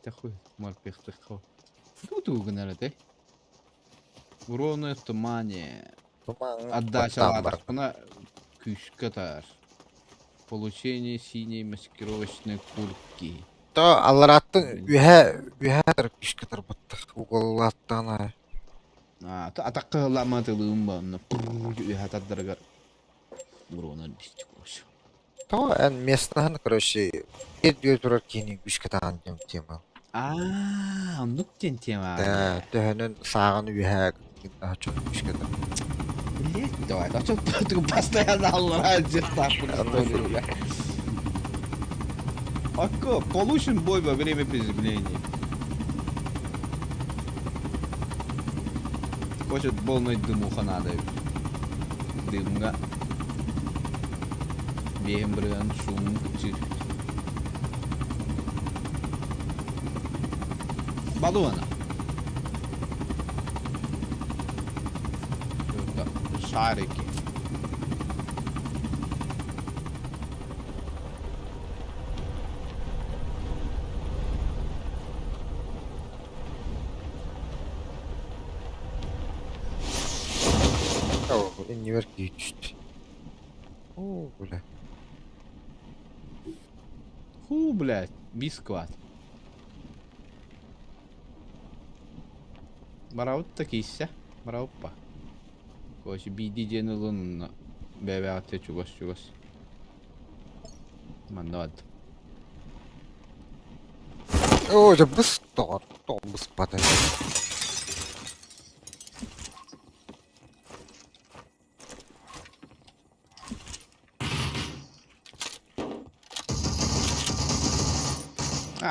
Speaker 9: Тахуй, марпехтых хау. Туту гынарытай. Уроны тумане.
Speaker 1: Туман
Speaker 9: Отдача
Speaker 1: баттан
Speaker 9: ладах.
Speaker 1: бар.
Speaker 9: Бuna күшкатар. Получение синей маскировочной куртки.
Speaker 1: То алараттын үһә тар кишке тар баттык. Уголлаттана.
Speaker 9: Атаққа ламатылым бамна. Хатаддаргар. Уронан бистик ош.
Speaker 1: То эн местнахан, короче, эдгө турар кини кишке таган тема.
Speaker 9: Ондук тен тема.
Speaker 1: Да, төһөнөн сагын үһә гына чөп кишке тар.
Speaker 9: Блять, давай, а что ты постоянно аллараджи так. Око, получен бой во время приземления. Хочет полной дымуха надо. Дымга. Бембран, шум, чир. Балуана. Шарики.
Speaker 1: О, универки düştü. О, бля.
Speaker 9: Фу, блядь, бискват. Мараутта кисся. Марауппа. Koisi bidijeni lunna. Bebe atya çugos. Mandad.
Speaker 1: О, же быстро, то быстро.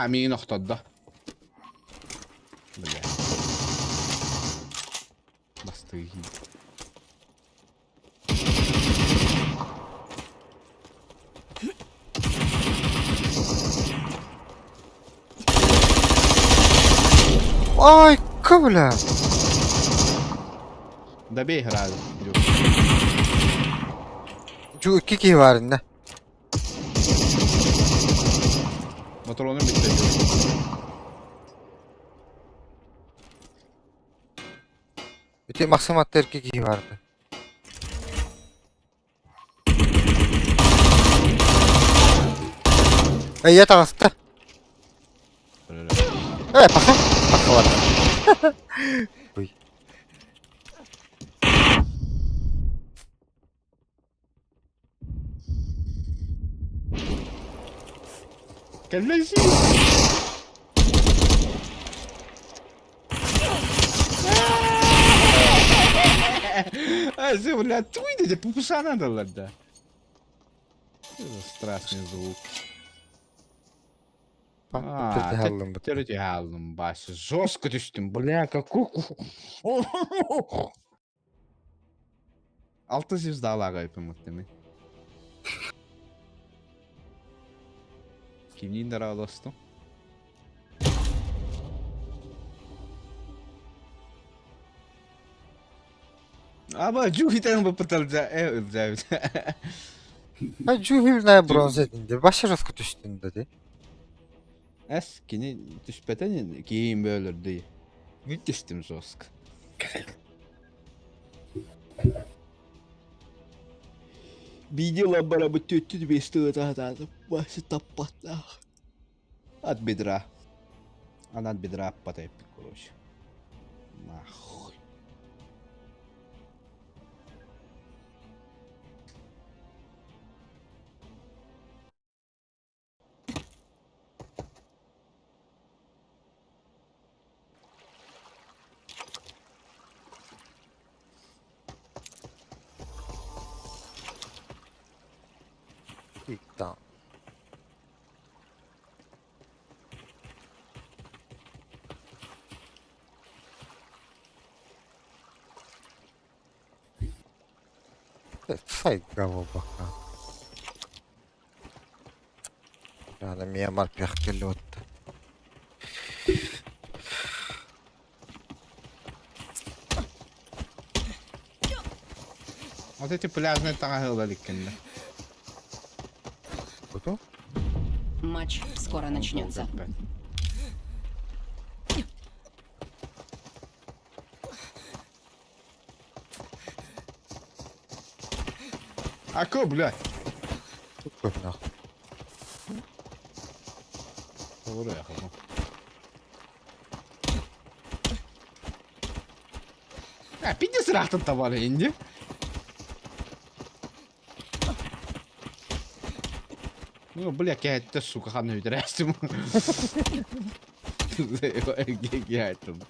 Speaker 9: مين اختض ده بالله بس تجيب
Speaker 1: Ay, kabla.
Speaker 9: ده بيه هذا
Speaker 1: Şu iki ki var ne?
Speaker 9: Motorunu bitti.
Speaker 1: Bütün maksimatta iki ki vardı. Yat ağızda. Evet bakın. Bakın var. Uy.
Speaker 9: كلاش Земля твиде, пупуса надо ладно. Страшный звук. Терти халым баşı. Жестко düştüm. Бля, какой... Altı звездалар yapımı. Kimliğin de dostum. Ama Jupiter'ın bu pıtılca.
Speaker 1: Ha Juhivnaya bronz edindi. Başı rızkı düştün dedi.
Speaker 9: Eskini düşpeten giyim böyle diye. Müthiştim Zosk. Видела барабы тетю 200 лет Вася топата. От бедра. Она от бедра потопит, короче. Нахуй.
Speaker 1: Tamam. Say говно пока. Yani miyamar piyakeli otta.
Speaker 9: Вот эти пляжные тарелки.
Speaker 1: Кто?
Speaker 3: Матч скоро начнется.
Speaker 9: А ко, блядь?
Speaker 1: Тут көп нахуй.
Speaker 9: Oraya kafam. Ya bir de sırahtın tabanı indi. Ну, бля, какая-то сука, хана видрастим. Гигайтом.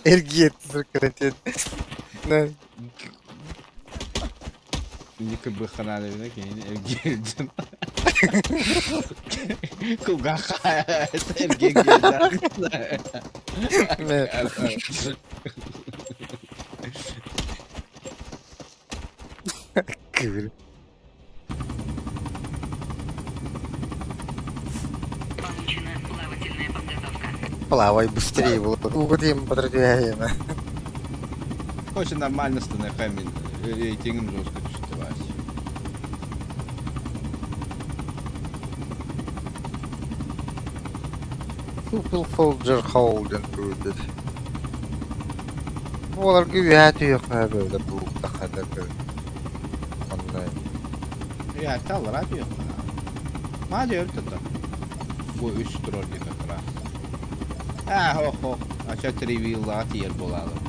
Speaker 1: Ergi etti sırkıratıyor. Ne?
Speaker 9: Ник бы хана видрастим, гигайтом. Куга это гигайтом.
Speaker 1: Ne? Кывыр.
Speaker 3: Получена плавательная подготовка.
Speaker 1: Плавай быстрее, вот. Угодим подразделение.
Speaker 9: Очень нормально становится рейтингом жестко чувствовать.
Speaker 1: Super Soldier Holden böyle. Olar güveyatı yok ha böyle bu kadar böyle. Ondan.
Speaker 9: Ya tal radyo. Ma diyor tadı. Bu üst troll gibi kara. Ha ho ho. Aşağı reveal'lat yer bulalım.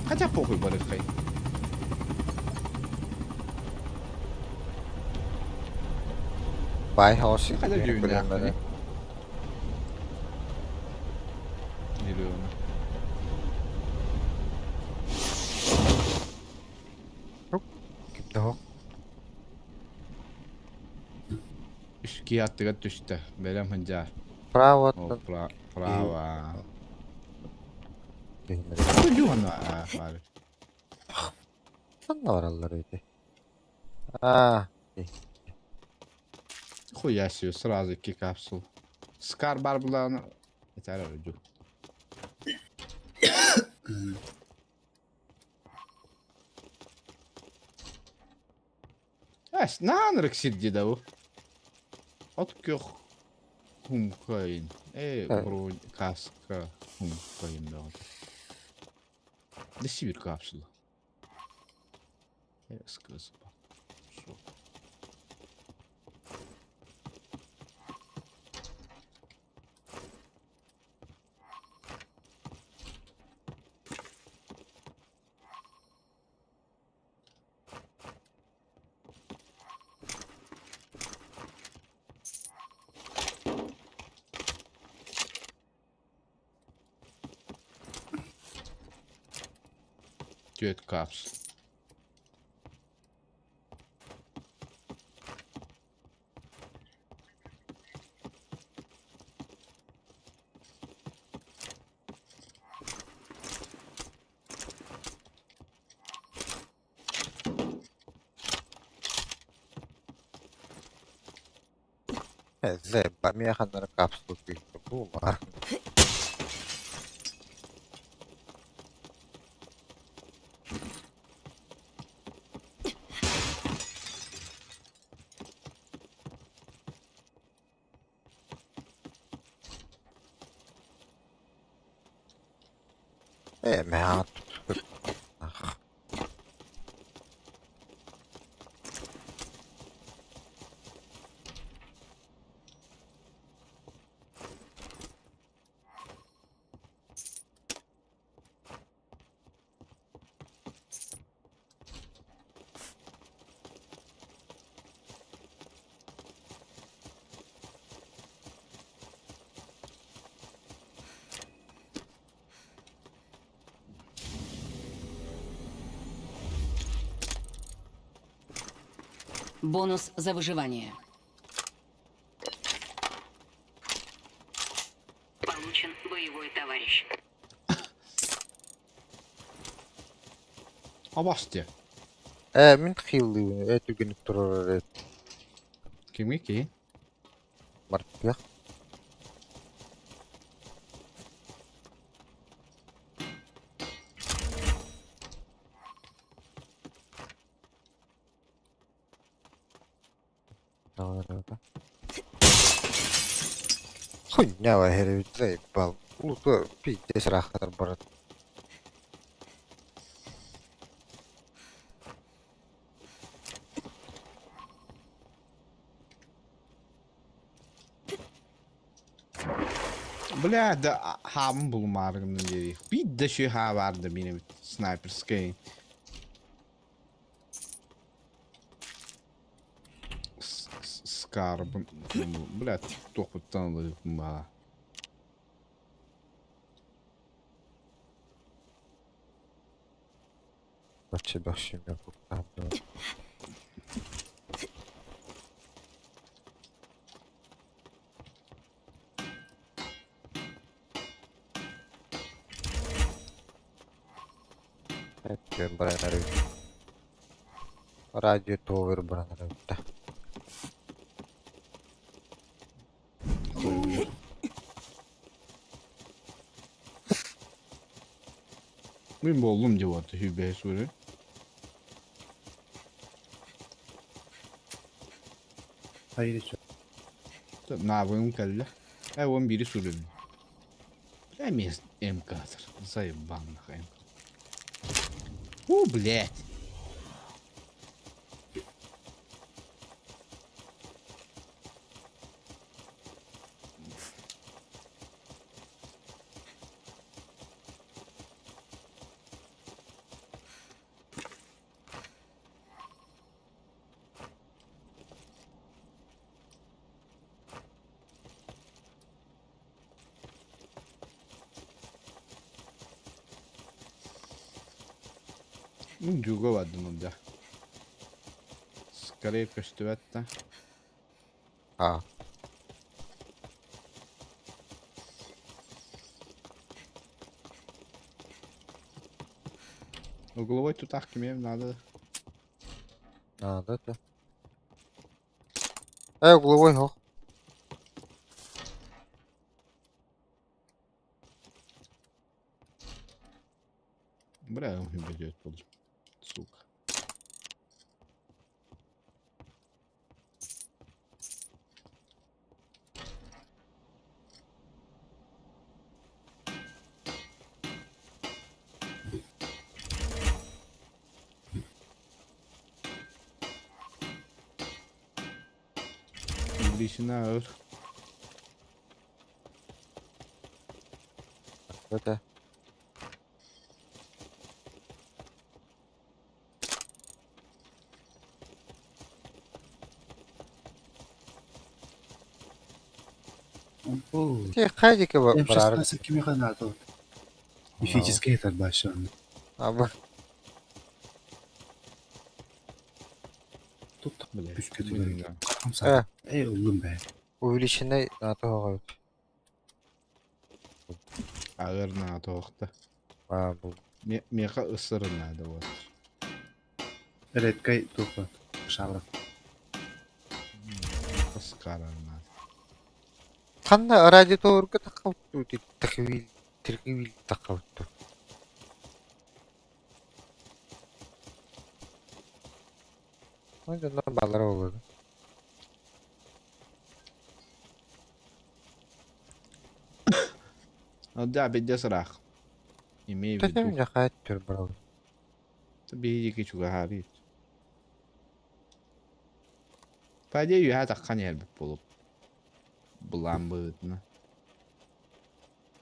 Speaker 9: Хотя похуй барыхай.
Speaker 1: Bay House.
Speaker 9: Hadi düğün
Speaker 1: Böyle.
Speaker 9: yapmayı. Geliyorum.
Speaker 1: Kimde o?
Speaker 9: Üski attığa düştü. Belem hıncar.
Speaker 1: Bravo.
Speaker 9: O prava.
Speaker 1: Bilmiyorum.
Speaker 9: Tuju ona. Var.
Speaker 1: Sen ne var Allah öyle? Aa.
Speaker 9: Хуя себе, сразу ки капсул. Скар барбуланы. Yeter öldü. Ась, нанрык сидит да у. Откёх. Хумкаин. Бронь, каска. Хумкаин да. Да сибир капсула. Сказал. Шо? Тёт капс.
Speaker 1: Zebba, minha cantora cápsula aqui. Boa. Merde. Ach.
Speaker 3: Бонус за выживание. Получен боевой товарищ.
Speaker 9: Abastya.
Speaker 1: Min xilli, tügünü durur.
Speaker 9: Kimi ki?
Speaker 1: Martya. Orada. Хуйня вагерит, заебал. Лука, пиздец, рахатар барат.
Speaker 9: Бля, да хам булмаргын дери. Bir de şey ha vardı benim sniper skin. Скар, блядь, TikTok tanıdık bana.
Speaker 1: Вообще бахшим я там. Это бранер. Радио товар бранер.
Speaker 9: Benim oğlum cevaptı Hübey Suri.
Speaker 8: Hayır hiç.
Speaker 9: Ne yapayım kelle? Evan biri Suri. Emez M-kadar. Заебанных M. Блядь. Jugo vardı bunda. Скорее каштывать-то.
Speaker 1: А,
Speaker 9: Угловой тут ахкимев надо.
Speaker 1: надо это. Угловой хох.
Speaker 9: Бля, он идет под. Сука. Брисина ağır.
Speaker 1: Это. Те хайдики брар.
Speaker 8: М16 кime kadar Мифический этот большой.
Speaker 1: Абы.
Speaker 8: Тут
Speaker 9: Бля.
Speaker 8: пüskü
Speaker 9: блин,
Speaker 8: diyor.
Speaker 9: да.
Speaker 8: Kamsa. Ey oğlum be.
Speaker 1: Увеличенный на то.
Speaker 9: Ağır na tohta.
Speaker 1: А, bu.
Speaker 9: Meka ısırın надо вот.
Speaker 8: Evet kay topu. Şarap.
Speaker 9: Скарар надо.
Speaker 1: Ханна радио товарга тахавту тахвил тиргивил тахавту. Oyunda ballar olur.
Speaker 9: Да, бедя срах. Имею в
Speaker 1: Тетем
Speaker 9: виду.
Speaker 1: ya hayat tür bravo.
Speaker 9: Tabii ki çok harika. Payda yuha takkan yer bulup. Bulan bığıtını.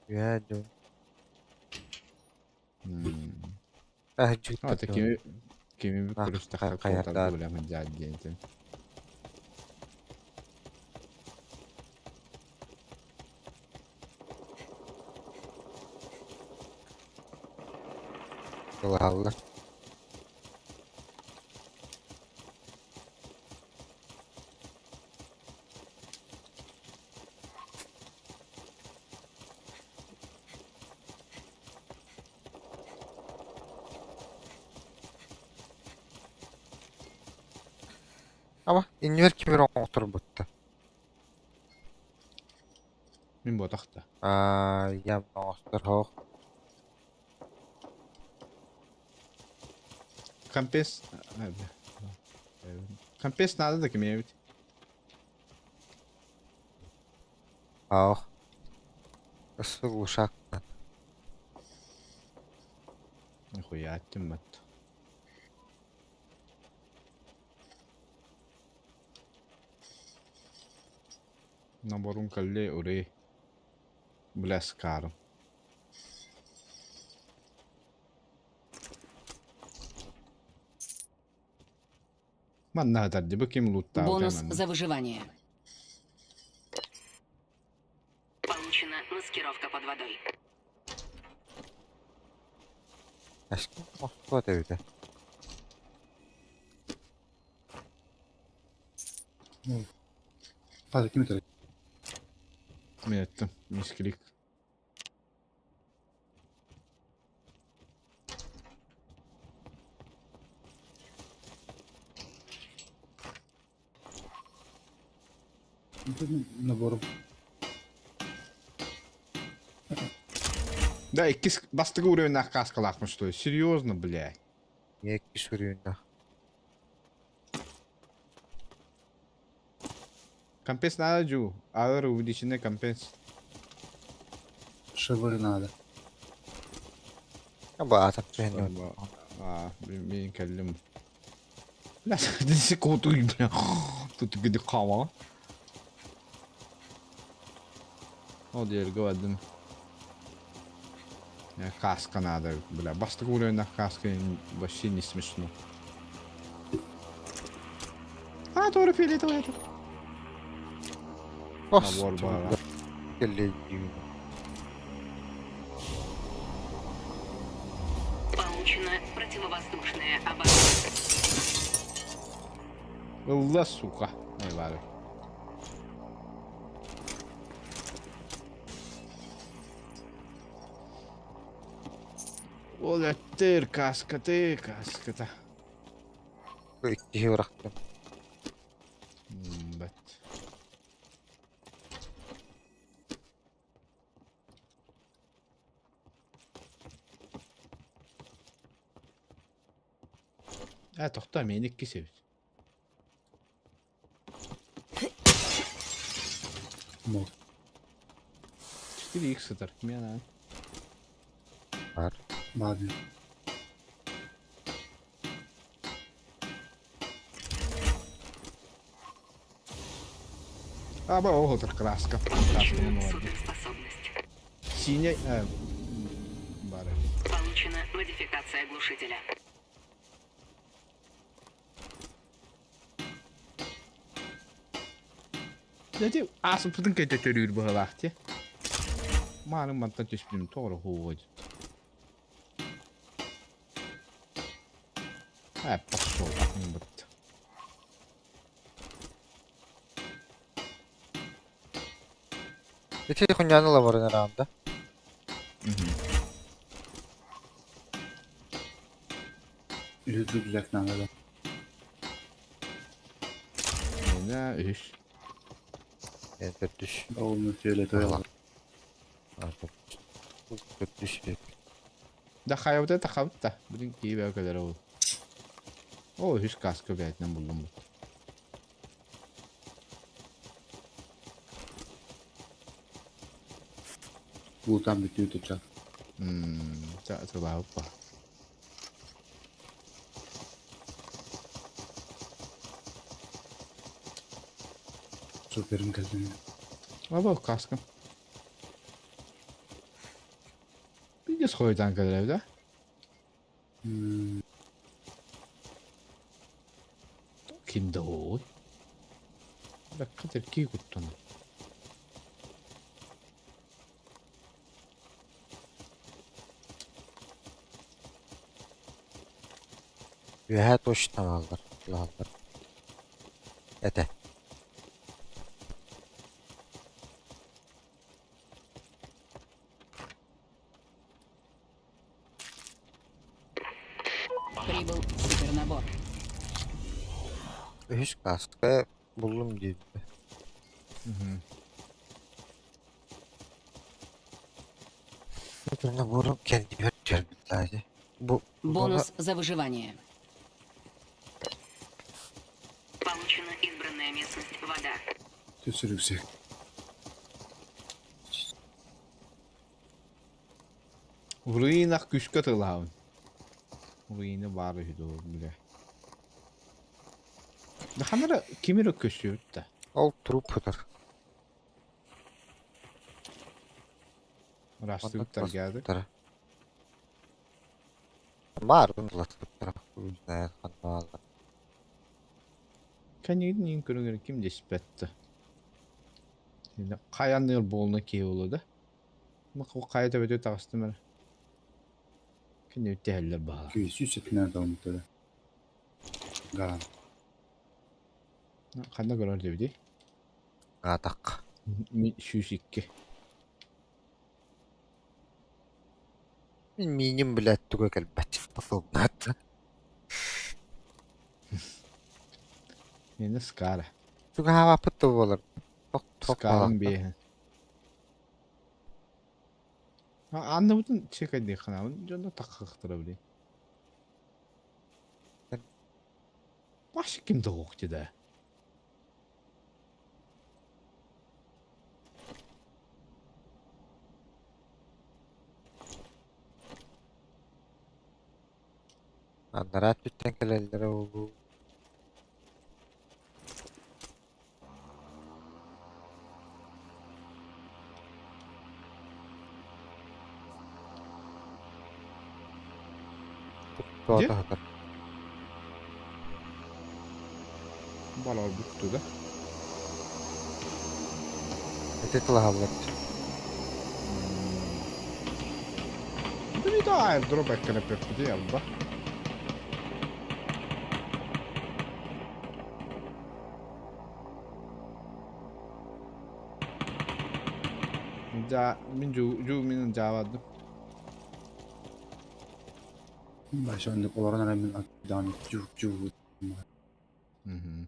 Speaker 1: Ya dur.
Speaker 9: Hmm.
Speaker 1: Ah cüt.
Speaker 9: Ha, kimi bir
Speaker 1: Ah,
Speaker 9: kuruş takka
Speaker 1: kayaklar.
Speaker 9: koltar bulamın caddiyetin.
Speaker 1: Allah Allah. Ama inver kimi otur butta.
Speaker 9: Min bu takta.
Speaker 1: Yam nostar hoch.
Speaker 9: Kampes... Kampes nada da kimi evit.
Speaker 1: Ах. Кысы глушак.
Speaker 9: Нихуя аттиммат. Наборун калле уре. Бляскарым. Манна хатарди баким луттау
Speaker 3: Бонус
Speaker 9: тайман.
Speaker 3: за выживание. Получена маскировка под водой.
Speaker 1: Aşkım Moskova devde.
Speaker 8: Fazla kimi tarafı?
Speaker 9: Мен аттым. Мискилик.
Speaker 8: Набором.
Speaker 9: Да, иккис бастыгы уровеньнах каскалакмыш, что ли? Серьезно, блядь.
Speaker 1: Niye ki sürüyorsun?
Speaker 9: Компенс надо, Джу. Алыр увеличенный компенс.
Speaker 8: Шевыры надо.
Speaker 1: Ya bu atak beğeniyor.
Speaker 9: Мен кәллем. Бля, десе коту, бля. Тут где кава. О, дерго адым. Каска надо, бля. Бастыгы уровеньнах каска вообще не смешно. А, тоже фиолетовый это. Набор бара.
Speaker 3: Получена противовоздушная оборона.
Speaker 9: Illa, сука. Ай, бары. Ola, kaskata.
Speaker 1: Bu ikiyi bıraktım.
Speaker 9: Bet. To'xta, meni ikki sevdi.
Speaker 8: Mol.
Speaker 9: Четыре икса Туркмена.
Speaker 1: Var.
Speaker 8: Mavi.
Speaker 9: Аба, ого, краска. Краска не молодец.
Speaker 3: Суперспособность.
Speaker 9: Синяя... Бары.
Speaker 3: Получена модификация глушителя.
Speaker 9: Jadi, asıl pıtın kayıt ötürüyor bu halakti. Malum banttan tüspülüm doğru hovacı. Пошел, ахмин бытты.
Speaker 1: Bir tek kunyanıla var herhalde.
Speaker 8: Yüzlü bilek надо.
Speaker 9: Ne iş?
Speaker 1: Yani kötü düş.
Speaker 8: Olmuyor fiyoletoya
Speaker 1: Allah.
Speaker 8: var.
Speaker 1: Artık. Bu kötü düş.
Speaker 9: Да хайвда та хавта. Блин, киеве o kadar oldu. O hiç kaskı beytinden buldum bu.
Speaker 8: Bultan bitiyor tutacak.
Speaker 9: Coba apa?
Speaker 8: Süperim geldi.
Speaker 9: Apa kaskım? Bir de soydan kadar evde. Kimde o? Bak kadar ki kuttan.
Speaker 1: Ve her toştan aldılar. Aldılar. Ete.
Speaker 3: Прибыл супернабор.
Speaker 1: Hiç kaskı buldum gibi. Süper naborum kendimi ötüyorum sadece. Bu
Speaker 3: Бонус за выживание. Получена избранная местность вода.
Speaker 8: Tüsür yüksek.
Speaker 9: Ruinak küçük atılağın. Ruini var idi o bile. Dahanlara kimiro köşüyor da.
Speaker 1: Ол труппытыр.
Speaker 9: Rastlıklar geldi.
Speaker 1: Бар, ыластыктар. Знает, қандалар.
Speaker 9: Kanyenin en körü kim despetti. Şimdi kayanlar boluna ki oldu. Ama o kayada böyle tağıstım ben. Kanye teheller bağla.
Speaker 8: Küçükler de unutuyor. Garan.
Speaker 9: Kanda kadar dedi.
Speaker 1: Атақ.
Speaker 9: Şu şikki.
Speaker 1: Мен миним, блядь, тугай кәлбәт способнат.
Speaker 9: Yine skara.
Speaker 1: Туга хава пытты болар.
Speaker 9: Skarın bir. Anlamın çekay diye kanalın. Canına takıktırabilir. Başka kim doğuktu da?
Speaker 1: Андарат бүттен кәлелдері олу. Doğru hatır.
Speaker 9: Balar büttü de.
Speaker 1: Öte kıla havlar.
Speaker 9: Bir daha airdrop ekranı pekti ya bu da. Min ju minin cavadı.
Speaker 8: Başka önde olarak rağmen akıdan cuk.
Speaker 9: Hı hı.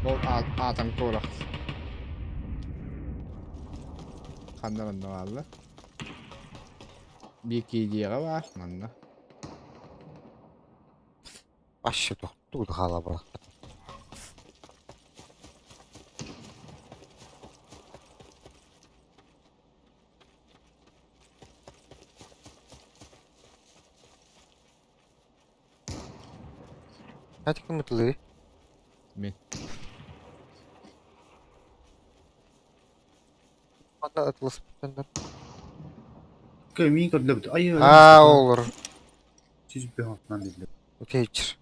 Speaker 9: Bol atan korak. Kandan da varlı. Bir iki diye var manda.
Speaker 1: Başı doktu hala bırak. Hadi kim mutlu?
Speaker 9: Ben.
Speaker 1: Bana atlas bütünden.
Speaker 8: Köy kadar da ay.
Speaker 1: Aa olur.
Speaker 8: Siz bir haftan dediler.
Speaker 1: Okey içir.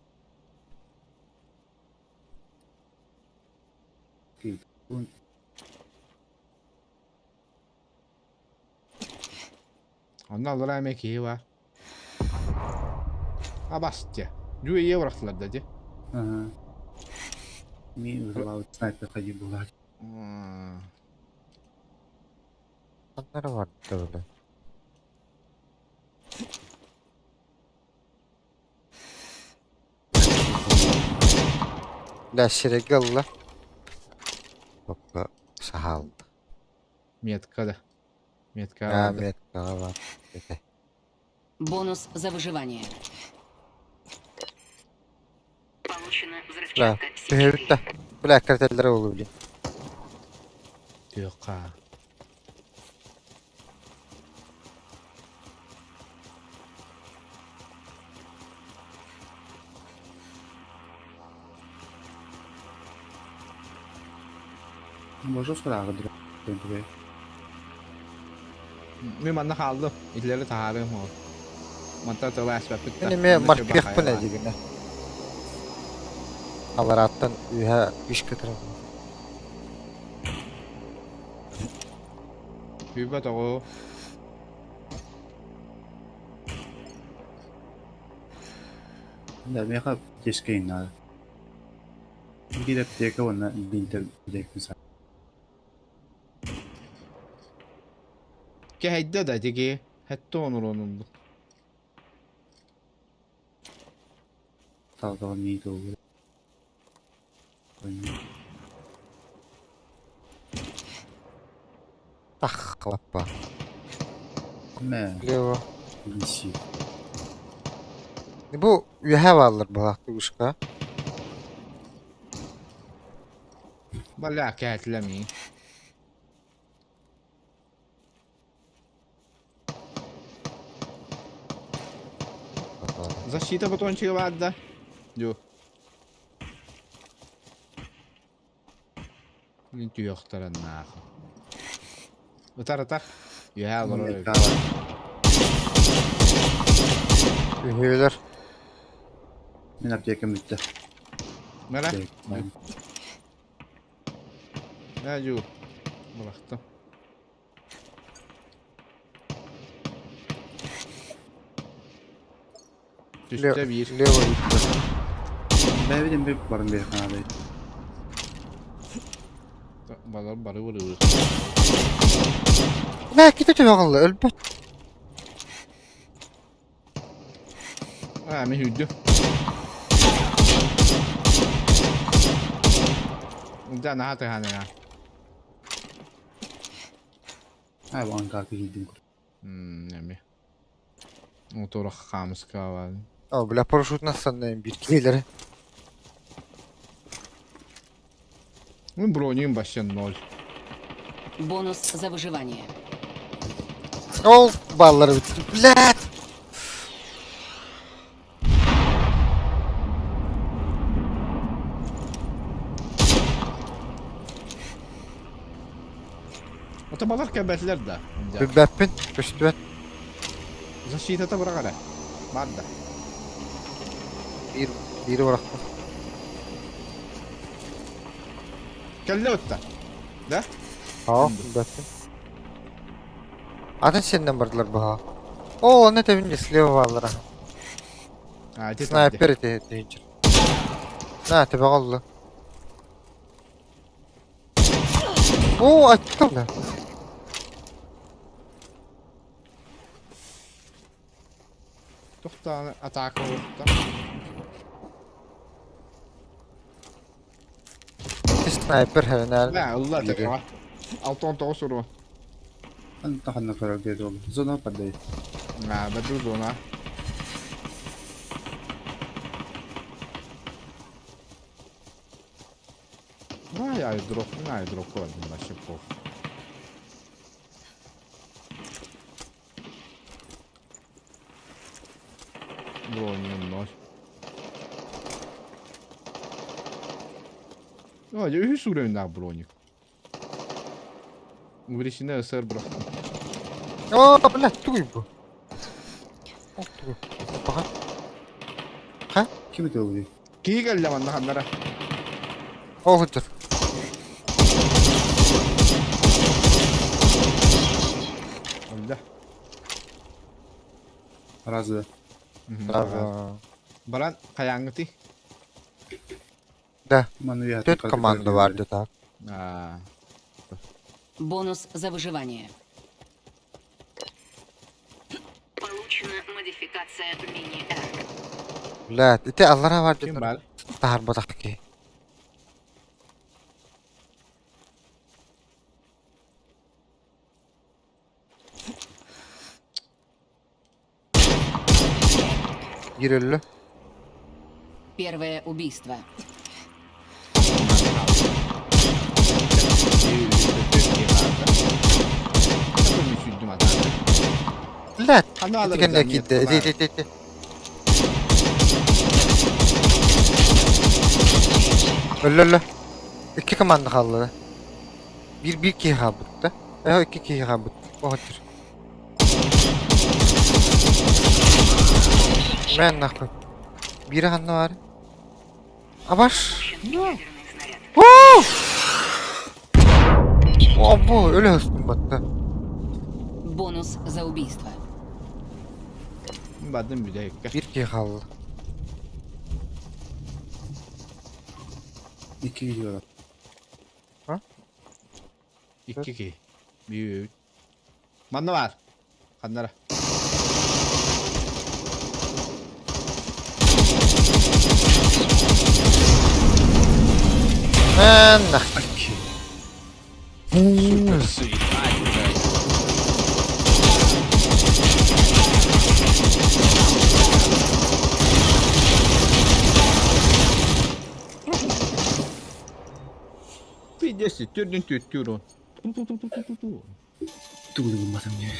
Speaker 9: Ondan alır emek iyi var. Ha basitçe. Ju iyi bıraktılar dedi.
Speaker 8: Hı. Mi uzun sniper kayı bular.
Speaker 1: Onlara vardı da öyle. Laşire galla. Hoppa sahal.
Speaker 9: Метка да. Метка.
Speaker 1: Ya metka var. Peki.
Speaker 3: Бонус за выживание. Получена
Speaker 1: La.
Speaker 3: взрывчатка
Speaker 1: Behirut da. Black karteller olur bile.
Speaker 9: Yok ha.
Speaker 8: Boşa sırağı direkt. Döndürüyor.
Speaker 9: Bir manda kaldı. İleri taharım o. Manda da var sebep bitti.
Speaker 1: Benim markayı bu ne diyeyim. Havarattan ühe iş kıtırım.
Speaker 9: Bir bat o.
Speaker 8: Da bir kap keskeyin nada. Bir de teka ona binter direkt mesela.
Speaker 9: Ki hedde de digi. Hatta onur onun bu.
Speaker 8: Talda mi to.
Speaker 1: Ah klappa.
Speaker 8: Ne?
Speaker 1: Levo.
Speaker 8: İşi.
Speaker 1: Bu ühe varlar bu hakkı uşka.
Speaker 9: Balla käätlemi. Защита батончика вадда. Ю. Nyt johtelen naaha. Ata. Ya olur.
Speaker 1: Ühüler.
Speaker 8: Min apteeka mitte.
Speaker 9: Mele?
Speaker 8: Mä
Speaker 9: Ya ju. Bıraktım. Üstte bir.
Speaker 1: Leva gitti.
Speaker 8: bileyim bir barın bir kanadaydı.
Speaker 9: Barı vuruyor.
Speaker 1: Ne gitti bağlı elbet.
Speaker 9: Ha mi hüddü. Sen ne hatır hani ya?
Speaker 8: Ha bu ankarka giydim kur.
Speaker 9: Ne mi? Motoru kamus kaval.
Speaker 1: Ama bile paraşüt nasıl bir kileri.
Speaker 9: Бронюем вообще 0.
Speaker 3: Бонус за выживание.
Speaker 1: Ol balları bitti. Blät.
Speaker 9: Otobalar kəbətlər də.
Speaker 1: Bir bəppin. Köştübət.
Speaker 9: Защита bırak hele. Var da.
Speaker 1: Biri bıraktı.
Speaker 9: Kelle ötte. De?
Speaker 1: Ha, bəppin. Adın senden bardılar bu ha. Oo, ne tevin sleva varlar ha.
Speaker 9: Ha, eti
Speaker 1: Sniper eti danger. Ne tebe kaldı. Oo, açtı lan.
Speaker 9: Tohta ataka orta.
Speaker 1: Sniper hemen
Speaker 9: Ne Allah
Speaker 1: Biri.
Speaker 9: tekrar. 6-10 vurma.
Speaker 8: Ang takan na karag dito. Zona pa day.
Speaker 9: Ha, betul zona. Ne drop koydum ben şimdi bu. Bronzun 0. Hadi ühü sürüyorlar bronyu. Birişine ısır bıraktım.
Speaker 1: Oo, bля, tuy bu. Oh, tuy. Bakın.
Speaker 8: Kim ito uli?
Speaker 9: Ki geldi bana kamera.
Speaker 1: Oh, dur.
Speaker 9: Öldü.
Speaker 8: Arazı.
Speaker 1: Bravo.
Speaker 9: Baran kayangıtı.
Speaker 1: Da,
Speaker 8: Manu ya.
Speaker 1: 4 komanda vardı tak.
Speaker 9: Aa.
Speaker 3: Бонус за выживание. Получена модификация мини-эр.
Speaker 1: Bля, ite Allah'a vardı.
Speaker 9: Kim var?
Speaker 1: Tahar batak ki. Girelli.
Speaker 3: Первое убийство.
Speaker 1: Bля,
Speaker 9: Hani alırız
Speaker 1: ite kendine
Speaker 9: yani,
Speaker 1: gitti.
Speaker 9: yeter,
Speaker 1: Ite. Ölle. 2 komanda kaldı. Bir kişi kaldı. Evet, 2 kişi kaldı. O kadar. Ben nakı. Biri hanı var. Abaş.
Speaker 3: Ядерный снаряд.
Speaker 1: Abo öyle hıstım battı.
Speaker 3: Бонус за убийство.
Speaker 9: Badım bir dakika.
Speaker 1: Bir kişi kaldı.
Speaker 8: İki gidiyorlar.
Speaker 9: 2-2. Büyük. Bana var. Kanlara.
Speaker 1: Ben nakı.
Speaker 9: Jesse, türdün tüttürün.
Speaker 8: Tuğlu bulmadım ya.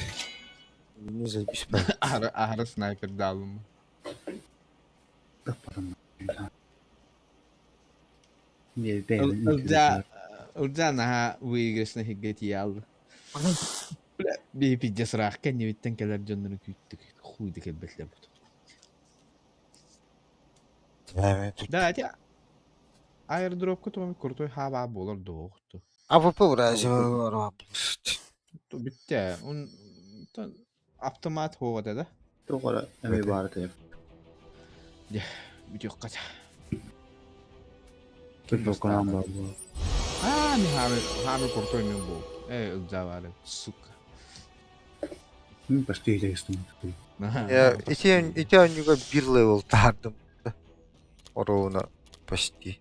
Speaker 1: Не забеспокойся.
Speaker 9: Ahra sniper dalım.
Speaker 8: Kapadım. Bir beğenin.
Speaker 9: Urda naha uigres na higit yal. Bir pidjas rakken ni bitten kadar canını küttük. Huydu kelbetler bu.
Speaker 1: Evet.
Speaker 9: Da ya. Airdrop ko to kurtoy hava bolar doğdu.
Speaker 1: А попробуй работать.
Speaker 9: To bitti. Автомат hoğda da.
Speaker 8: Doğru. Emeği bari de.
Speaker 9: Video kaç.
Speaker 8: Bir dokunan var bu.
Speaker 9: Ni hamil kurtoy ne bu. Uzavale suka.
Speaker 8: Başka ile üstüne.
Speaker 1: Я и те у него bir level tardım. Ровно почти.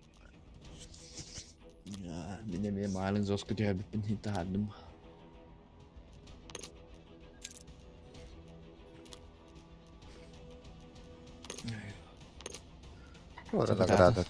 Speaker 9: Ya, benim malın zos kötü bir hintahadım.
Speaker 1: Вот награда.